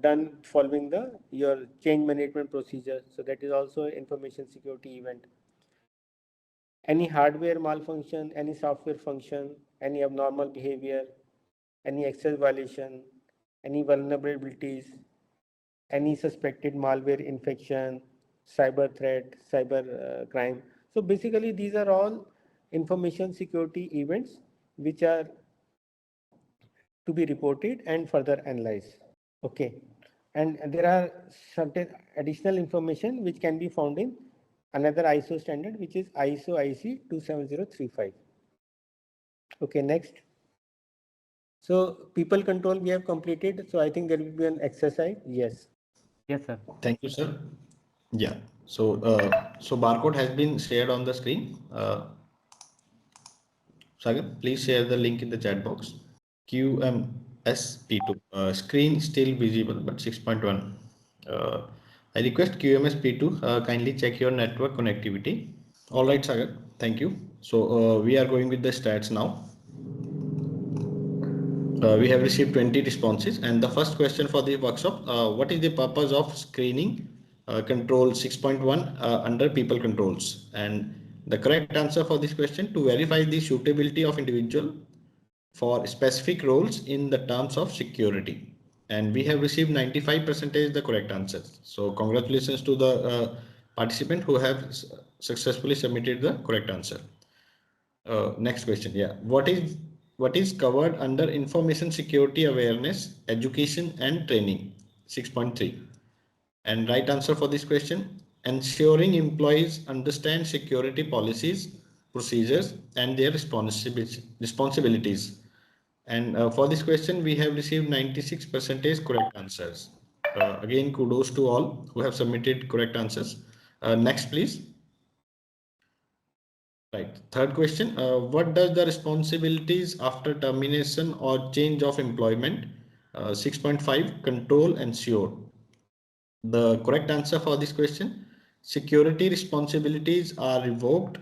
done following the your change management procedure. So that is also information security event. Any hardware malfunction, any software function, any abnormal behavior, any access violation, any vulnerabilities, any suspected malware infection, cyber threat, cyber crime. So basically these are all information security events which are to be reported and further analyzed. Okay. And there are certain additional information which can be found in another ISO standard, which is ISO IC 27035. Okay, next. So people control we have completed. So I think there will be an exercise. Yes. Yes, sir. Thank you, sir. Yeah. So barcode has been shared on the screen. Sagar, please share the link in the chat box. QMSP2 screen still visible, but 6.1. I request QMSP2 kindly check your network connectivity. All right, Sagar. Thank you. So we are going with the stats now. We have received 20 responses, and the first question for the workshop, what is the purpose of screening control 6.1 under people controls? And the correct answer for this question, to verify the suitability of individual for specific roles in the terms of security. And we have received 95% the correct answers. So congratulations to the participant who have successfully submitted the correct answer. Next question. Yeah. What is covered under information security awareness, education and training? 6.3. And right answer for this question, ensuring employees understand security policies, procedures and their responsibilities. And for this question, we have received 96% correct answers. Again, kudos to all who have submitted correct answers. Next, please. Right. Third question. What does the responsibilities after termination or change of employment? 6.5. Control ensure. The correct answer for this question, security responsibilities are revoked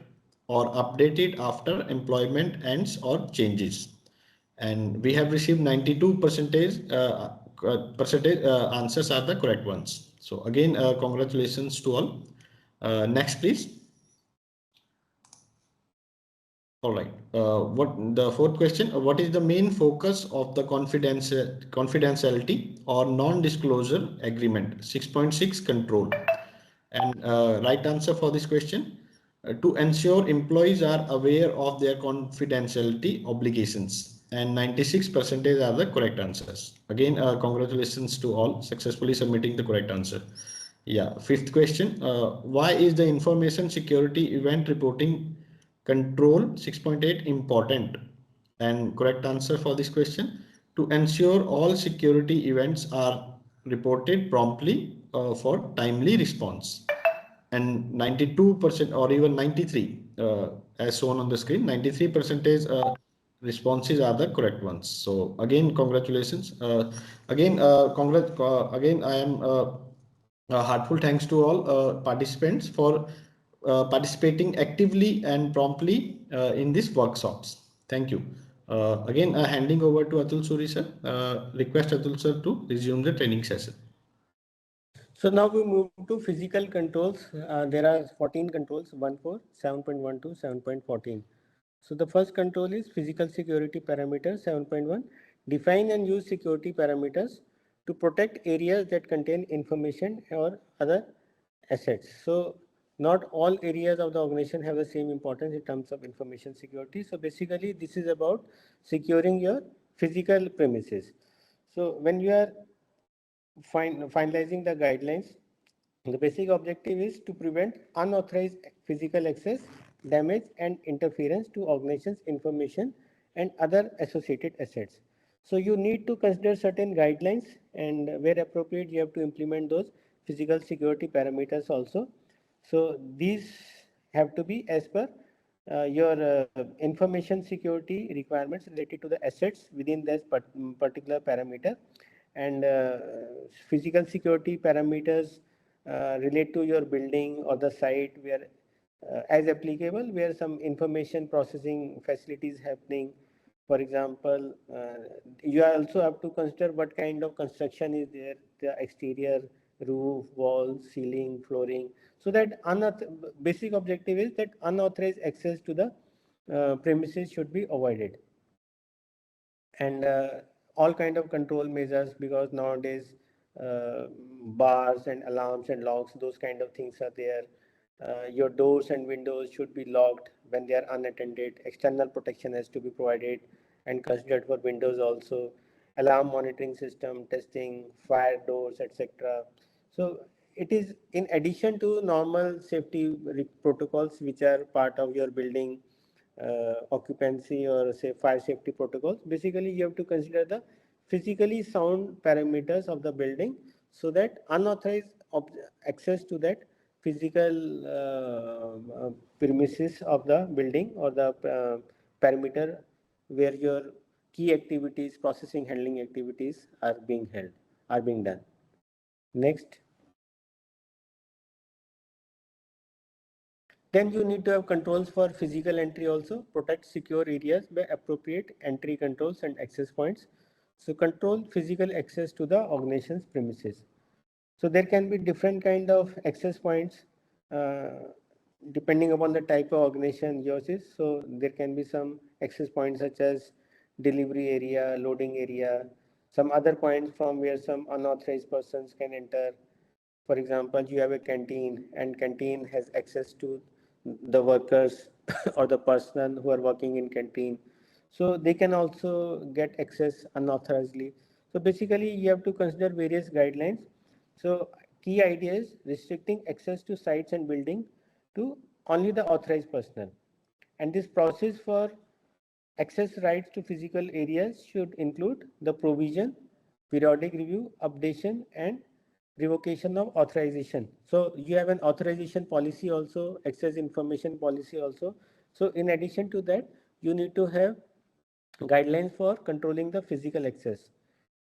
or updated after employment ends or changes. And we have received 92% answers are the correct ones. So again, congratulations to all. Next, please. All right. What the fourth question? What is the main focus of the confidentiality or non-disclosure agreement? 6.6 control. And right answer for this question, to ensure employees are aware of their confidentiality obligations. And 96% are the correct answers. Again, congratulations to all successfully submitting the correct answer. Yeah. Fifth question. Why is the information security event reporting control 6.8 important? And correct answer for this question, to ensure all security events are reported promptly for timely response. And 92% or even 93 as shown on the screen, 93% responses are the correct ones. So again, congratulations. Again, I am heartful thanks to all participants for participating actively and promptly in these workshops. Thank you. Again, handing over to Atul Suri sir. Request Atul sir to resume the training session. So now we move to physical controls. There are 14 controls, 1.4, 7.12, 7.14. So the first control is physical security parameters, 7.1. Define and use security parameters to protect areas that contain information or other assets. So not all areas of the organization have the same importance in terms of information security. So basically this is about securing your physical premises. So when you are finalizing the guidelines, the basic objective is to prevent unauthorized physical access, damage and interference to organization's information and other associated assets. So you need to consider certain guidelines, and where appropriate you have to implement those physical security parameters also. So these have to be as per your information security requirements related to the assets within this particular parameter, and physical security parameters relate to your building or the site where as applicable, where some information processing facilities happening. For example, you also have to consider what kind of construction is there, the exterior, roof, walls, ceiling, flooring. So that basic objective is that unauthorized access to the premises should be avoided. And all kind of control measures, because nowadays bars and alarms and locks, those kind of things are there. Your doors and windows should be locked when they are unattended. External protection has to be provided and considered for windows also. Alarm monitoring system, testing, fire doors, etc. So it is in addition to normal safety protocols which are part of your building occupancy or say fire safety protocols. Basically you have to consider the physically sound parameters of the building, so that unauthorized access to that physical premises of the building or the perimeter where your key activities, processing, handling activities are being done. Next. Then you need to have controls for physical entry also, protect secure areas by appropriate entry controls and access points. So control physical access to the organization's premises. So there can be different kind of access points depending upon the type of organization yours is. So there can be some access points such as delivery area, loading area, some other points from where some unauthorized persons can enter. For example, you have a canteen and canteen has access to the workers or the person who are working in canteen. So they can also get access unauthorizedly. So basically you have to consider various guidelines. So key idea is restricting access to sites and building to only the authorized personnel. And this process for access rights to physical areas should include the provision, periodic review, updation, and revocation of authorization. So you have an authorization policy also, access information policy also. So in addition to that, you need to have guidelines for controlling the physical access.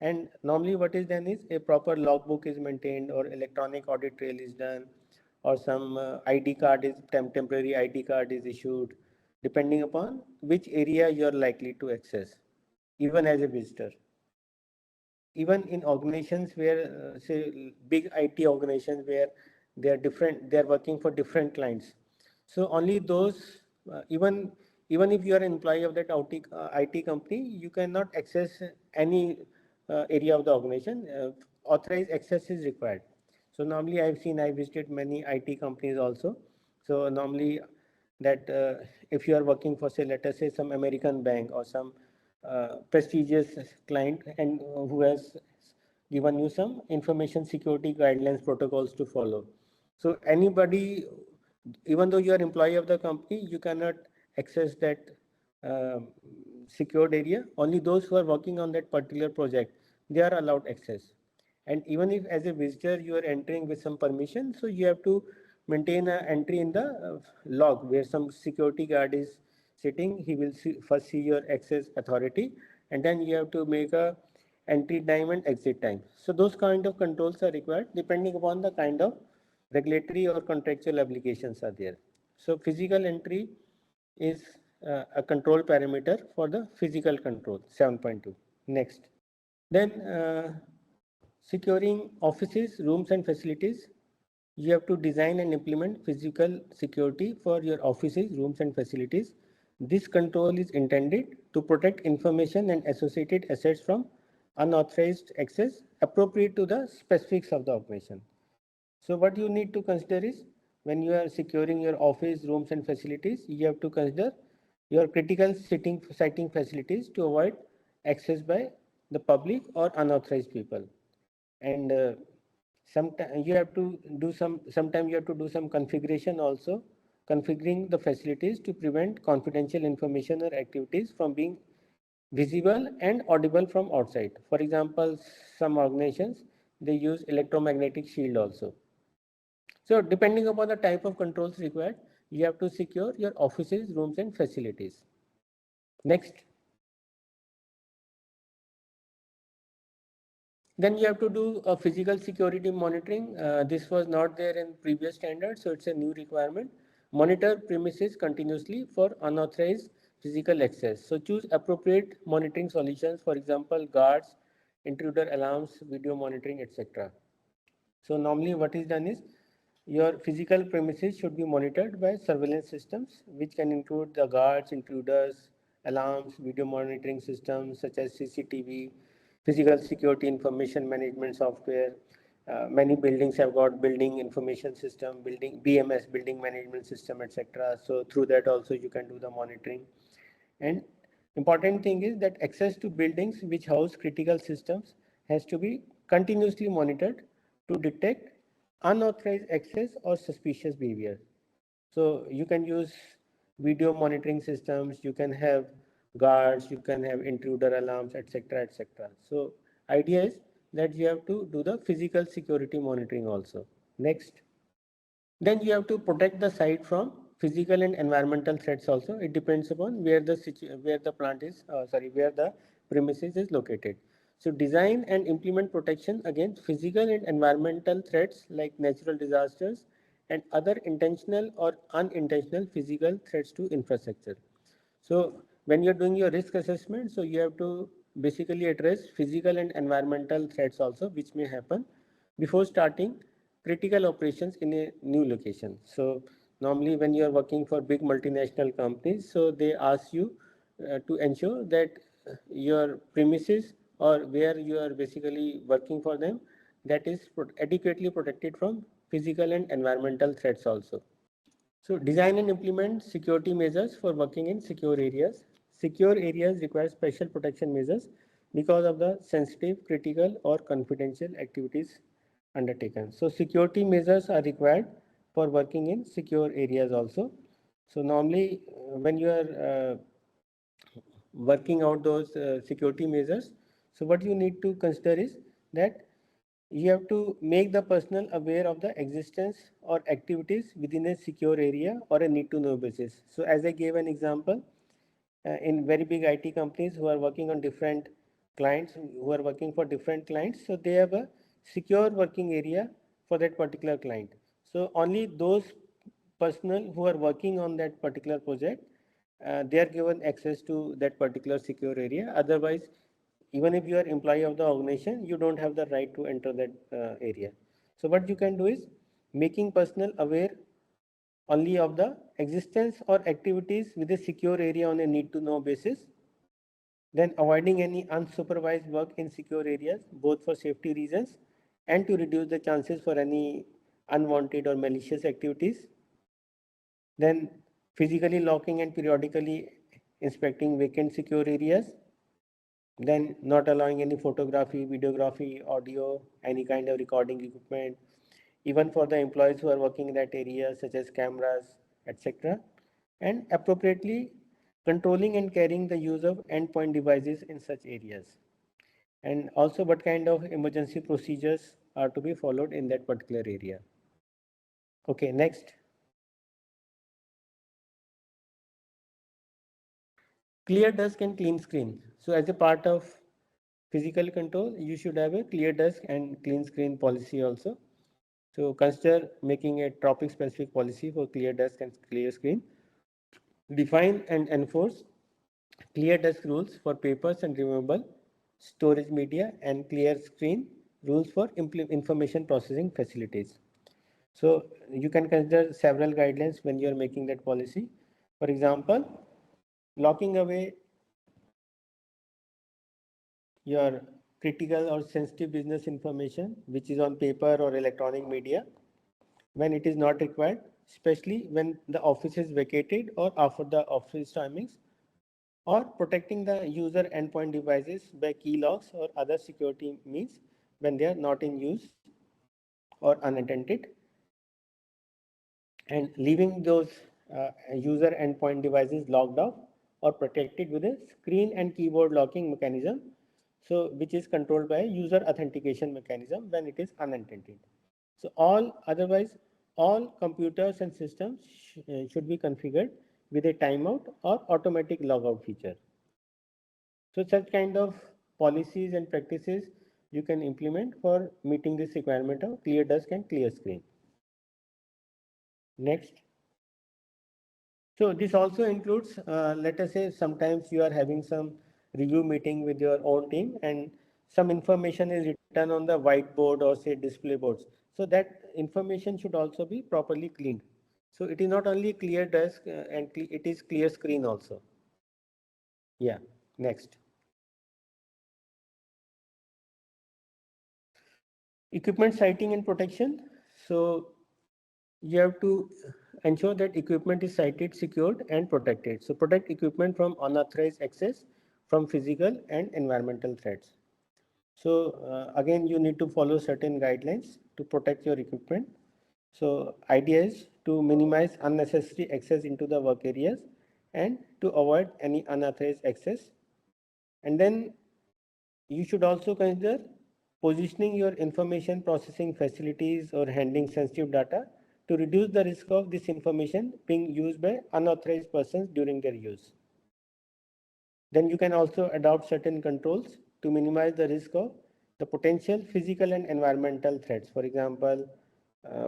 And normally what is done is a proper logbook is maintained or electronic audit trail is done or some ID card is temporary ID card is issued depending upon which area you are likely to access even as a visitor. Even in organizations where say big IT organizations where they are working for different clients. So only those even if you are an employee of that IT company, you cannot access any area of the organization. Authorized access is required. So normally I visited many IT companies also. So normally that if you are working for say let us say some American bank or some prestigious client and who has given you some information security guidelines protocols to follow. So anybody, even though you are employee of the company, you cannot access that secured area. Only those who are working on that particular project, they are allowed access. And even if as a visitor you are entering with some permission, so you have to maintain an entry in the log where some security guard is sitting. He will first see your access authority, and then you have to make a entry time and exit time. So those kind of controls are required depending upon the kind of regulatory or contractual obligations are there. So physical entry is a control parameter for the physical control 7.2. Next. Then securing offices, rooms and facilities. You have to design and implement physical security for your offices, rooms and facilities. This control is intended to protect information and associated assets from unauthorized access appropriate to the specifics of the operation. So what you need to consider is when you are securing your office, rooms and facilities, you have to consider your critical siting facilities to avoid access by the public or unauthorized people. And sometimes you have to do some configuration also, configuring the facilities to prevent confidential information or activities from being visible and audible from outside. For example, some organizations, they use electromagnetic shield also. So depending upon the type of controls required, you have to secure your offices, rooms and facilities. Next. Then you have to do a physical security monitoring. This was not there in previous standards, so it's a new requirement. Monitor premises continuously for unauthorized physical access. So choose appropriate monitoring solutions, for example, guards, intruder alarms, video monitoring, etc. So normally what is done is your physical premises should be monitored by surveillance systems, which can include the guards, intruders, alarms, video monitoring systems such as CCTV, physical security information management software. Many buildings have got building information system, building BMS, building management system, etc. So through that also you can do the monitoring. And important thing is that access to buildings which house critical systems has to be continuously monitored to detect unauthorized access or suspicious behavior. So you can use video monitoring systems, you can have guards, you can have intruder alarms, etc., etc. So idea is that you have to do the physical security monitoring also. Next. Then you have to protect the site from physical and environmental threats also. It depends upon where the plant is, where the premises is located. So design and implement protection against physical and environmental threats like natural disasters and other intentional or unintentional physical threats to infrastructure. So when you're doing your risk assessment, so you have to basically address physical and environmental threats also, which may happen before starting critical operations in a new location. So normally when you are working for big multinational companies, so they ask you to ensure that your premises or where you are basically working for them, that is adequately protected from physical and environmental threats also. So design and implement security measures for working in secure areas. Secure areas require special protection measures because of the sensitive, critical or confidential activities undertaken. So security measures are required for working in secure areas also. So normally when you are working out those security measures, so what you need to consider is that you have to make the personnel aware of the existence or activities within a secure area or a need to know basis. So as I gave an example, in very big IT companies who are working on different clients, who are working for different clients, so they have a secure working area for that particular client. So only those personnel who are working on that particular project, they are given access to that particular secure area. Otherwise, even if you are employee of the organization, you don't have the right to enter that area. So what you can do is making personnel aware only of the existence or activities with a secure area on a need to know basis, then avoiding any unsupervised work in secure areas, both for safety reasons and to reduce the chances for any unwanted or malicious activities, then physically locking and periodically inspecting vacant secure areas, then not allowing any photography, videography, audio, any kind of recording equipment, even for the employees who are working in that area, such as cameras, etc. And appropriately controlling and carrying the use of endpoint devices in such areas. And also what kind of emergency procedures are to be followed in that particular area. Okay, next. Clear desk and clean screen. So as a part of physical control, you should have a clear desk and clean screen policy also. So consider making a topic specific policy for clear desk and clear screen. Define and enforce clear desk rules for papers and removable storage media and clear screen rules for information processing facilities. So you can consider several guidelines when you are making that policy. For example, locking away your critical or sensitive business information which is on paper or electronic media when it is not required, especially when the office is vacated or after the office timings, or protecting the user endpoint devices by key locks or other security means when they are not in use or unattended, and leaving those user endpoint devices locked off or protected with a screen and keyboard locking mechanism, so which is controlled by a user authentication mechanism when it is unattended. So otherwise all computers and systems should be configured with a timeout or automatic logout feature. So such kind of policies and practices you can implement for meeting this requirement of clear desk and clear screen. Next. So this also includes, let us say sometimes you are having some review meeting with your own team and some information is written on the whiteboard or say display boards. So that information should also be properly cleaned. So it is not only clear desk and it is clear screen also. Yeah, next. Equipment sighting and protection. So you have to ensure that equipment is sighted, secured and protected. So protect equipment from unauthorized access from physical and environmental threats. So again, you need to follow certain guidelines to protect your equipment. So idea is to minimize unnecessary access into the work areas and to avoid any unauthorized access. And then you should also consider positioning your information processing facilities or handling sensitive data to reduce the risk of this information being used by unauthorized persons during their use. Then you can also adopt certain controls to minimize the risk of the potential physical and environmental threats. For example,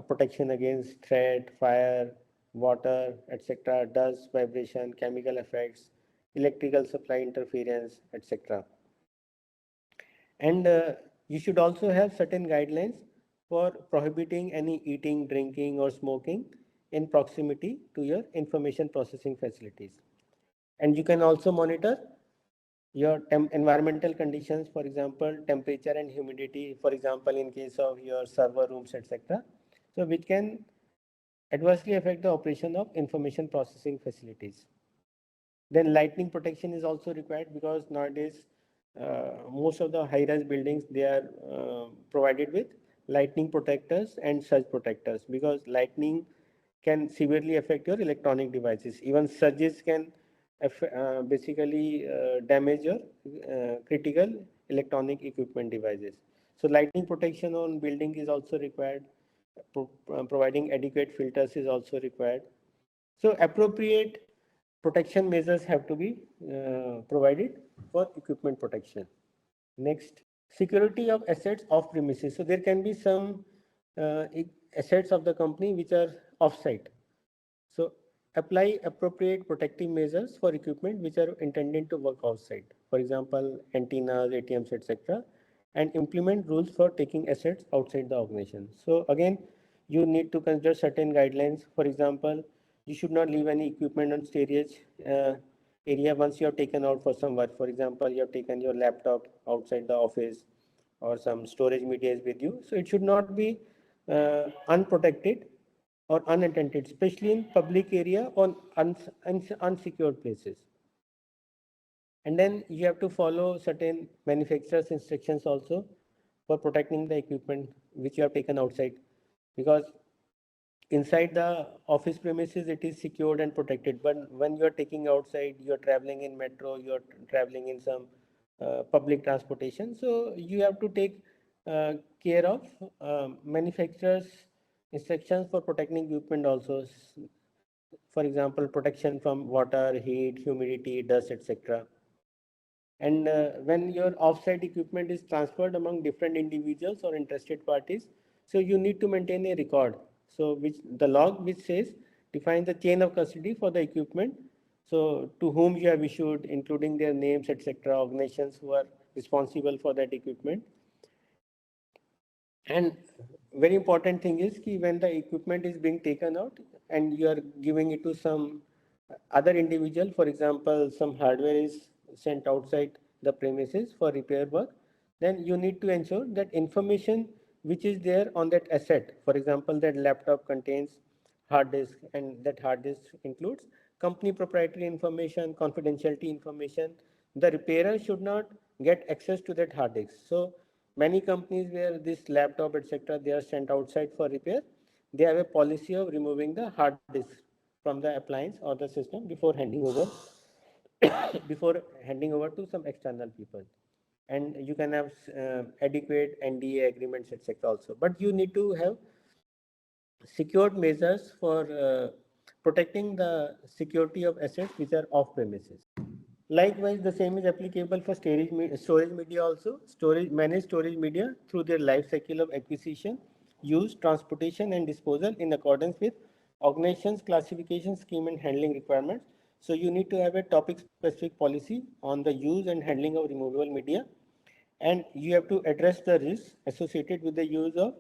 protection against threat, fire, water, etc., dust, vibration, chemical effects, electrical supply interference, etc. And you should also have certain guidelines for prohibiting any eating, drinking, or smoking in proximity to your information processing facilities. And you can also monitor your environmental conditions, for example, temperature and humidity, for example, in case of your server rooms, etc. So which can adversely affect the operation of information processing facilities. Then lightning protection is also required, because nowadays most of the high-rise buildings, they are provided with lightning protectors and surge protectors, because lightning can severely affect your electronic devices. Even surges can basically damage your critical electronic equipment devices. So lightning protection on building is also required. Providing adequate filters is also required. So appropriate protection measures have to be provided for equipment protection. Next, security of assets off premises. So there can be some assets of the company which are off-site. So apply appropriate protective measures for equipment which are intended to work outside. For example, antennas, ATMs, etc. And implement rules for taking assets outside the organization. So again, you need to consider certain guidelines. For example, you should not leave any equipment on storage area once you have taken out for some work. For example, you have taken your laptop outside the office, or some storage media is with you. So it should not be unprotected or unattended, especially in public area or unsecured places. And then you have to follow certain manufacturer's instructions also for protecting the equipment which you have taken outside, because inside the office premises it is secured and protected, but when you are taking outside, you are traveling in metro, you are traveling in some public transportation, so you have to take care of manufacturers instructions for protecting equipment also. For example, protection from water, heat, humidity, dust, etc. And when your offsite equipment is transferred among different individuals or interested parties, so you need to maintain a record. So which the log which says defines the chain of custody for the equipment. So to whom you have issued, including their names, etc., organizations who are responsible for that equipment. And very important thing is ki when the equipment is being taken out and you are giving it to some other individual, for example, some hardware is sent outside the premises for repair work, then you need to ensure that information which is there on that asset, for example, that laptop contains hard disk, and that hard disk includes company proprietary information, confidentiality information. The repairer should not get access to that hard disk. So many companies where this laptop, etc., they are sent outside for repair, they have a policy of removing the hard disk from the appliance or the system before handing over before handing over to some external people. And you can have adequate NDA agreements, etc., also. But you need to have secured measures for protecting the security of assets which are off premises. Likewise, the same is applicable for storage media also. Manage storage media through their life cycle of acquisition, use, transportation, and disposal in accordance with organization's classification scheme and handling requirements. So you need to have a topic-specific policy on the use and handling of removable media, and you have to address the risks associated with the use of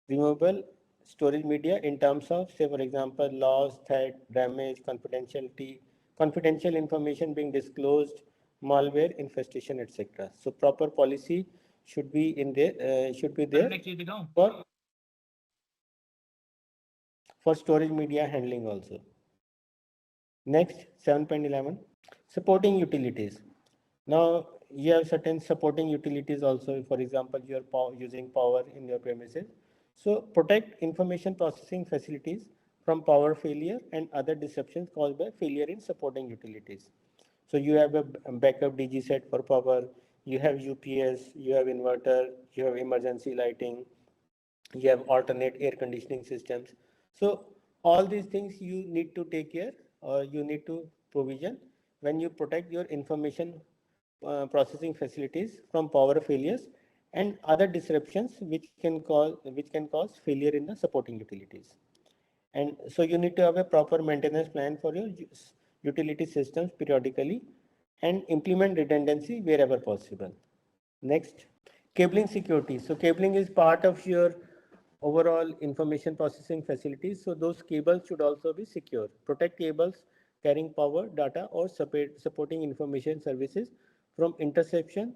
removable storage media in terms of, say, for example, loss, theft, damage, confidential information being disclosed, malware, infestation, etc. So proper policy should be in there, for storage media handling also. Next, 7.11, supporting utilities. Now you have certain supporting utilities also. For example, you are using power in your premises. So protect information processing facilities from power failure and other disruptions caused by failure in supporting utilities. So you have a backup DG set for power, you have UPS, you have inverter, you have emergency lighting, you have alternate air conditioning systems. So all these things you need to take care, or you need to provision when you protect your information processing facilities from power failures and other disruptions which can cause failure in the supporting utilities. And so you need to have a proper maintenance plan for your utility systems periodically and implement redundancy wherever possible. Next, Cabling security. So cabling is part of your overall information processing facilities. So those cables should also be secure. Protect cables carrying power, data, or supporting information services from interception,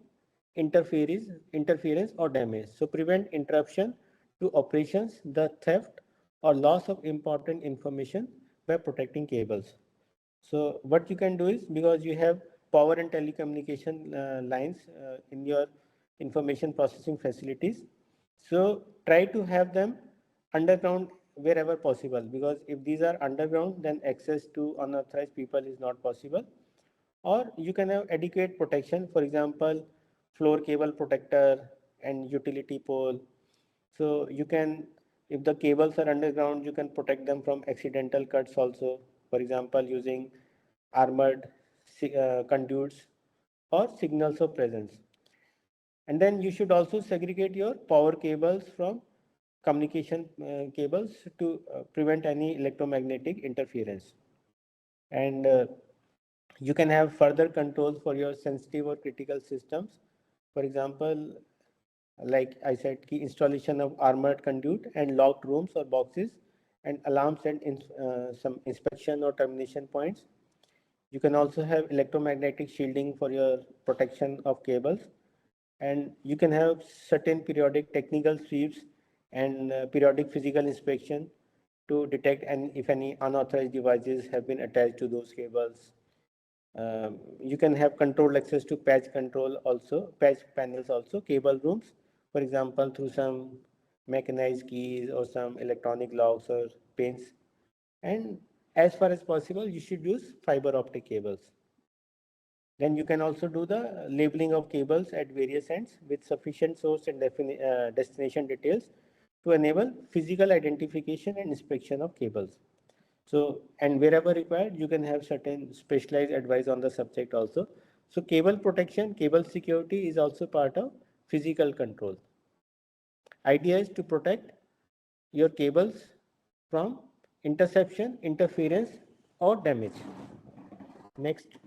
interference or damage. So prevent interruption to operations, the theft or loss of important information by protecting cables. So what you can do is, because you have power and telecommunication lines in your information processing facilities, so try to have them underground wherever possible, because if these are underground, then access to unauthorized people is not possible. Or you can have adequate protection, for example, floor cable protector and utility pole. So you can, if the cables are underground, you can protect them from accidental cuts also, for example, using armored conduits or signals of presence. And then you should also segregate your power cables from communication cables to prevent any electromagnetic interference. And you can have further controls for your sensitive or critical systems. For example, like I said, key installation of armored conduit and locked rooms or boxes, and alarms and some inspection or termination points. You can also have electromagnetic shielding for your protection of cables, and you can have certain periodic technical sweeps and periodic physical inspection to detect and if any unauthorized devices have been attached to those cables. You can have controlled access to patch control also, patch panels also, cable rooms, for example, through some mechanized keys or some electronic locks or pins. And as far as possible, you should use fiber optic cables. Then you can also do the labeling of cables at various ends with sufficient source and destination details to enable physical identification and inspection of cables. So, and wherever required, you can have certain specialized advice on the subject also. So cable protection, cable security is also part of physical control. Idea is to protect your cables from interception, interference or damage. Next.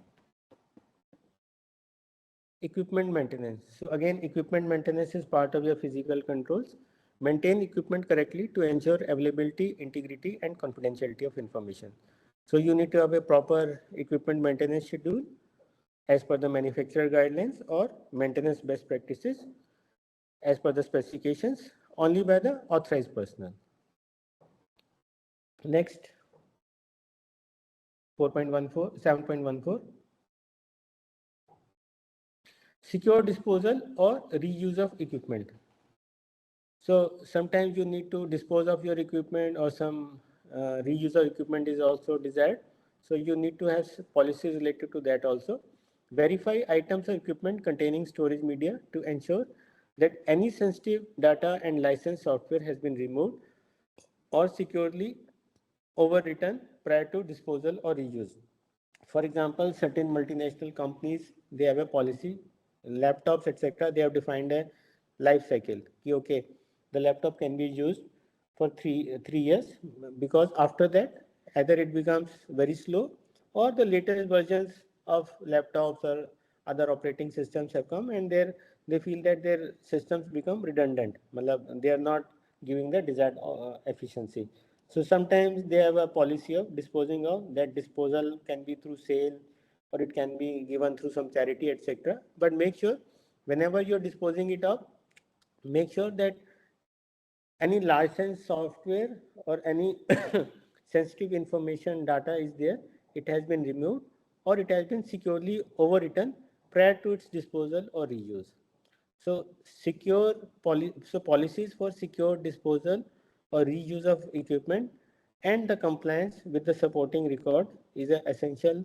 Equipment maintenance. So again, equipment maintenance is part of your physical controls. Maintain equipment correctly to ensure availability, integrity, and confidentiality of information. So you need to have a proper equipment maintenance schedule as per the manufacturer guidelines or maintenance best practices as per the specifications only by the authorized personnel. Next, 7.14. Secure disposal or reuse of equipment. So sometimes you need to dispose of your equipment, or some reuse of equipment is also desired. So you need to have policies related to that also. Verify items of equipment containing storage media to ensure that any sensitive data and licensed software has been removed or securely overwritten prior to disposal or reuse. For example, certain multinational companies, they have a policy, laptops, etc. They have defined a life cycle. Okay, the laptop can be used for three years, because after that, either it becomes very slow or the latest versions of laptops or other operating systems have come, and they feel that their systems become redundant. They are not giving the desired efficiency. So sometimes they have a policy of disposing of that. Disposal can be through sale, or it can be given through some charity, etc. But make sure whenever you're disposing it of, make sure that any licensed software or any sensitive information data is there, it has been removed or it has been securely overwritten prior to its disposal or reuse. So policies for secure disposal or reuse of equipment and the compliance with the supporting record is an essential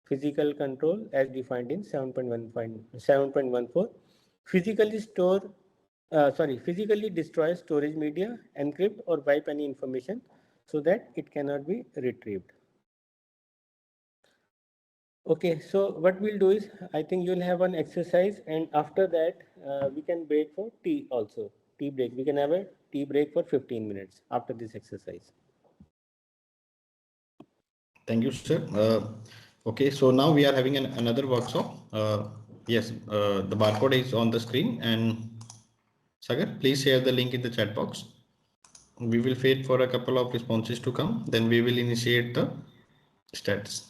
physical control as defined in 7.14. Physically destroy storage media, encrypt or wipe any information so that it cannot be retrieved. Okay, so what we'll do is, I think you'll have an exercise, and after that we can break for tea also. Tea break. We can have a tea break for 15 minutes after this exercise. Thank you, sir. Okay, so now we are having another workshop. Yes, the barcode is on the screen, and Sagar, please share the link in the chat box. We will wait for a couple of responses to come, then we will initiate the stats.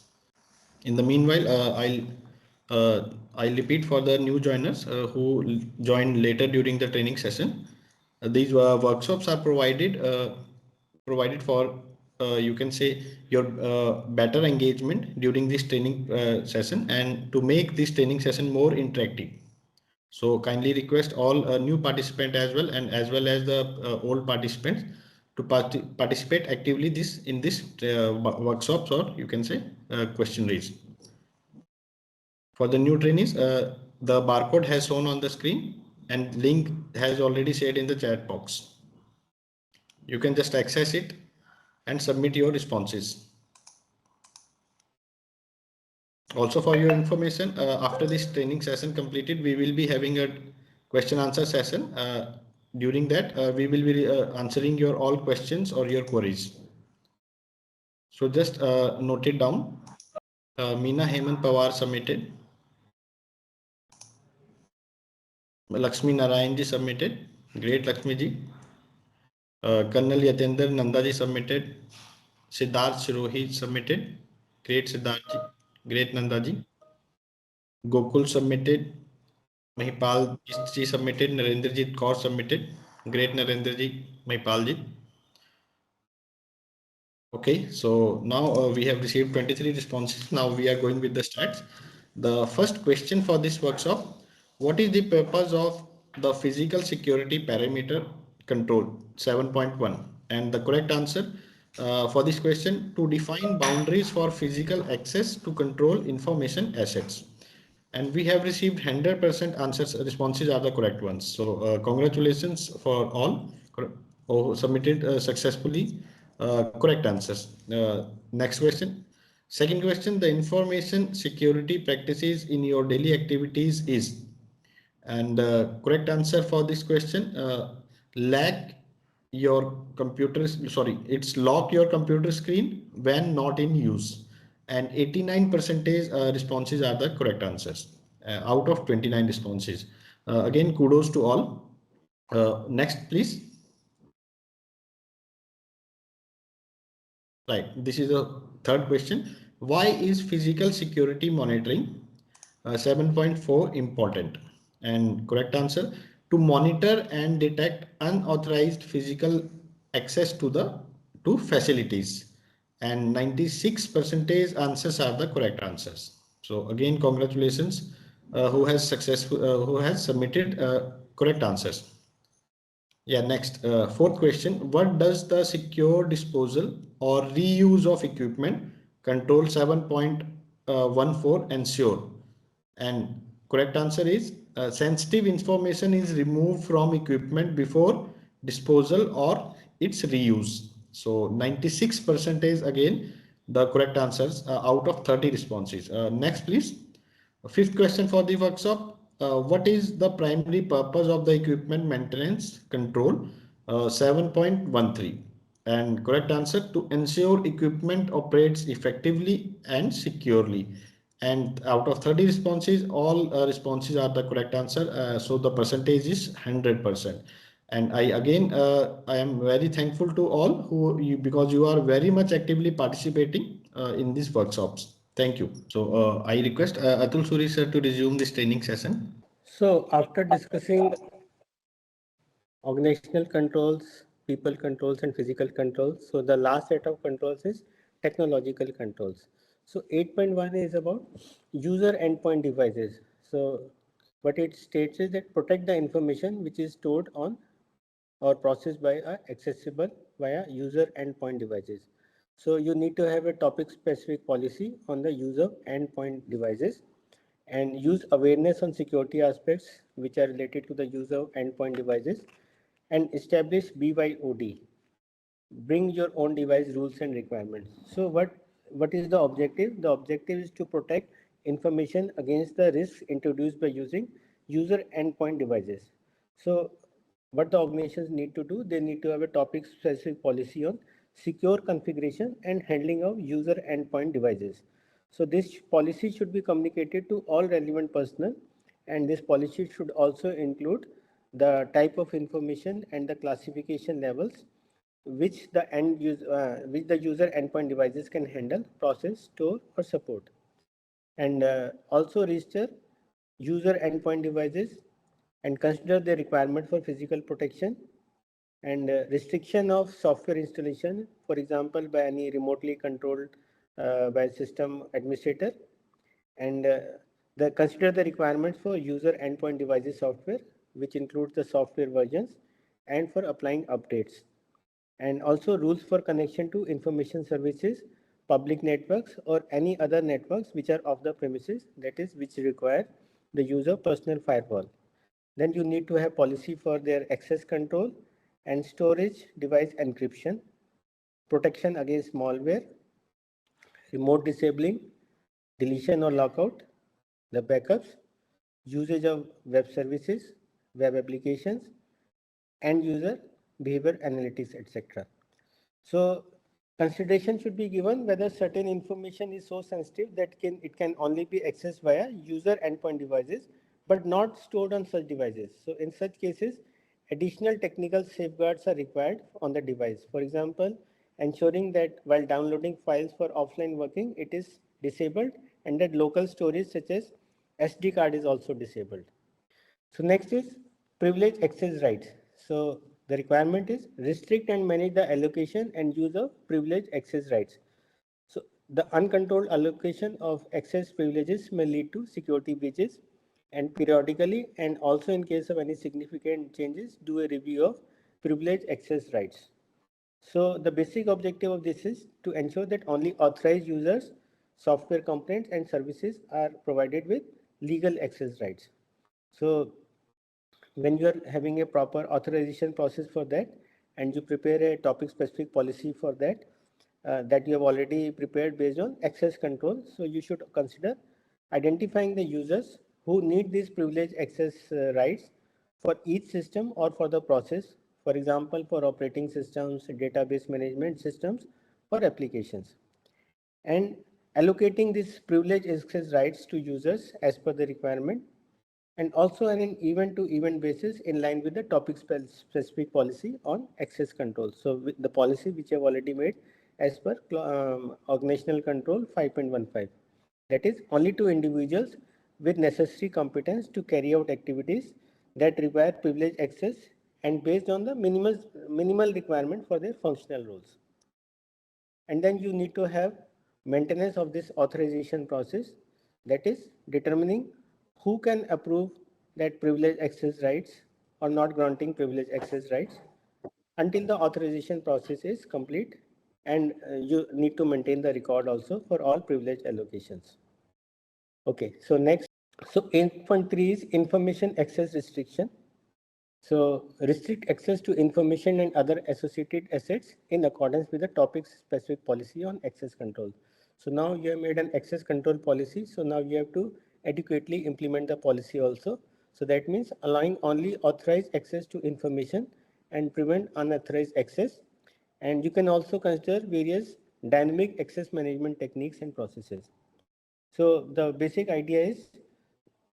In the meanwhile, I'll repeat for the new joiners who joined later during the training session. These workshops are provided for you can say your better engagement during this training session and to make this training session more interactive. So kindly request all new participant as well and as well as the old participants to participate actively in this workshops, or you can say question raise. For the new trainees, the barcode has shown on the screen and link has already shared in the chat box. You can just access it and submit your responses. Also, for your information, after this training session completed, we will be having a question answer session. During that, we will be answering your all questions or your queries. So just note it down. Meena Hemant Pawar submitted. Lakshmi Narayan ji submitted. Great Lakshmi ji. Colonel Yatendra Nanda ji submitted. Siddharth Shirohi submitted. Great Siddharth ji. Great Nanda ji. Gokul submitted. Mahipal ji submitted. Narendrajit Kaur submitted. Great Narendra ji. Mahipal ji. Okay, so now we have received 23 responses. Now we are going with the stats. The first question for this workshop: what is the purpose of the physical security parameter control 7.1? And the correct answer for this question: to define boundaries for physical access to control information assets. And we have received 100% answers. Responses are the correct ones. So congratulations for all who submitted successfully correct answers. Next question. Second question: the information security practices in your daily activities is. And correct answer for this question: lack your computer. Sorry, it's lock your computer screen when not in use. And 89% responses are the correct answers out of 29 responses. Again, kudos to all. Next, please. Right, this is the third question. Why is physical security monitoring 7.4 important? And correct answer: to monitor and detect unauthorized physical access to facilities. And 96% answers are the correct answers. So again, congratulations who has submitted correct answers. Yeah, next, fourth question. What does the secure disposal or reuse of equipment control 7.14 ensure? And correct answer is sensitive information is removed from equipment before disposal or its reuse. So 96% is again the correct answers out of 30 responses. Next, please. Fifth question for the workshop. What is the primary purpose of the equipment maintenance control 7.13? And correct answer: to ensure equipment operates effectively and securely. And out of 30 responses, all responses are the correct answer. So the percentage is 100%. And I am very thankful to all because you are very much actively participating in these workshops. Thank you. So I request Atul Suri sir to resume this training session. So after discussing organizational controls, people controls, and physical controls, so the last set of controls is technological controls. So 8.1 is about user endpoint devices. So what it states is that protect the information which is stored on or processed by accessible via user endpoint devices. So you need to have a topic specific policy on the user endpoint devices and use awareness on security aspects which are related to the user endpoint devices and establish BYOD, bring your own device rules and requirements. So what is the objective? The objective is to protect information against the risks introduced by using user endpoint devices. So what the organizations need to do, they need to have a topic specific policy on secure configuration and handling of user endpoint devices. So this policy should be communicated to all relevant personnel, and this policy should also include the type of information and the classification levels which the user endpoint devices can handle, process, store, or support. And also register user endpoint devices and consider the requirement for physical protection and restriction of software installation, for example, by any remotely controlled by system administrator, and consider the requirements for user endpoint devices software, which includes the software versions and for applying updates, and also rules for connection to information services, public networks, or any other networks which are off the premises, that is, which require the use of personal firewall. Then you need to have policy for their access control and storage device encryption, protection against malware, remote disabling, deletion or lockout, the backups, usage of web services, web applications, end user behavior analytics, etc. So consideration should be given whether certain information is so sensitive that it can only be accessed via user endpoint devices, but not stored on such devices. So in such cases, additional technical safeguards are required on the device. For example, ensuring that while downloading files for offline working, it is disabled, and that local storage such as SD card is also disabled. So next is privilege access rights. So the requirement is restrict and manage the allocation and use of privilege access rights. So the uncontrolled allocation of access privileges may lead to security breaches, and periodically, and also in case of any significant changes, do a review of privilege access rights. So the basic objective of this is to ensure that only authorized users, software components, and services are provided with legal access rights. So when you are having a proper authorization process for that, and you prepare a topic specific policy for that, that you have already prepared based on access control. So you should consider identifying the users who need these privilege access rights for each system or for the process, for example, for operating systems, database management systems, or applications, and allocating these privilege access rights to users as per the requirement, and also on an event-to-event basis in line with the topic-specific policy on access control. So with the policy which I have already made as per organizational control 5.15, that is only to individuals with necessary competence to carry out activities that require privileged access and based on the minimal requirement for their functional roles. And then you need to have maintenance of this authorization process, that is determining who can approve that privilege access rights or not granting privilege access rights until the authorization process is complete, and you need to maintain the record also for all privilege allocations. Okay, so next, so 8.3 is information access restriction. So restrict access to information and other associated assets in accordance with the topic specific policy on access control. So now you have made an access control policy. So now you have to adequately implement the policy also. So that means allowing only authorized access to information and prevent unauthorized access. And you can also consider various dynamic access management techniques and processes. So the basic idea is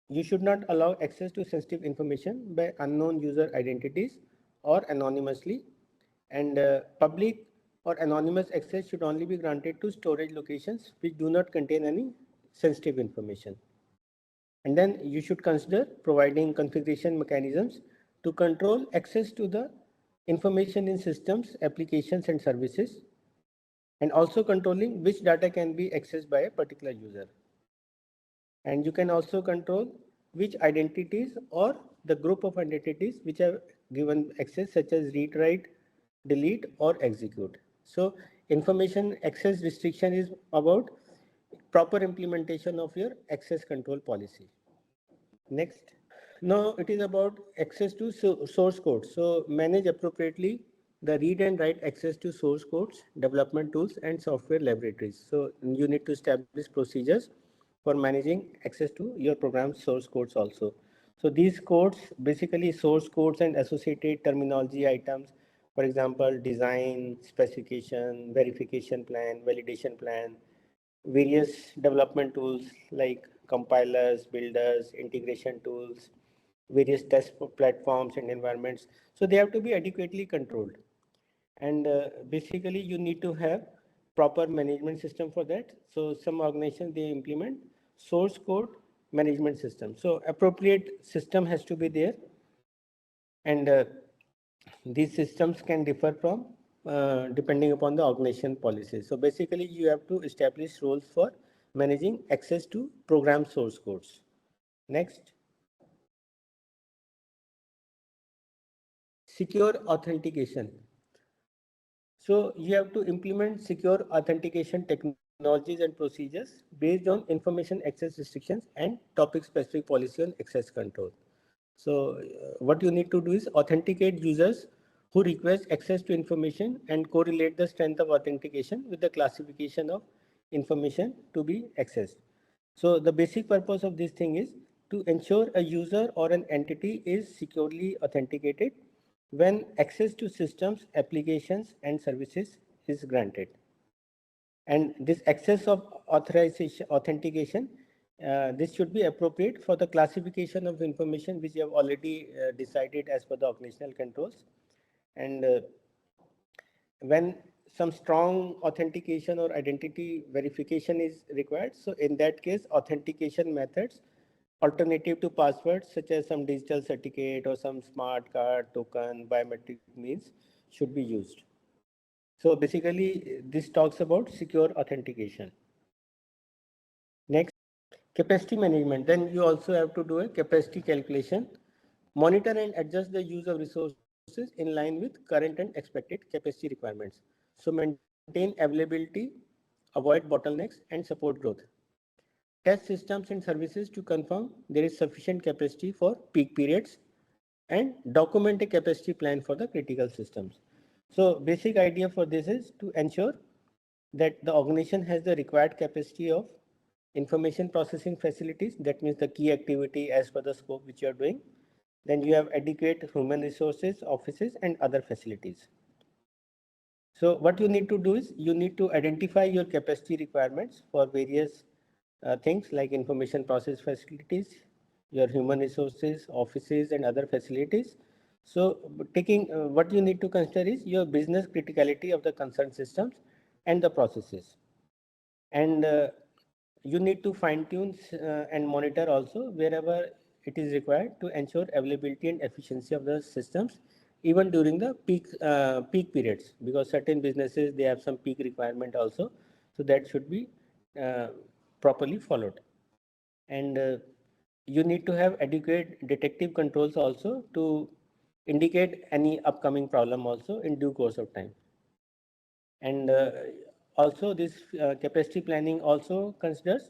you should not allow access to sensitive information by unknown user identities or anonymously, and public or anonymous access should only be granted to storage locations which do not contain any sensitive information. And then you should consider providing configuration mechanisms to control access to the information in systems, applications, and services, and also controlling which data can be accessed by a particular user. And you can also control which identities or the group of identities which are given access, such as read, write, delete, or execute. So information access restriction is about proper implementation of your access control policy. Next. Now it is about access to source code. So manage appropriately the read and write access to source codes, development tools, and software laboratories. So you need to establish procedures for managing access to your program's source codes also. So these codes, basically source codes and associated terminology items, for example, design, specification, verification plan, validation plan, various development tools like compilers, builders, integration tools, various test platforms and environments. So they have to be adequately controlled. And basically you need to have proper management system for that. So some organizations, they implement source code management system. So appropriate system has to be there. And these systems can differ from depending upon the organization policies. So basically you have to establish roles for managing access to program source codes. Next. Secure authentication. So you have to implement secure authentication technologies and procedures based on information access restrictions and topic specific policy on access control. So what you need to do is authenticate users who request access to information and correlate the strength of authentication with the classification of information to be accessed. So the basic purpose of this thing is to ensure a user or an entity is securely authenticated when access to systems, applications, and services is granted. And this access of authorization, authentication, this should be appropriate for the classification of information which you have already decided as per the organizational controls. And when some strong authentication or identity verification is required, so in that case, authentication methods alternative to passwords such as some digital certificate or some smart card, token, biometric means should be used. So basically, this talks about secure authentication. Next, capacity management. Then you also have to do a capacity calculation, monitor and adjust the use of resources in line with current and expected capacity requirements. So maintain availability, avoid bottlenecks, and support growth. Test systems and services to confirm there is sufficient capacity for peak periods, and document a capacity plan for the critical systems. So basic idea for this is to ensure that the organization has the required capacity of information processing facilities. That means the key activity as per the scope which you are doing. Then you have adequate human resources, offices, and other facilities. So what you need to do is you need to identify your capacity requirements for various things like information process facilities, your human resources, offices, and other facilities. So taking what you need to consider is your business criticality of the concerned systems and the processes. And you need to fine tune and monitor also wherever it is required to ensure availability and efficiency of the systems even during the peak periods, because certain businesses, they have some peak requirement also, so that should be uh, properly followed. And you need to have adequate detective controls also to indicate any upcoming problem also in due course of time. And also this capacity planning also considers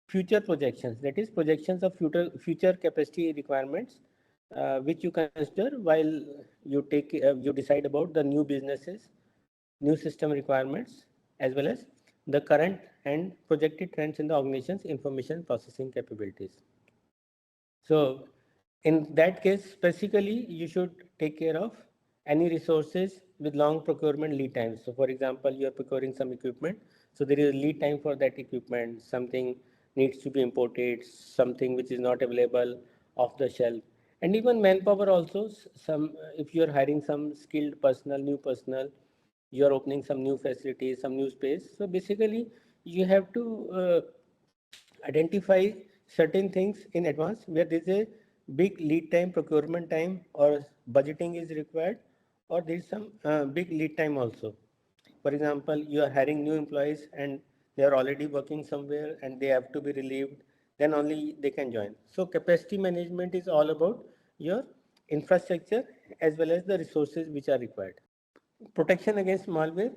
future projections, that is projections of future capacity requirements, which you consider while you decide about the new businesses, new system requirements, as well as the current and projected trends in the organization's information processing capabilities. So in that case, specifically, you should take care of any resources with long procurement lead times. So for example, you are procuring some equipment, so there is a lead time for that equipment. Something needs to be imported, something which is not available off the shelf. And even manpower also, some if you are hiring some skilled personnel, new personnel, you are opening some new facilities, some new space. So basically, you have to identify certain things in advance where there is a big lead time, procurement time, or budgeting is required, or there is some big lead time also. For example, you are hiring new employees and they are already working somewhere and they have to be relieved, then only they can join. So capacity management is all about your infrastructure as well as the resources which are required. Protection against malware.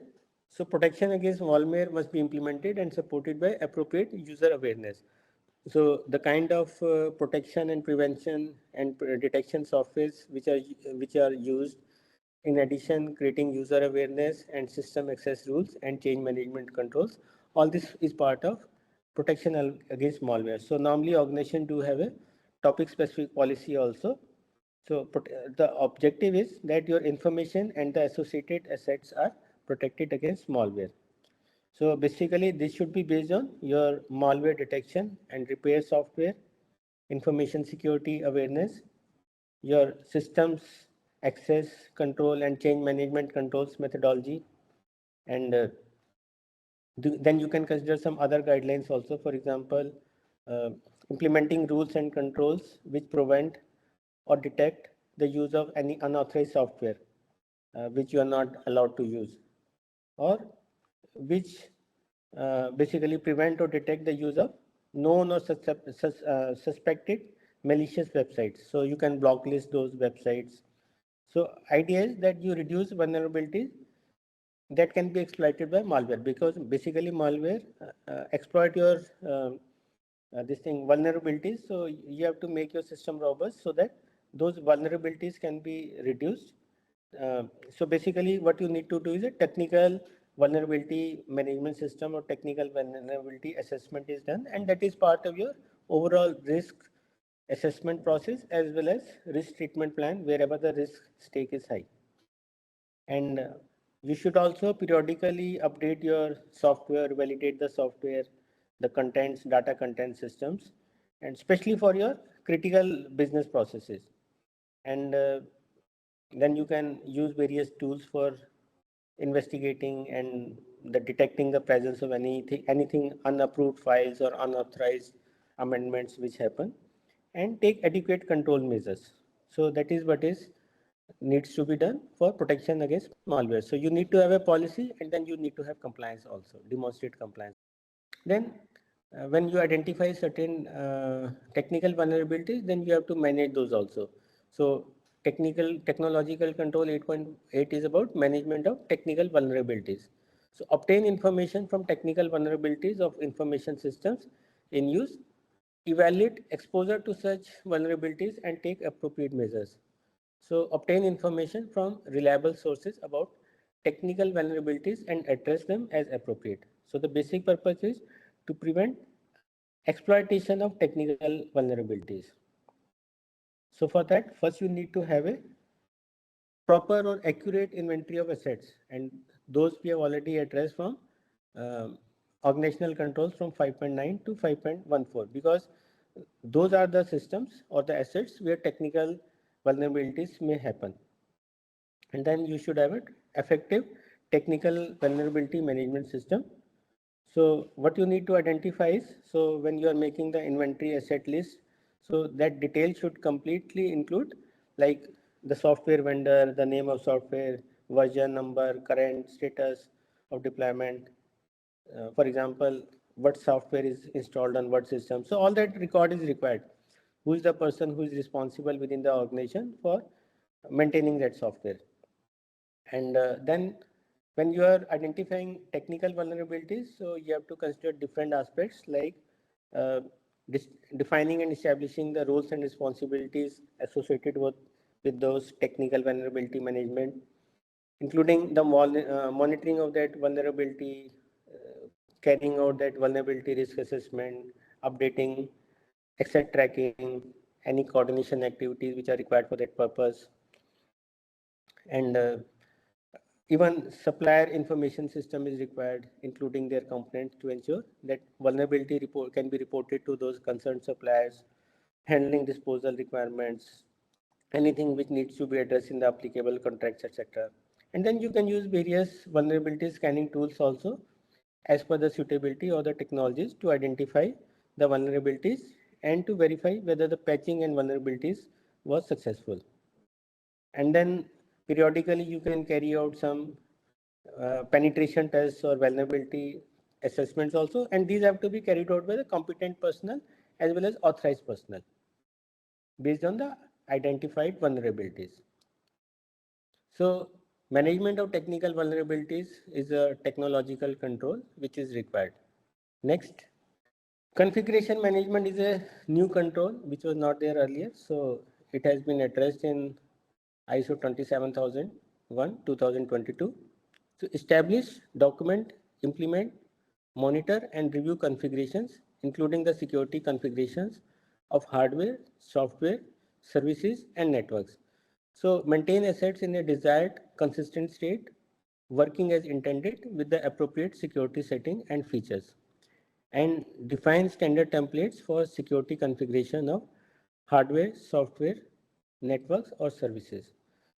So protection against malware must be implemented and supported by appropriate user awareness. So the kind of protection and prevention and detection softwares which are used, in addition creating user awareness and system access rules and change management controls, all this is part of protection against malware. So normally organization do have a topic specific policy also. So the objective is that your information and the associated assets are protected against malware. So basically this should be based on your malware detection and repair software, information security awareness, your systems access control and change management controls methodology, and then you can consider some other guidelines also. For example, implementing rules and controls which prevent or detect the use of any unauthorized software which you are not allowed to use, or which basically prevent or detect the use of known or suspected malicious websites. So you can blacklist those websites. So idea is that you reduce vulnerabilities that can be exploited by malware, because basically malware exploit your this thing vulnerabilities. So you have to make your system robust so that those vulnerabilities can be reduced. So basically what you need to do is a technical vulnerability management system or technical vulnerability assessment is done, and that is part of your overall risk assessment process as well as risk treatment plan wherever the risk stake is high. And you should also periodically update your software, validate the software, the contents, data content systems, and especially for your critical business processes. And then you can use various tools for investigating and detecting the presence of anything unapproved files or unauthorized amendments which happen, and take adequate control measures. So that is what is needs to be done for protection against malware. So you need to have a policy, and then you need to have compliance also, demonstrate compliance. Then when you identify certain technical vulnerabilities, then you have to manage those also. So technological control 8.8 is about management of technical vulnerabilities. So obtain information from technical vulnerabilities of information systems in use, evaluate exposure to such vulnerabilities and take appropriate measures. So obtain information from reliable sources about technical vulnerabilities and address them as appropriate. So the basic purpose is to prevent exploitation of technical vulnerabilities. So for that, first you need to have a proper or accurate inventory of assets, and those we have already addressed from organizational controls from 5.9 to 5.14, because those are the systems or the assets where technical vulnerabilities may happen. And then you should have an effective technical vulnerability management system. So what you need to identify is, so when you are making the inventory asset list, so that detail should completely include like the software vendor, the name of software, version number, current status of deployment. For example, what software is installed on what system. So all that record is required. Who is the person who is responsible within the organization for maintaining that software? And then when you are identifying technical vulnerabilities, so you have to consider different aspects like uh, defining and establishing the roles and responsibilities associated with those technical vulnerability management, including the monitoring of that vulnerability, carrying out that vulnerability risk assessment, updating, asset tracking, any coordination activities which are required for that purpose. And even supplier information system is required, including their components, to ensure that vulnerability report can be reported to those concerned suppliers, handling disposal requirements, anything which needs to be addressed in the applicable contracts, etc. And then you can use various vulnerability scanning tools also as per the suitability or the technologies to identify the vulnerabilities and to verify whether the patching and vulnerabilities was successful. And then periodically you can carry out some penetration tests or vulnerability assessments also, and these have to be carried out by the competent personnel as well as authorized personnel based on the identified vulnerabilities. So management of technical vulnerabilities is a technological control which is required. Next, configuration management is a new control which was not there earlier. So it has been addressed in ISO 27001 2022. So establish, document, implement, monitor and review configurations, including the security configurations of hardware, software, services and networks. So maintain assets in a desired consistent state, working as intended with the appropriate security setting and features, and define standard templates for security configuration of hardware, software, networks, or services.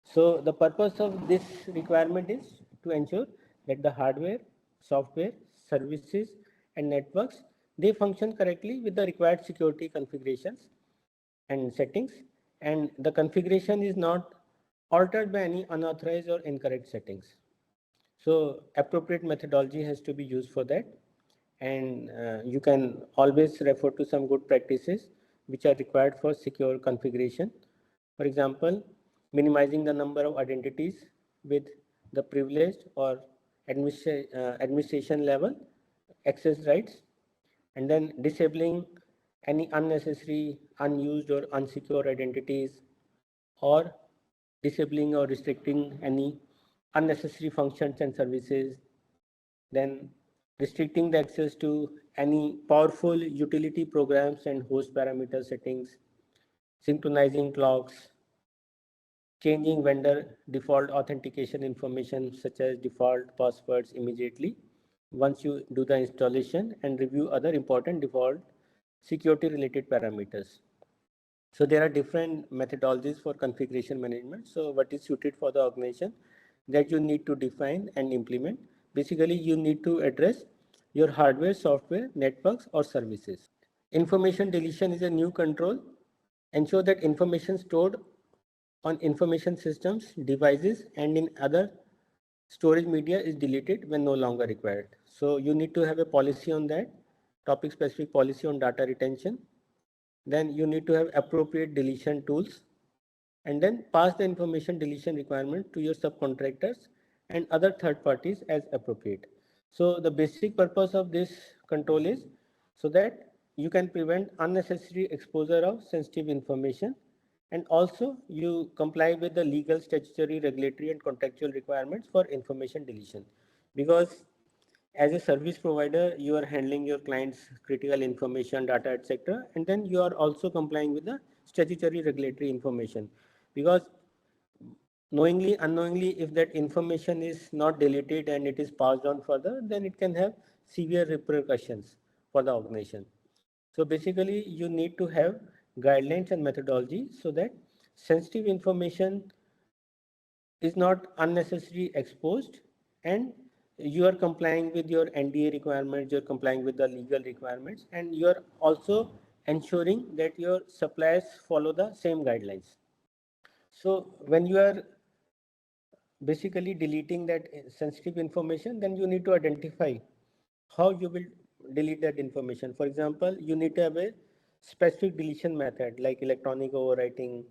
So the purpose of this requirement is to ensure that the hardware, software, services, and networks, they function correctly with the required security configurations and settings, and the configuration is not altered by any unauthorized or incorrect settings. So appropriate methodology has to be used for that, and you can always refer to some good practices which are required for secure configuration. For example, minimizing the number of identities with the privileged or administration level access rights, and then disabling any unnecessary, unused, or unsecure identities, or disabling or restricting any unnecessary functions and services, then restricting the access to any powerful utility programs and host parameter settings, synchronizing clocks, changing vendor default authentication information such as default passwords immediately once you do the installation, and review other important default security related parameters. So there are different methodologies for configuration management. So what is suited for the organization that you need to define and implement. Basically, you need to address your hardware, software, networks, or services. Information deletion is a new control. Ensure that information stored on information systems, devices, and in other storage media is deleted when no longer required. So you need to have a policy on that, topic specific policy on data retention. Then you need to have appropriate deletion tools, and then pass the information deletion requirement to your subcontractors and other third parties as appropriate. So the basic purpose of this control is so that you can prevent unnecessary exposure of sensitive information, and also you comply with the legal, statutory, regulatory, and contractual requirements for information deletion. Because as a service provider, you are handling your clients' critical information, data, etc., and then you are also complying with the statutory regulatory information. Because knowingly, unknowingly, if that information is not deleted and it is passed on further, then it can have severe repercussions for the organization. So basically, you need to have guidelines and methodology so that sensitive information is not unnecessarily exposed, and you are complying with your NDA requirements, you're complying with the legal requirements, and you're also ensuring that your suppliers follow the same guidelines. So when you are basically deleting that sensitive information, then you need to identify how you will delete that information. For example, you need to have a specific deletion method like electronic overwriting,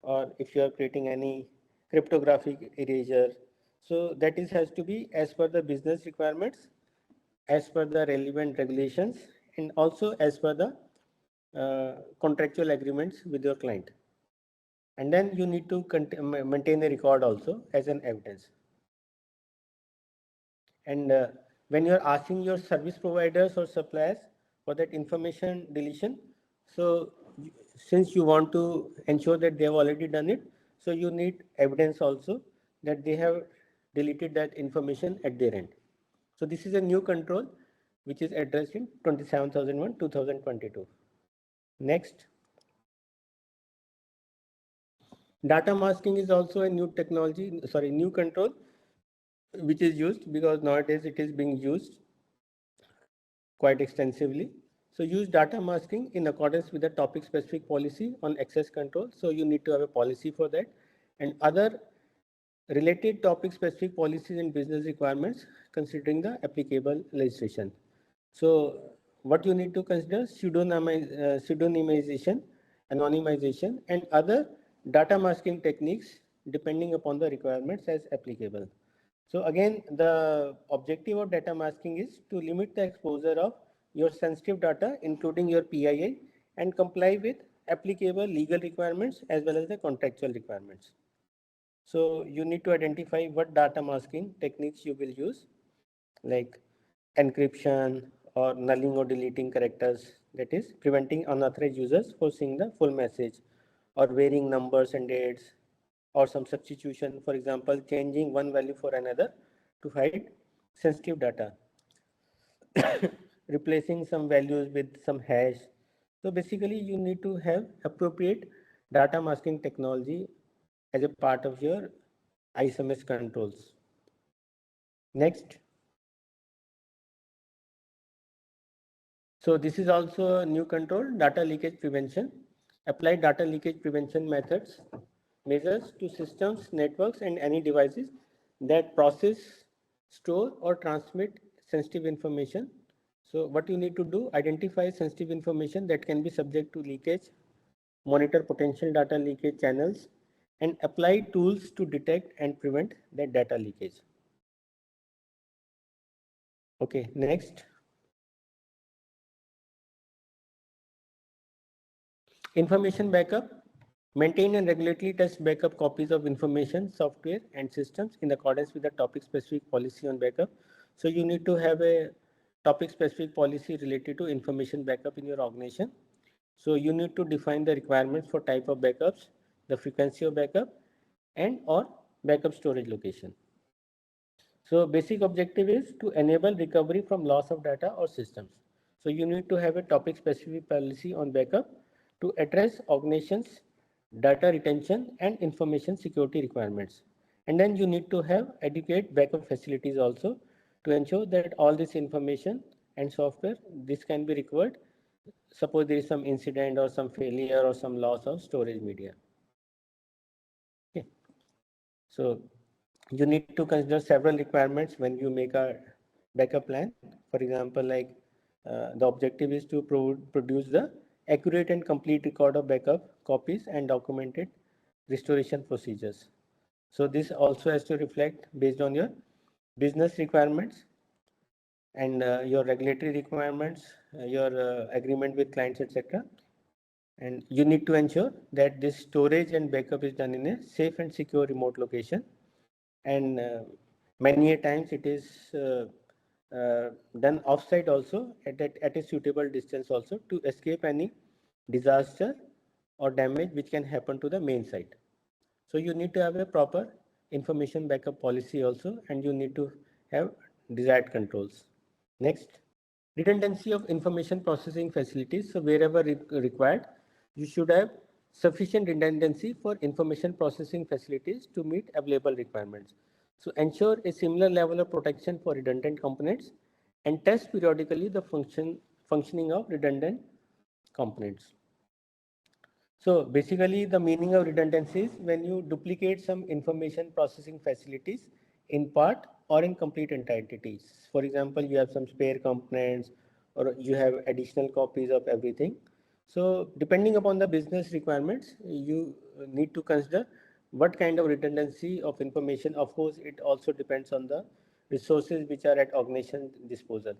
or if you are creating any cryptographic erasure. So that is has to be as per the business requirements, as per the relevant regulations, and also as per the contractual agreements with your client. And then you need to maintain a record also as an evidence. And when you're asking your service providers or suppliers for that information deletion, so since you want to ensure that they have already done it, so you need evidence also that they have deleted that information at their end. So this is a new control which is addressed in 27,001 2022. Next. Data masking is also a new technology, new control which is used, because nowadays it is being used quite extensively. So use data masking in accordance with the topic specific policy on access control. So you need to have a policy for that, and other related topic specific policies and business requirements considering the applicable legislation. So what you need to consider: pseudonymization, anonymization, and other data masking techniques depending upon the requirements as applicable. So again, the objective of data masking is to limit the exposure of your sensitive data, including your PII, and comply with applicable legal requirements as well as the contractual requirements. So you need to identify what data masking techniques you will use, like encryption or nulling or deleting characters, that is preventing unauthorized users from seeing the full message, or varying numbers and dates, or some substitution, for example, changing one value for another to hide sensitive data, replacing some values with some hash. So basically you need to have appropriate data masking technology as a part of your ISMS controls. Next. So this is also a new control, data leakage prevention. Apply data leakage prevention measures to systems, networks, and any devices that process, store, or transmit sensitive information. So what you need to do, identify sensitive information that can be subject to leakage, monitor potential data leakage channels, and apply tools to detect and prevent that data leakage. Okay, next. Information backup. Maintain and regularly test backup copies of information, software, and systems in accordance with the topic-specific policy on backup. So you need to have a topic-specific policy related to information backup in your organization. So you need to define the requirements for type of backups, the frequency of backup, and or backup storage location. So basic objective is to enable recovery from loss of data or systems. So you need to have a topic-specific policy on backup to address organizations' data retention and information security requirements. And then you need to have adequate backup facilities also to ensure that all this information and software, this can be recovered. Suppose there is some incident or some failure or some loss of storage media. Okay. So you need to consider several requirements when you make a backup plan. For example, like the objective is to produce the accurate and complete record of backup copies and documented restoration procedures. So this also has to reflect based on your business requirements and your regulatory requirements, your agreement with clients, etc. And you need to ensure that this storage and backup is done in a safe and secure remote location. And many a times it is done offsite also at a suitable distance also to escape any disaster or damage which can happen to the main site. So you need to have a proper information backup policy also, and you need to have desired controls. Next, redundancy of information processing facilities. So wherever required, you should have sufficient redundancy for information processing facilities to meet available requirements. So ensure a similar level of protection for redundant components and test periodically the functioning of redundant components. So basically the meaning of redundancy is when you duplicate some information processing facilities in part or in complete entities. For example, you have some spare components or you have additional copies of everything. So depending upon the business requirements, you need to consider what kind of redundancy of information. Of course, it also depends on the resources which are at organization disposal.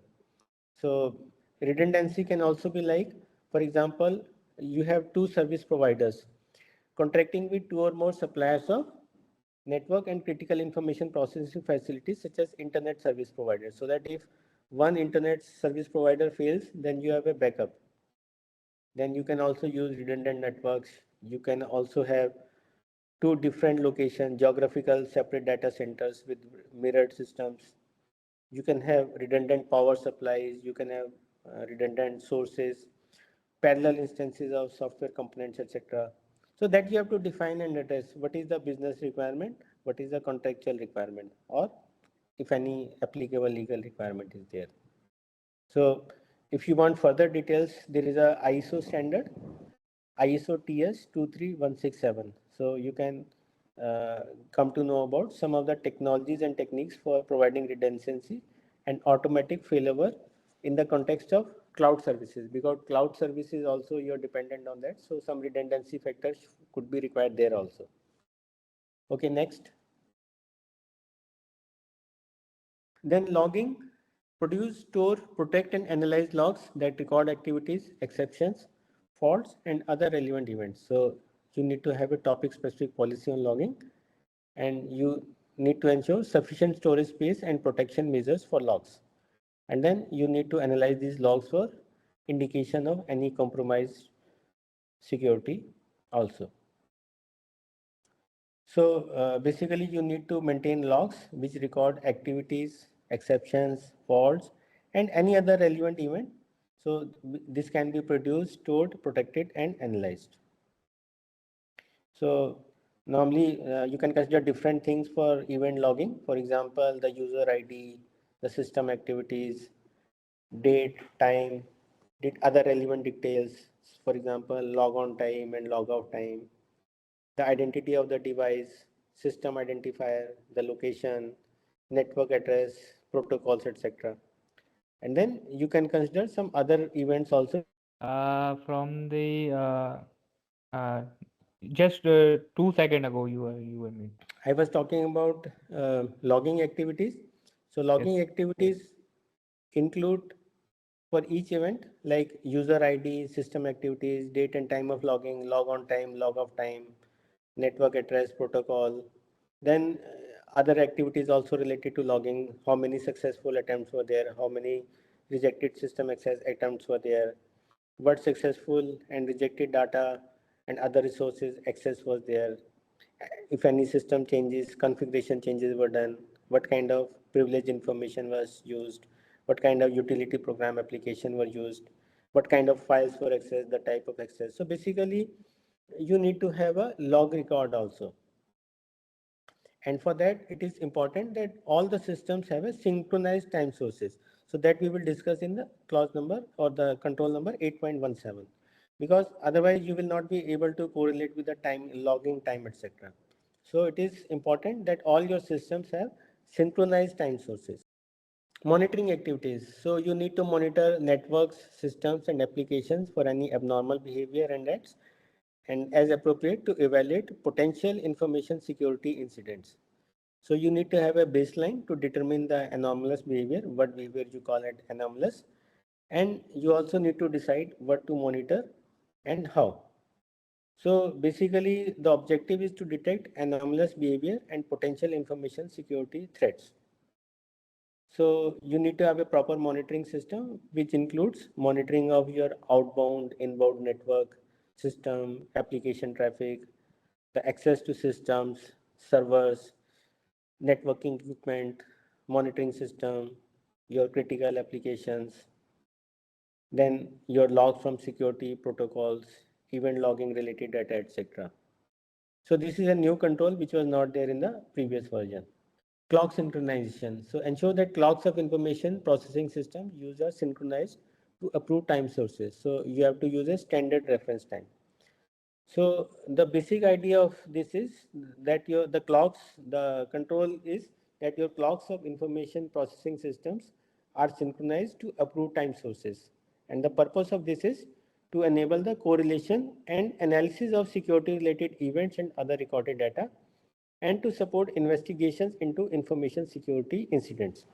So redundancy can also be like, for example, you have two service providers contracting with two or more suppliers of network and critical information processing facilities such as internet service providers, so that if one internet service provider fails, then you have a backup. Then you can also use redundant networks. You can also have two different location, geographical separate data centers with mirrored systems. You can have redundant power supplies. You can have redundant sources, parallel instances of software components, etc. So that you have to define and address what is the business requirement, what is the contractual requirement, or if any applicable legal requirement is there. So if you want further details, there is a ISO standard, ISO TS 23167. So you can come to know about some of the technologies and techniques for providing redundancy and automatic failover in the context of cloud services, because cloud services also you're dependent on that. So some redundancy factors could be required there also. Okay, next. Then logging. Produce, store, protect, and analyze logs that record activities, exceptions, faults, and other relevant events. So you need to have a topic-specific policy on logging, and you need to ensure sufficient storage space and protection measures for logs. And then you need to analyze these logs for indication of any compromised security also. So basically you need to maintain logs which record activities, exceptions, faults, and any other relevant event. So this can be produced, stored, protected, and analyzed. So normally you can consider different things for event logging. For example, the user ID, the system activities, date, time, other relevant details. For example, log on time and log out time, the identity of the device, system identifier, the location, network address, protocols, etc. And then you can consider some other events also. From the just 2 seconds ago, you were made. I was talking about logging activities. So logging activities include for each event like user ID, system activities, date and time of logging, log on time, log off time, network address, protocol. Then other activities also related to logging, how many successful attempts were there, how many rejected system access attempts were there, what successful and rejected data and other resources access was there, if any system changes, configuration changes were done, what kind of privilege information was used, what kind of utility program application were used, what kind of files were accessed, the type of access. So basically, you need to have a log record also. And for that, it is important that all the systems have a synchronized time sources. So that we will discuss in the clause number or the control number 8.17. Because otherwise you will not be able to correlate with the time, logging time, etc. So it is important that all your systems have synchronized time sources. Monitoring activities. So you need to monitor networks, systems, and applications for any abnormal behavior and acts, and as appropriate to evaluate potential information security incidents. So you need to have a baseline to determine the anomalous behavior, what behavior you call it anomalous, and you also need to decide what to monitor and how. So basically the objective is to detect anomalous behavior and potential information security threats. So you need to have a proper monitoring system, which includes monitoring of your outbound, inbound network, system, application traffic, the access to systems, servers, networking equipment, monitoring system, your critical applications, then your logs from security protocols, event logging related data, etc. So this is a new control which was not there in the previous version. Clock synchronization. So ensure that clocks of information processing system use are synchronized to approved time sources. So you have to use a standard reference time. So the basic idea of this is that the control is that your clocks of information processing systems are synchronized to approved time sources. And the purpose of this is to enable the correlation and analysis of security related events and other recorded data, and to support investigations into information security incidents.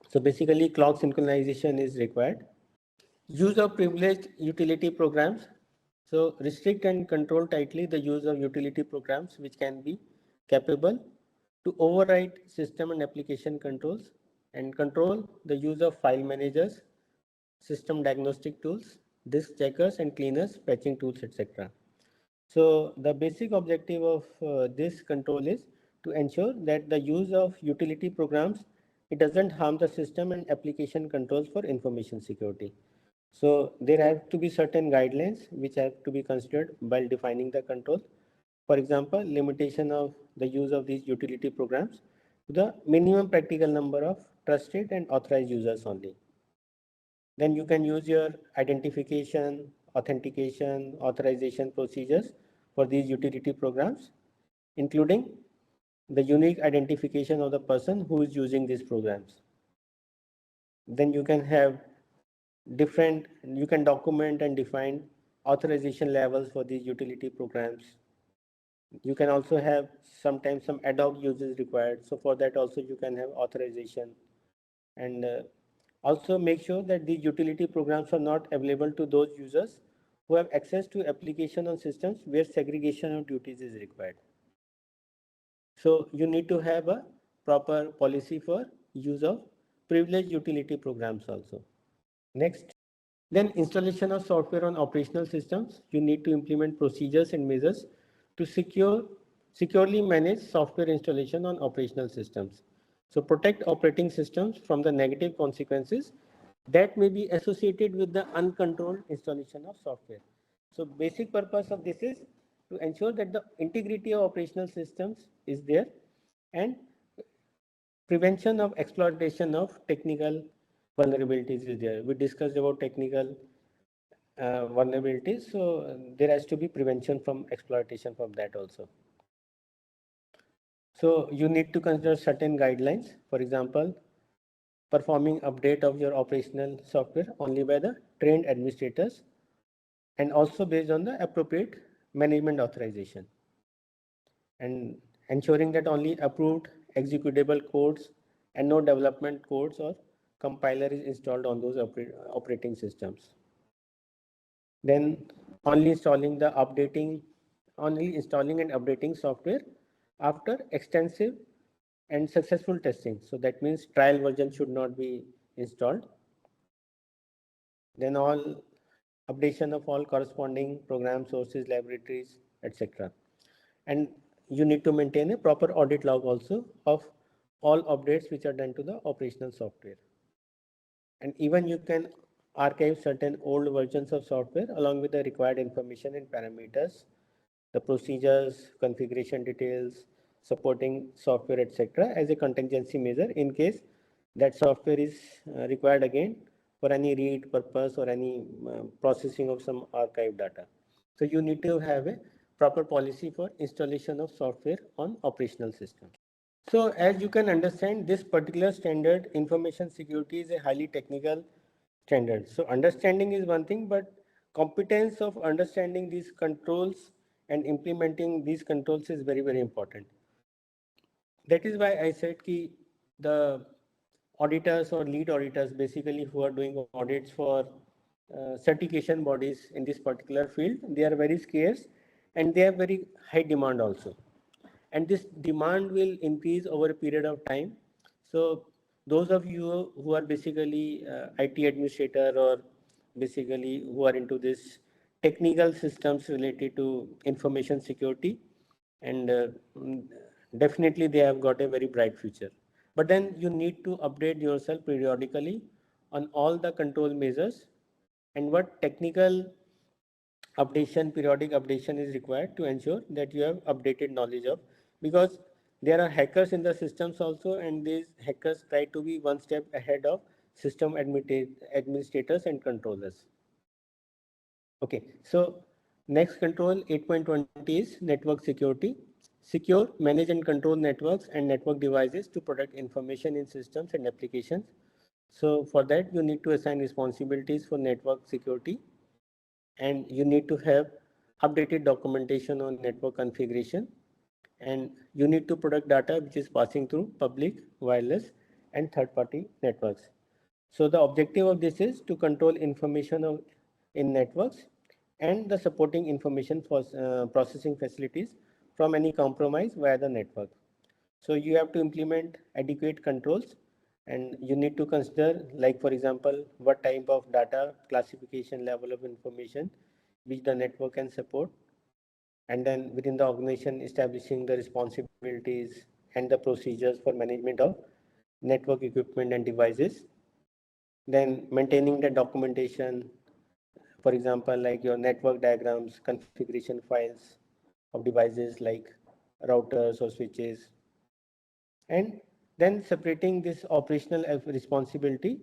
So basically clock synchronization is required. Use of privileged utility programs. So restrict and control tightly the use of utility programs which can be capable to override system and application controls, and control the use of file managers, system diagnostic tools, disk checkers and cleaners, patching tools, etc. So the basic objective of this control is to ensure that the use of utility programs, it doesn't harm the system and application controls for information security. So there have to be certain guidelines which have to be considered while defining the control. For example, limitation of the use of these utility programs to the minimum practical number of trusted and authorized users only. Then you can use your identification, authentication, authorization procedures for these utility programs, including the unique identification of the person who is using these programs. Then you can have you can document and define authorization levels for these utility programs. You can also have sometimes some ad hoc uses required. So for that also you can have authorization, and also make sure that these utility programs are not available to those users who have access to application on systems where segregation of duties is required. So you need to have a proper policy for use of privileged utility programs also. Next. Then installation of software on operational systems. You need to implement procedures and measures to securely manage software installation on operational systems. So protect operating systems from the negative consequences that may be associated with the uncontrolled installation of software. So basic purpose of this is to ensure that the integrity of operational systems is there and prevention of exploitation of technical vulnerabilities is there. We discussed about technical vulnerabilities, so there has to be prevention from exploitation from that also. So you need to consider certain guidelines. For example, performing update of your operational software only by the trained administrators and also based on the appropriate management authorization, and ensuring that only approved executable codes and no development codes or compiler is installed on those operating systems. Then only installing and updating software after extensive and successful testing. So that means trial version should not be installed. Then all updation of all corresponding program sources, laboratories, etc. And you need to maintain a proper audit log also of all updates which are done to the operational software. And even you can archive certain old versions of software along with the required information and parameters, the procedures, configuration details, supporting software, etc. as a contingency measure in case that software is required again for any read purpose or any processing of some archive data. So you need to have a proper policy for installation of software on operational systems. So as you can understand, this particular standard, information security, is a highly technical standard. So understanding is one thing, but competence of understanding these controls and implementing these controls is very, very important. That is why I said ki the auditors or lead auditors basically who are doing audits for certification bodies in this particular field, they are very scarce and they have very high demand also. And this demand will increase over a period of time. So those of you who are basically IT administrator or basically who are into this technical systems related to information security, and definitely they have got a very bright future. But then you need to update yourself periodically on all the control measures and what technical updation, periodic updation is required to ensure that you have updated knowledge of, because there are hackers in the systems also, and these hackers try to be one step ahead of system administrators and controllers. Okay, so next control 8.20 is network security. Secure, manage and control networks and network devices to protect information in systems and applications. So for that you need to assign responsibilities for network security, and you need to have updated documentation on network configuration, and you need to protect data which is passing through public, wireless and third-party networks. So the objective of this is to control information in networks and the supporting information for processing facilities from any compromise via the network. So you have to implement adequate controls, and you need to consider, like for example, what type of data classification level of information which the network can support, and then within the organization establishing the responsibilities and the procedures for management of network equipment and devices, then maintaining the documentation, for example, like your network diagrams, configuration files of devices like routers or switches, and then separating this operational responsibility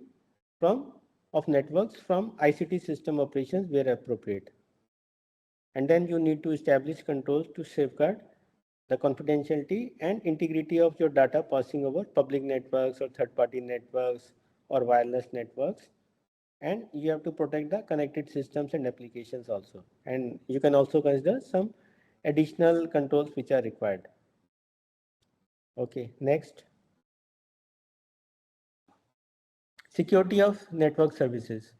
from of networks from ICT system operations where appropriate. And then you need to establish controls to safeguard the confidentiality and integrity of your data passing over public networks or third-party networks or wireless networks. And you have to protect the connected systems and applications also. And you can also consider some additional controls which are required. Okay, next. Security of network services.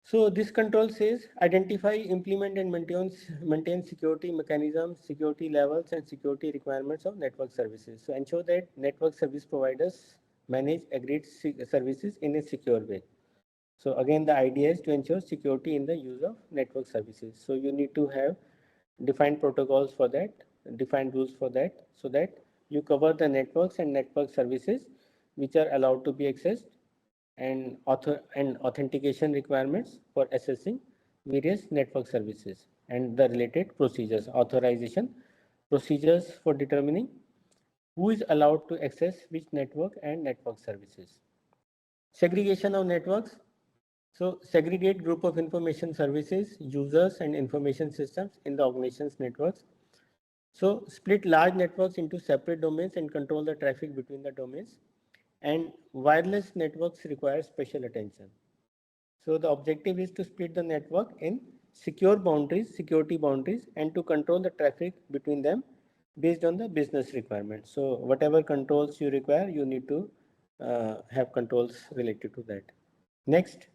So this control says identify, implement and maintain security mechanisms, security levels and security requirements of network services. So ensure that network service providers manage agreed services in a secure way. So again, the idea is to ensure security in the use of network services. So you need to have defined protocols for that, defined rules for that, so that you cover the networks and network services which are allowed to be accessed, and authentication requirements for accessing various network services. and the related procedures, authorization procedures for determining who is allowed to access which network and network services. Segregation of networks. So segregate group of information services, users and information systems in the organization's networks. So split large networks into separate domains and control the traffic between the domains. And wireless networks require special attention. So the objective is to split the network in secure boundaries, security boundaries, and to control the traffic between them based on the business requirements. So whatever controls you require, you need to have controls related to that. Next,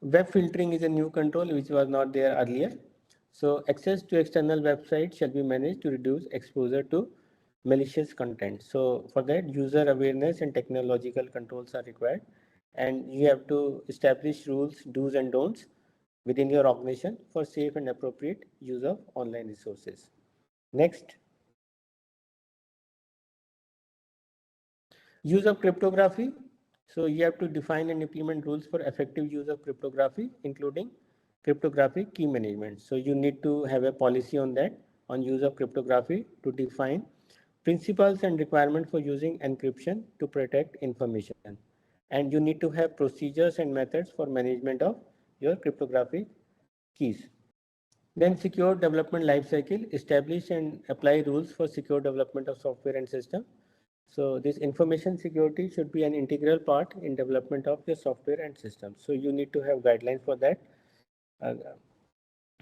web filtering is a new control which was not there earlier. So access to external websites shall be managed to reduce exposure to malicious content. So for that, user awareness and technological controls are required, and you have to establish rules, do's and don'ts within your organization for safe and appropriate use of online resources. Next, use of cryptography. So you have to define and implement rules for effective use of cryptography, including cryptographic key management. So you need to have a policy on that, on use of cryptography, to define principles and requirements for using encryption to protect information. And you need to have procedures and methods for management of your cryptographic keys. Then secure development lifecycle, establish and apply rules for secure development of software and system. So this information security should be an integral part in development of your software and system. So you need to have guidelines for that.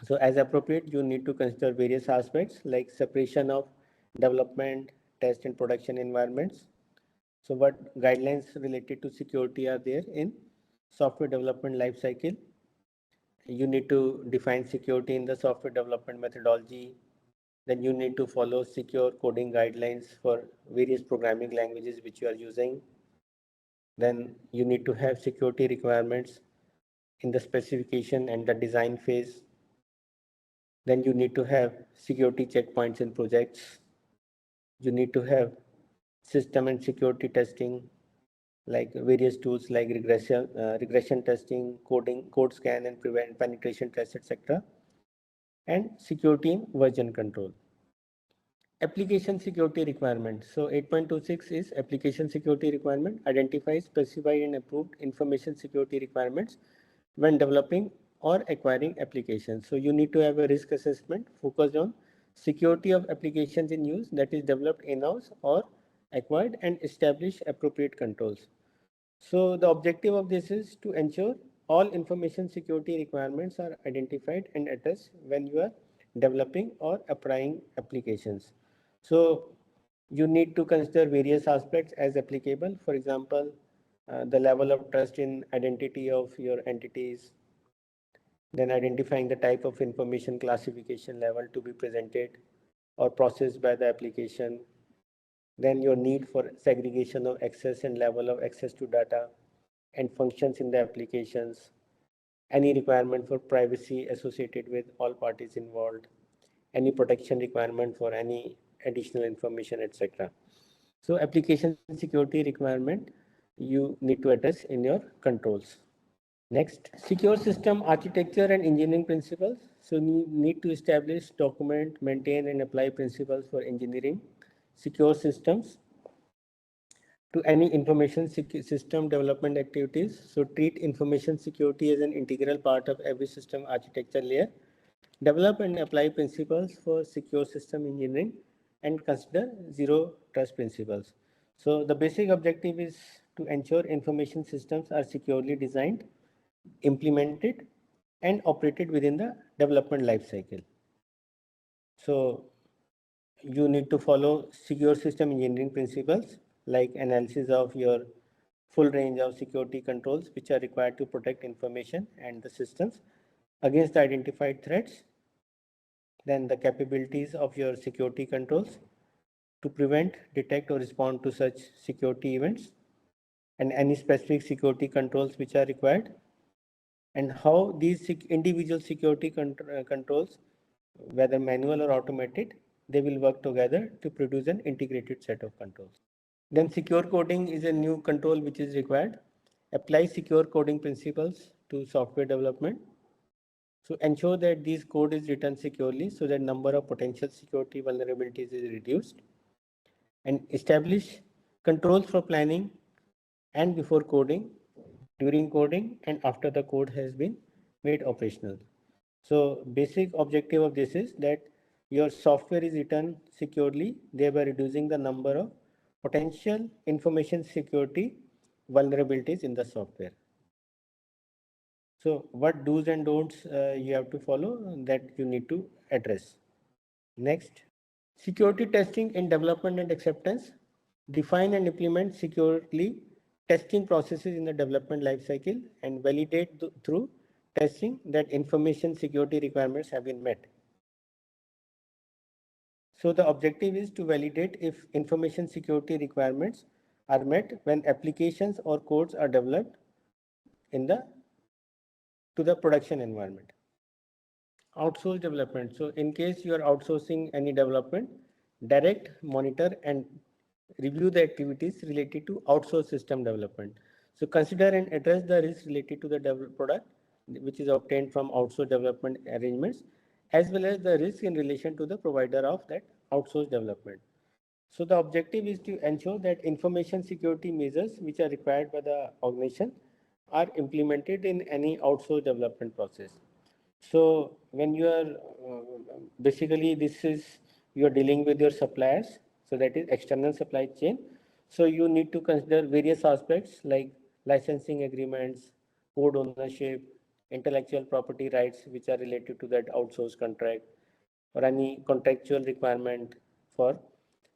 So as appropriate, you need to consider various aspects like separation of development, test and production environments. So what guidelines related to security are there in software development lifecycle? You need to define security in the software development methodology. Then you need to follow secure coding guidelines for various programming languages which you are using. Then you need to have security requirements in the specification and the design phase. Then you need to have security checkpoints in projects. You need to have system and security testing, like various tools like regression testing, code scan and prevent penetration tests, etc. And security in version control. Application security requirement. So 8.26 is application security requirement. Identify, specify and approved information security requirements when developing or acquiring applications. So you need to have a risk assessment focused on security of applications in use, that is developed in-house or acquired, and establish appropriate controls. So the objective of this is to ensure all information security requirements are identified and addressed when you are developing or applying applications. So you need to consider various aspects as applicable. For example, the level of trust in identity of your entities, then identifying the type of information classification level to be presented or processed by the application, then your need for segregation of access and level of access to data and functions in the applications, any requirement for privacy associated with all parties involved, any protection requirement for any additional information, etc. So application security requirement you need to address in your controls. Next, secure system architecture and engineering principles. So you need to establish, document, maintain and apply principles for engineering secure systems to any information system development activities. So treat information security as an integral part of every system architecture layer. Develop and apply principles for secure system engineering and consider zero trust principles. So the basic objective is to ensure information systems are securely designed, implemented and operated within the development life cycle. So you need to follow secure system engineering principles like analysis of your full range of security controls which are required to protect information and the systems against the identified threats, then the capabilities of your security controls to prevent, detect or respond to such security events, and any specific security controls which are required, and how these individual security controls, whether manual or automated, they will work together to produce an integrated set of controls. Then secure coding is a new control which is required. Apply secure coding principles to software development. So ensure that this code is written securely so that number of potential security vulnerabilities is reduced, and establish controls for planning and before coding, during coding, and after the code has been made operational. So basic objective of this is that your software is written securely, thereby reducing the number of potential information security vulnerabilities in the software. So what do's and don'ts you have to follow that you need to address. Next, security testing in development and acceptance. Define and implement securely testing processes in the development lifecycle and validate through testing that information security requirements have been met. So the objective is to validate if information security requirements are met when applications or codes are developed in the to the production environment. Outsource development. So in case you are outsourcing any development, direct, monitor and review the activities related to outsource system development. So consider and address the risks related to the product which is obtained from outsource development arrangements, as well as the risk in relation to the provider of that outsource development. So the objective is to ensure that information security measures which are required by the organization are implemented in any outsource development process. So when you are basically this is you are dealing with your suppliers, so that is external supply chain. So you need to consider various aspects like licensing agreements, code ownership, intellectual property rights which are related to that outsource contract, or any contractual requirement for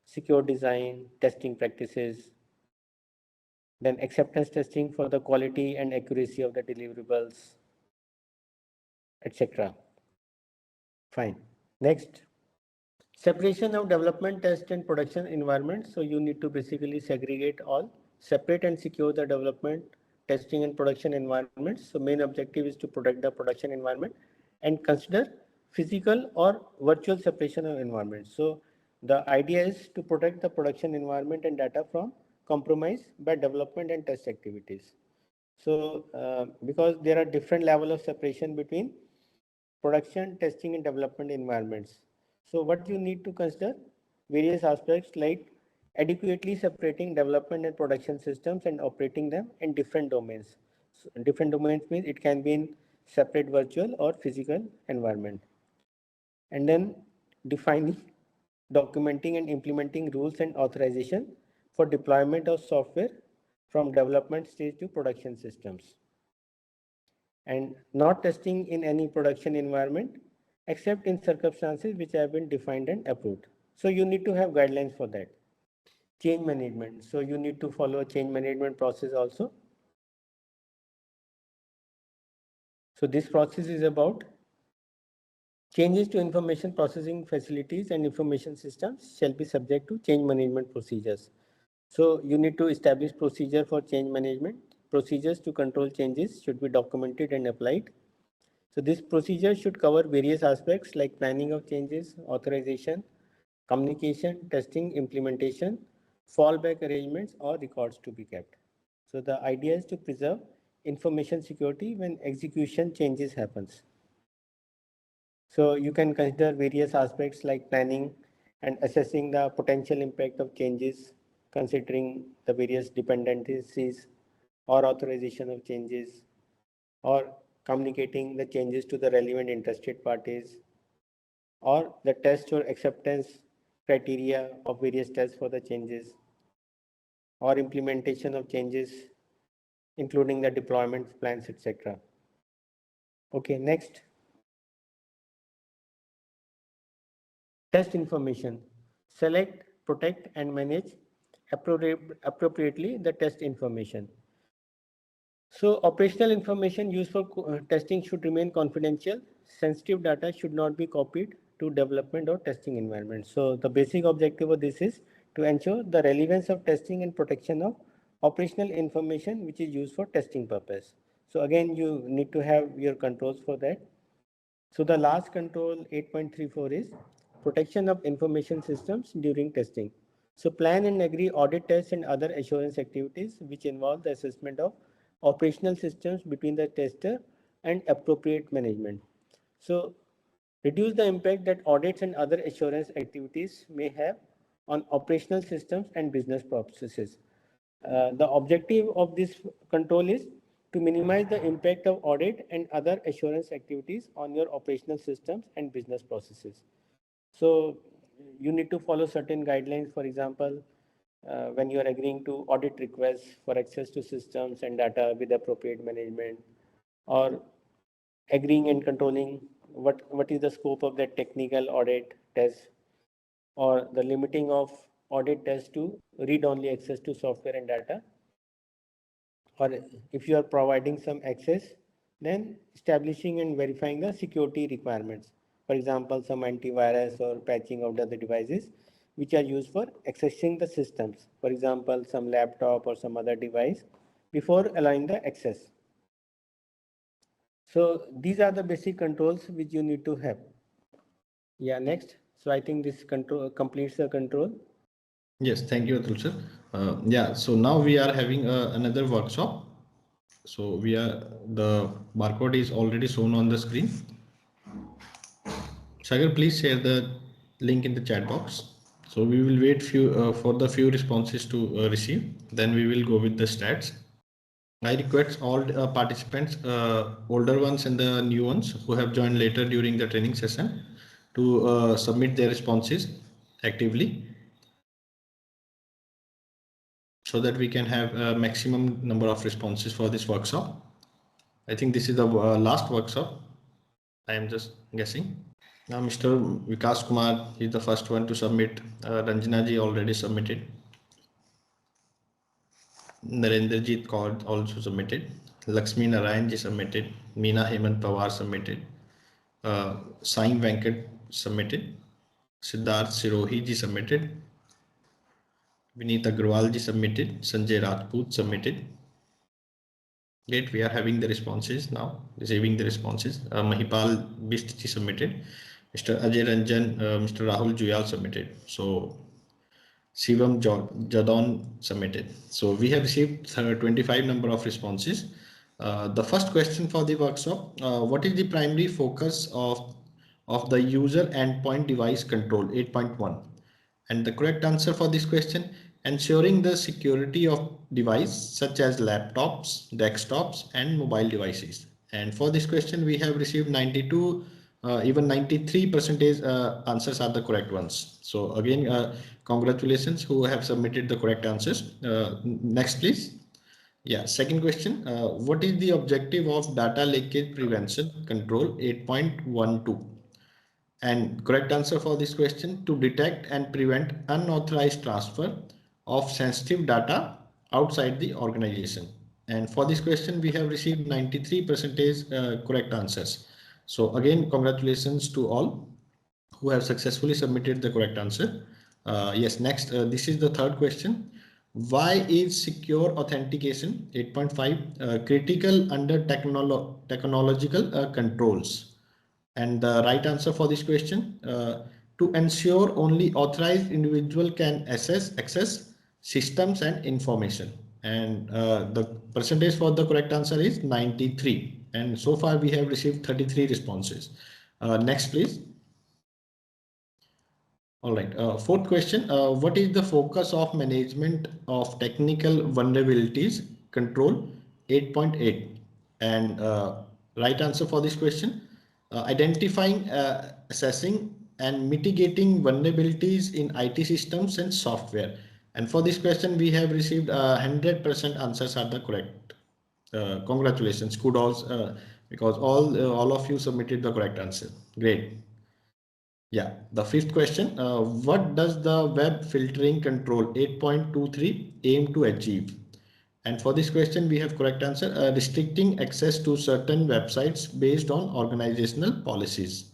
secure design, testing practices, then acceptance testing for the quality and accuracy of the deliverables, etc. Fine. Next, separation of development, test and production environment. So you need to basically segregate all, separate and secure the development, testing and production environments. So main objective is to protect the production environment and consider physical or virtual separation of environments. So the idea is to protect the production environment and data from compromise by development and test activities. So because there are different level of separation between production, testing and development environments. So what you need to consider various aspects like adequately separating development and production systems and operating them in different domains. So different domains means it can be in separate virtual or physical environment. And then defining, documenting and implementing rules and authorization for deployment of software from development stage to production systems, and not testing in any production environment except in circumstances which have been defined and approved. So you need to have guidelines for that. Change management. So you need to follow a change management process also. So this process is about changes to information processing facilities and information systems shall be subject to change management procedures. So you need to establish procedure for change management. Procedures to control changes should be documented and applied. So this procedure should cover various aspects like planning of changes, authorization, communication, testing, implementation, fallback arrangements or records to be kept. So the idea is to preserve information security when execution changes happens. So you can consider various aspects like planning and assessing the potential impact of changes, considering the various dependencies or authorization of changes, or communicating the changes to the relevant interested parties, or the test or acceptance criteria of various tests for the changes, or implementation of changes, including the deployment plans, etc. Okay, next. Test information. Select, protect, and manage appropriately the test information. So operational information used for testing should remain confidential. Sensitive data should not be copied to development or testing environment. So the basic objective of this is to ensure the relevance of testing and protection of operational information which is used for testing purpose. So again, you need to have your controls for that. So the last control 8.34 is protection of information systems during testing. So plan and agree audit tests and other assurance activities which involve the assessment of operational systems between the tester and appropriate management. So reduce the impact that audits and other assurance activities may have on operational systems and business processes. The objective of this control is to minimize the impact of audit and other assurance activities on your operational systems and business processes. So you need to follow certain guidelines. For example, when you are agreeing to audit requests for access to systems and data with appropriate management, or agreeing and controlling what is the scope of that technical audit test, or the limiting of audit test to read-only access to software and data, or if you are providing some access, then establishing and verifying the security requirements. For example, some antivirus or patching of the other devices which are used for accessing the systems. For example, some laptop or some other device before allowing the access. So these are the basic controls which you need to have. Yeah, next. So I think this control completes the control. Yes, thank you, Atul sir. Yeah, so now we are having another workshop. So the barcode is already shown on the screen. Sagar, please share the link in the chat box. So we will wait for the few responses to receive. Then we will go with the stats. I request all participants, older ones and the new ones who have joined later during the training session, to submit their responses actively, so that we can have a maximum number of responses for this workshop. I think this is the last workshop. I am just guessing. Now Mr. Vikas Kumar is the first one to submit. Ranjana ji already submitted. Narendrajit Kaur also submitted. Lakshmi Narayan ji submitted. Meena Hemant Pawar submitted. Sai Venkat submitted. Siddharth Sirohi ji submitted. Vineet Agrawal ji submitted. Sanjay Rajput submitted. Great, we are having the responses now, receiving the responses. Mahipal Bist ji submitted. Mr. Ajay Ranjan, Mr. Rahul Juyal submitted. So Shivam Jadon submitted. So we have received 25 number of responses. The first question for the workshop: what is the primary focus of the user endpoint device control 8.1? And the correct answer for this question: ensuring the security of device such as laptops, desktops, and mobile devices. And for this question, we have received 92, even 93% answers are the correct ones. So again, congratulations who have submitted the correct answers. Next, please. Yeah, second question. What is the objective of data leakage prevention control 8.12? And correct answer for this question: to detect and prevent unauthorized transfer of sensitive data outside the organization. And for this question, we have received 93% correct answers. So again, congratulations to all who have successfully submitted the correct answer. Yes, next, this is the third question. Why is secure authentication 8.5 critical under technological controls? And the right answer for this question: to ensure only authorized individual can access systems and information. And the percentage for the correct answer is 93. And so far we have received 33 responses. Next, please. All right. Fourth question. What is the focus of management of technical vulnerabilities control 8.8? And right answer for this question: identifying, assessing, and mitigating vulnerabilities in IT systems and software. And for this question, we have received 100% answers are the correct. Congratulations, kudos, because all of you submitted the correct answer. Great. Yeah, the fifth question, what does the web filtering control 8.23 aim to achieve? And for this question, we have correct answer: restricting access to certain websites based on organizational policies.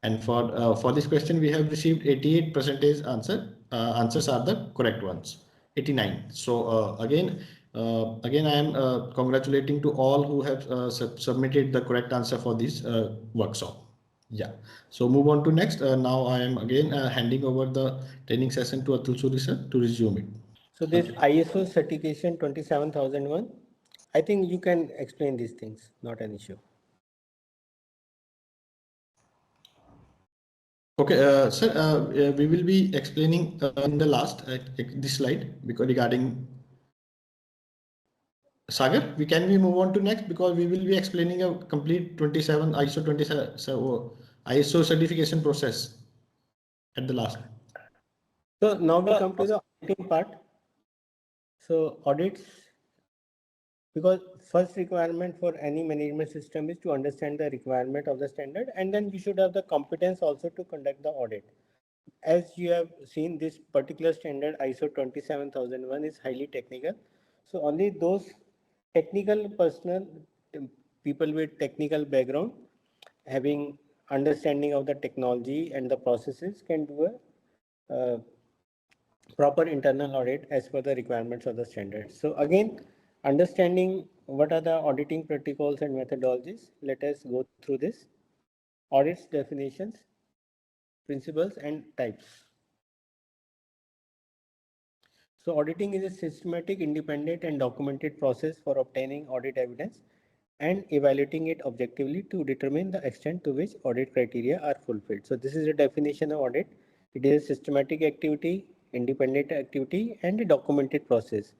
And for this question, we have received 88% answers are the correct ones, 89. So again, I am congratulating to all who have submitted the correct answer for this workshop. Yeah, so move on to next. Now I am again handing over the training session to Atul Suri sir to resume it. So this ISO certification 27001, I think you can explain these things, not an issue. Okay, sir, we will be explaining in the last this slide because regarding Sagar, can we move on to next because we will be explaining a complete 27 ISO 27 ISO certification process at the last. So now we come to the auditing part. So audits, because first requirement for any management system is to understand the requirement of the standard, and then you should have the competence also to conduct the audit. As you have seen, this particular standard ISO 27001 is highly technical. So only those technical personnel, people with technical background, having understanding of the technology and the processes can do a proper internal audit as per the requirements of the standard. So again, understanding what are the auditing protocols and methodologies, let us go through this. Audits definitions, principles and types. So auditing is a systematic, independent and documented process for obtaining audit evidence and evaluating it objectively to determine the extent to which audit criteria are fulfilled. So this is a definition of audit. It is a systematic activity, independent activity and a documented process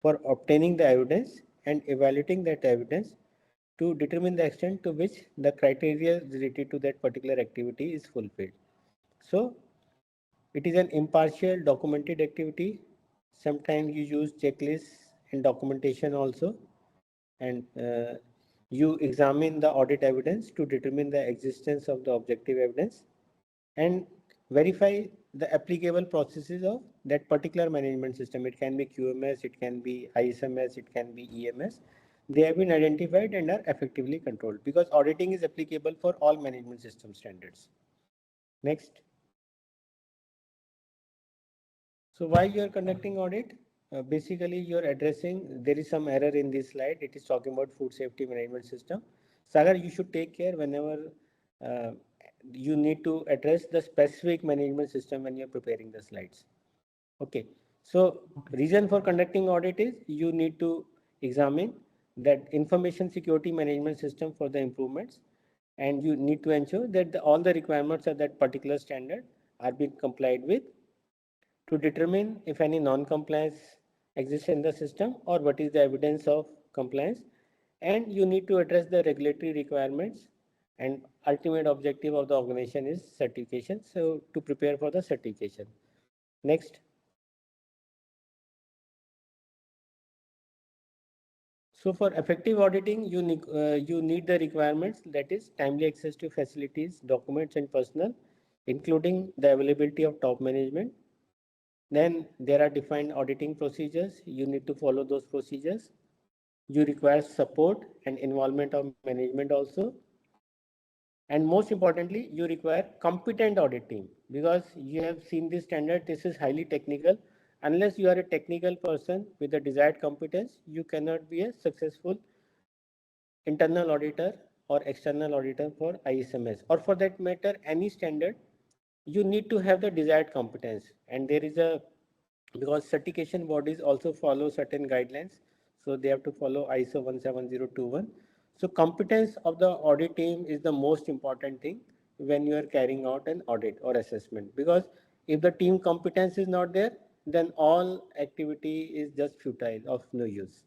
for obtaining the evidence and evaluating that evidence to determine the extent to which the criteria related to that particular activity is fulfilled. So it is an impartial documented activity. Sometimes you use checklists and documentation also, and you examine the audit evidence to determine the existence of the objective evidence and verify the applicable processes of that particular management system. It can be QMS, it can be ISMS, it can be EMS. They have been identified and are effectively controlled because auditing is applicable for all management system standards. Next. So why you are conducting audit? Basically, you are addressing, there is some error in this slide. It is talking about food safety management system. Sagar, you should take care whenever you need to address the specific management system when you are preparing the slides. Okay. So reason for conducting audit is you need to examine that information security management system for the improvements, and you need to ensure that all the requirements of that particular standard are being complied with, to determine if any non-compliance exists in the system or what is the evidence of compliance, and you need to address the regulatory requirements, and ultimate objective of the organization is certification, so to prepare for the certification. Next. So for effective auditing, you need the requirements, that is timely access to facilities, documents and personnel, including the availability of top management. Then there are defined auditing procedures. You need to follow those procedures. You require support and involvement of management also. And most importantly, you require competent audit team, because you have seen this standard, this is highly technical. Unless you are a technical person with the desired competence, you cannot be a successful internal auditor or external auditor for ISMS, or for that matter, any standard. You need to have the desired competence, and there is a, because certification bodies also follow certain guidelines, so they have to follow ISO 17021. So competence of the audit team is the most important thing when you are carrying out an audit or assessment, because if the team competence is not there, then all activity is just futile, of no use.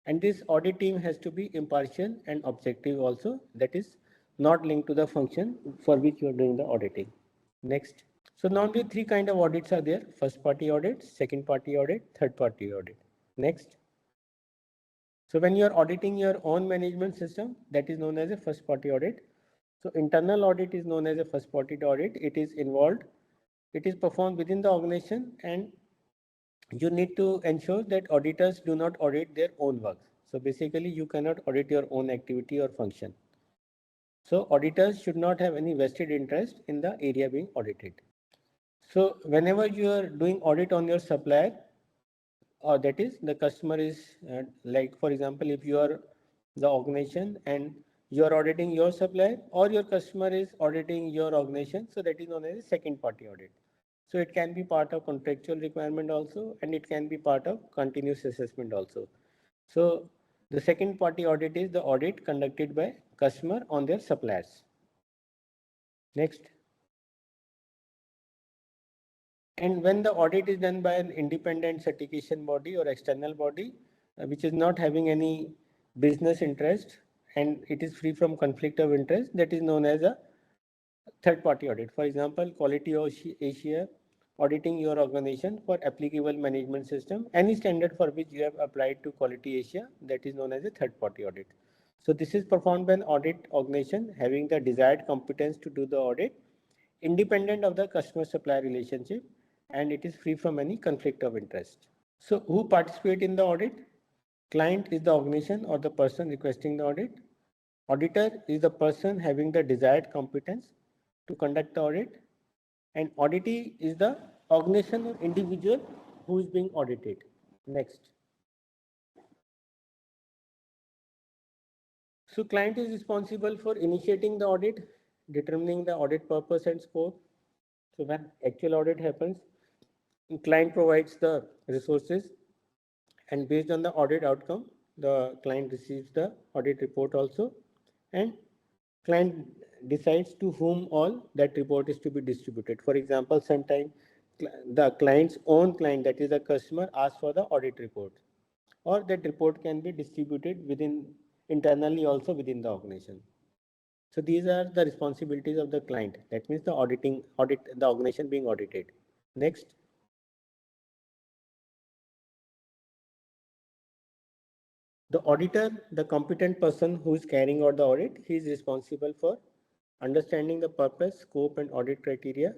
And this audit team has to be impartial and objective also, that is not linked to the function for which you are doing the auditing. Next. So normally three kind of audits are there: first party audit, second party audit, third party audit. Next. So when you are auditing your own management system, that is known as a first party audit. So internal audit is known as a first party audit. It is involved, it is performed within the organization, and you need to ensure that auditors do not audit their own work. So basically you cannot audit your own activity or function. So auditors should not have any vested interest in the area being audited. So whenever you are doing audit on your supplier, or that is the customer is like, for example, if you are the organization and you are auditing your supplier, or your customer is auditing your organization, so that is known as a second party audit. So it can be part of contractual requirement also, and it can be part of continuous assessment also. So the second party audit is the audit conducted by customer on their suppliers. Next. And when the audit is done by an independent certification body or external body, which is not having any business interest and it is free from conflict of interest, that is known as a third party audit. For example, Quality Asia auditing your organization for applicable management system, any standard for which you have applied to Quality Asia, that is known as a third party audit. So this is performed by an audit organization having the desired competence to do the audit, independent of the customer supplier relationship, and it is free from any conflict of interest. So who participate in the audit? Client is the organization or the person requesting the audit. Auditor is the person having the desired competence to conduct the audit, and auditee is the organization or individual who is being audited. Next. So client is responsible for initiating the audit, determining the audit purpose and scope. So when actual audit happens, client provides the resources, and based on the audit outcome, the client receives the audit report also, and client decides to whom all that report is to be distributed. For example, sometimes the client's own client, that is the customer, asks for the audit report, or that report can be distributed within internally also within the organization. So these are the responsibilities of the client. That means the audit the organization being audited. Next. The auditor, the competent person who is carrying out the audit, he is responsible for understanding the purpose, scope, and audit criteria.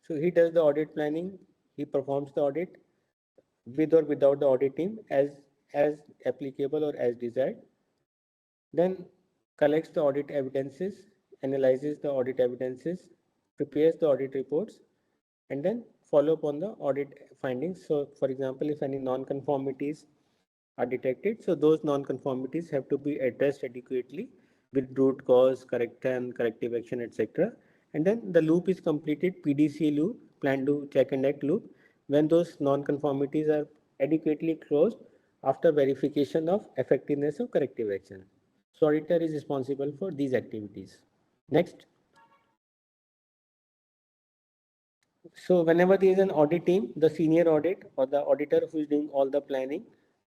So he does the audit planning, he performs the audit with or without the audit team as applicable or as desired. Then collects the audit evidences, analyzes the audit evidences, prepares the audit reports, and then follow up on the audit findings. So for example, if any non-conformities are detected, so those non-conformities have to be addressed adequately with root cause, corrective action, etc. And then the loop is completed, PDCA loop, plan, do, check and act loop, when those non-conformities are adequately closed after verification of effectiveness of corrective action. So auditor is responsible for these activities. Next. So whenever there is an audit team, the senior audit or the auditor who is doing all the planning,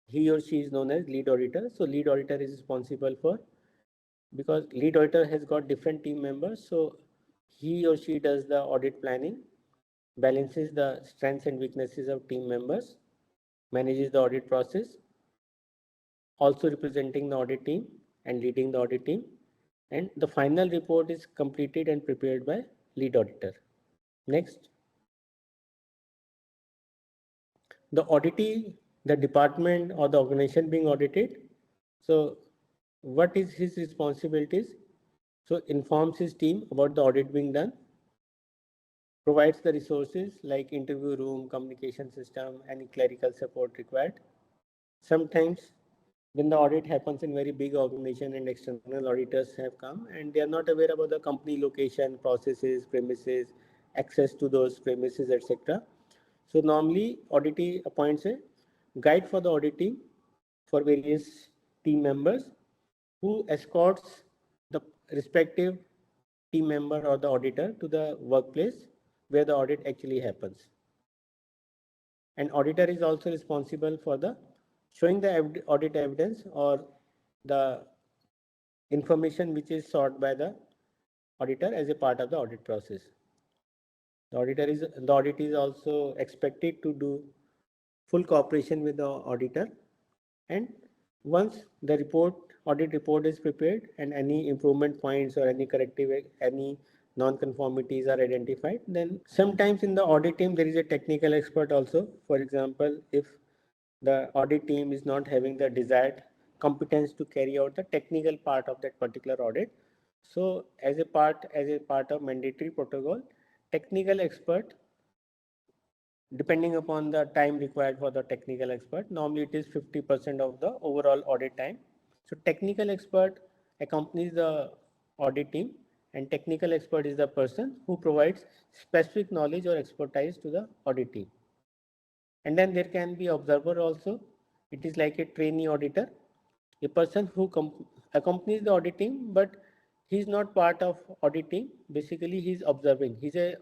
he or she is known as lead auditor. So lead auditor is responsible for, because lead auditor has got different team members, so he or she does the audit planning, balances the strengths and weaknesses of team members, manages the audit process, also representing the audit team and leading the audit team, and the final report is completed and prepared by lead auditor. Next. The auditee, the department or the organization being audited, so what is his responsibilities? So informs his team about the audit being done, provides the resources like interview room, communication system, any clerical support required. Sometimes when the audit happens in very big organization and external auditors have come and they are not aware about the company location, processes, premises, access to those premises, etc. So normally auditee appoints a guide for the audit team for various team members who escorts the respective team member or the auditor to the workplace where the audit actually happens. And auditor is also responsible for the showing the audit evidence or the information which is sought by the auditor as a part of the audit process. The audit is also expected to do full cooperation with the auditor, and once the audit report is prepared and any improvement points or any corrective, any non-conformities are identified, then sometimes in the audit team there is a technical expert also. For example, if the audit team is not having the desired competence to carry out the technical part of that particular audit, so as a part of mandatory protocol, technical expert, depending upon the time required for the technical expert, normally it is 50% of the overall audit time. So technical expert accompanies the audit team, and technical expert is the person who provides specific knowledge or expertise to the audit team. And then there can be observer also. It is like a trainee auditor, a person who accompanies the audit team, but he is not part of audit team. Basically, he is observing. He is a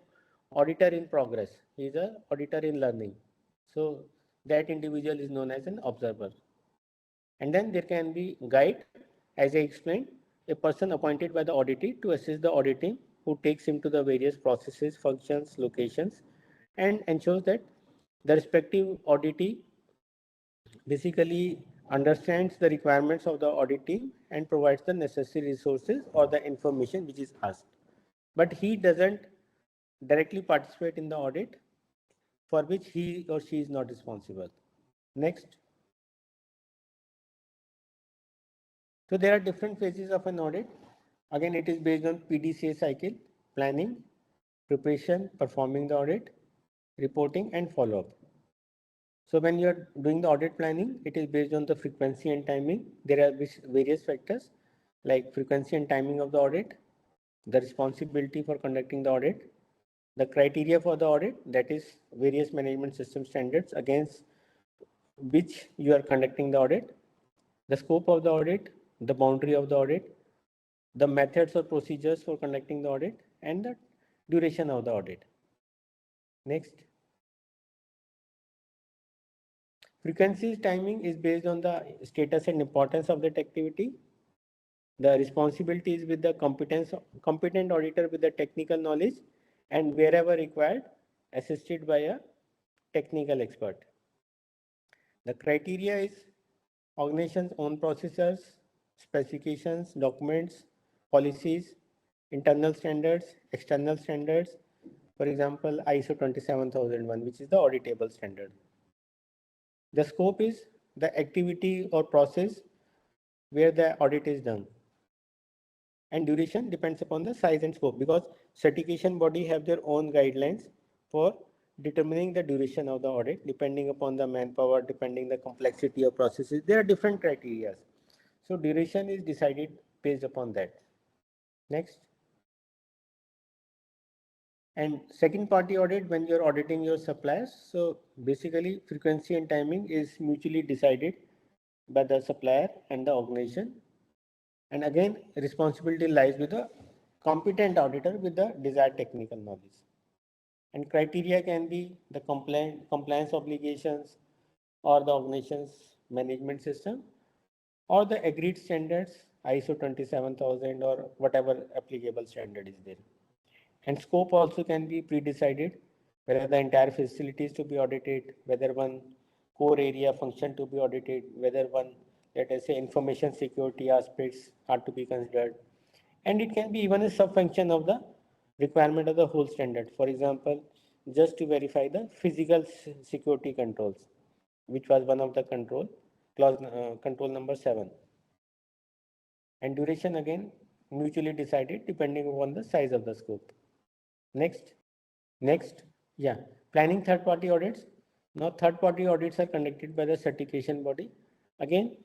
auditor in progress. He is a auditor in learning. So that individual is known as an observer. And then there can be guide, as I explained, a person appointed by the auditee to assist the auditing, who takes him to the various processes, functions, locations, and ensures that the respective auditee basically understands the requirements of the audit team and provides the necessary resources or the information which is asked. But he doesn't directly participate in the audit, for which he or she is not responsible. Next. So there are different phases of an audit. Again, it is based on PDCA cycle: planning, preparation, performing the audit, reporting, and follow-up. So when you are doing the audit planning, it is based on the frequency and timing. There are various factors like frequency and timing of the audit, the responsibility for conducting the audit, the criteria for the audit, that is various management system standards against which you are conducting the audit, the scope of the audit, the boundary of the audit, the methods or procedures for conducting the audit, and the duration of the audit. Next. Frequency timing is based on the status and importance of that activity. The responsibility is with the competent auditor with the technical knowledge, and wherever required, assisted by a technical expert. The criteria is organization's own procedures, specifications, documents, policies, internal standards, external standards. For example, ISO 27001, which is the auditable standard. The scope is the activity or process where the audit is done. And duration depends upon the size and scope, because certification body have their own guidelines for determining the duration of the audit depending upon the manpower, depending the complexity of processes. There are different criteria. So duration is decided based upon that. Next. And second party audit, when you're auditing your suppliers, so basically frequency and timing is mutually decided by the supplier and the organization. And again, responsibility lies with the competent auditor with the desired technical knowledge. And criteria can be the compliance obligations or the organization's management system or the agreed standards, ISO 27000 or whatever applicable standard is there. And scope also can be pre-decided, whether the entire facility is to be audited, whether one core area function to be audited, whether one, let us say, information security aspects are to be considered. And it can be even a sub-function of the requirement of the whole standard. For example, just to verify the physical security controls, which was one of the control number 7. And duration again mutually decided depending upon the size of the scope. Next. Yeah, planning third-party audits. Now, third-party audits are conducted by the certification body. Again,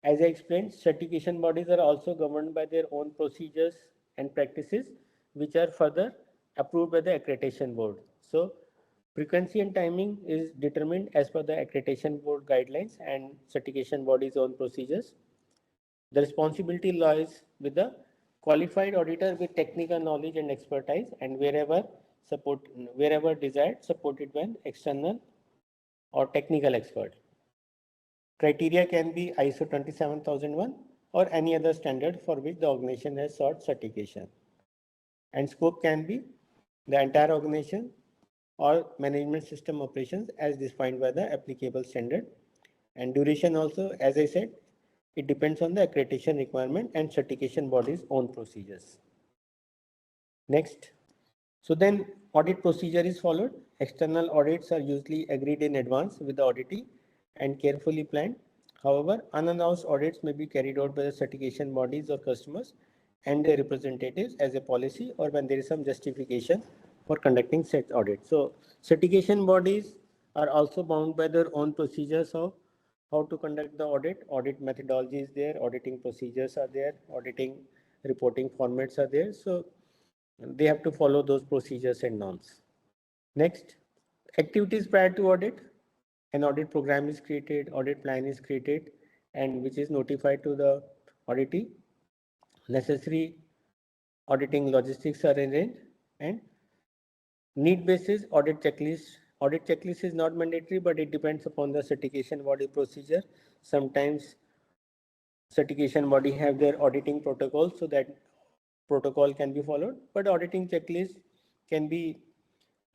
as I explained, certification bodies are also governed by their own procedures and practices, which are further approved by the accreditation board. So, frequency and timing is determined as per the accreditation board guidelines and certification body's own procedures. The responsibility lies with the qualified auditor with technical knowledge and expertise, and wherever desired, supported by an external or technical expert. Criteria can be ISO 27001 or any other standard for which the organization has sought certification. And scope can be the entire organization or management system operations as defined by the applicable standard. And duration also, as I said, it depends on the accreditation requirement and certification body's own procedures. Next. So then audit procedure is followed. External audits are usually agreed in advance with the auditee and carefully planned. However, unannounced audits may be carried out by the certification bodies or customers and their representatives as a policy, or when there is some justification for conducting such audit. So certification bodies are also bound by their own procedures of how to conduct the audit methodology is there, auditing procedures are there, auditing reporting formats are there. So they have to follow those procedures and norms. Next, activities prior to audit. An audit program is created, audit plan is created, and which is notified to the auditee. Necessary auditing logistics are arranged, and Need basis audit checklist. Audit checklist is not mandatory, but it depends upon the certification body procedure. Sometimes certification body have their auditing protocol, so that protocol can be followed, but auditing checklist can be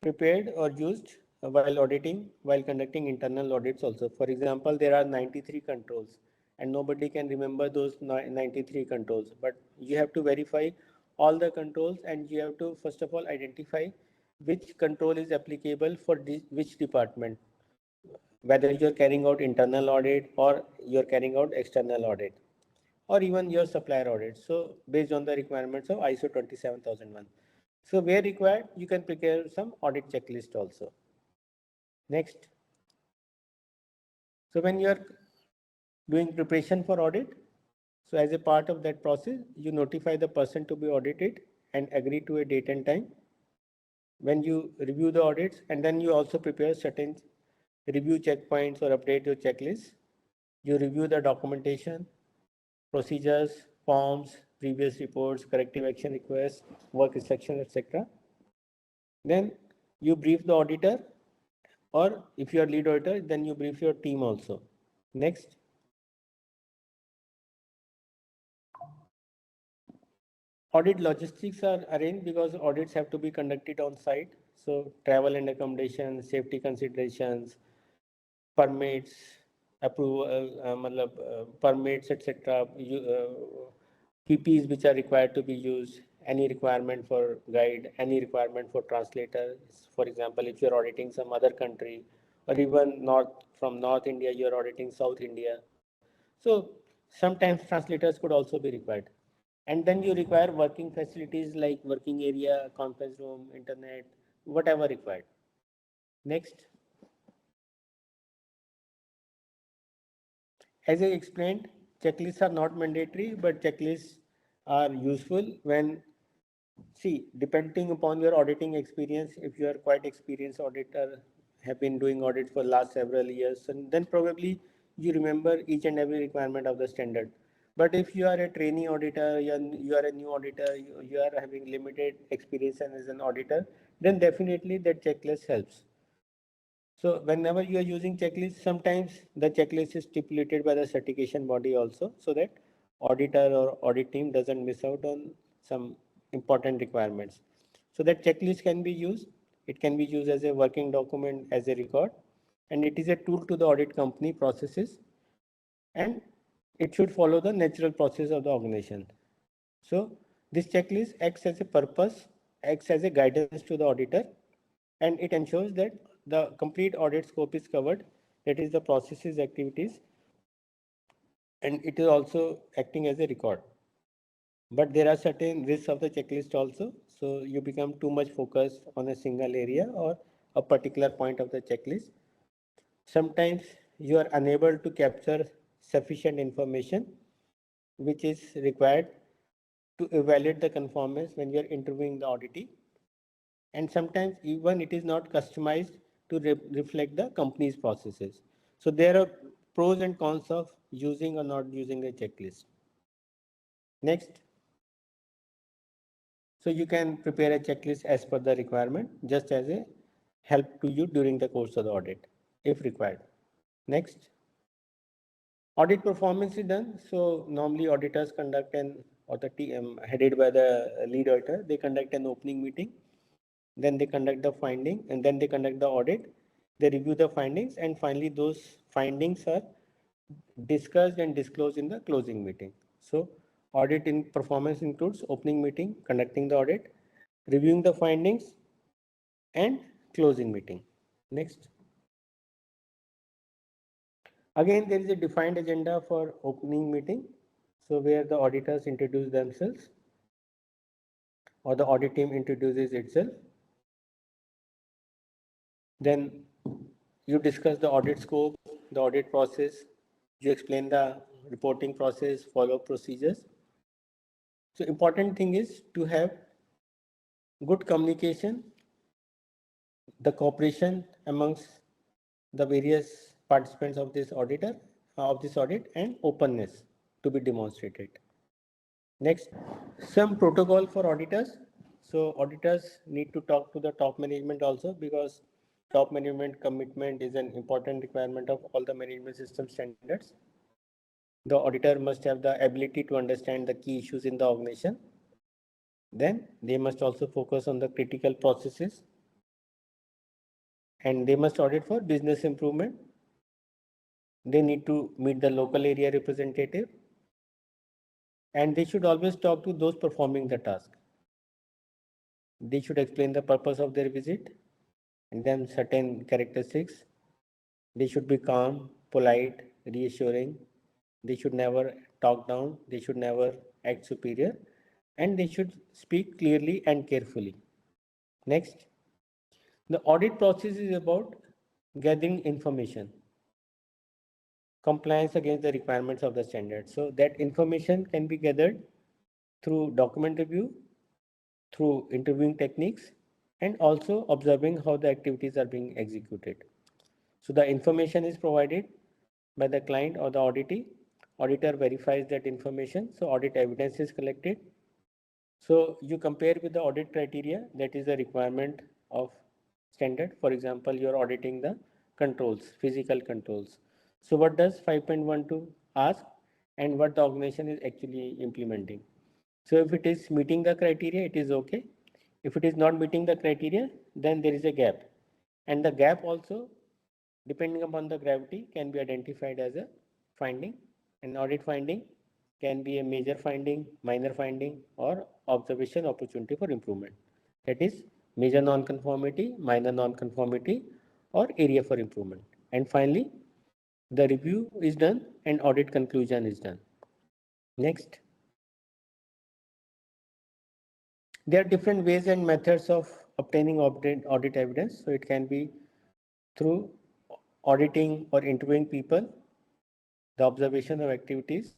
prepared or used while auditing, while conducting internal audits also. For example, there are 93 controls and nobody can remember those 93 controls, but you have to verify all the controls and you have to first of all identify which control is applicable for which department, whether you're carrying out internal audit or you're carrying out external audit or even your supplier audit. So based on the requirements of ISO 27001. So where required, you can prepare some audit checklist also. Next. So when you are doing preparation for audit, so as a part of that process, you notify the person to be audited and agree to a date and time. When you review the audits, and then you also prepare certain review checkpoints or update your checklist. You review the documentation, procedures, forms, previous reports, corrective action requests, work instruction, etc. Then you brief the auditor, or if you are lead auditor, then you brief your team also. Next. Audit logistics are arranged because audits have to be conducted on site. So travel and accommodation, safety considerations, permits, approval, permits, etc. PPs which are required to be used, any requirement for guide, any requirement for translator. For example, if you're auditing some other country, or even from North India, you're auditing South India. So sometimes translators could also be required. And then you require working facilities like working area, conference room, internet, whatever required. Next. As I explained, checklists are not mandatory, but checklists are useful when, see, depending upon your auditing experience, if you are quite experienced auditor, have been doing audits for last several years, and then probably you remember each and every requirement of the standard. But if you are a trainee auditor, you are a new auditor, you are having limited experience as an auditor, then definitely that checklist helps. So whenever you are using checklist, sometimes the checklist is stipulated by the certification body also, so that auditor or audit team doesn't miss out on some important requirements. So that checklist can be used. It can be used as a working document, as a record, and it is a tool to the audit company processes, and it should follow the natural process of the organization. So this checklist acts as a purpose, acts as a guidance to the auditor, and it ensures that the complete audit scope is covered, that is the processes, activities, and it is also acting as a record. But there are certain risks of the checklist also, so you become too much focused on a single area or a particular point of the checklist. Sometimes you are unable to capture sufficient information which is required to evaluate the conformance when you are interviewing the auditee. And sometimes even it is not customized to reflect the company's processes. So there are pros and cons of using or not using a checklist. Next. So you can prepare a checklist as per the requirement, just as a help to you during the course of the audit, if required. Next. Audit performance is done. So normally auditors conduct or the team headed by the lead auditor, they conduct an opening meeting. Then they conduct the finding, and then they conduct the audit. They review the findings, and finally those findings are discussed and disclosed in the closing meeting. So audit in performance includes opening meeting, conducting the audit, reviewing the findings, and closing meeting. Next. Again, there is a defined agenda for opening meeting. So where the auditors introduce themselves, or the audit team introduces itself. Then you discuss the audit scope, the audit process, you explain the reporting process, follow-up procedures. So important thing is to have good communication, the cooperation amongst the various participants of this audit, and openness to be demonstrated. Next, some protocol for auditors. So auditors need to talk to the top management also, because top management commitment is an important requirement of all the management system standards. The auditor must have the ability to understand the key issues in the organization. Then they must also focus on the critical processes, and they must audit for business improvement. They need to meet the local area representative, and they should always talk to those performing the task. They should explain the purpose of their visit and then certain characteristics. They should be calm, polite, reassuring. They should never talk down. They should never act superior. And they should speak clearly and carefully. Next, the audit process is about gathering information, compliance against the requirements of the standard. So that information can be gathered through document review, through interviewing techniques, and also observing how the activities are being executed. So the information is provided by the client or the auditee. Auditor verifies that information. So audit evidence is collected. So you compare with the audit criteria, that is the requirement of standard. For example, you are auditing the controls, physical controls. So what does 5.12 ask, and what the organization is actually implementing? So if it is meeting the criteria, it is okay. If it is not meeting the criteria, then there is a gap. And the gap also, depending upon the gravity, can be identified as a finding. An audit finding can be a major finding, minor finding, or observation opportunity for improvement. That is major non-conformity, minor non-conformity, or area for improvement. And finally, the review is done and audit conclusion is done. Next. There are different ways and methods of obtaining audit evidence. So it can be through auditing or interviewing people, the observation of activities,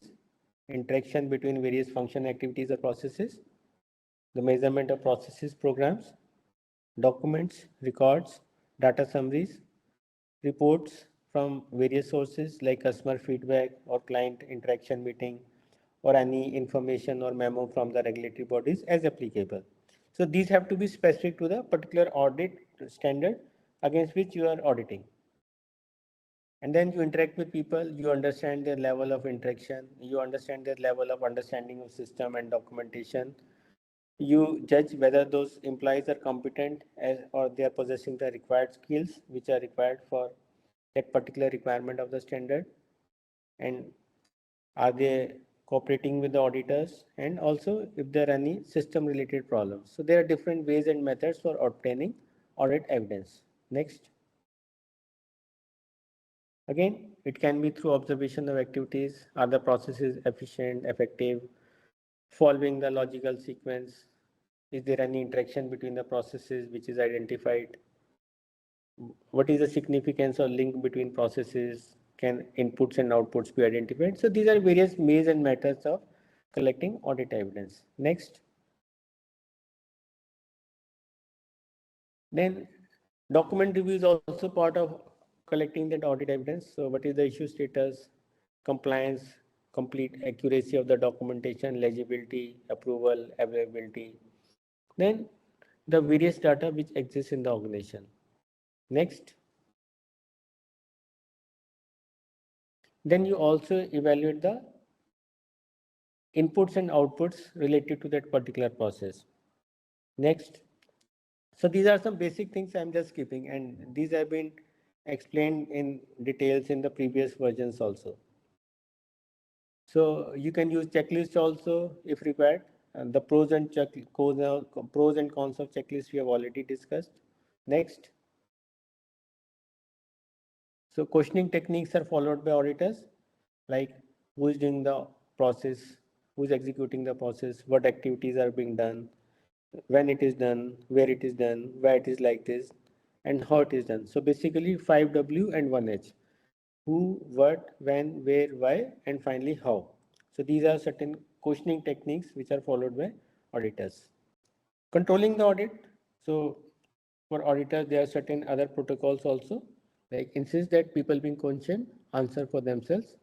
interaction between various function activities or processes, the measurement of processes programs, documents, records, data summaries, reports from various sources like customer feedback or client interaction meeting, or any information or memo from the regulatory bodies as applicable. So these have to be specific to the particular audit standard against which you are auditing. And then you interact with people, you understand their level of interaction, you understand their level of understanding of system and documentation. You judge whether those employees are competent or they are possessing the required skills which are required for that particular requirement of the standard, and are they cooperating with the auditors, and also if there are any system related problems. So there are different ways and methods for obtaining audit evidence. Next. Again, it can be through observation of activities. Are the processes efficient, effective, following the logical sequence? Is there any interaction between the processes which is identified? What is the significance or link between processes? Can inputs and outputs be identified? So these are various ways and methods of collecting audit evidence. Next. Then document review is also part of collecting that audit evidence. So what is the issue status, compliance, complete accuracy of the documentation, legibility, approval, availability. Then the various data which exists in the organization. Next. Then you also evaluate the inputs and outputs related to that particular process. Next. So these are some basic things I'm just skipping, and these have been explained in details in the previous versions also. So you can use checklist also if required. And the pros and cons of checklist we have already discussed. Next. So questioning techniques are followed by auditors, like who is doing the process, who is executing the process, what activities are being done, when it is done, where it is done, why it is like this, and how it is done. So basically 5W and 1H. Who, what, when, where, why, and finally how. So these are certain questioning techniques which are followed by auditors. Controlling the audit. So for auditors, there are certain other protocols also, like insist that people being questioned answer for themselves.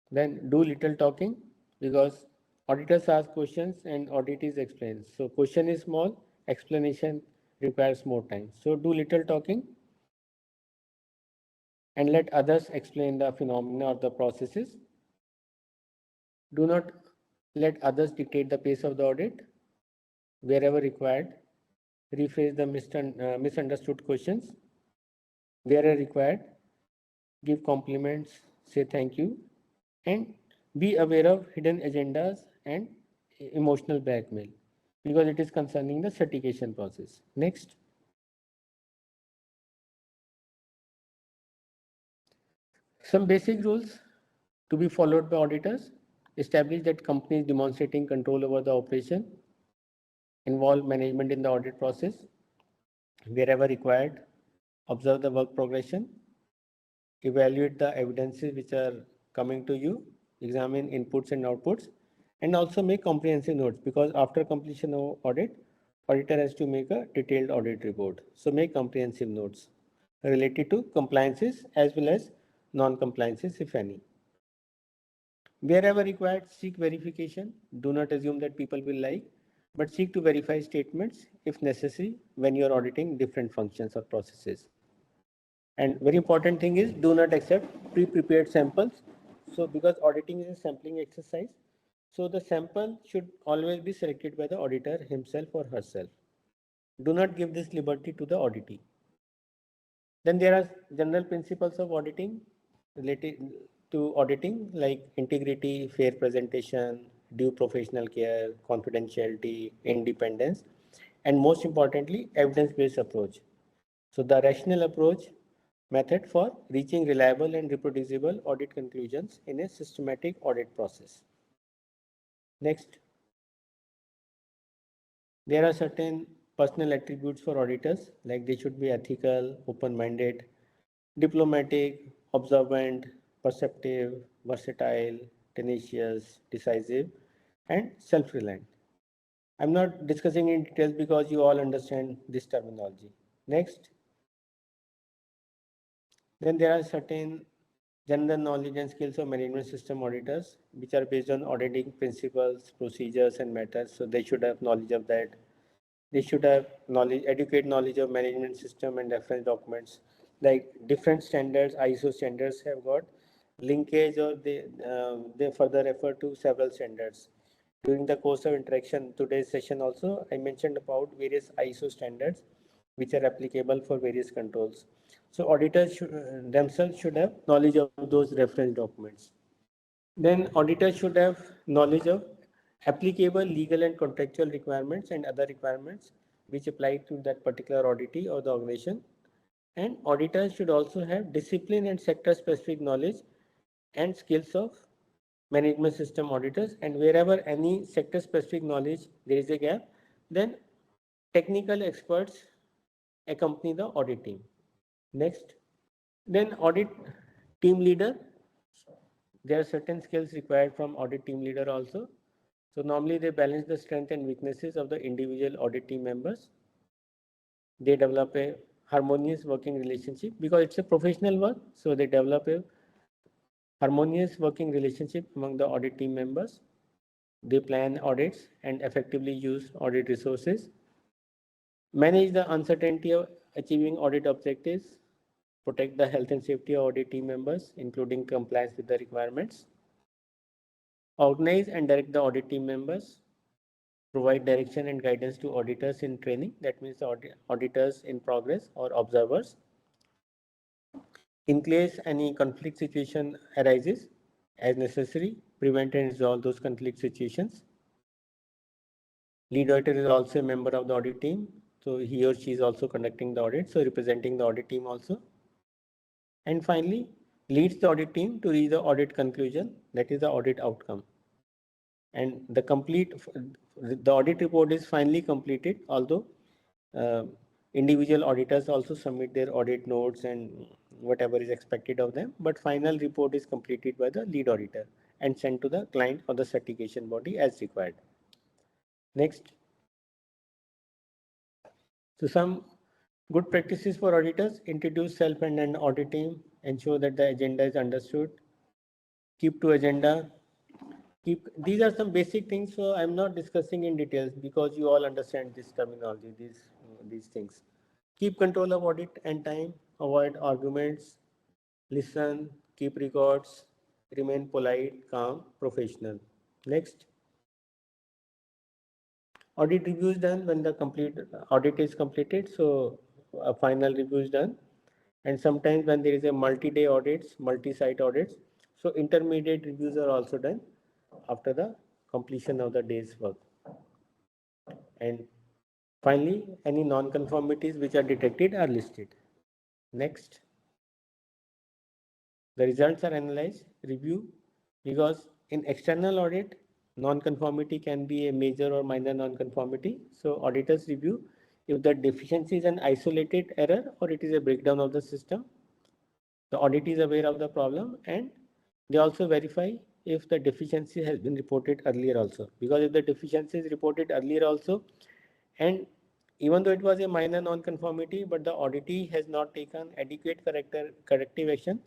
Then do little talking, because Auditors ask questions and audit is explained. So question is small, explanation requires more time. So do little talking and let others explain the phenomena or the processes. Do not let others dictate the pace of the audit. Wherever required, rephrase the misunderstood questions. Wherever required, give compliments, say thank you, and be aware of hidden agendas and emotional blackmail because it is concerning the certification process. Next. Some basic rules to be followed by auditors. Establish that companies demonstrating control over the operation. Involve management in the audit process. Wherever required, observe the work progression. Evaluate the evidences which are coming to you. Examine inputs and outputs. And also make comprehensive notes because after completion of audit, auditor has to make a detailed audit report. So make comprehensive notes related to compliances as well as non-compliances if any. Wherever required, seek verification. Do not assume that people will like, but seek to verify statements if necessary when you are auditing different functions or processes. And very important thing is do not accept pre-prepared samples. So because auditing is a sampling exercise, so the sample should always be selected by the auditor himself or herself. Do not give this liberty to the auditee. Then there are general principles of auditing related to auditing like integrity, fair presentation, due professional care, confidentiality, independence, and most importantly, evidence-based approach. So the rational approach method for reaching reliable and reproducible audit conclusions in a systematic audit process. Next, there are certain personal attributes for auditors like they should be ethical, open-minded, diplomatic, observant, perceptive, versatile, tenacious, decisive, and self-reliant. I'm not discussing in details because you all understand this terminology. Next, then there are certain general knowledge and skills of management system auditors, which are based on auditing principles, procedures, and methods. So they should have knowledge of that. They should have knowledge, adequate knowledge of management system and reference documents. Like different standards, ISO standards have got linkage or they further refer to several standards. During the course of interaction, today's session also, I mentioned about various ISO standards which are applicable for various controls. So auditors themselves should have knowledge of those reference documents. Then auditors should have knowledge of applicable legal and contractual requirements and other requirements which apply to that particular auditee or the organization. And auditors should also have discipline and sector specific knowledge and skills of management system auditors. And wherever any sector specific knowledge there is a gap, then technical experts accompany the audit team. Next, then audit team leader. There are certain skills required from audit team leader also. So normally they balance the strengths and weaknesses of the individual audit team members. They develop a harmonious working relationship because it's a professional work. So they develop a harmonious working relationship among the audit team members. They plan audits and effectively use audit resources. Manage the uncertainty of achieving audit objectives. Protect the health and safety of audit team members, including compliance with the requirements. Organize and direct the audit team members. Provide direction and guidance to auditors in training. That means auditors in progress or observers. In case any conflict situation arises, as necessary, prevent and resolve those conflict situations. Lead auditor is also a member of the audit team. So he or she is also conducting the audit, so representing the audit team also. And finally, leads the audit team to reach the audit conclusion, that is the audit outcome. And the audit report is finally completed, although individual auditors also submit their audit notes and whatever is expected of them, but final report is completed by the lead auditor and sent to the client or the certification body as required. Next. So some good practices for auditors: introduce self and an audit team, ensure that the agenda is understood, keep to agenda, These are some basic things, so I'm not discussing in details because you all understand this terminology, these things. Keep control of audit and time, avoid arguments, listen, keep records, remain polite, calm, professional. Next, audit review is done when the complete audit is completed, so a final review is done. And sometimes when there is a multi-day audits, multi-site audits, so intermediate reviews are also done after the completion of the day's work. And finally, any non-conformities which are detected are listed. Next, the results are analyzed, review, because in external audit, non-conformity can be a major or minor non-conformity. So auditors review if the deficiency is an isolated error or it is a breakdown of the system. The audit is aware of the problem and they also verify if the deficiency has been reported earlier also. Because if the deficiency is reported earlier also, and even though it was a minor non-conformity, but the auditee has not taken adequate corrective action.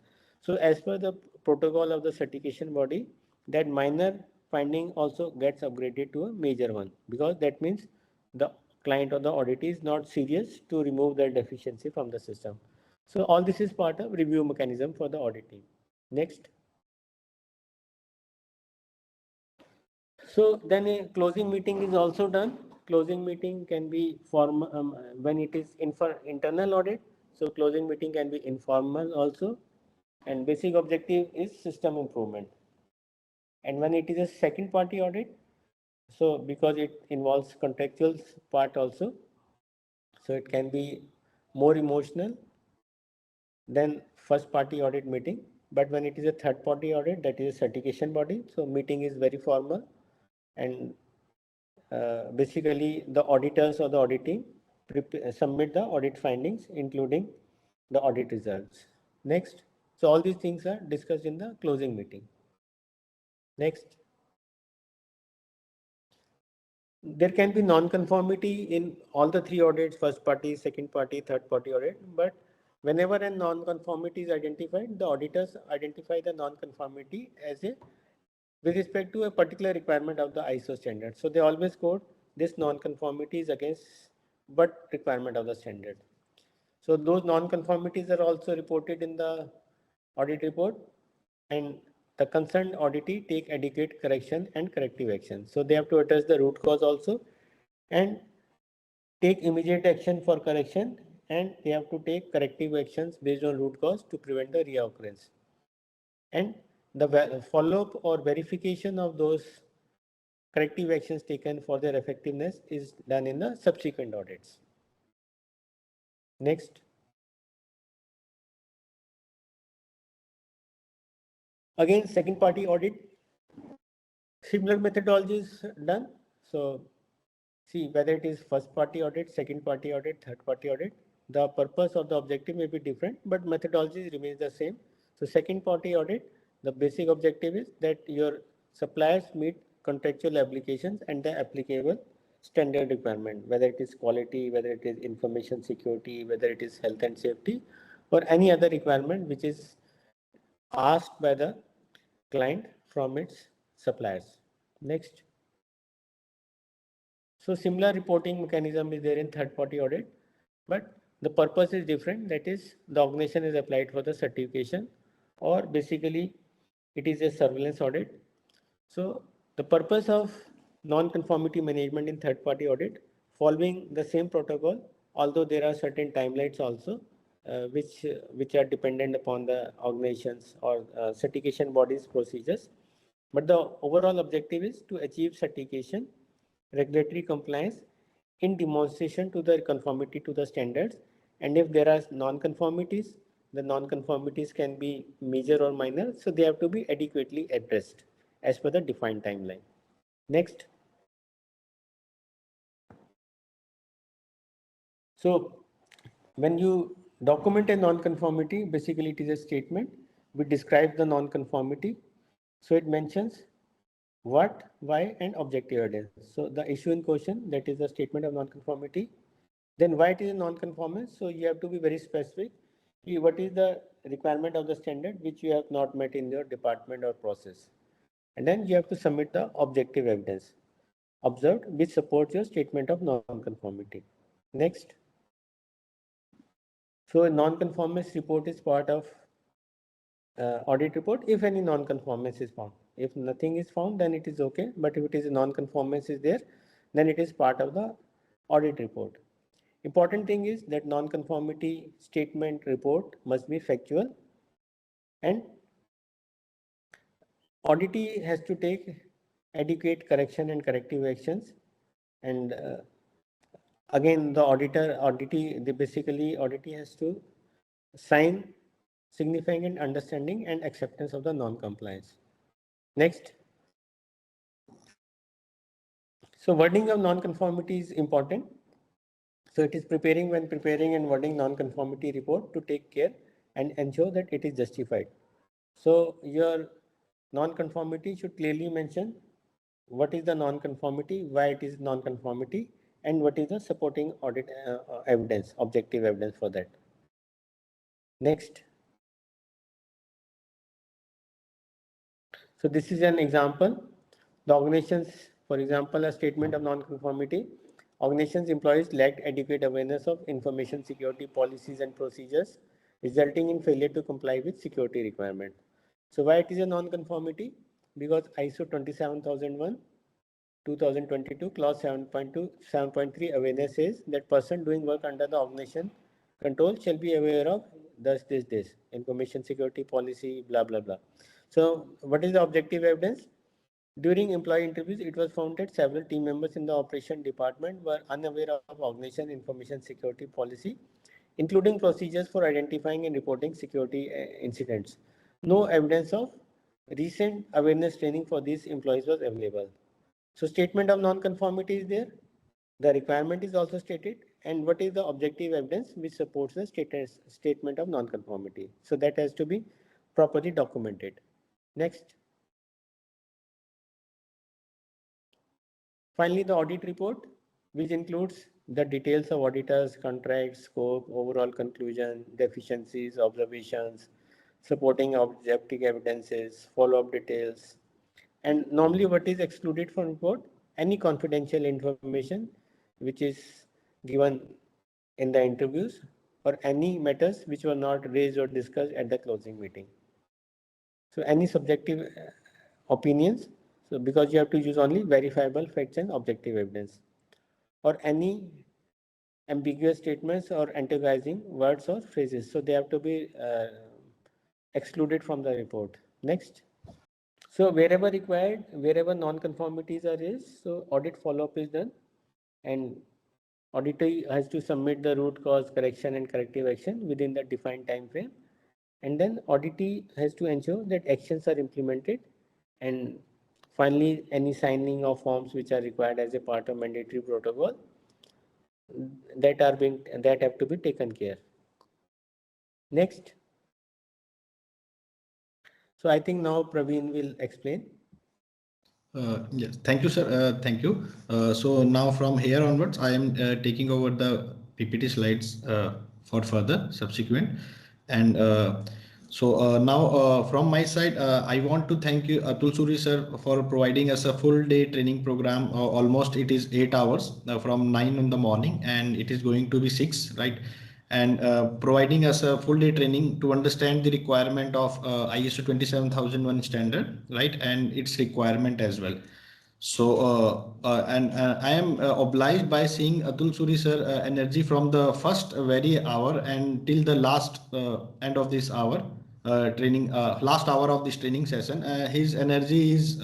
So as per the protocol of the certification body, that minor finding also gets upgraded to a major one, because that means the client or the auditee is not serious to remove the deficiency from the system. So all this is part of review mechanism for the auditing. Next. So then a closing meeting is also done. Closing meeting can be when it is internal audit. So closing meeting can be informal also. And basic objective is system improvement. And when it is a second party audit, so because it involves contractual part also, so it can be more emotional than first party audit meeting. But when it is a third party audit, that is a certification body, so meeting is very formal. And basically the auditors or the auditing submit the audit findings including the audit results. Next, so all these things are discussed in the closing meeting. Next, there can be non-conformity in all the three audits, first party, second party, third party audit, but whenever a non-conformity is identified, the auditors identify the non-conformity as a with respect to a particular requirement of the ISO standard. So they always quote this non-conformity is against but requirement of the standard. So those non-conformities are also reported in the audit report, and the concerned auditee take adequate correction and corrective action. So they have to address the root cause also and take immediate action for correction, and they have to take corrective actions based on root cause to prevent the reoccurrence. And the follow-up or verification of those corrective actions taken for their effectiveness is done in the subsequent audits. Next. Again, second party audit, similar methodologies done. So see whether it is first party audit, second party audit, third party audit, the purpose or the objective may be different, but methodology remains the same. So second party audit, the basic objective is that your suppliers meet contractual obligations and the applicable standard requirement, whether it is quality, whether it is information security, whether it is health and safety, or any other requirement which is asked by the client from its suppliers. Next. So similar reporting mechanism is there in third party audit, but the purpose is different. That is, the organization is applied for the certification, or basically it is a surveillance audit. So the purpose of non-conformity management in third party audit, following the same protocol, although there are certain timelines also which are dependent upon the organizations or certification bodies procedures, but the overall objective is to achieve certification, regulatory compliance in demonstration to the conformity to the standards. And if there are non-conformities, the non-conformities can be major or minor, so they have to be adequately addressed as per the defined timeline. Next. So when you document a non-conformity, basically it is a statement which describes the non-conformity. So it mentions what, why, and objective evidence. So the issue in question, that is the statement of non-conformity. Then why it is a non-conformance? So you have to be very specific. What is the requirement of the standard which you have not met in your department or process? And then you have to submit the objective evidence observed which supports your statement of non-conformity. Next. So a non-conformance report is part of audit report if any non-conformance is found. If nothing is found, then it is okay. But if it is a non-conformance is there, then it is part of the audit report. Important thing is that non-conformity statement report must be factual, and auditee has to take adequate correction and corrective actions. And again, the auditee has to sign significant understanding and acceptance of the non-compliance. Next. So wording of non-conformity is important. So it is when preparing and wording non-conformity report to take care and ensure that it is justified. So your non-conformity should clearly mention what is the non-conformity, why it is non-conformity, and what is the supporting audit evidence, objective evidence for that. Next. So this is an example. The organizations, for example, a statement of non-conformity. Organizations employees lacked adequate awareness of information security policies and procedures, resulting in failure to comply with security requirement. So why it is a non-conformity? Because ISO 27001 2022 clause 7.2 7.3 awareness says that person doing work under the organization control shall be aware of this information security policy, blah blah blah. So what is the objective evidence? During employee interviews, it was found that several team members in the operation department were unaware of organization information security policy, including procedures for identifying and reporting security incidents. No evidence of recent awareness training for these employees was available. So statement of non-conformity is there. The requirement is also stated. And what is the objective evidence which supports the statement of non-conformity? So that has to be properly documented. Next. Finally, the audit report, which includes the details of auditors, contracts, scope, overall conclusion, deficiencies, observations, supporting objective evidences, follow-up details. And normally what is excluded from report? Any confidential information which is given in the interviews or any matters which were not raised or discussed at the closing meeting. So any subjective opinions, so because you have to use only verifiable facts and objective evidence, or any ambiguous statements or antagonizing words or phrases. So they have to be excluded from the report. Next. So wherever required, wherever non-conformities are raised, so audit follow-up is done, and auditor has to submit the root cause correction and corrective action within the defined time frame. And then auditee has to ensure that actions are implemented, and finally any signing of forms which are required as a part of mandatory protocol that have to be taken care. Next. So I think now Praveen will explain. Yes, thank you, sir. Thank you. So now from here onwards, I am taking over the PPT slides for further subsequent. And now from my side, I want to thank you, Atul Suri sir, for providing us a full day training program. Almost it is 8 hours from 9 in the morning, and it is going to be 6, right? And providing us a full day training to understand the requirement of ISO 27001 standard, right, and its requirement as well. So I am obliged by seeing Atul Suri sir energy from the first very hour and till the last end of this hour training, last hour of this training session. His energy is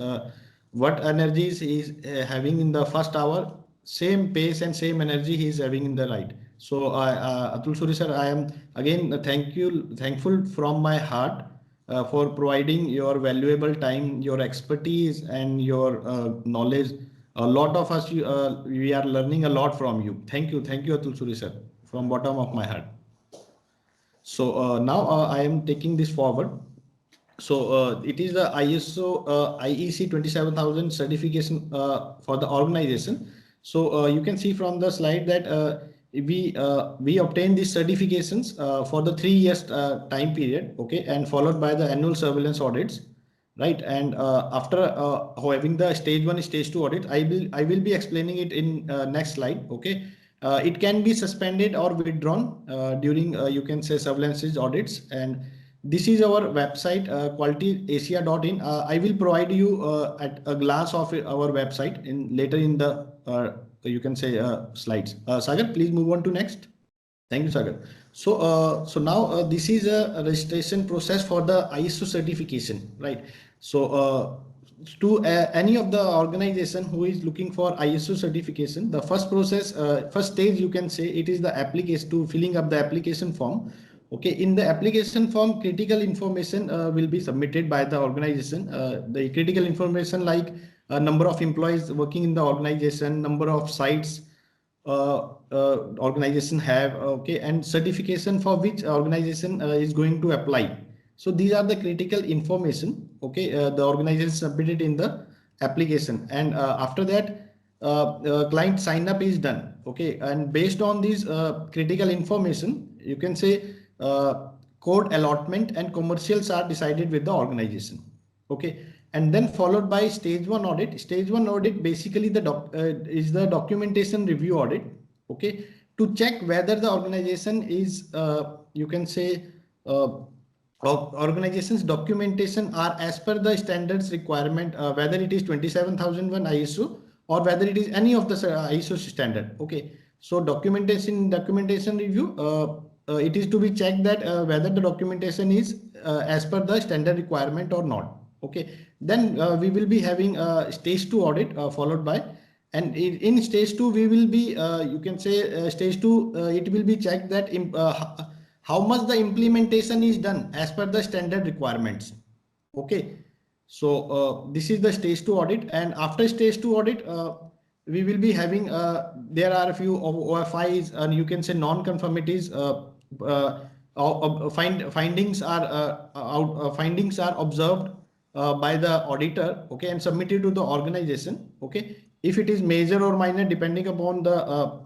what energies he is having in the first hour, same pace and same energy he is having in the right. So Atul Suri sir, I am again thankful from my heart for providing your valuable time, your expertise, and your knowledge. A lot of us, we are learning a lot from you. Thank you, Atul Suri sir, from bottom of my heart. So now I am taking this forward. So it is the ISO IEC 27000 certification for the organization. So you can see from the slide that we obtain these certifications for the 3 years time period, okay, and followed by the annual surveillance audits, right? And after having the stage 1, stage 2 audit, I will be explaining it in next slide. Okay, it can be suspended or withdrawn during you can say surveillance audits, and this is our website qualityasia.in. I will provide you at a glance of our website in later in the you can say slides. Sagar, please move on to next. Thank you, Sagar. So now this is a registration process for the ISO certification, right? So to any of the organization who is looking for ISO certification, the first process, first stage, you can say it is the application to filling up the application form. Okay, in the application form, critical information will be submitted by the organization. The critical information like number of employees working in the organization, number of sites organization have, okay, and certification for which organization is going to apply. So these are the critical information, okay, the organization submitted in the application, and after that client sign up is done, okay, and based on these critical information, you can say code allotment and commercials are decided with the organization, okay, and then followed by stage 1 audit. Stage 1 audit basically is the documentation review audit, okay, to check whether the organization is you can say organization's documentation are as per the standards requirement, whether it is 27001 ISO or whether it is any of the ISO standard, okay. So documentation review, it is to be checked that whether the documentation is as per the standard requirement or not, okay. Then we will be having stage 2 audit followed by, and in stage 2 we will be you can say stage 2 it will be checked that how much the implementation is done as per the standard requirements, okay. So this is the stage 2 audit, and after stage 2 audit we will be having there are a few OFIs and you can say non-conformities, findings are observed by the auditor, okay, and submitted to the organization, okay. If it is major or minor depending upon the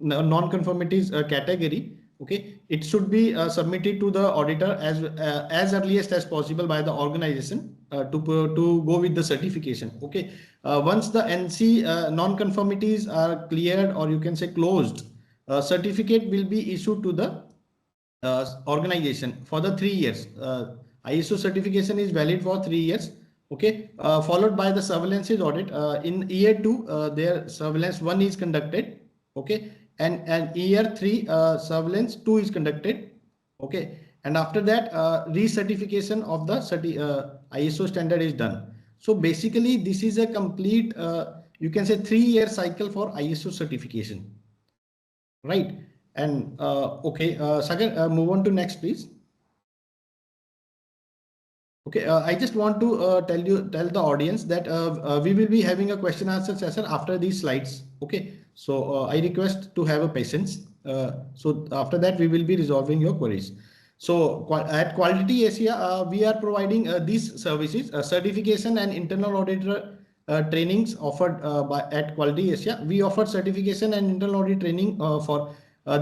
non-conformities category, okay, it should be submitted to the auditor as earliest as possible by the organization to go with the certification, okay. Once the NC non-conformities are cleared or you can say closed, certificate will be issued to the organization for the 3 years. ISO certification is valid for 3 years, okay, followed by the surveillance audit. In year 2 their surveillance 1 is conducted, okay, and year 3 surveillance 2 is conducted, okay, and after that recertification of the ISO standard is done. So basically this is a complete you can say 3-year cycle for ISO certification, right? And okay, Sagar, move on to next please. Okay, I just want to tell the audience that we will be having a question answer session after these slides, okay. So I request to have a patience. So after that we will be resolving your queries. So at Quality Asia, we are providing these services, certification and internal auditor trainings offered at Quality Asia. We offer certification and internal audit training for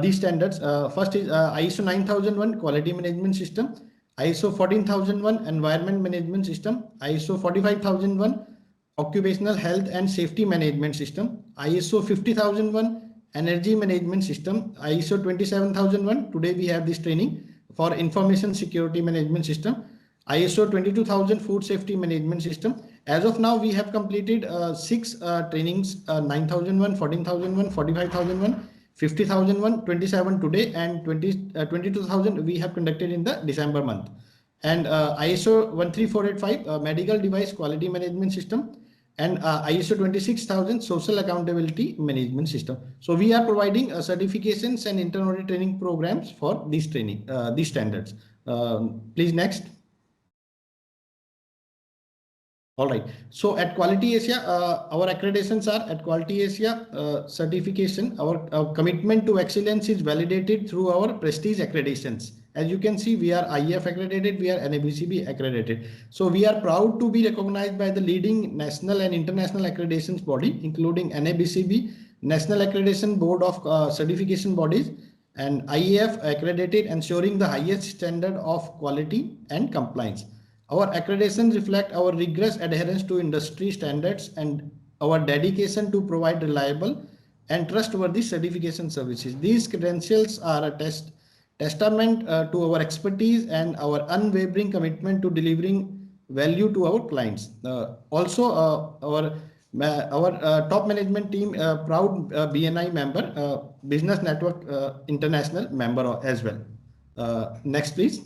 these standards. First is ISO 9001 Quality Management System, ISO 14001 Environment Management System, ISO 45001 Occupational Health and Safety Management System, ISO 50001 Energy Management System, ISO 27001. Today we have this training for Information Security Management System, ISO 22000 Food Safety Management System. As of now, we have completed 6 trainings: 9001, 14001, 45001, 50001, 27 today, and 22,000 we have conducted in the December month. And ISO 13485 Medical Device Quality Management System, and ISO 26,000 Social Accountability Management System. So we are providing certifications and internal audit training programs for these these standards. Please next. All right. So at Quality Asia, our accreditations are at Quality Asia certification. Our commitment to excellence is validated through our prestige accreditations. As you can see, we are IF accredited, we are NABCB accredited. So we are proud to be recognized by the leading national and international accreditations body, including NABCB, National Accreditation Board of Certification Bodies, and IAF accredited, ensuring the highest standard of quality and compliance. Our accreditations reflect our rigorous adherence to industry standards and our dedication to provide reliable and trustworthy certification services. These credentials are a testament to our expertise and our unwavering commitment to delivering value to our clients. Our top management team, proud BNI member, Business Network International member as well. Next, please.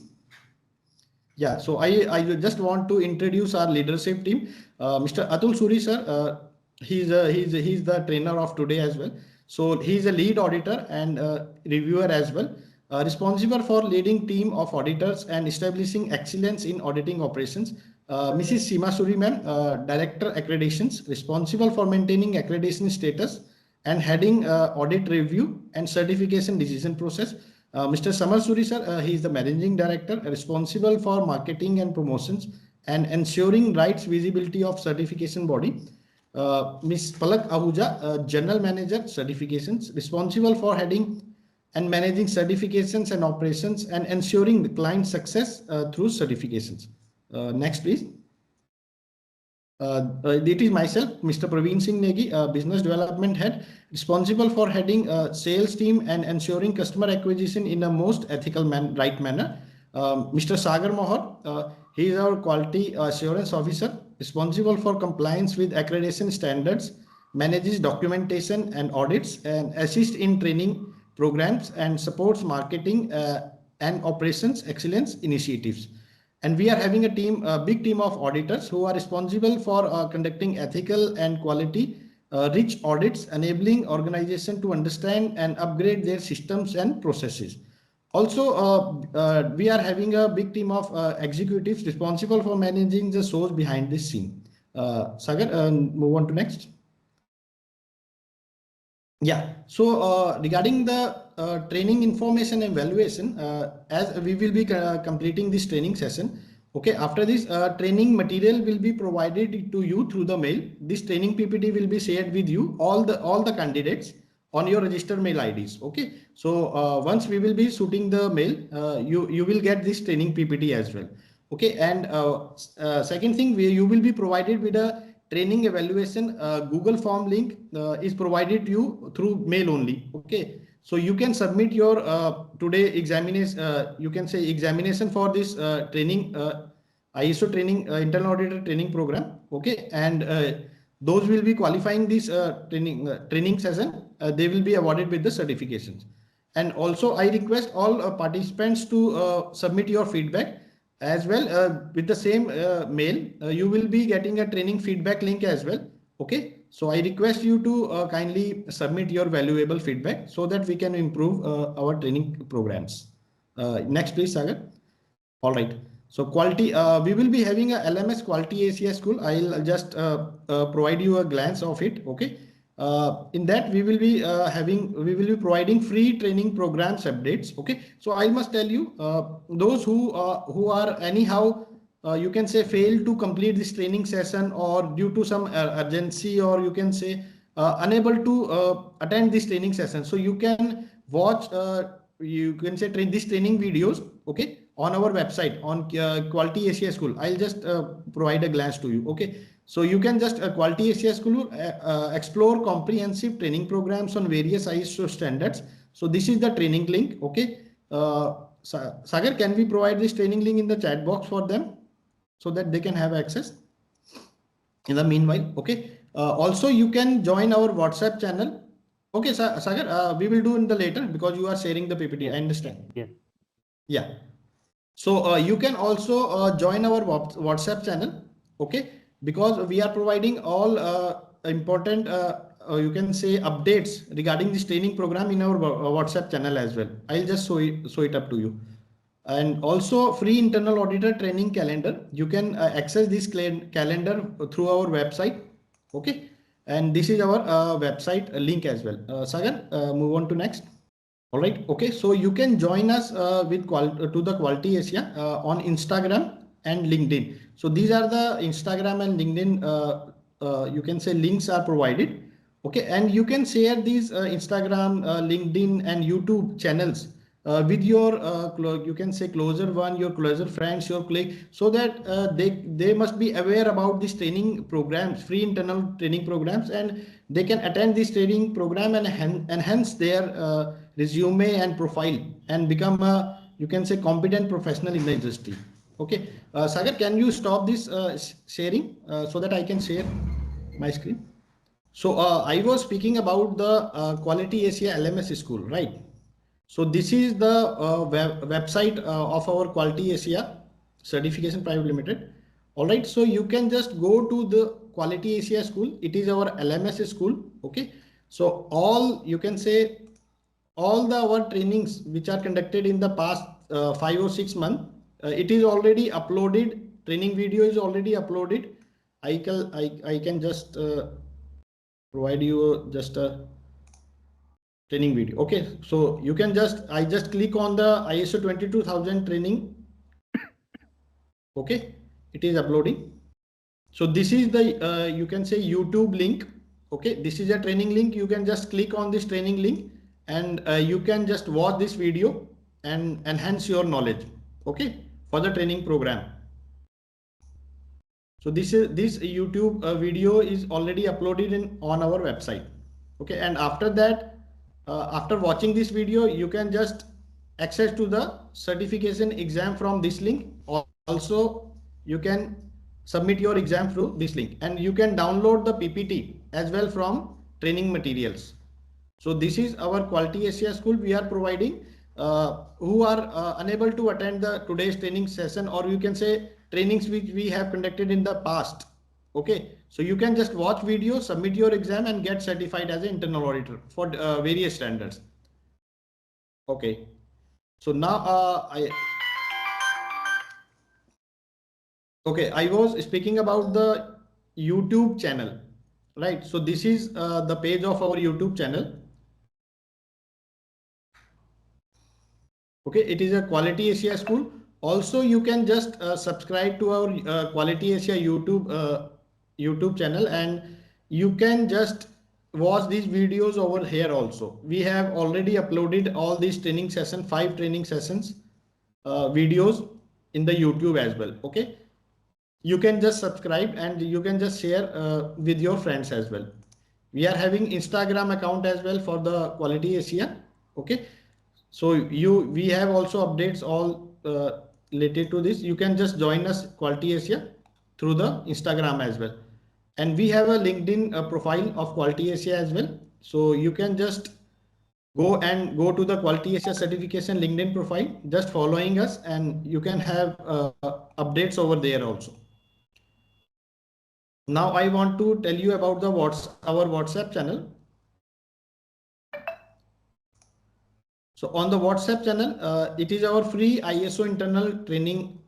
Yeah, so I just want to introduce our leadership team. Mr. Atul Suri, sir, he's the trainer of today as well. So he's a lead auditor and reviewer as well, responsible for leading team of auditors and establishing excellence in auditing operations. Mrs. Seema Suri, ma'am, Director Accreditations, responsible for maintaining accreditation status and heading audit review and certification decision process. Mr. Samar Suri, sir, he is the Managing Director, responsible for marketing and promotions and ensuring rights visibility of certification body. Ms. Palak Ahuja, General Manager, Certifications, responsible for heading and managing certifications and operations and ensuring the client success through certifications. Next, please. It is myself, Mr. Praveen Singh Negi, Business Development Head, responsible for heading sales team and ensuring customer acquisition in a most ethical right manner. Mr. Sagar Mohar, he is our Quality Assurance Officer, responsible for compliance with accreditation standards, manages documentation and audits, and assists in training programs and supports marketing and operations excellence initiatives. And we are having a big team of auditors who are responsible for conducting ethical and quality rich audits, enabling organizations to understand and upgrade their systems and processes. Also, we are having a big team of executives responsible for managing the source behind this scene. Sagar, move on to next. Yeah, so regarding the training information and evaluation, as we will be completing this training session, okay, after this training material will be provided to you through the mail. This training PPT will be shared with you, all the candidates on your registered mail IDs. Okay, so once we will be shooting the mail, you will get this training PPT as well. Okay, and second thing, you will be provided with a training evaluation Google form link is provided to you through mail only. Okay, so you can submit your today examination, you can say examination for this training ISO training internal auditor training program. Okay, and those will be qualifying this training session, they will be awarded with the certifications. And also I request all participants to submit your feedback as well. With the same mail, you will be getting a training feedback link as well. Okay, so I request you to kindly submit your valuable feedback so that we can improve our training programs. Next, please, Sagar. All right. So quality, we will be having a LMS Quality ACS school. I'll just provide you a glance of it. Okay. In that we will be providing free training programs updates. Okay, so I must tell you, those who are anyhow you can say failed to complete this training session or due to some urgency, or you can say unable to attend this training session, so you can watch you can say these training videos, okay, on our website on Quality ACS school. I'll just provide a glance to you. Okay, so you can just Quality ACS school explore comprehensive training programs on various ISO standards. So this is the training link. Okay, Sagar, can we provide this training link in the chat box for them so that they can have access in the meanwhile? Okay, also you can join our WhatsApp channel. Okay, Sagar, we will do in the later because you are sharing the PPT. I understand. Yes. Yeah. So you can also join our WhatsApp channel. Okay, because we are providing all important you can say updates regarding this training program in our WhatsApp channel as well. I'll just show it up to you. And also free internal auditor training calendar. You can access this calendar through our website. Okay, and this is our website link as well. Sagar, move on to next. All right. Okay. So you can join us with to the Quality Asia on Instagram and LinkedIn. So these are the Instagram and LinkedIn, you can say links are provided. Okay. And you can share these Instagram, LinkedIn and YouTube channels with your you can say closer one, your closer friends, your colleague, so that they must be aware about these training programs, free internal training programs, and they can attend this training program and enhance their resume and profile and become a, you can say, competent professional in the industry. Okay, Sagar, can you stop this sharing so that I can share my screen? So I was speaking about the Quality Asia LMS school, right? So this is the website of our Quality Asia Certification Private Limited. All right, so you can just go to the Quality Asia school. It is our LMS school. Okay, so all, you can say, all the our trainings which are conducted in the past 5 or 6 months, it is already uploaded. Training video is already uploaded. I can just provide you just a training video. Okay, so you can just, I just click on the ISO 22000 training. Okay, it is uploading. So this is the you can say YouTube link. Okay, this is a training link. You can just click on this training link and you can just watch this video and enhance your knowledge. Okay, for the training program. So this YouTube video is already uploaded on our website. Okay, and after that, after watching this video, you can just access to the certification exam from this link. Also, you can submit your exam through this link, and you can download the PPT as well from training materials. So this is our Quality Asia school. We are providing who are unable to attend the today's training session, or you can say trainings which we have conducted in the past. Okay, so you can just watch video, submit your exam, and get certified as an internal auditor for various standards. Okay, so now I was speaking about the YouTube channel, right? So this is the page of our YouTube channel. Okay, it is a Quality Asia school. Also, you can just subscribe to our Quality Asia YouTube channel, and you can just watch these videos over here also. We have already uploaded all these training sessions, 5 training sessions videos in the YouTube as well. Okay, you can just subscribe and you can just share with your friends as well. We are having Instagram account as well for the Quality Asia. Okay, so we have also updates all related to this. You can just join us Quality Asia through the Instagram as well, and we have a LinkedIn profile of Quality Asia as well. So you can just go to the Quality Asia certification LinkedIn profile, just following us, and you can have updates over there also. Now I want to tell you about our WhatsApp channel. So on the WhatsApp channel, it is our free ISO internal training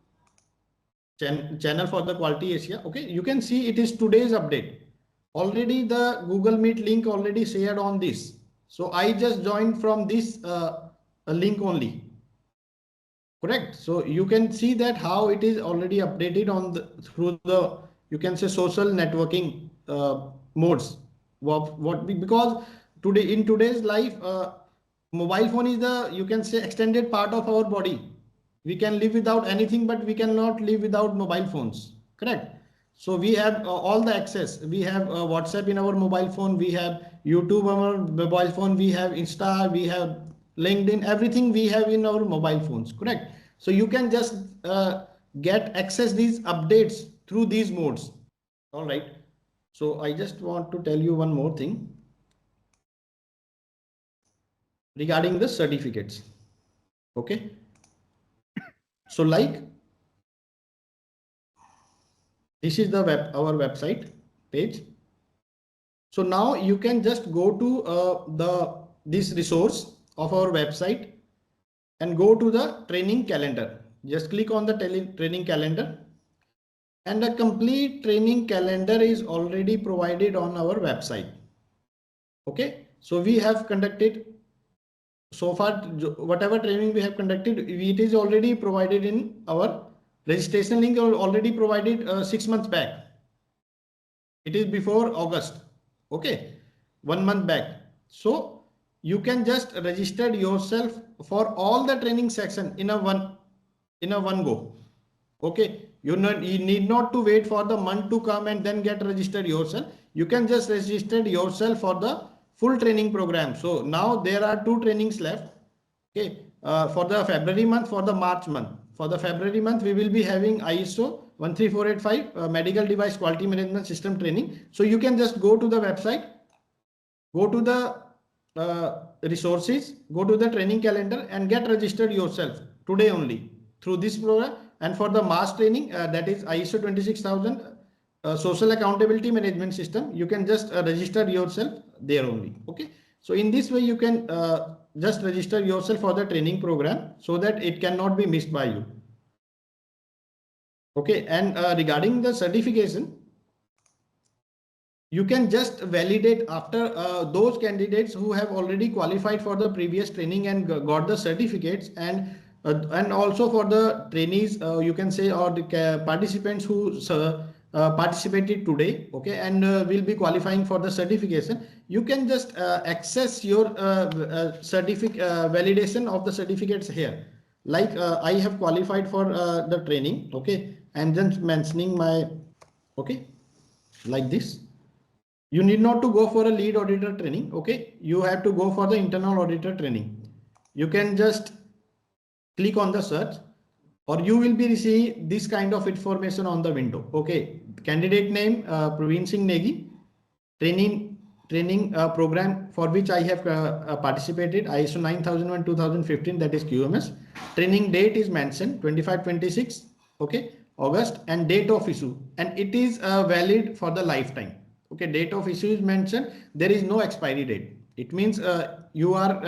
channel for the Quality Asia. Okay, you can see it is today's update. Already the Google Meet link already shared on this. So I just joined from this link only. Correct. So you can see that how it is already updated on through the, you can say, social networking modes. Because today, in today's life, mobile phone is the, you can say, extended part of our body. We can live without anything, but we cannot live without mobile phones. Correct. So we have all the access. We have WhatsApp in our mobile phone. We have YouTube on our mobile phone. We have Insta. We have LinkedIn. Everything we have in our mobile phones. Correct. So you can just get access these updates through these modes. All right. So I just want to tell you one more thing regarding the certificates. Okay. So like, this is the our website page. So now you can just go to this resource of our website and go to the training calendar. Just click on the training calendar, and a complete training calendar is already provided on our website. Okay, so we have conducted so far whatever training we have conducted, it is already provided in our registration link, already provided 6 months back. It is before August. Okay, 1 month back. So you can just register yourself for all the training section in a one go. Okay, you need not to wait for the month to come and then get registered yourself. You can just register yourself for the full training program. So now there are 2 trainings left. Okay, for the February month, for the March month. For the February month, we will be having ISO 13485 medical device quality management system training. So you can just go to the website, go to the resources, go to the training calendar and get registered yourself today only through this program. And for the mass training, that is ISO 26000 social accountability management system, you can just register yourself there only. Okay, so in this way you can just register yourself for the training program so that it cannot be missed by you. Okay, and regarding the certification, you can just validate after those candidates who have already qualified for the previous training and got the certificates, and also for the trainees, you can say, or the participants who participated today, okay, and will be qualifying for the certification. You can just access your certificate validation of the certificates here. Like I have qualified for the training, okay, I'm just mentioning my, okay, like this. You need not to go for a lead auditor training. Okay, you have to go for the internal auditor training. You can just click on the search, or you will be receiving this kind of information on the window. Okay, candidate name Praveen Singh Negi, training program for which I have participated, ISO 9001 2015, that is QMS. Training date is mentioned 25/26, okay, August, and date of issue, and it is valid for the lifetime. Okay, date of issue is mentioned, there is no expiry date. It means you are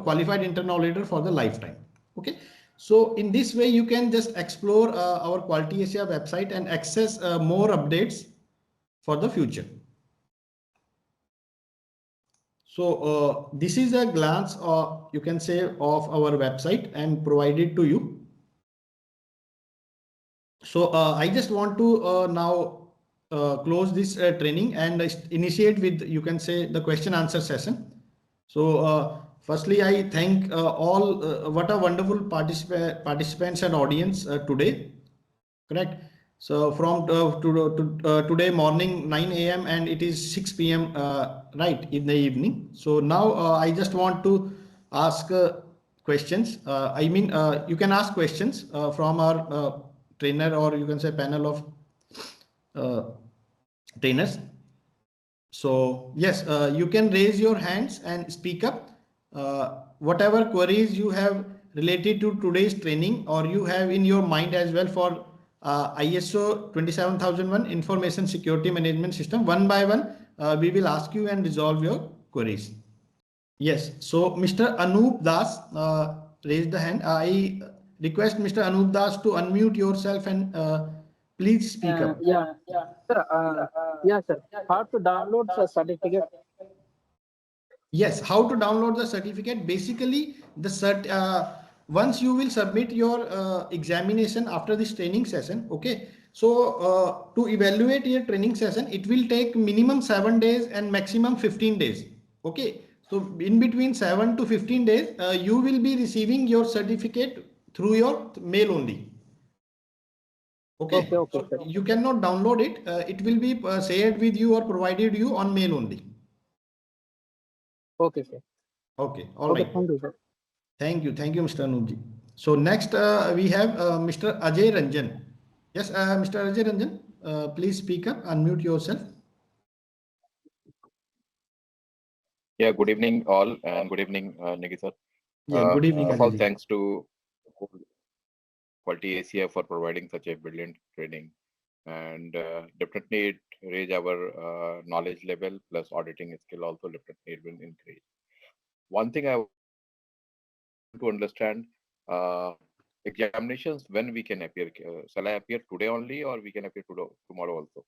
qualified internal auditor for the lifetime. Okay, so in this way you can just explore our Quality Asia website and access more updates for the future. So this is a glance, you can say, of our website and provided to you. So I just want to now close this training and initiate with, you can say, the question answer session. So firstly, I thank all, what a wonderful participants and audience today, correct? So from today morning 9 a.m. and it is 6 p.m. Right in the evening. So now I just want to ask questions. I mean, you can ask questions from our trainer, or you can say panel of trainers. So yes, you can raise your hands and speak up. Whatever queries you have related to today's training, or you have in your mind as well for ISO 27001 Information Security Management System, one by one, we will ask you and resolve your queries. Yes, so Mr. Anup Das raised the hand. I request Mr. Anup Das to unmute yourself and please speak up. Yeah, sir. Sir. How to download the certificate? Yes, how to download the certificate? Basically, the once you will submit your examination after this training session, okay. So to evaluate your training session, it will take minimum 7 days and maximum 15 days. Okay. So in between 7 to 15 days, you will be receiving your certificate through your mail only. Okay. So you cannot download it. It will be shared with you or provided you on mail only. Okay, sir. Okay. All right. Thank you, sir. Thank you, Mr. Anupji. So next we have Mr. Ajay Ranjan. Yes, Mr. Ajay Ranjan, please speak up, unmute yourself. Yeah, good evening all, and good evening, Negi sir. Yeah, good evening. First of all, thanks to Quality Asia for providing such a brilliant training, and definitely it raise our knowledge level, plus auditing skill also definitely will increase. One thing I want to understand, examinations, when we can appear. Shall I appear today only, or we can appear tomorrow also?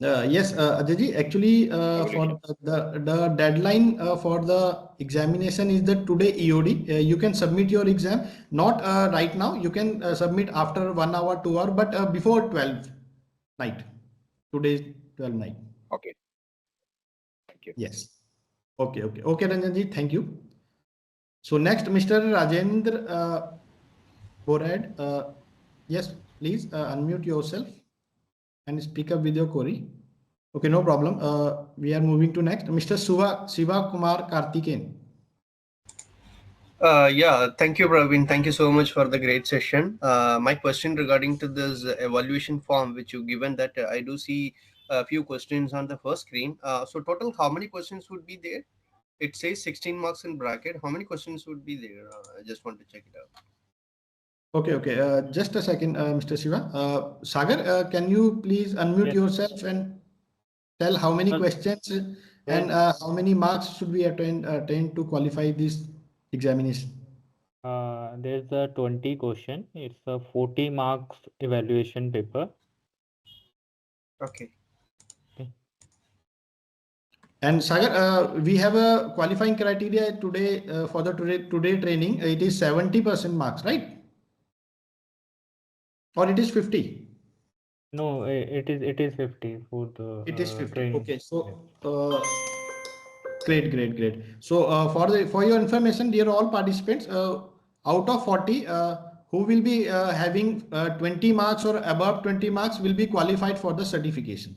Yes, Ajay, actually for the deadline for the examination is the today EOD. You can submit your exam, not right now. You can submit after 1 hour, 2 hour, but before 12 night. Today's 12 night. Okay. Thank you. Yes. Okay, Ranjanji, thank you. So next, Mr. Rajendra, go ahead. Yes, please unmute yourself and speak up with your query. Okay, no problem. We are moving to next. Mr. Siva Kumar Karthikeyan. Yeah, thank you, Praveen. Thank you so much for the great session. My question regarding to this evaluation form which you given, that I do see a few questions on the first screen. So total, how many questions would be there? It says 16 marks in bracket. How many questions would be there? I just want to check it out. Okay. Just a second, Mr. Siva. Sagar, can you please unmute yourself and tell how many questions and how many marks should we attain to qualify this examination? There's a 20 question. It's a 40 marks evaluation paper. Okay. And Sagar, we have a qualifying criteria today for the today training. It is 70% marks, right? Or it is 50? No, it is 50 for the It is 50. training. Okay, so great. So for your information, dear all participants, out of 40, who will be having 20 marks or above 20 marks will be qualified for the certification.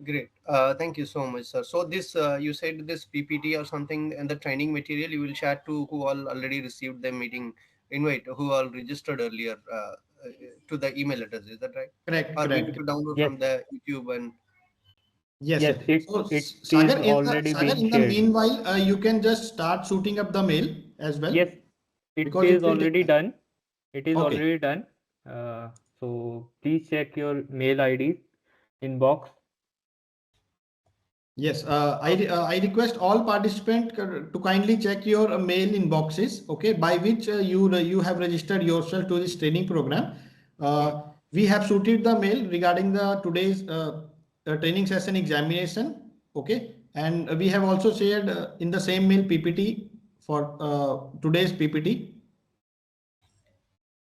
Great. Thank you so much, sir. So this, you said this PPT or something and the training material you will share to who all already received the meeting invite, who all registered earlier to the email address. Is that right? Correct. Or we need to download from the YouTube and. Yes. So Sagar, in the meanwhile, you can just start shooting up the mail as well. Yes, it is already done. It is already done. So please check your mail ID inbox. Yes, I request all participants to kindly check your mail inboxes, okay, by which you have registered yourself to this training program. We have shooted the mail regarding the today's training session examination, okay, and we have also shared in the same mail PPT for today's PPT.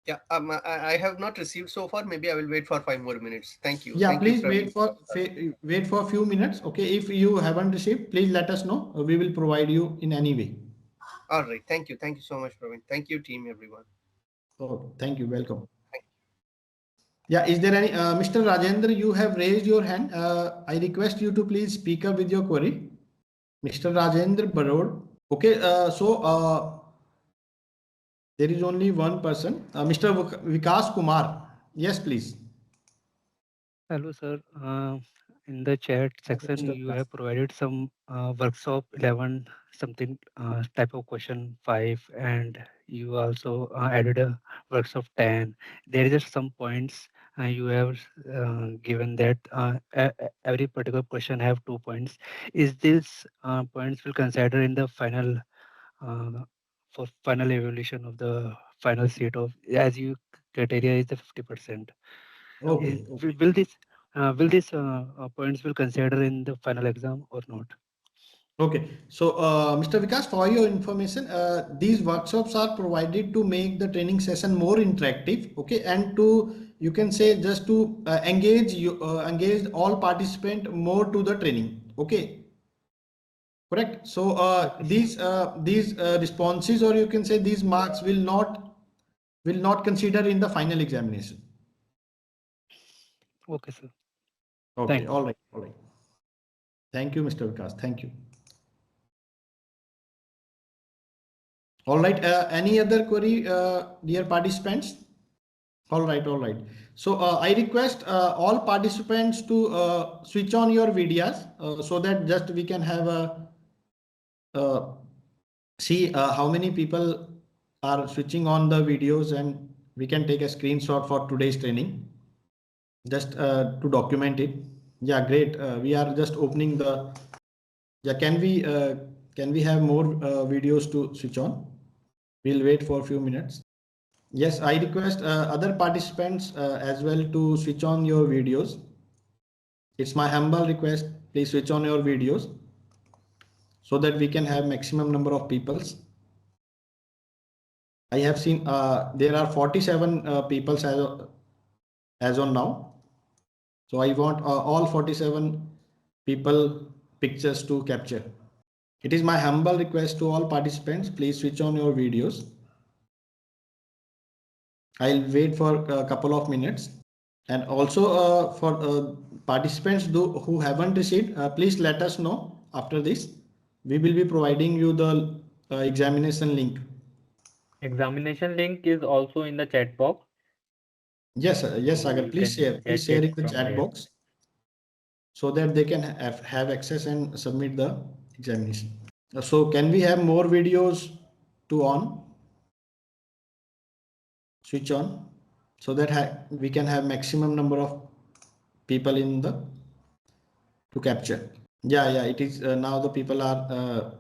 Yeah, I have not received so far. Maybe I will wait for 5 more minutes. Thank you. Yeah, Thank please you, wait for a few minutes. Okay, if you haven't received, please let us know. We will provide you in any way. All right. Thank you. Thank you so much, Praveen. Thank you, team, everyone. Oh, thank you. Welcome. Yeah, is there any, Mr. Rajendra, you have raised your hand. I request you to please speak up with your query. Mr. Rajendra Barod. Okay, there is only one person, Mr. Vikas Kumar. Yes, please. Hello, sir. In the chat section, you have provided some workshop 11 something type of question 5, and you also added a workshop 10. There is just some points you have given that every particular question have 2 points. Is this points will consider in the final for final evaluation of the final seat of, as you criteria is the 50%. Okay. Will this points will consider in the final exam or not? Okay, so Mr. Vikas, for your information, these workshops are provided to make the training session more interactive, okay, and to, you can say, just to engage all participants more to the training, okay, correct. So these responses, or you can say these marks will not consider in the final examination. Okay, sir. Okay, thanks. all right. Thank you, Mr. Vikas. Thank you. All right. Any other query, dear participants? All right. So I request all participants to switch on your videos so that just we can have a see how many people are switching on the videos, and we can take a screenshot for today's training just to document it. Yeah, great. We are just opening the. Yeah, can we have more videos to switch on? We'll wait for a few minutes. Yes, I request other participants as well to switch on your videos. It's my humble request. Please switch on your videos so that we can have maximum number of people. I have seen there are 47 people as on now. So I want all 47 people pictures to capture. It is my humble request to all participants, please switch on your videos. I'll wait for a couple of minutes. And also for participants who haven't received, please let us know after this. We will be providing you the examination link. Examination link is also in the chat box. Yes, yes, So Sagar, you please can share get in it the from chat there. box so that they can have access and submit the examination. So can we have more videos to on? Switch on so that we can have maximum number of people in the to capture. Yeah, it is now the people are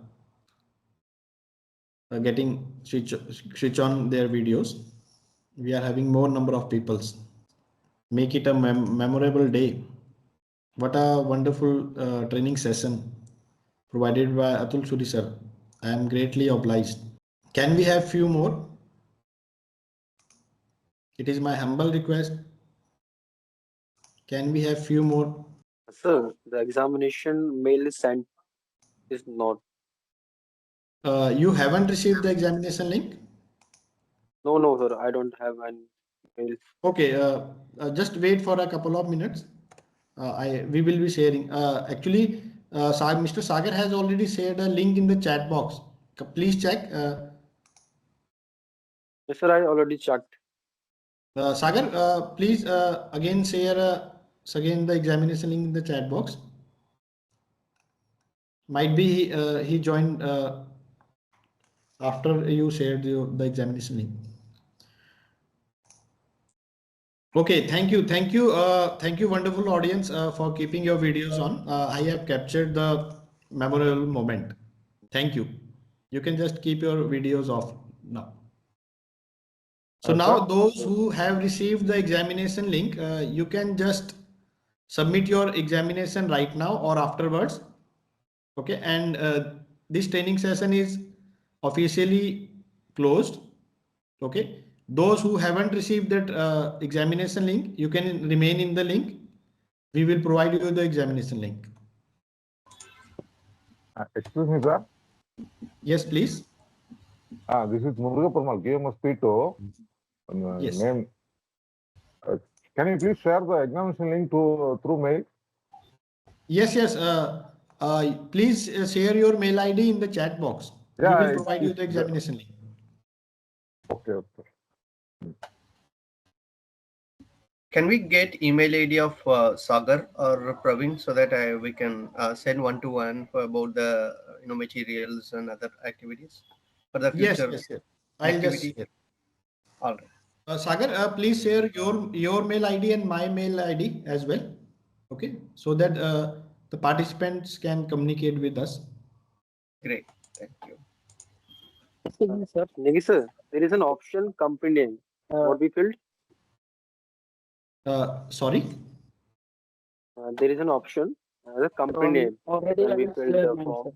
getting switch on their videos. We are having more number of peoples. Make it a memorable day. What a wonderful training session provided by Atul Suri sir. I am greatly obliged. Can we have few more? It is my humble request. Can we have few more? Sir, the examination mail is sent is not. You haven't received the examination link? No, sir. I don't have any mail. Okay, just wait for a couple of minutes. We will be sharing. Actually, Mr. Sagar has already shared a link in the chat box. Please check. Yes, sir. I already checked. Sagar, please again share again the examination link in the chat box. Might be he joined after you shared the examination link. Okay, thank you, wonderful audience, for keeping your videos on. I have captured the memorable moment. Thank you. You can just keep your videos off now. So now those who have received the examination link, you can just submit your examination right now or afterwards. Okay, and this training session is officially closed. Okay, those who haven't received that examination link, you can remain in the link. We will provide you the examination link. Excuse me, sir. Yes, please. This is Muruga Permal, KMS Pito. Yes. Name. Can you please share the examination link through mail? Yes. Please share your mail ID in the chat box. Yeah, we will provide you the examination link. Okay. Can we get email ID of Sagar or Praveen so that we can send one-to-one about the materials and other activities for the future activities? All right. Sagar, please share your mail ID and my mail ID as well. Okay, so that the participants can communicate with us. Great, thank you. Excuse me, sir. Negi sir, there is an option company name. What we filled? Sorry? There is an option the company name. Already when I we will filled share the mine, form.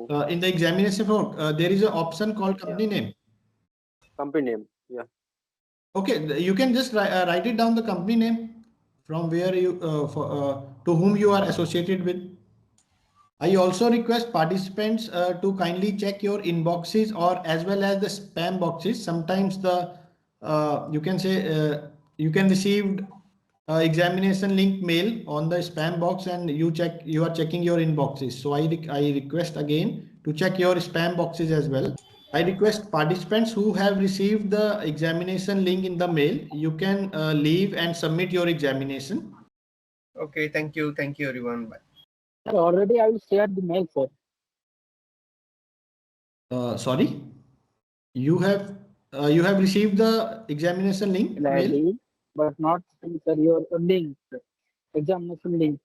sir. In the examination form, there is an option called company name. Company name, yeah. Okay, you can just write it down the company name from where you to whom you are associated with. I also request participants to kindly check your inboxes or as well as the spam boxes. Sometimes the you can say you can receive examination link mail on the spam box and you are checking your inboxes. So I request again to check your spam boxes as well. I request participants who have received the examination link in the mail, you can leave and submit your examination. Okay, thank you everyone. Bye. Sir, already I will share the mail, sir. Sorry, you have received the examination link mail, but not sir, your link, examination link.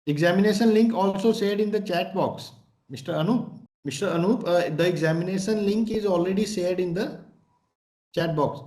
Examination link also shared in the chat box, Mr. Anup. Mr. Anup, the examination link is already shared in the chat box.